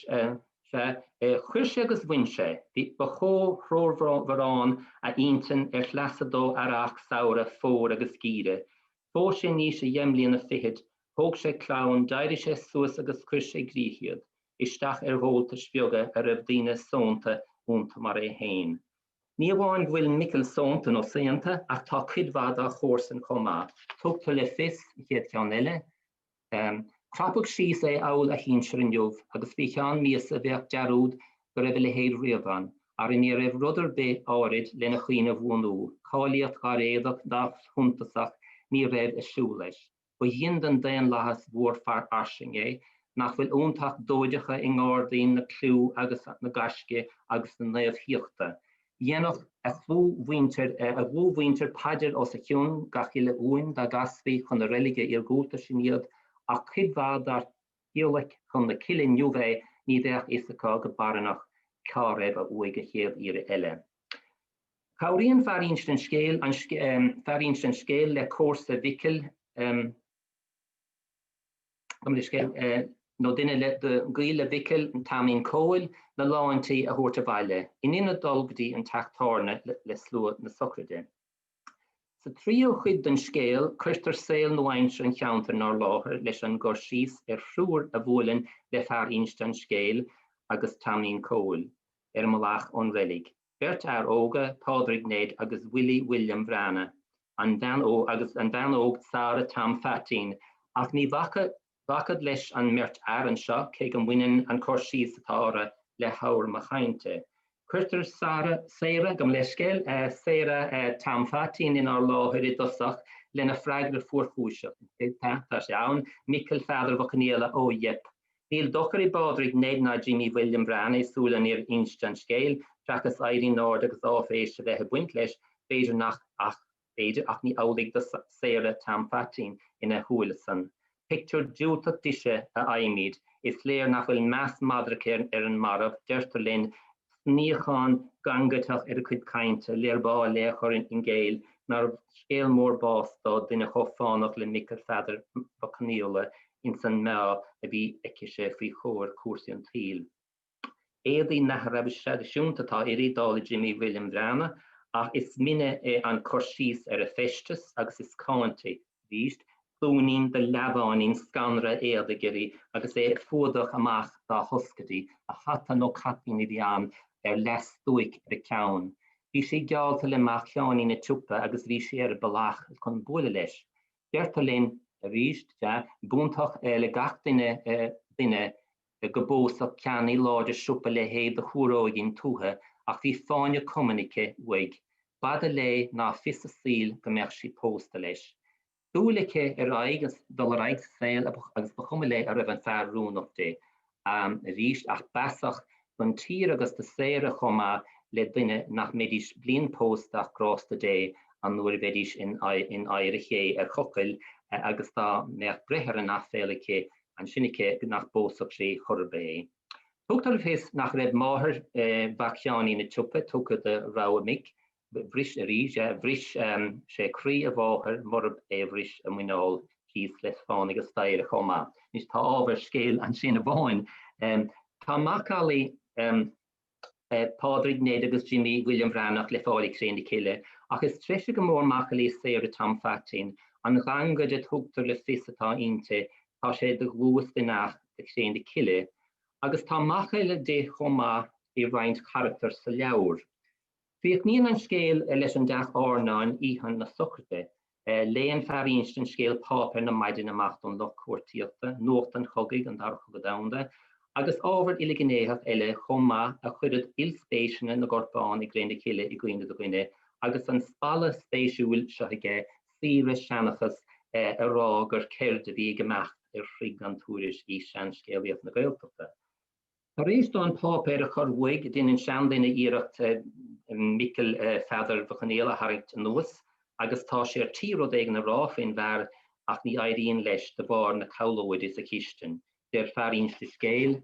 chuir sé agus bhain sé, bhí ba chó thrórmharán a iontain ar chleasadó arach saora fór agus gíre. Fó sé níos a dhéimlíonna fihid, thóg sé clán, dairí sé suas agus chuir sé gríchiad, isteach ar bhólta sbeoga a raibh daoine sónta únta mar é hain. Ní bháin bhfuil Michael Sonta nó Santa ach tá cuidhvad a chósan comá. Tugtar le fis chéad ceann eile. Crapach síos é áil a hínsir an jobh agus bhí ceann míos a bheith dearúd go raibh le héad riamhan. Ar in raibh rudidir be árid lena chuoine bhúnú. Cáilíocht gar éadach dá thuntasach ní raibh a siú leis. Ba dhéan den daon lehas mhór fear arsing é, nach bhfuil úntaach dóideacha i ngádaín na clú agus na gaisce agus na naomhthíochta. Dhéanach a bhúmhaintear paidir os a ciún gachiile uain da gasfaí chun na reilige ar gúta sin a cuidhvad ar hiolaic chun na cilin nniuvé ní déach isacá go baranach cá raibh a uige chéad íre eile. Cabhríonn fearíonn scéal le cósa mhiceal nó duine le gaoile mhiceal an tamín cóil na láintí a thuirta baile. Iníonna dulgadí an teachtarna le slua na socride. Sa tríú chuid den scéal, chuirtar saoil nó aimse an cheantar ná láthair leis an gur síos ar siúr a bhuailinn le fearíonn an scéal agus tamín cóil ar mhalach ón reilig. Bert ar óga, Pádraig Ned agus William Brana, an dan óg Sarah Tam Fatin, ach ní bhacad leis an mirt ar an seo cé an bhaineann an cóir satára le hair mo chainte. Cuirtar Sarah gom le scéal Sarah Tam Fatin in ar láthir I dosach lena freagra fuórchúiseach. Tá sé ann, Michael Feather Bacaniela ó yep. Níl dochar I Pádraig Ned na Jimmy William Brana súla níor instan scéal, Trachas Airí Nord agus áféiste bheith buint leis, féidir ach ní álaigh do Sarah Tam Fatin ina thualasan. Picture dúltach diise a aimid, is léir nach bhfuil meas madracha ar an marab, deirtar linn sníocháin gangatach ar a chuid cainte, léirbá le chuir in géil, nar scéal mór bástá duine chofánach le Michael Feather Bacaniela in san mea a bhí eice faoi chóir cuasaí an tíl. Éadaí na raibisiúntatá irídála Jimmy William Brana, ach is mine an chorsís ar a festas agus is cáinte víst, clúnín de leabhánín scanra éadagéirí agus fódach amach dá hoscadí a chatta nó capín I bhíán ar les dúic ar a ceann. Bhí sé gealta le mac cheanní na tupa agus bhí sé ar balach chun bula leis. Deirtar linn a víst, búntach le gach duine go bósach ceannaí láidir siúpa le héad a chóróigín tútha ach bhí fáinne communice uig. Bada le ná fis a síl go meach sí pósta leis. Dúlacha aigas dul aig saoil agus bachuma le a raibh an fear rúnach dé. Ríist ach basach don tír agus de séire chomá le duine nach médís blian póstach grásta dé an nuair bheidís in áiriché ar chocail agus tá meach brethar an nachféalacha an sinnice nach bósach sé chorbé. Tugtar fés nach raibh máthir bhaceánaí na tupa tugad a ráimic, bhris a ríis, bhris sé crí a bháthir morb bhris a mhuineáil chís leis fáin agus stair a chomá. Nís tá ábhar scéal an sin a bháin. Tá macálaí Pádraig Ned agus Jimmy William Brannach le fálaigh sé na ciile, ach is treise go mór macálaí Sarah Tam Fatin, an rangad a tugtar le fisatá inte, tá sé de glúas de nach sé na ciile, agus tá macáile de chomá I roiint charachtar sa leabhar. Bhíoh níon an scéal leis an deach árnáin íhan na socrte, léon fearíonn an scéal pápar na maidin amach don loch cuairtíochta, nuacht an chogaigh an dar chugad damda, agus ábhar iliginéach eile chomá a chuirid ilspéisiúna na gorpáin I gréine ciile I gcuine do gcuine, agus an spalla spéisiúil seige síre seanachas a rá gur ceir de bhí gemacht frig an túris I sean scéalaíocht na gaeltachta. Tá rééis an pápéir a chur bhuaig din an seandaine íireacht Michael Feather Bacaniela haringt nuas, agus tá sé ar tíród ag na ráfin bhar ach ní airíonn leis de bhar na caolóid is a chistin. Déir fearíonn de scéal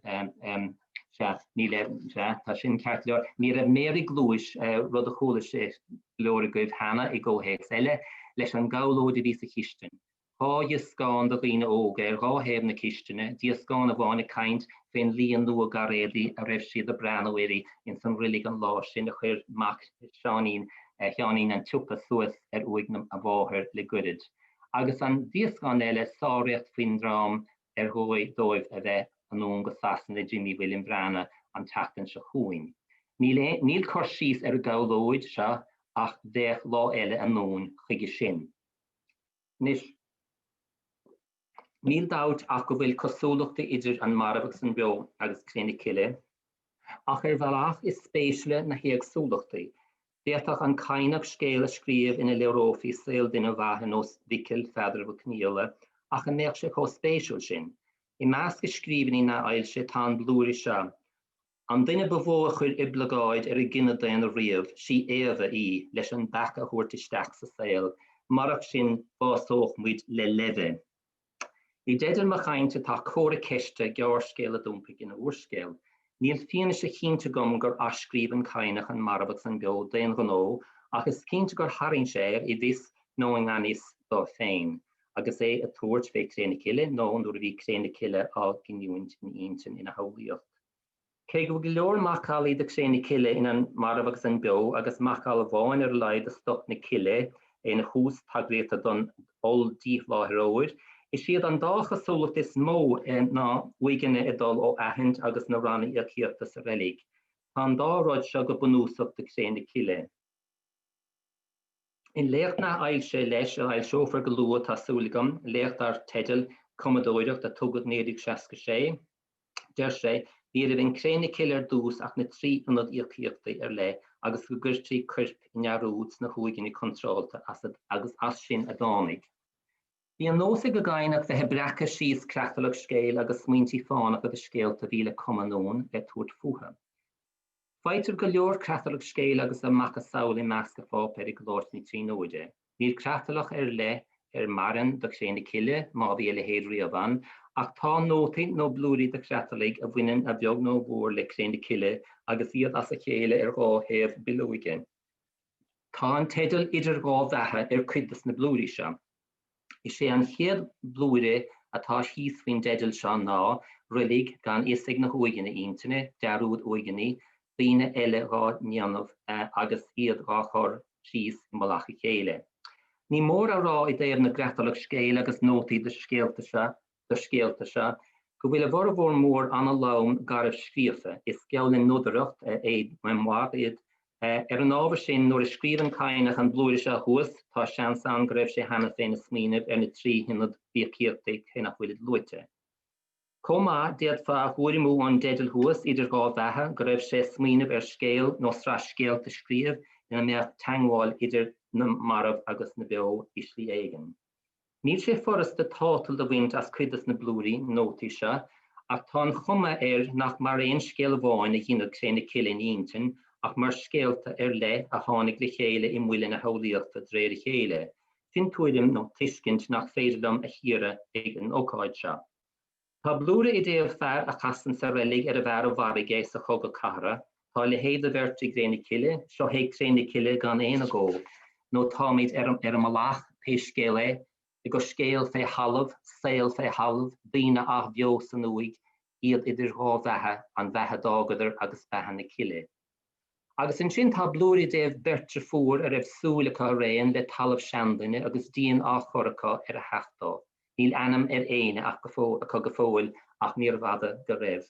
ní le tá sin ceart leor, ní raibh mérig glúis rud a chola sé leor a goibh hana I ggóhéics eile leis an gaolóid is a chistin. Tá scán do gine óga ráhéb na kiistene, dí scán a bháinna kaint féin líon lu a garédi a raibh siad a breanhiri in san rilig an lá sin a chuir mac seanín an tupa suas uignam a bháthir le gurid. Agus an díoscán eile sáireacht fin drám hóid dóibh a bheith an ón go sasan le Jimmy William Brana an tatan se chuin. Níl chuir síos ar gáilóid se ach bheith lá eile an nón chuige sin. Nis níl dáit ach go bhfuil cosúlachta idir an marabhach san beo agus chéna ciile, ach bhealach is spéisiale na héag súlachtaí. Déach an cainach scéal a scríomh ina lerófií saoil duine bhaithe nos vicil feidir bh cníola ach an méach sé có spéisiúil sin. I meas go scríbaní na ailse tá blúiri se. An duine bhóa chuir iblagáid ar I gine daon a riamh sí éamh í leis an becha thuairtisteach sa saoil, marach sin básóch muid le leve. I deidir mar chainte tá córa ceiste gear scéal a dúmpa ina uorscéal. Níl fianna sé cínte gom gur ascríban cainach an marabach san beo daon gnó, ach is cínte gur haring sé I bhís nó an anis dá féin. Agus é a tuairt fé créna ciile nó an dúir bhí créna ciile á giniúint in intin ina haíocht. Cé go leor macálaí de créna ciile in an marabach san beo agus macála bháin ar leid a stop na ciile é na hús tagréta don ol díomhláthróir, is siad an dácha súlacht is mó ná uigeanna idul ó ahint agus na ranna iachíochta sa bhelig. Tá an dáráid se go bunúsach de créna ciile. In lécht na ailse leis a ail seofar go lua tásúlagam, lécht ar teidir commodóireach a tugad 1966. Der sé, ní a bhín créna ciile ar dús ach na trí anad iachíochta ar le agus go gurtí cuirp nearúts na huigeanna controlta agus as sin a dánig. Bhí an nósa go gaiinach de hebreacha síos creachtalach scéal agus smaointí fánach agus scéalta bhíle cumanón le tuairt fuatha. Faightir go leor creachtalach scéal agus amach a saoil I meas go fá per I glórt ní trí nóide. Níl creachtalach ar le ar maran do chéna ciile má bhí le héad riamhan, ach tá nótaí nó blúirí de creachtaigh a bhaineann a bheag nó bhór le chéna ciile agus iad as a chéile ar gá héamh bilóige. Tá an teidir idir gá bheithe ar cuidas na blúirí se. Is sé an chéad blúire atá híos faoin deidil se ná rilig gan isig na huigeanna intaine, dearúd uigeanní, bíine eile rá neanamh agus iad rá chur síos malacha chéile. Ní mór a rá I déobh na greachtalach scéal agus nótaí de scéalta se, go bhfuil a bhar bhór mór anna lám garibh scríofa, is ceann nudaracht é memoir iad ar an ábhar sin nuair a scríban cainach an blúire se thuas, tá sean an go raibh sé hena féin smíanamh ar na trí hinad bíochíochtaí chénach bhfuil luite. Comá déad fá thuairimú an deidil thuas idir gá bheithe go raibh sé smíanamh ar scéal nó strá scéalta scríomh ina meach teagháil idir na marabh agus na beo islí éigen. Níl sé foras de tátal do bhaint as cuidas na blúirí nótaí se, ach tá chuma nach mar éon scéal bháin a dhéanamh créna ciile in intin, ach mar scéalta ar le a tháinig le chéile I mhuileann na haolaíochta dréir chéile. Sin tuairim nó tuiscint nach féidirlam a chiaire ag an ócáid se. Tá blúra I déobh fearr a chasan sa rilig ar a bhar ó bharige sa chog a cara, tá le héad a bhirt I gréna ciile, seo héag créna ciile gan éana gó, nó táid ar a malach péis scéile, I go scéal fé halamh, saoil fé halamh, bína ach bheo san uig, iad idir gá bheithe an bheithe dágadar agus bheithe na ciile. Agus in sin tá blúirí déobh birte fuair a raibh súlacha réan le talamh seandaine agus díon á choracha ar a heachtá. Níl anam ar éine ach go fóil ach níor bhada go raibh.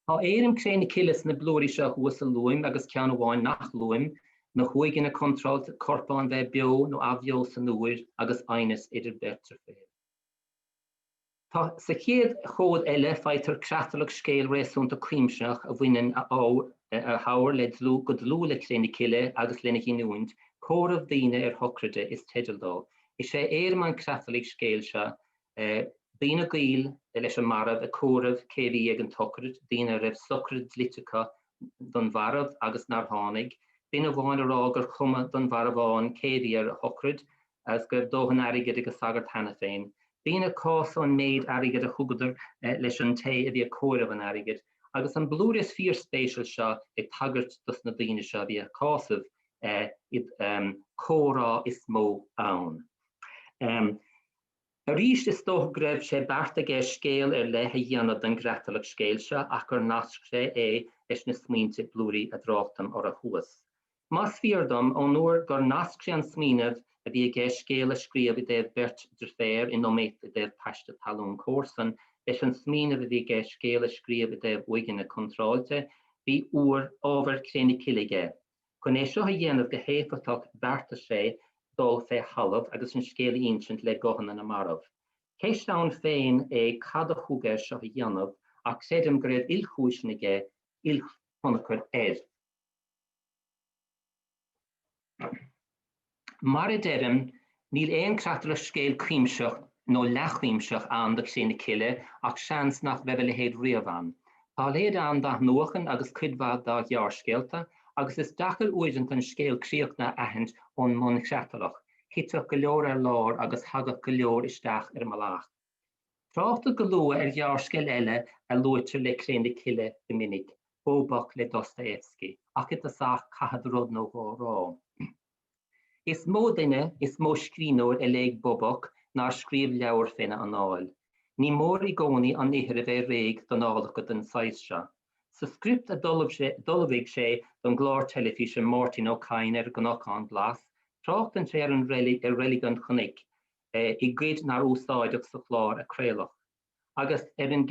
Tá éirim créna ciiles na blúirí se thuas a luim agus ceann bháin nach luim, na chuigeanna controlt corpa an bheith beo nó a bheo san uair agus ainas idir birte féin. Tá sa chéad chód eile faightir creachtalach scéal réasúnta cuimseach a bhaineann a hair le go dlú le créna ciile agus lena giniúint, córamh daoine ar thocride is teidealdá. Is sé éirim an creachtaigh scéal se, bína gail leis an marabh a córamh céirí ag an tocrid, daoine raibh socrid liticha don bharabh agus nar tháinig, bína bháin ará gur chuma don bharabháin céirí ar a thocrid as gur dóhan airigid agus sagart hena féin. Bína cás an méid airigid a chugadar leis an té a bhí a córamh an airigid, agus an blúir is fíor spéisial se ag tagart dus na daoine se bhí a cásamh córá is mó ann. A ríist is dóch greibh sé beartaige scéal ar lethe dhéanamh den creachtalach scéal se ach gur nasc sé leis na smaointe blúirí a dráchtam ar a thuas. Mas fiordam ón nuair gur nasc sé an smaoinemh a bhí ag scéal a scríomh I déobh beirt der féir in nóméid I déobh taiste talún córsan, leis an smaoinemh a bhí ag scéal a scríomh I déobh uigeanna contráilte, bhí uair ábhar chéanna cilige. Chun é seo a dhéanamh go héfachtach bharta sé dul fé halamh agus an scéal insint le gohanna na marmh. Céist ann féin é cad a chugair seo a dhéanamh ach séidim go raibh ilchúisnige ilchonachar Mar a deireadh níl éon creachtar a scéal cuimseach nó lechuimseach an de chéanna cile ach seans nach bheith le héad riamh. Tá léad an da nuachan agus cuidbhad da ghearrscéalta agus is dachar uidint an scéal críochna ahand ón món creachtarach, hitach go leor ar lár agus hagach go leor isteach ar malach. Tráchta go lua ar ghearrscéal eile a luaitear le chéanna cile go minic, bóbach le Dostoevsky, ach it asach cahad rud nó rá. Is mó duine is mó scríóir a léig bobach nar scríb leabhar féine an áil. Ní mór i gcónaí an ihir a bheith réig don álacha den saisse. Sa script a dulmhaigh sé don glár telefíse Martin O'Kane ar gnocán blas, trácht an sé ar an rélig an chonig i gcuid nar úsáideach sa chlár a créalach. Agus ar an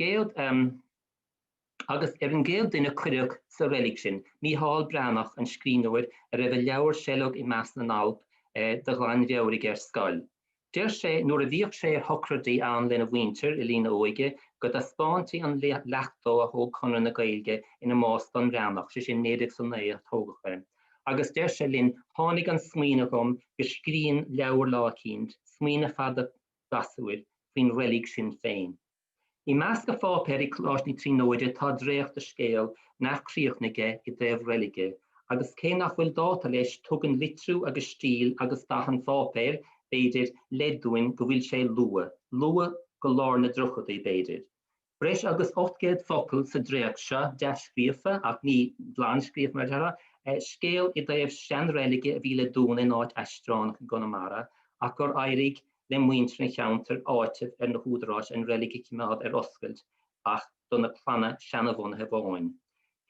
géal duine cuireach sa rélig sin, Mícheál Bránach an scríóir a raibh leabhar seilog I meas na nalp de ghlainn bheabhraigh ar scoil. Deir sé nuair a bhíoh sé ar thocradaí an lena bhaintear I lína óige go a spáintí an leachtó a thóg chunar na Gaeilge ina más don Bránach sé sin néidir san é a tógacha. Agus deir sé linn tháinig an smaoine gom go scríonn leabhar lácínt, smaoine fada gasúir faoin rélig sin féin. I meas go fápéir I chlásní tríóide tá dréocht a scéal nach críochnige I dréibh rélige, agus cé nach bhfuil dáta leis tugann litrú agus stíl agus dachan fápéir beidir ledúin go bhfuil sé lua go lár na drochadaí beidir. Breis agus 8 focail sa dréach seo de scríofa ach ní bláán scríof mar deara, scéal I dréibh sean rélige a bhíle dún in áit eistránach Connemara ach gur éirigh le muintir na cheantar áitimh ar na húdarráis an rélige cíimeád ar oscailt ach donna planna seanna bhunathe bháin.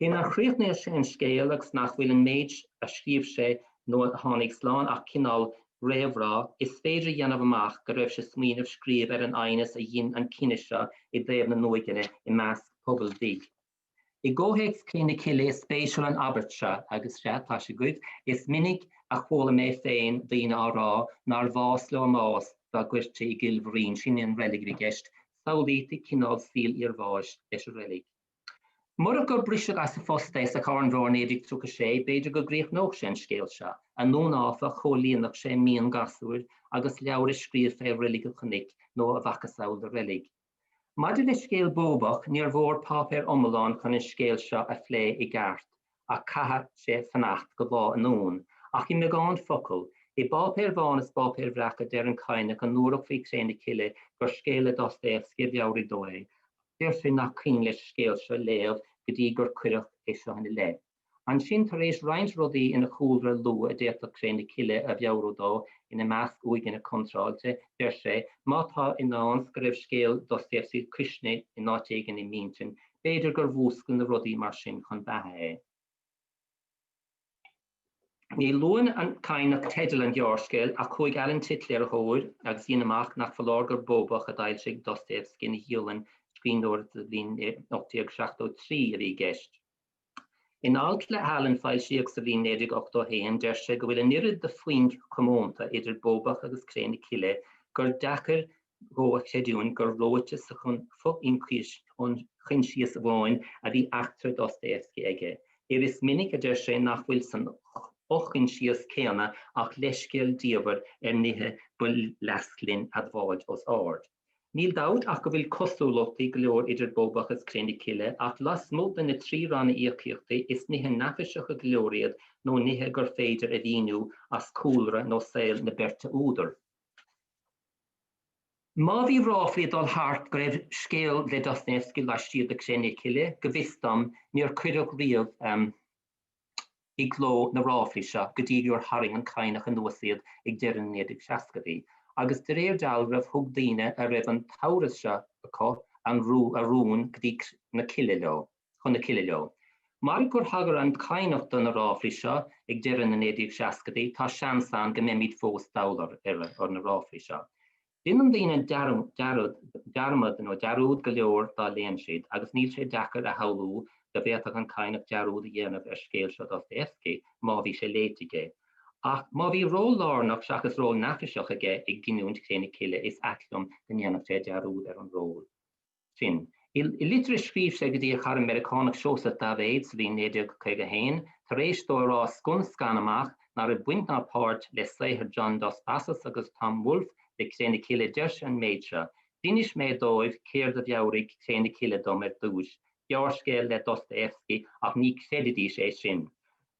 Cé nach chríochnaí sé an scéal agus nach bhfuil an méid a scríomh sé nó a tháinig sláán ach cinál réamhrá is féidir dhéanamh amach go raibh sé smaoinemh scríomh ar an ainas a dhéann an cine seo I dréibh na nóigeine I meas pobl díg. I ggóhéigs chéanna cile is spéisiúil an Abertse agus sé tá sé gcuid is minic a chóla mé féin daoine árá nar bhás le más dá gcuirte I gilbhrín sin an rélig I gceist, saolaíte cinál síl ar bháis leis a rélig. Mar a gur briseach as sa fostais a chuan bhrór néidir trúcha sé, beidir go gréoch nóg sé an scéal se, a nó áfa cholíonach sé míon gasúir agus leabhar is scríomh fé rélig go chonig nó a bhachas saoil de rélig. Maidir le scéal bóbach níor mhór pápéir omláin chun is scéal seo a phlé I gceart, a caithfeadh sé fannacht go bá anón, ach I meáin focail, I bápéir bháin is bápéir bhreacha deir an caine go nuairach faoi chéanna cile gur scéal Dostoevsky bheabhraigh dói. Deir sé nach cín leis scéal seo léamh go dtí gur cuireach é seo ina le. An sin tar éis roinnt rudaí ina chúlra lu a déirteach chéanna cile a bheabhrú dó ina measc uigine contráilte, deir sé mátá in áns go raibh scéal Dostoevsky crisne I náitéigean I míntin, beidir gur bhúscail na rudaí mar sin chun bethe. Ní luan an cainach teidir an ghearrscéal a chuig ealann titli ar thóir agus dhéanam amach nach bhlágar bóbach a d'fháil sé Dostoevsky na hiúlann scríonóir a bhíon 1873 a bhí gceist. In alt le hallan fáil siach sa bhíon 1981 deir sé go bhfuil an irid de faoin chomónta idir bóbach agus chéanna cile gur dachar góach sé dún gur róite sa chun fo incríis ón chun síos a bháin a bhí achtar Dostoevsky aige. Is minic a deir sé nach bhfuil san ochin síos céanna ach leiscéal díobhar nithe bhfuil leasclinn a bháid os áard. Níl dáut ach go bhfuil cosúlachtaí go leor idir bóbach as chéanna cile ach las mód na trí ranna íochaíochtaí is nithe nafiseach a glóriad nó nithe gur féidir a bhíonú as cúlra nó saoil na berta údar. Má bhí ráflaí dul thart go raibh scéal le Dostoevsky leistíad a chéanna cile go bhfiostam níor cuireadh riamh I gló na ráflaí seo go dtí gur haring an cainach an nuasaíad ag deireadh 1960. Agus de réir dealrah thug daoine a raibh an tauras seo acu an rún go dtí na cile leo, chun na cile leo. Mar gur hagar an cainach don na ráflaí seo ag deireadh na 1960, tá seansán go mbeidh fós dálar ar na ráflaí seo. Dínam daoine dearmad nó dearúd go leor dá léon siad agus níl sé dechar a haulú go bhéach an caiineh dearúd dhéanamh scéal seo Dostoevsky má bhí sé léitige. Ach má bhí rólánach seachas ról nafiseach aige ag giniúint chéna ciile is elumm den dhéanamh sé dearúd an ról. Sin. I litre scríb sé go dtí char Americánach Joseph Davids bhí 1951 tar éis dó rá scun scanamach nar a buint na páirt le saothar John Dos Passos agus Tom Wolfe le chéna ciile deis an méidse. Dinis mé dóibh céir de bheabhraigh chéna ciile dom dúis. Dearscéal le Dostoevsky ach ní credidí sé sin.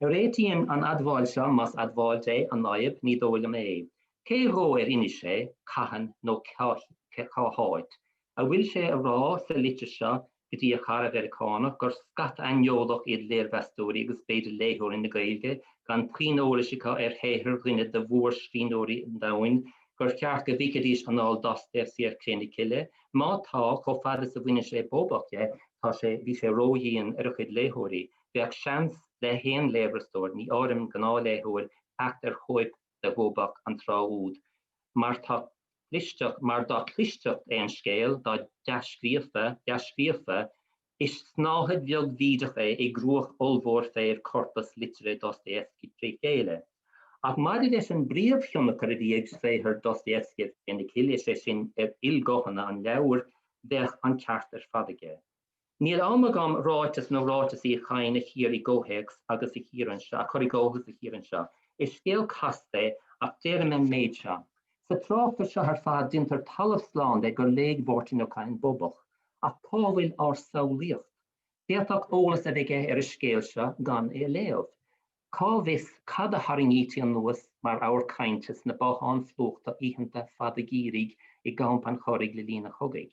Réitíon an adháil seo mas adháil é an naibh ní dóla mé. Cé ró inis sé, cahan nó cáháid. A bhfuil sé a rá sa litre seo go dtí a char Americánach gur scat ainneolach iad léirvestóí agus beidir léithúir in na Gaeilge gan príomholaisicha héithir rinne de bhuair scríbhneoirí an domhain gur ceart go bhícadís anáil Dostoevsky ar chéna ciile, má tá cho fada sa bhaine sé bóbachte tá sé bhí sé róíonn ar chuid léithúirí, bheadh seans le héan léirbhreastóir ní áirim gná léithúir teacht ar chuid de bóbach an tráúd. Mar tá mar dá clisteach an scéal dá deascríofa is snáthad bheag bhíideach é i grúach olmhór féir corpus litere Dostoevsky trí chéile. Ach mar leis an bríomhtheannach a bhíag féithir Dostoevsky in na ciile sé sin ar ilgóhanna an leabhar bheadh an ceart ar fadaige. Níl amagam ráitas nó ráitas í chaine hir i ggótheigs agus i híran seo, a chur i ggóthas i híran seo. Is scéal casta ach déireann an méid seo. Sa tráchtar seo ar fad dintar talamh slán de gur léigbhórtaí nó cain bobach, ach tá bhfuil ar saolaíocht. Déach ólas a bheith ar a scéal seo gan é léamh. Cá bhís cad a haringíti an nuas mar áir caintes na báán flóchta íhananta fada gírig i gampan chorig le lína chogaig.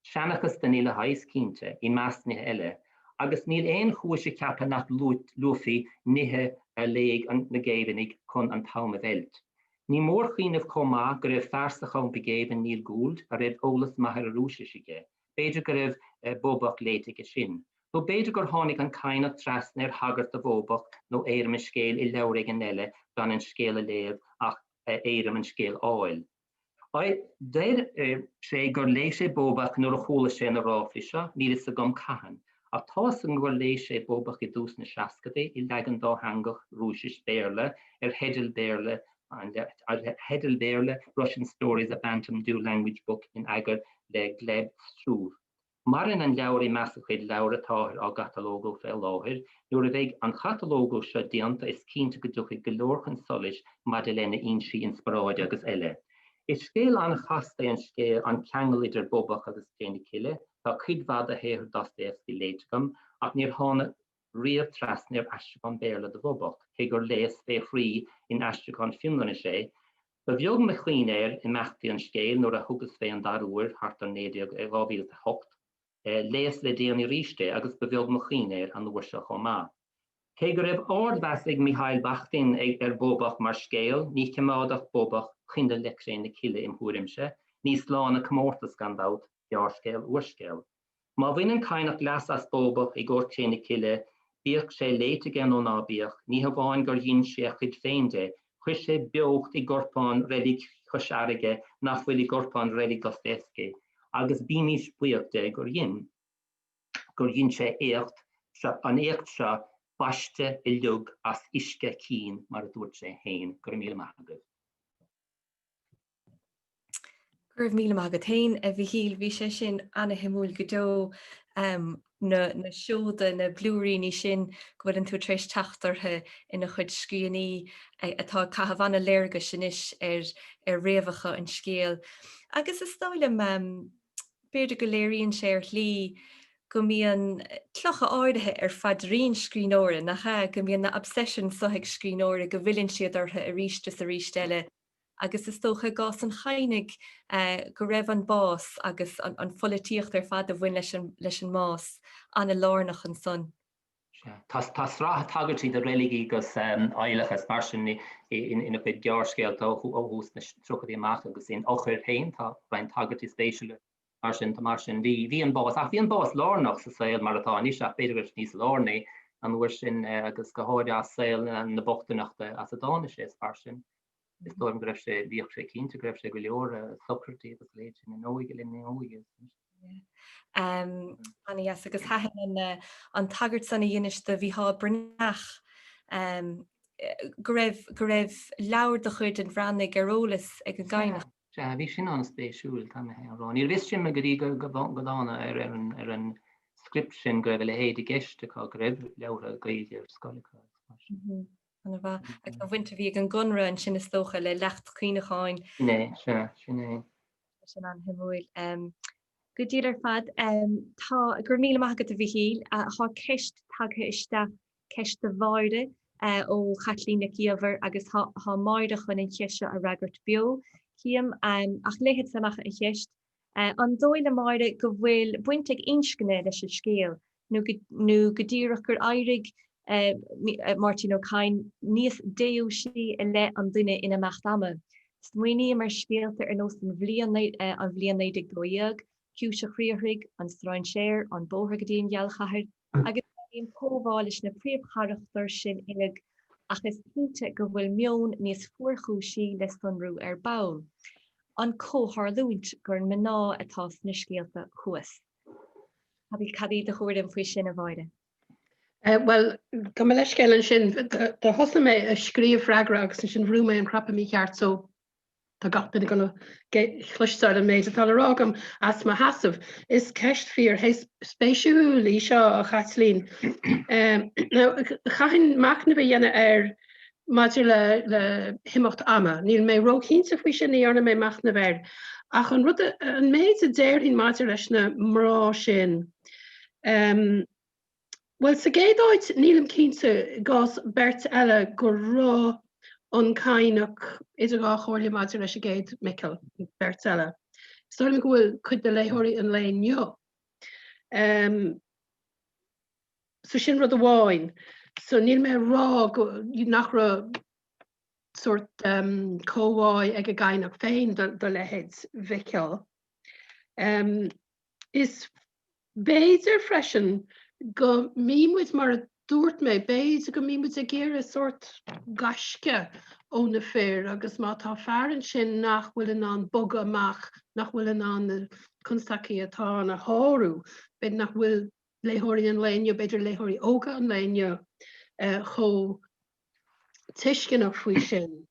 Seanachas den ile hais cínte i measnithe eile, agus níl éon chúise ceapa nach lufií nithe a léig an na géibanig chun an táma velt. Ní mór chianamh comá go raibh fearsacha an begéban níl gúld a raibh ólas maithar a rúisiige. Beidir go raibh bóbach léitige sin. No beidir gur tháinig an cainach trasna ar thagart a bóbach nó éirim an scéal i leabhraigh an eile gan an scéal a léamh ach éirim an scéal áil. Déir sé gur lééis sé bóbach nuair a chola sé na ráfliise, ní is a gom cahan. Ach tá san gur lééis sé bóbach i dús na seascadaí i legan dá hangach rúisis béirle ar hedil béirle and Hedel Berle, Russian Stories, a Bantam Dew language book in agar le Gleb Struve. Marin an leabhraí measachchuid leabhar táthir á gatalógó fel láthir, nuair a bheith an chatalógó seo dianta is cínta go dtucha golóirchan solis Madeleine Insi inspiráide agus eile. Is scéal an chasta an scéal an ceangal idir bobach agus chéna ciile, tá cuidmhad a héir Dostoevsky léitgam, ach níor tháinig riamh trasna ar Astrakan béirle de bobach, cé gur léas fé frí in Astrakan fiúmlanna sé. Ba bheag na chuinéir i meachtaí an scéal nuair a thugus fé an darúir thart an 2008, léas le déanaí ríiste agus ba bheag na chuinéir an uair seo chomá. Cé gur raibh ardbheas ag Michael Bachtin ar bobach mar scéal, ní ceimádach bobach chindal le na ciile im thuairimse, ní sláánna comórtas gan dát dearscéal uarscéal. Má bhain an cainach leas as bobach i gcóir chéna ciile, bíoch sé léite gan ó nábíoch, ní bháin gur dhéon sé chuid féinde, chuis sé beocht i gcorpán rélig chusearige nach bhfuil i gcorpán rélig Dostoevsky, agus bímis buíochta gur dhéon sé éocht an éocht seo baiste i lug as isce cín mar a dúirt sé héin gur míle maithagad. Gurh míle maithagad hain a bhí híl bhí sé sin anna himúil go dó na seóda na blúiríní sin gofuil an tú trééis teachtartha ina chud scríonaí atá cahabhanna léirge sin is ar réamhacha an scéal. Agus is stáilm beidir go léiríonn sé ar lí go mbíonn clocha áirithe ar fadríon scríbhneoireain nach go mbíonn na obsession sotheag scríbhneoireain go bhfuilinn siad ortha a ríiste sa rísteile. Agus is tócha gás an chainig go raibh an bás agus an folaíocht ar fad a bhain leis an más anna lárnach an son. Tá sráth tagartí de réligí agus éilechas mar sin ina bit dearscéal óhús na trochadaí amach agus in ochir hain tá bain tagartí spéisiúla mar sin bhí an bás. Ach bhí an bás lárnach sa saoil mar atá níos beidir níos lárnaí an bhuair sin agus go háide as saoil na bochtanachta as a dána sé mar sin. Is dóm greibh sé bhíoh sé cínta greibh sé go leor Socrates agus léit in óige le óige. An yes agus ha an tagart sanna dhéiste bhí há brnach go raibh leabhar de chuid an bhranna garolalas ag an gaiinech. Bhí sin an spéisiúil tá rán. Níl vis sin me goí godána ar an script sin go bhfuil le héad geiste go raibh leabhar gaide ar scoilá. An bha ag an bhainte bhí an gunra an sin is tócha le lecht chuoineáin. Né sin sin an himúil. Go dtíad ar fad tá gur míle maigad a bhí híl há ceist tagtha isteach ceist de bhaide ó chatlína Ciamhar agus há maide chun in cheise a ragart bio Ciam ach léhead samach a cheist. An dóile maide go bhfuil buinte inscinne leis an scéal nó go dtíireach gur airig Martin O'Kine níos déú si le an duine ina mecht ama. Smuoine mar scéalta ar nó an bhblianaid goíag, Cúise chríothraigh an Sráin Séir an bóthra go dtíon gealchathir agus on póbháilis na príomhchaireachtar sin ilig ach is cinnte go bhfuil meon níos fuorchúisí le sunrú ar ball. An cóthharlúint gur mná atá na scéalta chuas. Habí cadí de chuirdim faoi sin a bhaide. Well, go leis céann sin de thosa mé a scríomh freigra agus sin bhrúma an crappa mí ceart so tá gapna gona chluisteáil an méid atá rágam as má hasamh. Is ceist fíor hééis spéisiúil í seo a chatlín. Chaithn macna bh dhéana ar maidir le himocht ama. Níl mé rócínta faoi sin íarna mé machna bhéir. Ach an rud an méid a déir hín maidir leis na mrá sin. Well, sa géadóid nílam cínta gás bert eile go rá an caiinech idir gá chóirla maidir leis a géad miceal bert eile. Stoilm go bhfuil chud de léthirí an léin neo. So sin rud a bháin. So níl mé rá nach ra sort cóháid ag a gaiinech féin do lehéid miceal. Is béidir freisin go mímuid mar a dúirt mé béidir go mímuid a géir a sort gaisce ó na fér agus má tá fearan sin nach bhfuil an bog amach nach bhfuil an constaí atá na háú, be nach bhfuil léthirí an léinne beidir léthirí óga an léinne cho tuiscin nach faoi sin.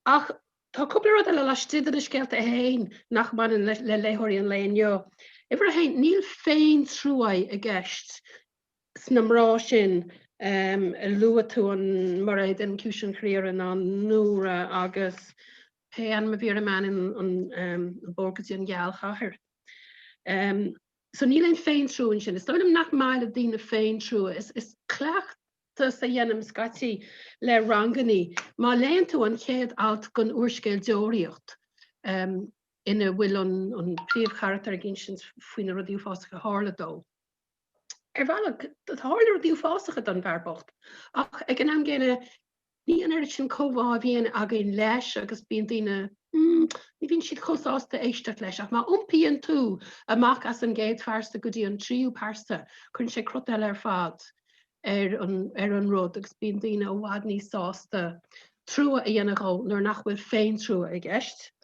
Ach tá cúpla rud le leistiad is scéalta a héin nach man le léthirí an léinne. Ifar a héin níl féin trúaid a gceist sna mrá sin a lua tú an mar éid an cúsin chríoran an nuaire agus pean ma bhíar a man an borgadtí an gealchathir. So níl ein féin trúin sin. Is stoilm nach máile dína féin trú is cleachtas a dhéanam scatí le ranganí má léon tú an chéad alt gon uorscéil deoríocht ina bhfuil an príomhchaireachtar gin sin faoin na rudíú fásacha hála dó. Bhealach hála rudíú fásacha don bharbocht. Ach ag an am géine ní an sin cóhá bhíon a gin leis agus bíon daoine ní bhíonn siad chosáasta éisteach leis ach má iompaíonn tú amach as an géad fearsta go dtí an tríú páirsta chun sé crotail ar fad ar an rud agus bíon daoine ó bhhad níos sásta trúa a dhéanaá nuair nach bhfuil féin trúa ag eist.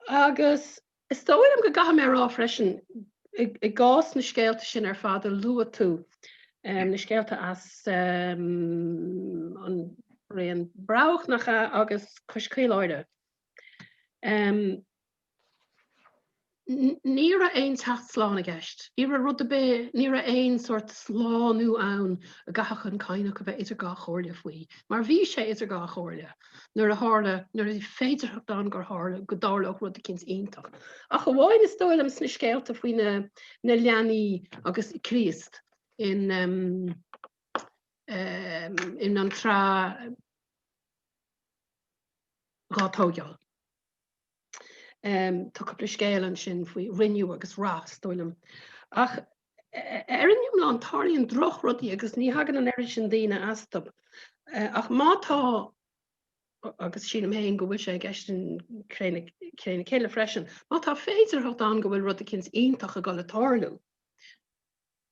Agus is tóid am go gaha mé rá freisin i gás na scéalta sin ar fad a lua tú na scéalta as an réon brauchnacha agus coscéileide. Ní a ein tacht sláán a gceist. Ní a rud a bé ní a ein sort sláánú ann a gacha an caiinech a bheith idir gá chóirle faoi. Mar bhí sé idir gá chóirle. Nuair a hála nuair a féidirach don gur hála go dálaach rud a cins ionintach. Ach go bháin is dóil am sna scéalta faoi na leanaí agus Christ in an trá gátógeal. Tá cúpla scéalann sin faoi rinneú agus rás dóilm. Ach rinneúm lá an tarlíonn droch rudaí agus ní hagan an air sin daoine astab. Ach mátá agus sin am héin go bhfuil sé gceistin chéine céile freisin, mátá féidir thot an go bhfuil rud a cins ionintach a go le tarlú.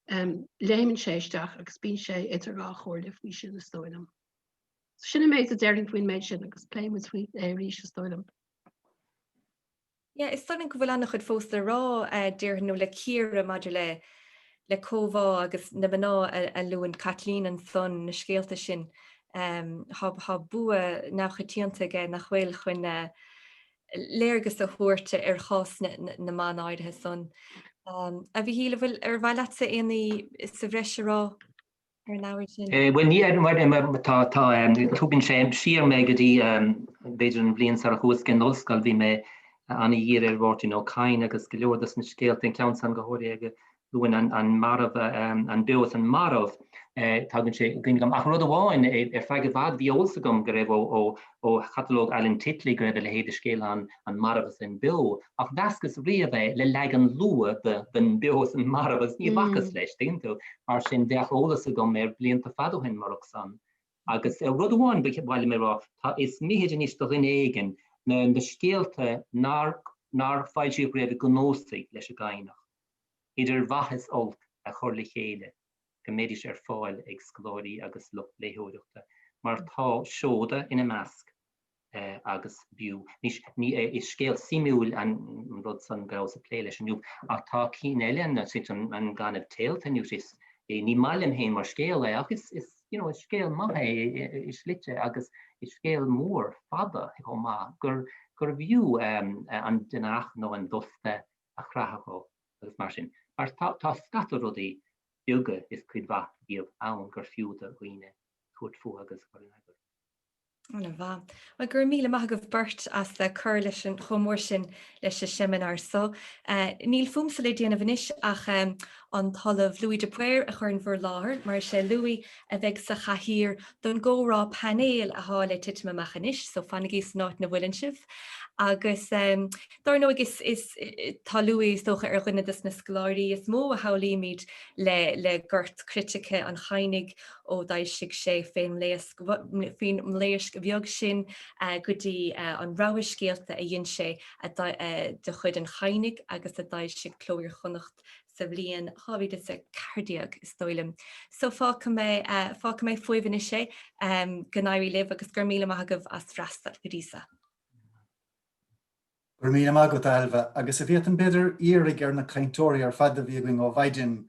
Léimeann sé isteach agus bíonn sé idir gá chóirle faoi sin na stóilm. Sinna méid a déirling faoin méid sin agus pléimiid faoi rís a stóilm. Ja, is stunning go bhfuil annach chud fós le rá dear nó le círa maidir le cóhá agus na banná a luúin Catlín an son na scéalta sin há bua nach chutíanta ige nach bhfuil chuin léirgus a thuirte ar chás na mánáidethe son. A bhí híle bhfuil ar bhile sa aonaí sa bhreisirá ar náir sin. Well ní tá tuginn sé siar me go dtí beidir an bblion sa a chuas cin nóscail bhí me an dír ar bhirtí nó cain agus go leordas na scéalta an ceann san go háirí aige luin an marmh an beos an marmh tugann sé gom ach rud amháin ar feigh bhd bhí ósa gom go raibh ó chatalóg Alan Titley go raibh le héidir scéal an marmh in beo ach dasgus riamh le leag an lua den beos an marmh ní bhachas leis tú mar sin bheith ósa gom ar blianta fadóhin marach san agus rud amháin bhile mé rá tá is míhéidir níos do rin éigen na scéalta nar fáiltí raibh go nósaigh leis a gaiinach. Idir bhachas olt a chur le chéile go méidir ar fáil ag sglóirí agus lucht léthóireachta. Mar tá seoda ina measc agus bíú. Ní is scéal simúil an rud san grás a plé leis anniu ach tá cín eile an ganibh téalta anniu is ní mailim héin mar scéal ach is scéal maithe is lite agus is scéal mór fada go má gur bhíú an duach nó an dosta a chrathá agus mar sin. Mar tá scata rudaí beaga is cuid bha bíomh ann gur fiúda roioine tuairt fú agus chuir agur. Anna bha. Well gur míle maithagah burt as le chur leis an chomór sin leis a seminar so. Níl fumsa le déanamh inis ach an talamh Louis de Puer a chur an bhur láthair, mar sé Louis a bheith sa chathír don górá panéal a hála titime mechanis, so fannigís náit na bhfuilin sibh. Agus dar nó is tá Louis dócha ar ghine na scoláirí is mó a hálíimiid le gurt critice an chainig ó daisig sé féin mléis go bheag sin go dtí an ráis scéalta a dhéon sé de chud an chainig agus a daisig clóir chunacht sa bblion hábhíide sa cardiaag is dóilem. So fáca mé foiimhine sé gnáirí libh agus gur míle maithagah as freistal go dísa. Gur míle maithagah Ailbhe, agus a bhíoh an beidir írig ar na caintóirí ar fad a bhíoing ó bhaidin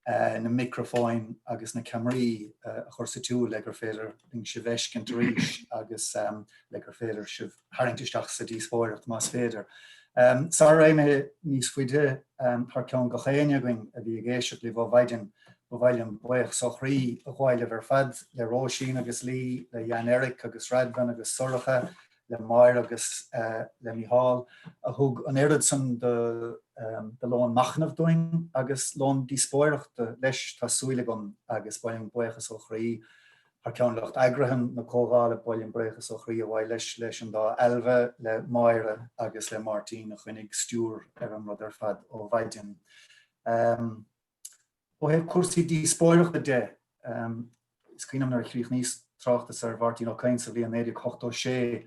na microfóin agus na camraí a chur sa tú le gur féidir ling si bheiscin ríis agus le gur féidir sibh haingtisteach sa dí spóireacht más féidir. Sa réime níos faoide th ceann go chéine going a bhí géisioach le bh bhaidin go bhhailm buoch sochraí a gháile ar fad le Róisín agus Lí, le Jan Eric agus Radvan agus Suracha, le Mair agus le Micheál a thug an éad san de lán machnamh doing agus lán díspóireachta leis tásúile gom agus bailm buchas ó chraí ar ceanlacht agraham na cógáil bailm buchas ó chraí a bhhail leis an dá Ailbhe le Maire agus le Martin a chuinnig stúr ar an rud ar fad ó bhaidin. Ó heb cuasaí díspóireachta de is cíanam ar chríoch níos tráchtas ar bhartín ó cain sa bhí an éidir cochtó sé.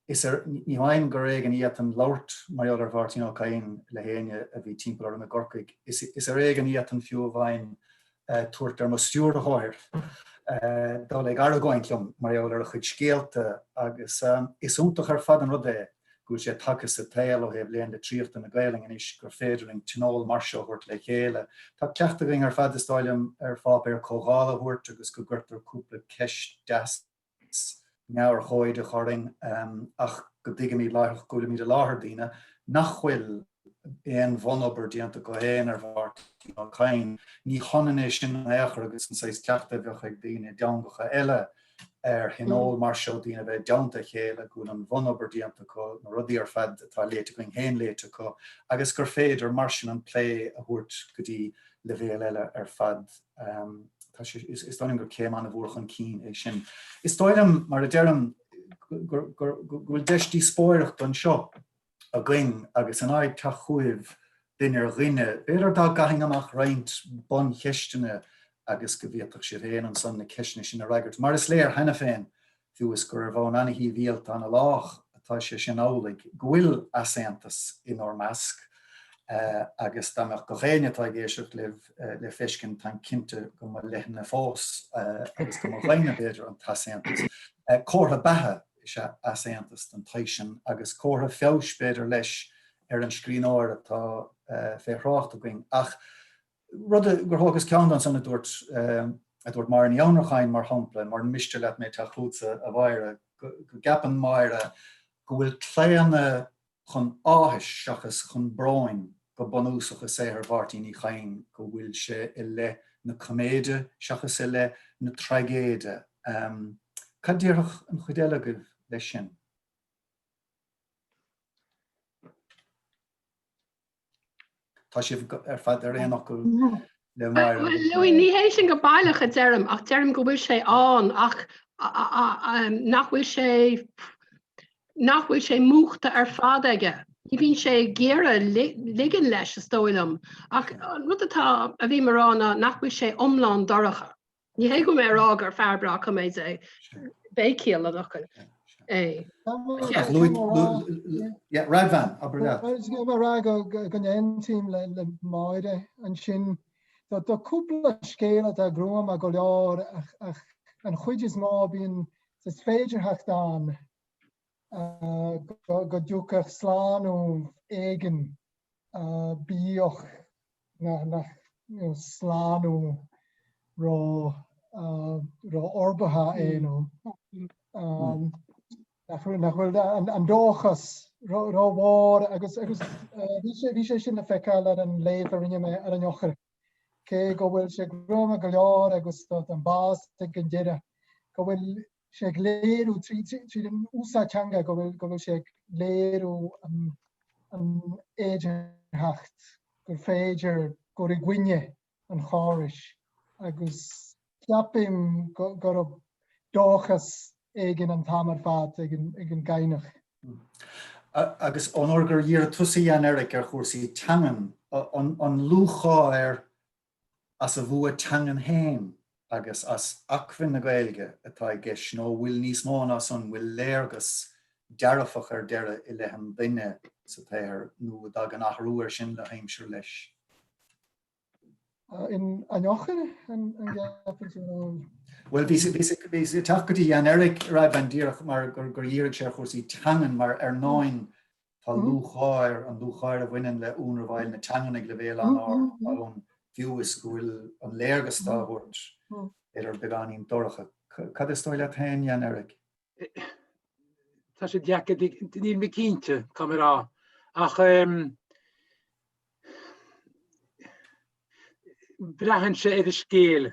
Is ní hain go réig an iad an lauert mar ar bhartín ó cain le héine a bhí timppla ar na gorcaig. Is réig an iad an fiú bhain tuairt ar mo stúr a háir. Dá le aragóin lom mar ar a chud scéalta agus is úntaach ar fad an rudé go sé take sa taal ó hebh léon de tríocht na gailing is gur féidiring tinál mar seo chuirt le chéile. Tá ceachtaing ar fad is dáilm ar fáb ar cógála thuirt agus go gurtar cúpla ceist deas neabhar choid a choring ach go dtí míad láthach go míad a láthair daoine nach bhfuil éon bhanobair díanta go héin ar bhartín ó cain. Ní chonané sin éachar agus an sais ceachta bheoch ag daoine deangacha eile ar hinól mar seo daoine bheith deanta chéile go an bhanobair díanta go na rudí ar fad atá léite going héin léite go agus gur féidir mar sin an plé a thuirt go dtí le bhéal eile ar fad. Is dáin gur céim an a bhúr chun cín é sin. Is dáilm mar a dearm bhfuil deistí spóireacht an seo a gcuin agus an áid tá chuamh duine ar ghine. Beidir dá gaithing amach roinnt bon cheistena agus go bhíoach sé réon an san na ceisne sin a raigart. Mar is léir hena féin fiús gur bhán anahí bhíalt an a lách atá sé sin álaigh ghuiil asantas in or measc. Agus dáach go chéine tá géisioach le feiscin tan cinnte go mar lehna fós agus go réine beidir an tasantas. Cótha bethe is asantas an taisin agus cótha féis beidir leis an scrín áir atá férácht a going. Ach rud gur hágus cean an sanna dúirt mar an Jaunachchain mar hampla, mar an misiste leat mé tá chúsa a bhaire, go gapan maire go bhfuil cléanna chun áthis seachas chun brain go banúsach a sé ar bhartaí ní chain go bhfuil sé i le na coméide seachas i le na tragéide. Ca dtíoch an chuidéile go leis sin? Tá sibh ar fad ar éanaach go le mair. Louis, ní hééis sin go bailach a dearm, ach dearm go bhfuil sé an ach nachhfuil sé múchta ar fad aige. Ní bhín sé géire ligan leis a stóilm, ach rud atá a bhí marrána nachhfuil sé omláin doracha. Ní hé go mé rá ar fearbra go méid é bécéal a dochail. Radvan, Abergat. Ra gan team le maide an sin dat cúpla scéile a grúam a go leor an chuidir má bíon is féidir hecht an go dúcach sláánú éigen bíoch nach sláánú rá orbatha éanú. Nachhfuil an dóchas ráhhar agus bhí sé sin na feiceáil ar an léh a rinne ar an jochar. Cé go bhfuil sé grúma go leor agus an bás an deire. Go bhfuil sé léirú trí an úsáteanga go bhfuil sé léirú an éidirtheacht gur féidir gur i gcuine an cháris agus ceapim gur dóchas éigen an tamar fad ag an gainach. Agus an gur dír tusaí an Eric ar chósaí teangan an lúcháir as a bhua teangan héin agus as acmhainn na Gaeilge atá gis nó bhfuil níos mó as an bhfuil léargus dearafach ar deire i leithin duine sa téir nó dag an athrúir sin le aimsir leis. In an jochar Well, bhí teachgadtí an Eric ra ban díreach mar gur díreach sé chósaí teangan mar ar 9 tá lúcháir an lúcháir a bhainean le únar bhil na teangan ag le bhéal an ón fiúis go bhfuil an léargus tábhairt ar beganín doracha. Cad is stoil le tain an Eric? Tá sé deacha ní mé cínte camerará ach brehan sé ar a scéal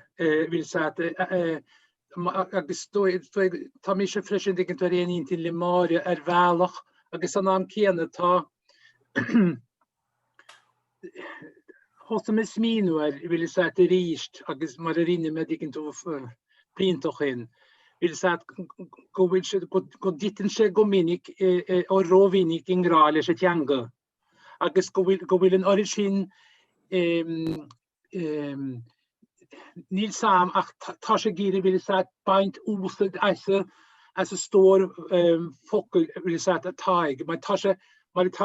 agus tá mí sé freisin diggin tar réon til le máire ar bhealach agus an am céanna tá hosta me smíú ar bhfuil a ríist agus mar a rinne me diggin tú príntach in. Go ditan sé go minic ó róvinnig ingráile sé teanga. Agus go bhfuil an orir sin níl sam ach tá sé gíre bhfuil baint úsad as a stór focail bhfuil a taig. Mar tá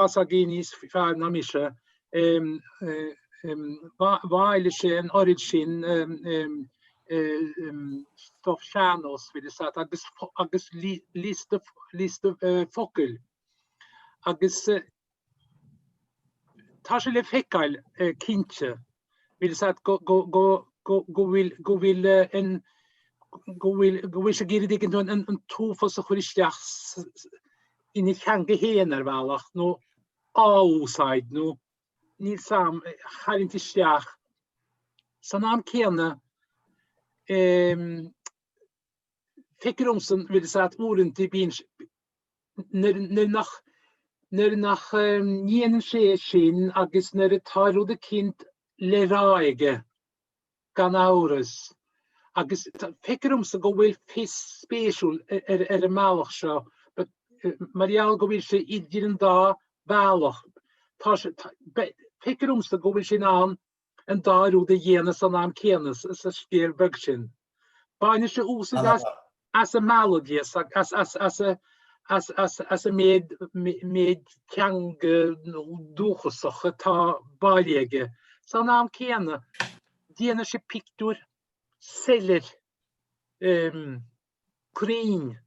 a géníos fear na mise bhaile sé an orir sin stof seanos agus lísta focail. Agus tá sé le feiceáil cinnte. Bhfuil sé géirí diggin an túfas a chuiristeach ina cheanga héan ar bhealach nó áúsáid nó níl sam charintisteach. San am céanna feicirumsan bhfuil úrannta bíon nach níanaan sé sin agus nar a táirúd a cinnt le ráige gan áras. Agus feicirumsa go bhfuil fis spéisiúil ar a mealach seo, marall go bhfuil sé idir an dá bhealach. Feicirumsa go bhfuil sin an dáirúd a dhéana san am céanas is a scéal beg sin. Baine sé úsad as a melodías as a méid ceanga dúchasach atá bailíige. San am céanna déana sé pictúr sellir crín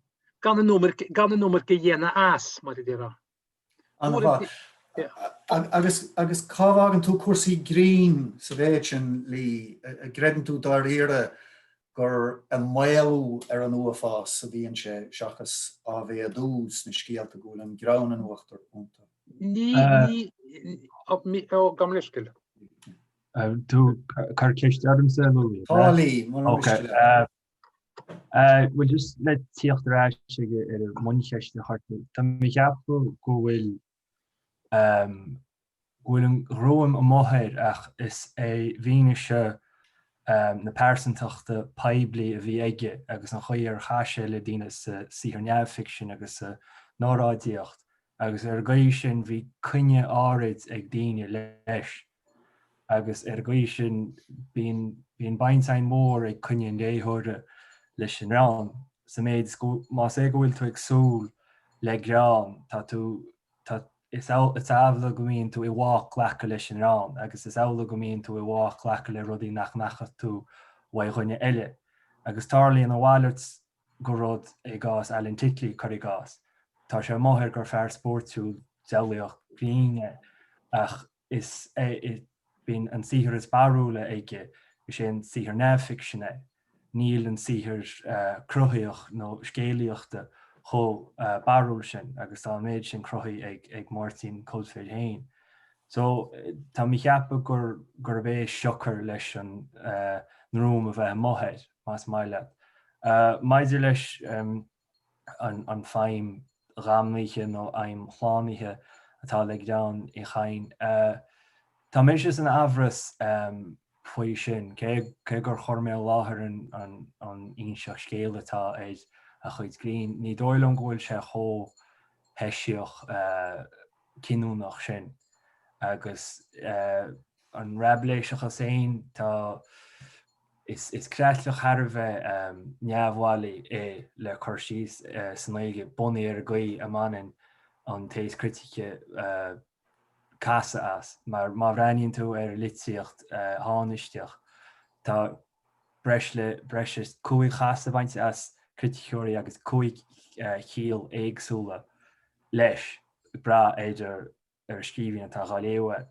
gan an numar go dhéana as mar i dtíra. agus cáhagan tú cuasaí green sa bhéitin lí a gredan tú dar ire gur an mailú ar an nua fás sa bhíonn sé seachas a bheith a dús na scéalta gúil an grán an uachtar únta. Gamliskil. Tú car ceist Adamsa Louis. Tálaí, we'll just let tíocht rá muincheist na hartú. Tá mé ceapú go bhfuil bhfuil an roim a mothair ach is é bhíine se na persantachta paibli a bhí aige agus an chuir chaise le dtíine sa sihar neamhfiction agus sa náráidíocht agus ar gaí sin bhí cunne áid ag daine leis agus ar gaí sin bíon baintein mór ag cunne déthúre leis an rán sa méid más é go bhfuil tú ag súl le grán tá tú it's ábhla go míonn tú i bhách lecha leis an rán agus is ábhla go míonn tú i bhách lecha le rudaí nachcha tú bhaid chuine eile agus tarlaíon an bhhailart go rud i gás eilinn titlaí chuir i gás. Tá sé mothair gur fearr sportú dealaíocht bhíine ach is bíon an sihar is barúla aige go sé an sihar neamhfictione níl an sihar cruthaíocht nó scéalaíochta cho barúil sin agus tá méid sin cruthaí ag Martin Coldfield Hain. So tá mí cheappa gur bheith seochar leis an rúm a bheith mothair más maile. Maidir leis an féim ramnaithe nó aim chlánaithe atá le dean i chain. Tá mé sin an amhras faoi sin, cé gur chur mé láthair an inseach scéal atá éid a chuid green, ní dóil an ghfuil sé cho heisioch cinúnach sin. Agus an rabléiseachas éin tá is creatlach har bheith neamhhálaí é le chuirsís san éige bunaí ar gaí a manin an tééis critice casa as, mar má bhraíonn tú ar litsaíocht hánisteach. Tá breis cuaig chasa bainte as criticeúirí agus cuaig chial éagsúla leis bra éidir ar scríbhíonn atá gáléha.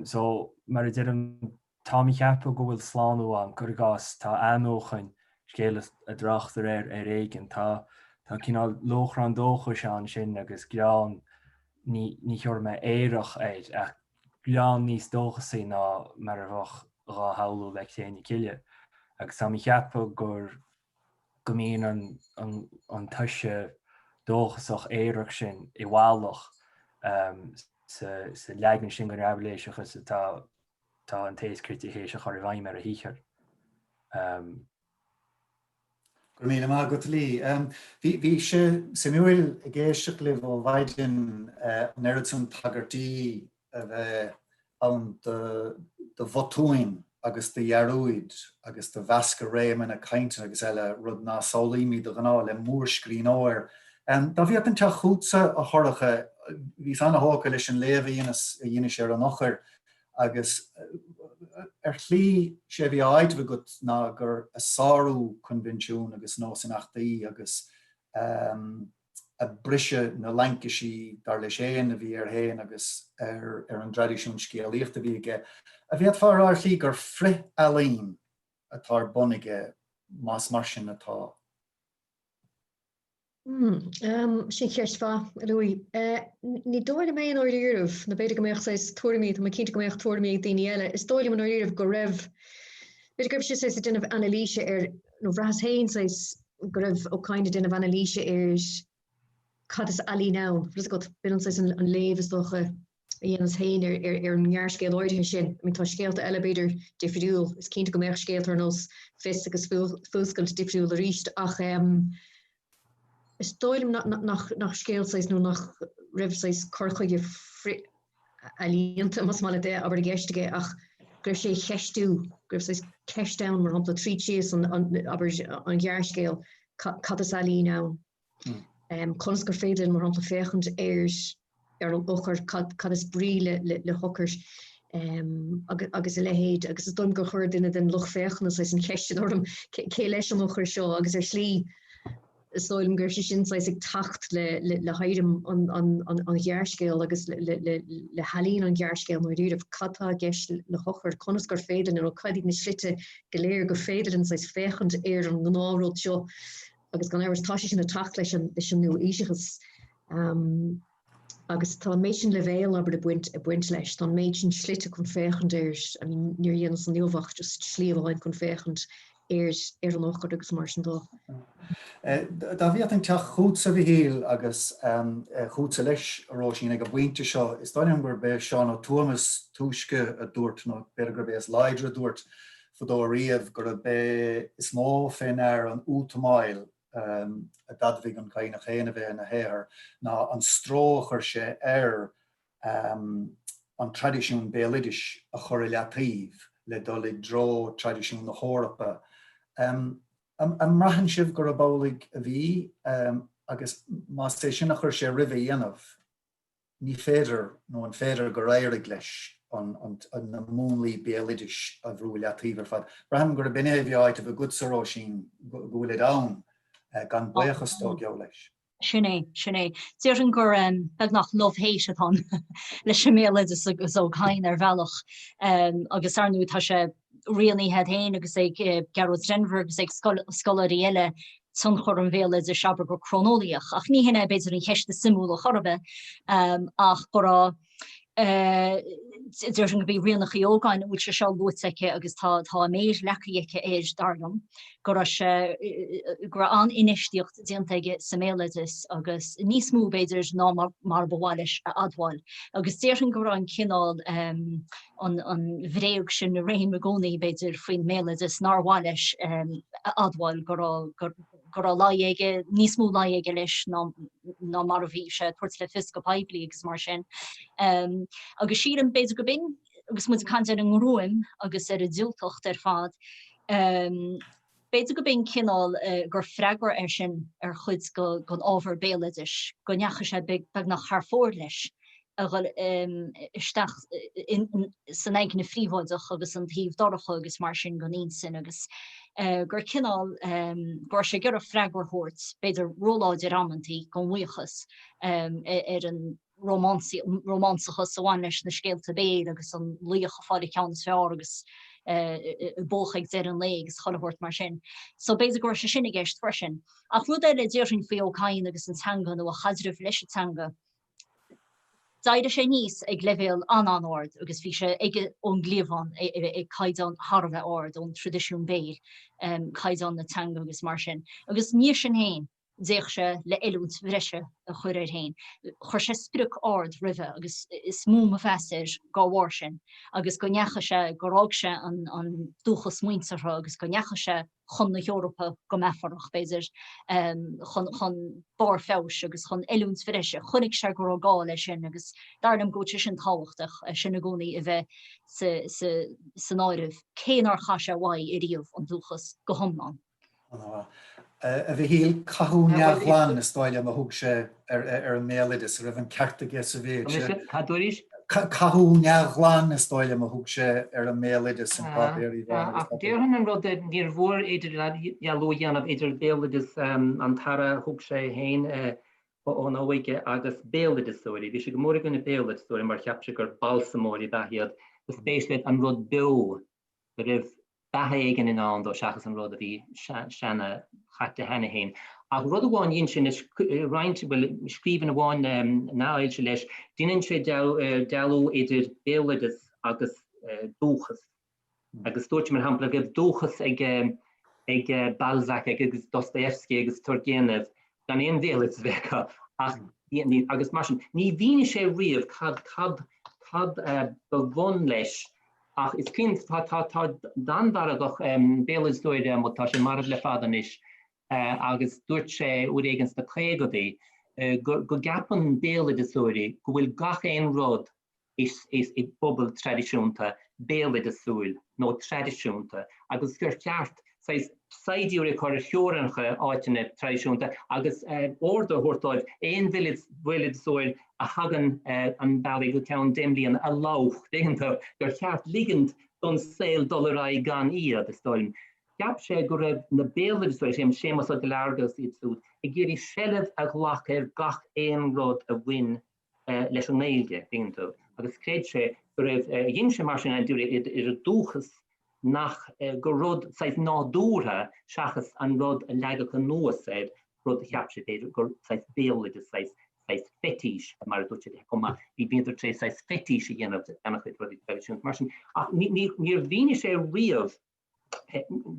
So mar a dtím tá mí cheappa go bhfuil slánú an gur gás tá anóchain scéala a drachtar ar éigen tá cinál lochrán dócha se an sin agus greán ní cheor me éireach éid ach greán níos dócha sé ná mar a bhach rá haú le chéine ciile. Agus tá mí cheappa gur go míon an tuise dóchasach éireach sin i bhálach sa leagna sin go rabléiseachas tá an tééis critihéise chuir bhaim mar a híchar. Gur míle má go lí. Bhí sé simúil a ggéisteach le bh bhaidin neirún tagartí a bheith an de bhotúin agus de jarúid agus de bhesca réman a cainte agus eile rud ná solaímí do gná le mór scrín áir. Tá bhí an te chútsa a thoracha hí anna háca leis an léomh dhéine sé an nachir agus lí sé bhí áidh go ná gur a sáú convenisiún agus nó san nachtaí agus a brise na Lancashire dar leis éan a bhí ar héin agus ar an tradiisiún scéalaíocht a bhí aige. A bhí fear lí gur fri alín atá bunige más mar sin atá. Sin cheirtá Louis. Ní dóir mé an áiríirh na beidir go méocht sais tuairmíid ma cinnte go méocht tuairmíid daoine eile. Is dóil an áiríirh go raibh beidir goibh sé sa duine analíse ar nó bhreas héin go raibh ó caiinde duine analíse ar cad is alí ná. Bhris go bin an an léh is docha dhéanas héin ar an nearscéal áirithe sin. Tá scéalta eile beidir difriúil, is cinnte go méocht scéaltar nos fis agus fúscailt difriúil a ríist ach is dóilm nach scéalsáis nó nach ribhsáis corchuige alíonnta mas mála dé aber gceistige ach greibh sé cheistú, greibh sáis ceistán mar hapla trí tíos an ghearrscéal cad is alí ná. Conas gur féidir mar hapla féchant ar an ochar cad is brí le hockers agus i lehéid agus is dom go chuir duine den loch féchan is an cheiste orm cé leis an ochar seo agus ar slí soilm gur sin sais ag tacht le haidem an jaarskeel agus le halín an jaarskeel no dúr of kata ges le hocher konnas gur féden en kadig na slitte geléir gur féden sais fechend an gnáród jo agus gan ers ta sin a tacht leis an nu isiges agus tá méidsin levéil aber de buint leis dan méidsin slitte kon fechend nu jens an nieuwwacht just sliewein kon fechend an noch agus mar do. Da vi an teach goed sa vi heel agus goed se leis rosin ag a buinte seo is dan gur be Sean ó Thomas túske a dúirt no bergrabés leidre dúirt fodó riamh gur be is mó féin an útamáil a dadvig an kain chéine bheith na héir ná an stróchar sé an tradiisiún bélidiis a chorelatív le dolig dro tradiisiún na Hórappa. An mrahan sibh gur a bólig a bhí agus má sé sin nach chuir sé rih dhéanamh ní féidir nó an féidir go réir leis an na múnlaí bélidiis a bhrúlatíver fad. Braham gur a binnéhheáid a good saró sin gohfuil dam gan buchas tó geo leis. Sinné. Dir an gur beg nach lofhééis an le semméle is ó chain bhealach agus arnú tá se rialní het héin agus ag Gerald Denver agus ag scoláí eile san chor an bhéle a seabar go cronóliaach ach ní hinna beidir an cheiste simú a chorbe ach go der go be riannach jógain út se se lotseke agus tá méid lecriiche éis darlam go an inistiocht diaige saméiles agus níos mú beidir ná mar bháis a adháil agus déirn go an cinál an bhréog sin na réim a gcónaí beidir faoin méiles náháis adháil go láige níos mú láige leis ná mar a bhí se tuairt le fisca pipelí agus mar sin agus siad an beidir go bin agus mu can an roim agus a dúltocht fad. Beidir go bin cinál gur freigur sin chud gon ábhar béileidir go neacha sé beg nach haar fór leis isteach san eigen fríomhaideach agus an tíomh doracha agus mar sin go níon sin agus gur cinál gur sé gur a freigur hort beidir róláidir ammantí go bhuichas an romansachas sahain leis na scéalta béad agus an líocha fád ceannas fear agus bóchaig de an légus chohort mar sin. So beidir gur se sinnig geist frisin. Ach ru le déirn fé óáin agus an tanga nó a chadrih leis tanga. Daide sé níos ag levéil anord agus fi se ige onglíhan ag caidan Harbheith ord ón tradiisiún béir caidan na tanga agus mar sin. Agus ní sin héin déich se le eút bhreise a chuir héin. Chir sé spiruk ord rive agus is mú a festir gáhhar sin, agus go necha se gorág se an dúchas muintertha agus go necha se chun na Europa go mefarach beidir chun bar fés agus chun eút bhreise, chunig se go gá lei sin agus darnam go sin táhachtach sinna gcónaí a bheith san áirih céanar chaise bhaid i riomh an dúchas go thomlan. A bhí híl cathúneachláán is stáile a thug sé ar an mélidir rah an ceartaige sa bhé. Cathúneachláán is stáile a thug sé ar an mélidir san papéirí. Déirhan an rud níor bhór idir lóhéanamh idir bélidir an tara thug sé héin ón óige agus bélidirsúirí. Bhí sé go mór gona bélidirsúirí mar cheapse gur balsamóí dahiad go spéisleid an rud be go raibh eigen in an seachas an rud a bhí sena chatte henne héin. Ach rud bháin dhéon sin is roiinte bhfuil scríban bháin náil se leis, Díanann sé dealú idir bélidir agus dúchas. Agus dúirt mar hampla bh dúchas ag Balzac agus Dostoevsky agus Turgenev gan éon bélidir bhecha agus mar sin. Ní bhíine sé riamh cad bhhain leis ach is cinn tá danbaragach bélidsdóide má tá sé mar le fadan is agus dúirt sé ú éigens de chégadí go gapan bélidirsúirí go bhfuil gach éon rud is i bobbal tradiisiúnta bélidirsúil nó tradiisiúnta agus gur ceart saidíúir chuir teorancha áitina tradiisiúnta agus orda thuirtáid éon bhilidsúil a hagan an bailí go ceann déimlíonn a lách déanta gur ceart ligand don saoil dollará gan iad is stoilm. Gap sé go raibh na béidir sé sémas a de legus itú. I géirí sellh a ghlach gach éonród a bhain leis an méige dingú. Agus créid sé go raibh dhéim sé mar sin an dúir a dúchas nach go rud seis nádúra seachas an rud a leige an nuasid rud a cheap sé gur seis béidir seis fetis mar dúte komma í bíidir sé seis fetis dhéanamh annachchuid rudí tradiisiún mar sin. Níor bhíine sé riamh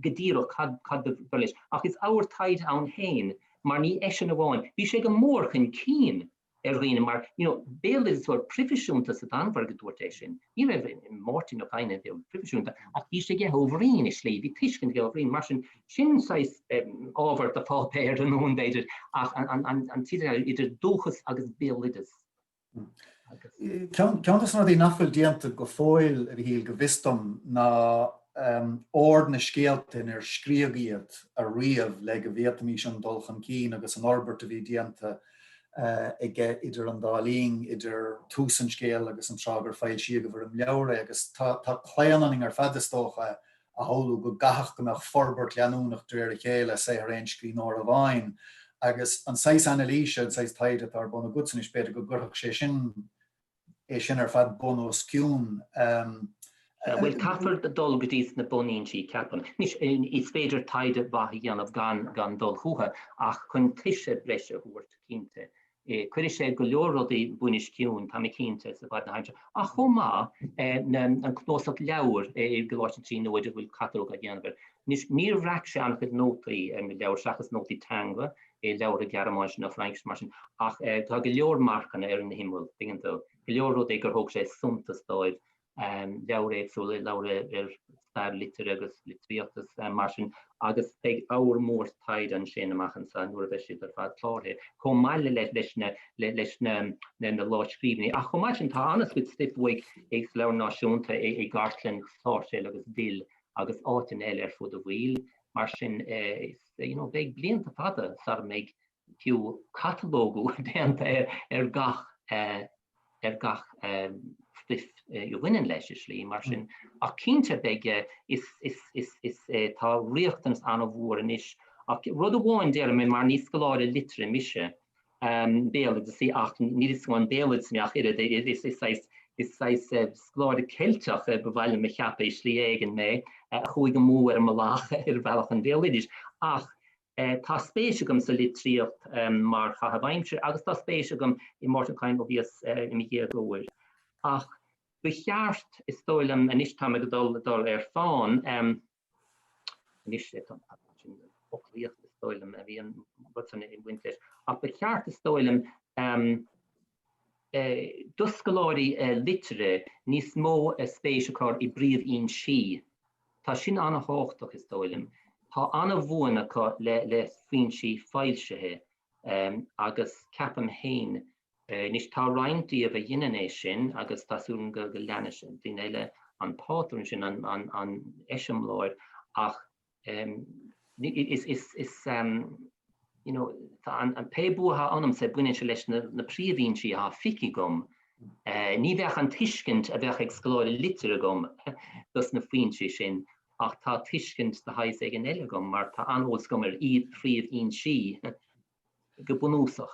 gedíach cad leis. Ach is áhar taid an hain, mar ní eisian bháin. Bhí sé go mór chun cín riine mar béidir is prifisiúnta sa anhar godúirtééis sin. Ní raibh Martin of Haine bhí prifisiúnta ach bhí sé ge óhrín is slí, bhí tuiscin ge óhrín mar sin seis ábhar a fápéir an ón beidir ach an tíidir idir dúchas agus bélidas. Ceantas na dí nachfuil dianta go fóil a bhí go bhistom na ord na scéaltain scríogaíod a riamh le go bhétamí an dulchan cín agus an orbert a bhí dianta ige idir an dálín idir túsan scéal agus an trágur fáil si go bhar an leabhar agus tá chléananing ar fadastócha a hallú go gach go nach forbert leanúnach dréir a chéile sé ar ein scrín á a bhain agus an 6 analíse 6 taide ar buna gutsan is beidir go gurthach sé sin é sin ar fad bonus ciún. Well caafar de dul godís na bonín sí ceapan. Nis is féidir taide bhaí anmh gan dul chuha ach chun tuise breise thuirt cínte. Cuidir sé go leorrodí bunis ciún tá cínte sa bhd na hainte. A chomá an cnósach leabhar goláin trí nóidir bhfuil catalóg a dhéanamh. Nis níor bhreac sé an chud nótaí leabhar seachas nótaí tanga leabhar a gearamáis na Franks mar sin ach tá go leor marchanna ar an himúil dingantó. Go leorrod gur thug sé suntas dóid leabhar sú leabhar ar litir agus litríochtas mar sin agus ag ábhar mór taid an sin amachchan sa nuair a bheith siad ar fad chlárthe. Chomh maile leis na láiscríbhní. A chomh maith sin tá anas go stipmhaig ag leabhar náisiúnta i gartlan sáirséil agus dil agus áitin eile ar fud a bhíl mar sin bheith blianta fada sa méid fiú catalógu déanta ar gach spliff bhainean leis slí mar sin ach cínte beige is tá riochtans an bhór an is ach rud a bháin déir mé mar níos go láir litre mise béla de sí ach ní is gáin béla sneach is sláir ceilteach bhhaile me cheappa slí éigen mé chuig go mó ar malach ar bhealach an bélidir ach tá spéise gom sa litríocht mar chahabhaimse agus tá spéise gom I Mortoncain ó bhíos I mi hé glóir. Ach becheart is stoilm an istá me dul ar fáin is ochlíocht is stoilm a bhí an butsan I winter. Ach becheart is stoilm duscaláirí litre níos mó spéise cá I bríomh on si. Tá sin anna háchtach is stoilm. Tá anna bhuana le fin si fáilsethe agus ceapam hain nis tá roiintí a bheith dhéanaan sin agus tásún go leanne sin duine eile an pátrún sin an eisimláir ach an pébútha anam sé buine se leis na príomhín si a fici gom. Ní bheith an tuiscint a bheith ag scoláir litir gom dus na fin si sin. Ach tá tuiscint de hais ag an eile gom mar tá anhós gom iad príomh si go bunúsach.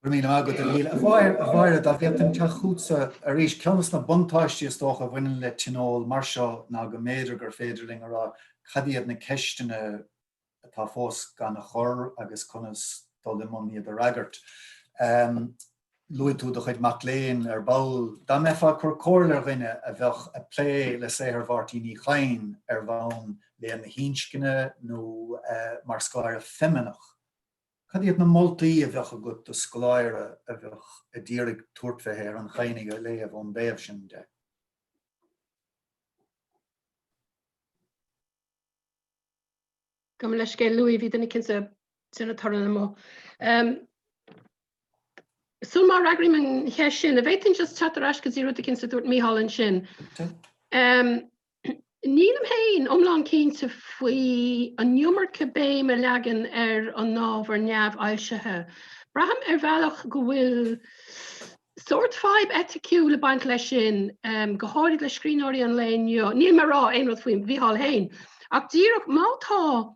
Mí agad a bhhaire a bhétan te chúsa a rís ceannas na buntáistí is tócha bhainean le tinál mar seo ná go méidir gur féidirling ará chadiad na ceistena atá fós gan na chor agus conas dul imón iad a ragart. Luú tú do chuid macléin ar bail, dá mefa chur cóir rinne a bheith a plé le sé ar bhartí ní chain ar bhain le na hínscinne nó mar scláir feminach. Cadiad na moltaí a bheith a go do scláir a bheith a ddírig tuairtfehéir an chainig a léamh an béamh sin de. Gam leis cé Louis hí denna cinsa sinna tarna mó. Sún mar ragrim an he sin, a bhéitin just chatar as go zíú cin sa dúirt míhallan sin. Nílam hain omlán cínta faoi an numar cabbé me legan ar an nábhar neamh ailsethe. Braham ar bhealach go bhfuil sort 5 eticiú le baint lei sin go háirid le scríóirí an léin níl mar rá éon rud faoin bhíhall hain. Ach díach mátá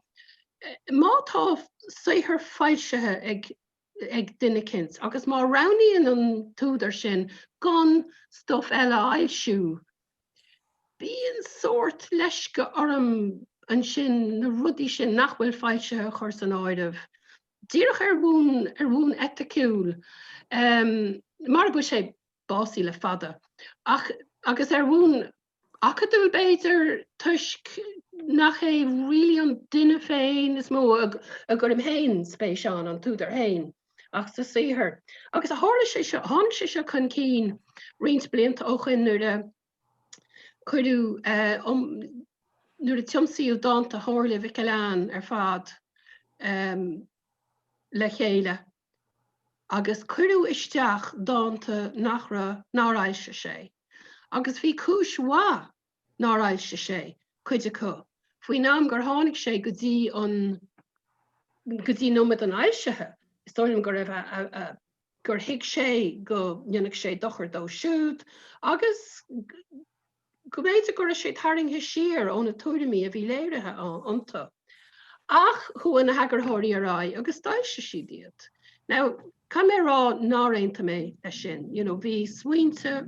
saothar fáilsethe ag duine kins. Agus má raníon an túidir sin gan stuff eile ailsiú. Bíon sort leis go orm an sin na rudí sin nachhfuil fáilsethe chuir san áideh. Díach ar bhún eticiúil. Mar bu sé básí le fada. Agus ar bhún acadú beidir tuisc nach é ri an duine féin is mó a gur im héin spéisián an túidir héin. Ach sa sihir. Agus a hála sé se chun cín rins blianta óchan nuair chuú nuair a tiomsaíú dáanta hála bhicán ar fad le chéile. Agus chuú isteach dáanta náráilse sé. Agus bhí cisá náráilse sé chuide chu. Fuoi nám gur tháinig sé go dtí nómad an ailsethe. Stoilm gur raibh gur hiic sé go dionach sé dochar dó siúd, agus go méidir gur sé taringthe siar ón na túirimí a bhí léirithe ionta. Ach chuan na hagarthirí ará agus dáilse si diaad. Now, Ca mé rá náréanta mé lei sin, bhí smaointe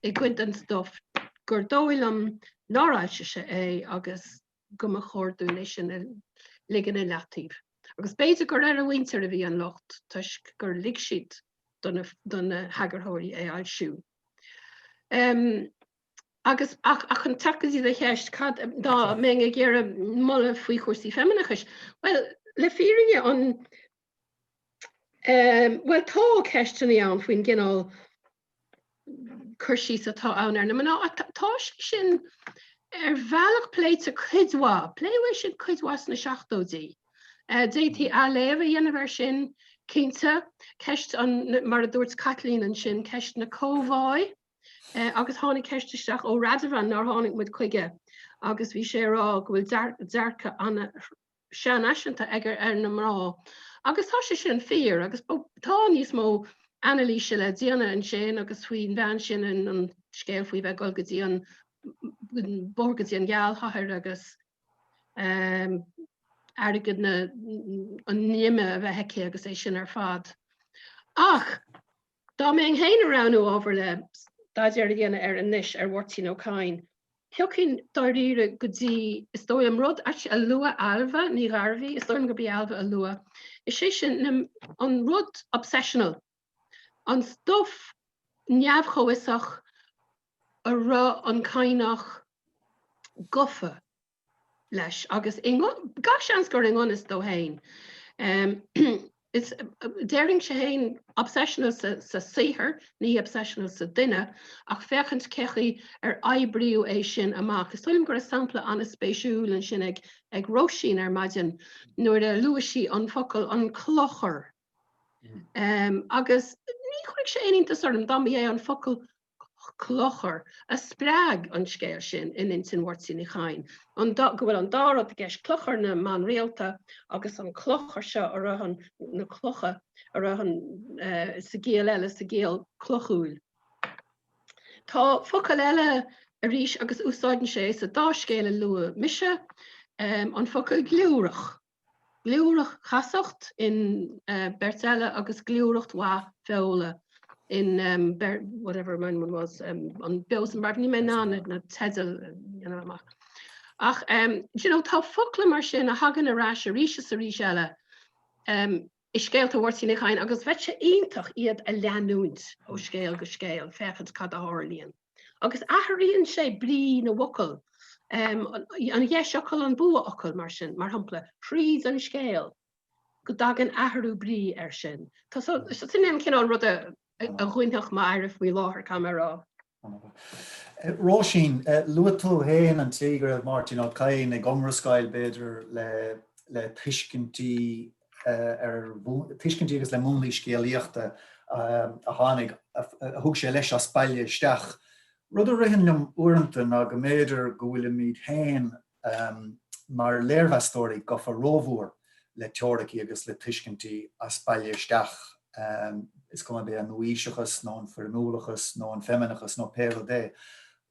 i gcuid an stuff gur dóilm náráilse sé é agus go a chóirú lei sin ligan in letíh. Agus béidir gur ar a bhaintear a bhí an locht tuis gur lig siad don na hagarthirí é ailsiú. Agus ach an takeí le cheist dá mé a ggéar molla faoi chósaí feminachas. Well, le fíringe an well tá ceistena an faoin gginál chuirsí atá annar na maná tá sin ar bhealach pléit a chuidhá, pléhfuil sin chuidhás na seachtóidí. Détí a léomh dhéanamhar sin cinnte ceist mar a dúirt Catlín an sin ceist na cómháid, agus tháinig ceisteteach ó radamhan nar tháinig mud chuige, agus bhí sé rá go bhfuil dearcha anna sean aisinta agur ar na mrá. Agus tá sé sin fear, agus tá níos mó analíse le díana an sin agus faoin bhean sin an scéal faoi bheith goil go dtí an borgadtí an gealthair agus agad an níime a bheith heice agus é sin ar fad. Ach, dá mé héin aránú ábhar le daidir dhéana ar an níis ar bhirtí nó cáin. Thiocinn dáíre go dtí is dóim rud a lua alba ní garbhí, is dóim go bí alba a lua. Is sé sin an rud obsessional. An stuff neamhchoisach a ra an cainach gofa leis agus ga seans gur ingon is dó hain. Is déring sé hain obsessional sa sihir, ní obsessional sa duine, ach fechant cechi ar ebriú é sin amach. Is tuim gur a sampla an spéisiúil an sin ag roisín ar maidin nuair a luasí an focail an clochar. Agus ní chuig sé éonanta sorm damí é an focail clochar a sppraag an scéir sin in sin bhirtí ní chain. Go bhfuil an dárad a gceist clochar na man réalta agus an clochar seo a rahan na clocha a rahan sa géal eile sa géal clochúil. Tá focail eile a ríis agus úsáidan sé sa dá scéile lua mise an focail glúrach. Glúrach chasacht in Bertelle agus glúracht wá féola in whatever man was on Bills and Barbie men na tedel amach. Ach tá fokle mar sin a hagan a ras a ríise sa ríile is scéil a bhirtí chain agus bheit sé ionintach iad a leanúint ó scéil go scéil fechad cad a hálíonn. Agus athíonn sé brí na bhocail an dhé seocail an bua ocail mar sin mar hampla tríd an scéil go dagan athú brí ar sin. Tá sin cin an rud a chuinteach mar a bhí láthir camera. Róisín, luú tú héin an tígur Martin á cain ag gomrascail beidir le tuiscintí agus le múnlí scéalaíochta a tháinig a thug sé leis a spáile isteach. Rud a rihann uaireanta ná go méidir go bhfuil míad hain mar léirmheastóirí go fa rómhúr le teoraí agus le tuiscintí a spáile isteach. Is kom be an nuíisechas, nó an fermúlachas, nó an feminachas, nó PLD.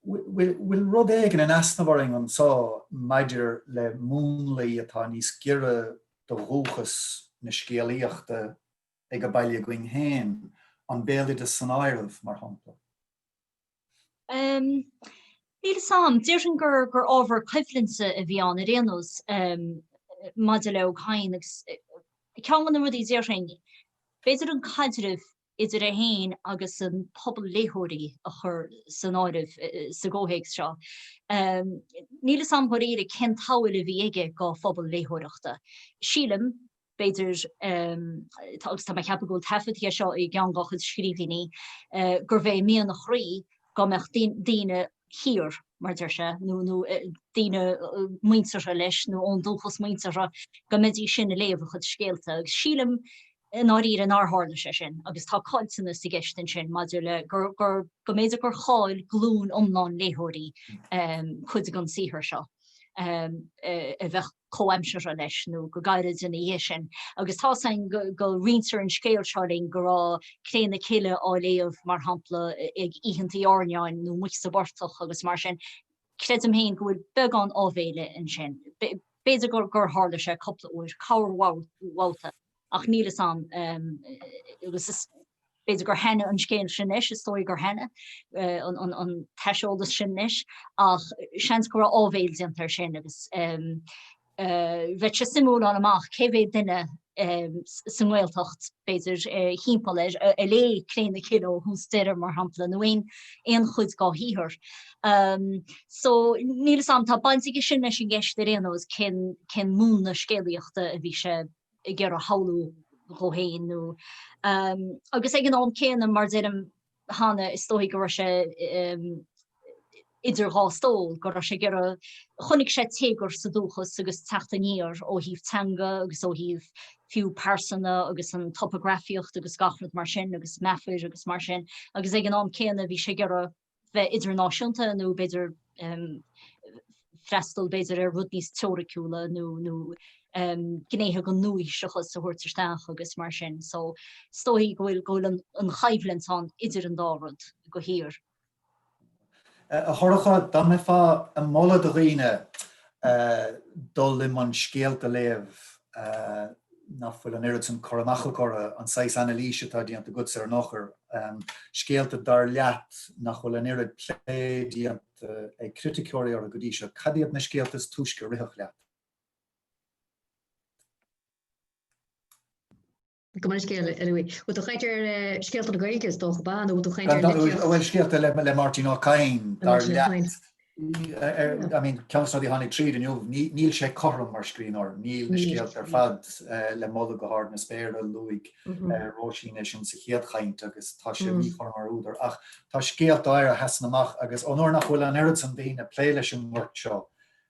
Will rud éigen an asnabharing an sá maidir le múnlaí atá níos gire do rúchas na scéalaíochta ag go bailile going héin an béalaí de san áireamh mar hampla. Níl sam Deirn gur ábhar cuiiflinse a bhí an réanos maidir le chain ceann na rudí déirring. Beidir an caidirh idir a héin agus an pobl léthirí a chur san áireamh sa ggóhéig seo. Níl sam go réad cin táil a bhí aige go phobal léthireachta. Sílim beidir agus tá ceappa go tafatí seo i gceann scríbhíní gur bheith mian nach chrí go meach daoine hir mar se nó daoine muintere leis nó ón dúchas muintere go méidí sin a léomh chud scéalta. Agus sílim in áír an árthla sé sin, agus tá cáilsanna sa gceistin sin maidir le gur go méidir gur cháil glún omná léthirí chud gan sihir seo. A bheith choimsere leis nó go gairid in dhé sin. Agus tá go rinsar an scéalseáling go rá cléanna ciile á léomh mar hampla ag íhantaí áneáin nó mu sa bortoch agus mar sin. Cléidim héin go bhfuil beagán ábhéile in sin. Béidir gur hála sé coppla uair cabharháta ach níl sam agus beidir gur henne an scéal sin is, stoi gur henne an teisioltas sin is, ach seans go ábhéil antar sin agus bheit se simú an amach céhé duine san Gaeltacht beidir hímpel a lé cléanna kilo hún stéir mar hampla nó éon chud gá híhir. So níl sam tá baintige sin leis sin gceist réanos cin múna scéalaíochta a bhí se gur a haú go héin nó. Agus ag an an céan mar dém hána is tóí go se idir gástóil go sé gur chonig sé tégur sa dúchas agus taníir ó híh tanga agus ó híh fiú persona agus an topografiocht agus gachnad mar sin agus mefuir agus mar sin agus ag an an céanna bhí sé gur bheith idirnáisiúnta nó beidir freistal beidir ar rud níos teoriciúla nó gnéthe go nuí seachas sa thuirteach agus mar sin. So stoí gohfuil ggóil an chaimhlinn an idir an dárad go hir. A thoracha dá mé fá an molla do riine dul im an scéalta léamh nach fuil an irid an choramachal chora an 6 analíse tá díanta gods ar nachar scéalta dar leat nach fuil an irid plé díanta ag criticóirí ar a godí seo cadíad na scéaltas túisce rithach leat. Go scéal ú chaidir scéalta a gaige is dó ban ú bhfuil scéalta le Martin O'Cain dar leat. Ceanna dí hánig tríd aniuh níl sé chom mar scríór, níl na scéalt ar fad le molla go háir na spéir a luigh róisíine sin sa chéad chaint agus tá sé mí chum mar údar. Ach tá scéalt áir a hesan amach agus ónir nach bhfuil an irid san bhína pléile sin mar seo.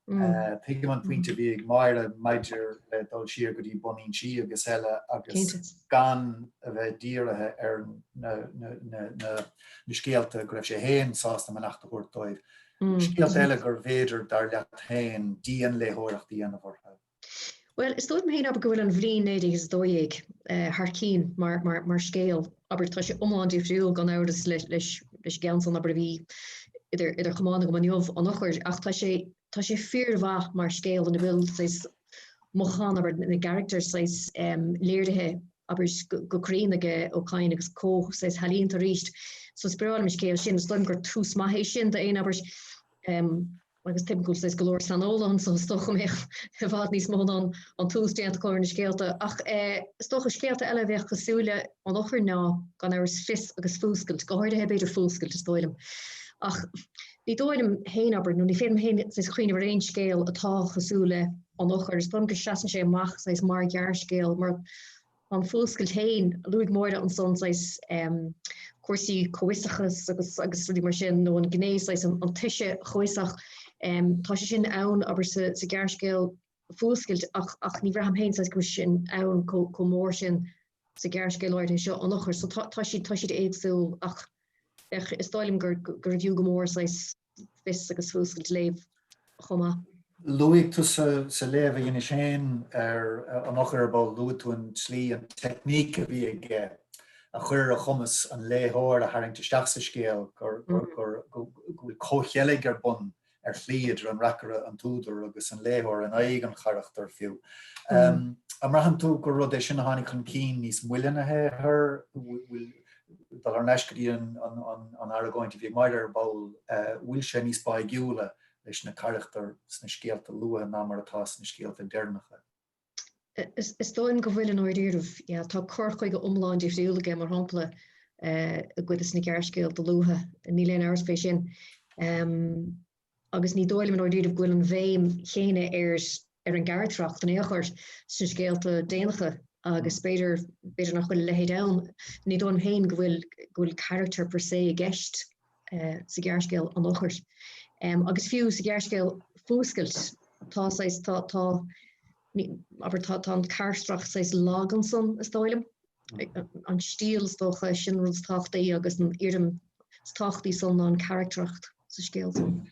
Tuige an puinte bhí ag maire maidir le dul siar go dtí buín si agus eile agus gan a bheith díirithe ar na scéalta go raibh sé héin sásta man nachta chuirtóibh. Scéalt eile gur bhéidir dar leat hain díon léthireachtaí ana bhartha. Well, is stoid mé ab gohfuil an bhríon nédig is dóig Harcín mar scéal, aber tá sé omláin difriúil gan áras leis geansan aber bhí idir chamána go maniuh an nachir ach tá sé fearmhach mar scéal an bhfuil mochan aber na characters léirdethe aber goréige ó caiin agus có halíonnta ríist. So spráil me scéal sin stoim gur tús maihé sin de éon aber agus typical golóir san ólan so stocha mé bhd níos mó an tústéanta choir na scéalta ach stocha scéalta eile bheith cosúile an ochir ná gan áras fis agus fúscailt gohairthe beidir fúscailt is dóilem. Ach ní dóilem héin aber nó ní féim héin is chuoine bhar éon scéal atá cosúile an ochir is bum go seaan sé amach sais mar gear scéal mar an fúscailt héin luigh móide an son sais cuasaí choisachas agus rudí mar sin nó an gnééis leis an tuise choisach tá sé sin ann aber sa gearcéal fúscailt ach ní bhraham héin go sin ann có mór sin sa gearcéal áir seo an nachir so tá siad éagsú ach is stáilm gur bhiú go mór leis fis agus fúscailt léamh chomá. Luigh tú sa léamh dhéana sin ar an nachir ar ball luú tú an slí an techníc a bhí ag a chur a chumas an léthir a haing teach sa scéal gur cóchéalaigh bun chliad an racra an túidir agus an léthir an aig an charachtar fiú. Am rahan tú gur rud é sin hánig chun cín níos muilenathe ar neiscaí an Aragóintí bhí maidir ball bhfuil sé níos baigúla leis na charachtar sna scéalta lua ná mar atá sna scéalta dearnacha. Is dóim go bhfuil an áiríirmh tá chuirchaig go omláin díosúla ge mar hapla a go is na gearcéal do lutha ní leon airspace sin. Agus ní dóil an áiríirmh ghfuil an bhéim chéine ar an geartracht an éair sa scéalta déanacha agus beidir nach bhfuil lehéad ann, ní dóim féin gohfuil character per se a gceist sa gearcéal an áir. Agus fiú sa gearcéal fóscailt tá aber tá an carstracht seis lagan son is dóilem. An stíl stocha sin runs tachtaí agus an irdem tachtaí son an charactracht sa scéal son.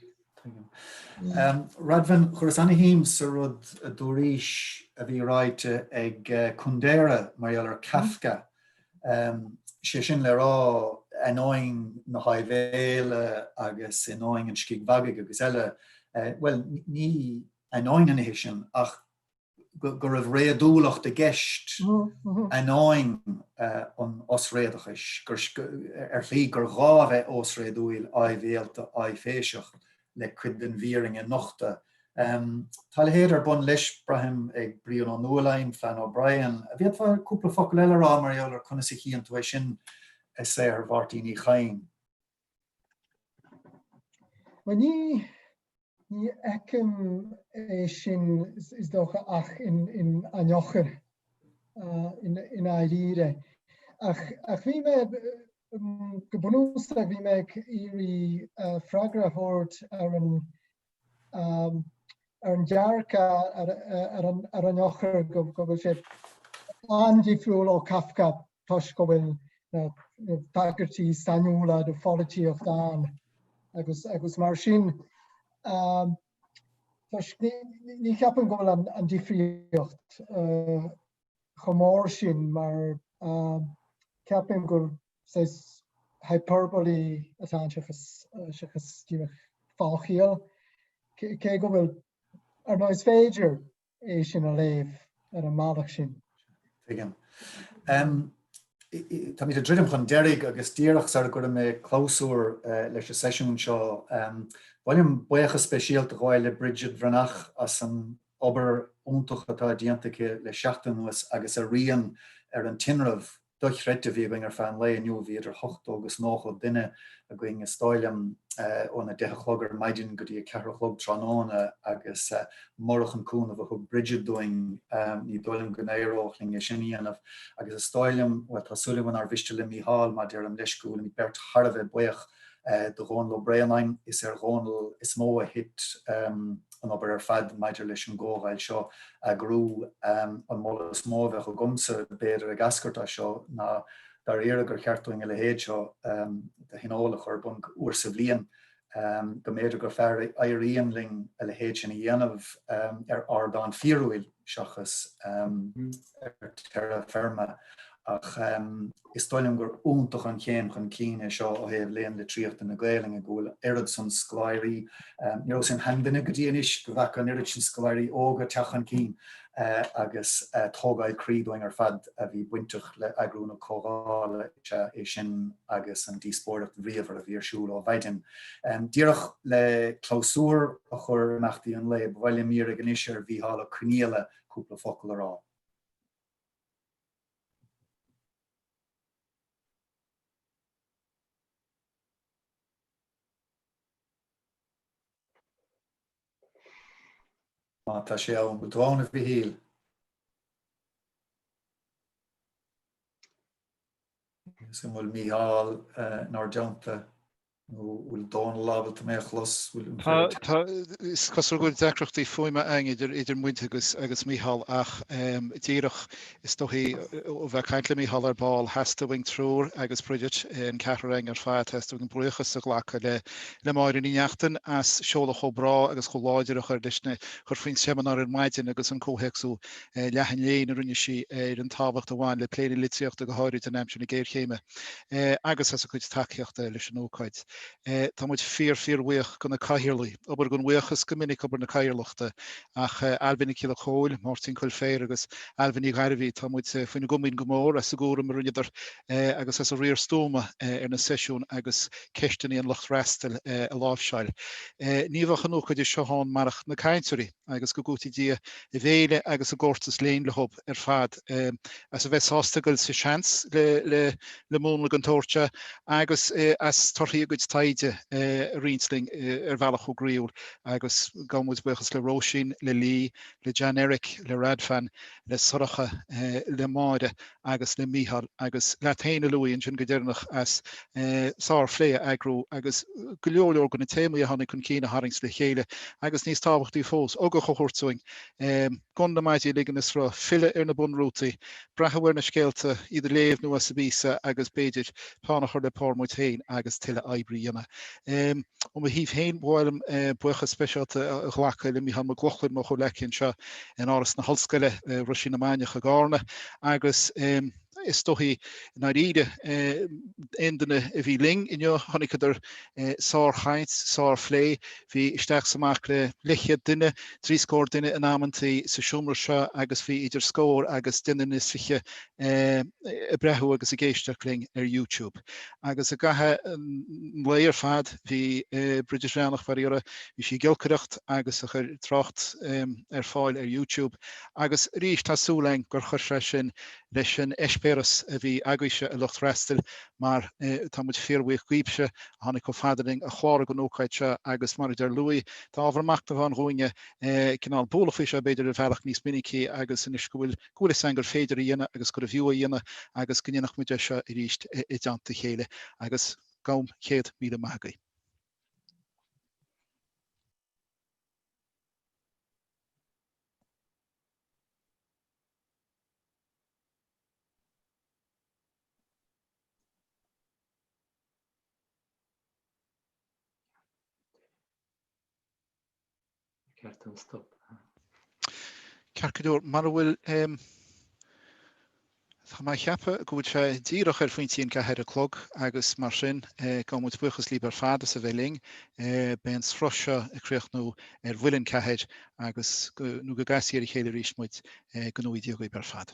Radvan churas anna hím sa rud a dúríis a bhí ráite ag chundéire mar ar Kafka. Sé sin le rá annoying na haidhéile agus annoying an scíg bagaigh agus eile. Well, ní annoying an sin ach gur raibh réadúlacht a gceist annoying an osréadachais gur lí gur gá bheith osréadúil aidhéalta aidféiseach le cuid den víring a nochta. Tá le héad ar bun leis brahim ag bríon an nualainn Flann O'Brien. A bhíad bhar cúpla focail eile rá mar ar chuna sa chéan tú sin is sé ar bhartaí ní chain. Ní ecem sin is dócha ach in anjocher in áiríre. Ach bhí me gebunústach bhí me íri fragra hort ar an dearca ar an jocher go bhfuil sé andifriúil ó Kafka tos go bhfuil tagartí sanúla do folatíocht an agus mar sin. Ní ceapan go bhfuil an difriocht chomór sin mar ceapan gur hyperbole atá seachas fáchéal. Cé go bhfuil ar nó is féidir é sin a léamh ar an máach sin. Tá mí a ddridim chun deirig agus díireach sa go mé clósúr leis a sesiún seo. Bhaim buocha spéisialta gháil le Bridget Vranach as an obair úntaach atá diantacha le seachtain nuas agus a rian ar an tinrah duchreite bhí going ar fan le aniu bhí idir 8 agus 9 duine a going a stáilm óna 10 chlogar maidin go dtí 4 chlog tránána agus morach an cún a bh Bridget doing ní dóilm go éireachling é sin íanamh agus a stáilm tá súlaimhan ar bhiste le míhall má dear an leiscúil mí bert Harbheith buoch de Ronal O'Brien is Ronal is mó a hit an obair ar fad maidir leis an ggóhail seo a grú an móla smóbheith go gomsa beidir a gascartá seo ná dar éire gur cheartúing le héad seo de hinálach ar bun uair sa bblion go méidir gur fear éiríonling le héad sin dhéanamh ar ardán fíorúil seachas ar terra ferma. Ach is stoilm gur úntaach an chéim chun cíine seo ó héobh léon le tríocht na Gaeilge gúil airad san scláirí. Ní sin handanna go dtíanais go bhhac an irid sin scláirí óga teachan cín agus tógáil crídóing ar fad a bhí buinteach le agrúna cógála é sin agus an díspóireacht bhríomhar a bhírsúil ó bhaidin. Díreach le clósúr a chur meachtaí an le bhhaile mír a gníise ar bhí hála cruníile cúpla focail ará. Tá sé an bútáinna bhí híl. Is bhfuil míhall ná deanta bhfuil dá labal mé chlos Is cosú go decrochttaí foiime ein idir muinte agus míhall ach ddíireach is dohí ó bheith caiintla míhall ar ball heasta wing trúr agus pruidir an ceing ar fá test an bruchas a ghlacha le máir in íneachtain as seola chobrá agus choláidir a chuir deisna chur faoin seminar an maidin agus an cóheicú lehan léon a rinne si ar an táhacht amháin le pléidir litiocht a go háirí an amsin na géir chéime agus as a chuid takeíochtta leis an ócáid. Tá muid fear gona caihirlaí, obair gon bhuachas go minic obair na cairlachta ach albinnig cíle chóil, Martin Colféir agus albinnig gaiirhí tá muid faoine gomín gomór as sagóra mar ruidir agus as a réir stóma ar na sesiún agus ceisteaní an lucht restal a lábhseil. Níomhach an ócaidir seoán marach na caiintúirí agus go gútaidí i bhéile agus a gcórtas léon le hob ar fad as a bheith sástagail sa seans le múna an tóirte agus as torthaí a gcuid taide rinsling ar bhealach ó gríúil agus gámúid buchas le Róisín, le Lí, le Jan Eric, le Radfan, le Soracha, le Máide agus le Míhal agus le Taine Luíonn sin go deireanach as sár phléa agrú agus go leor gona téima a tháinig chun cína harings le chéile agus níos tábhachtí fós ó go chomhthúirtúing gon na maidí ligan is rá fille ar na bunrútaí brethahar na scéalta idir léamh nó as sa bísa agus béidir pána chuir le pármúid féin agus tuile eibrí dhéanana. Om a híh héin bhilm bucha speisialta a ghlacha le mí ha glochfuid mo cho lecinn seo an áras na hallscoile Roisin na Mainneach a gána agus is stohí na ide indenne a bhí ling in tháinig idir sár chaint, sár phlé, hí isteach samach le lichiad duine, trí scór duine an ammantaí sa siúmar seo agus bhí idir scór agus duine is fiche a brethú agus a géisteach ling ar YouTube. Agus a gathe léir fad hí British Ranach faríora hí sí geilcaireacht agus a chur trocht ar fáil ar YouTube agus ríis tásúlainn gur chur freisin leis an eispéras a bhí agaise a lucht restal mar tá muid fearhuiich cuiibse tháinig go fadaring a chláir go nócaidse agus mar idir luí tá ábharmachta bhán roiine cinál bólafise beidir a bhealach níos minicí agus in iscoil gúla sangur féidir dhéine agus go a bhiú dhéine agus gannach muide se i ríist i deanta chéile agus gám 100,000 maithagaí. Cearcadúir mar bhfuil Tá mai cheappa go bhfuil sé díreach ar faointíon ceithir a clog agus mar sin go muid buchas líbar fada sa bhéling ben sfroise acréochnú ar bhfuilin ceithir agus nó go gasíar chéile ríis muid go nóidíogaí bar fad.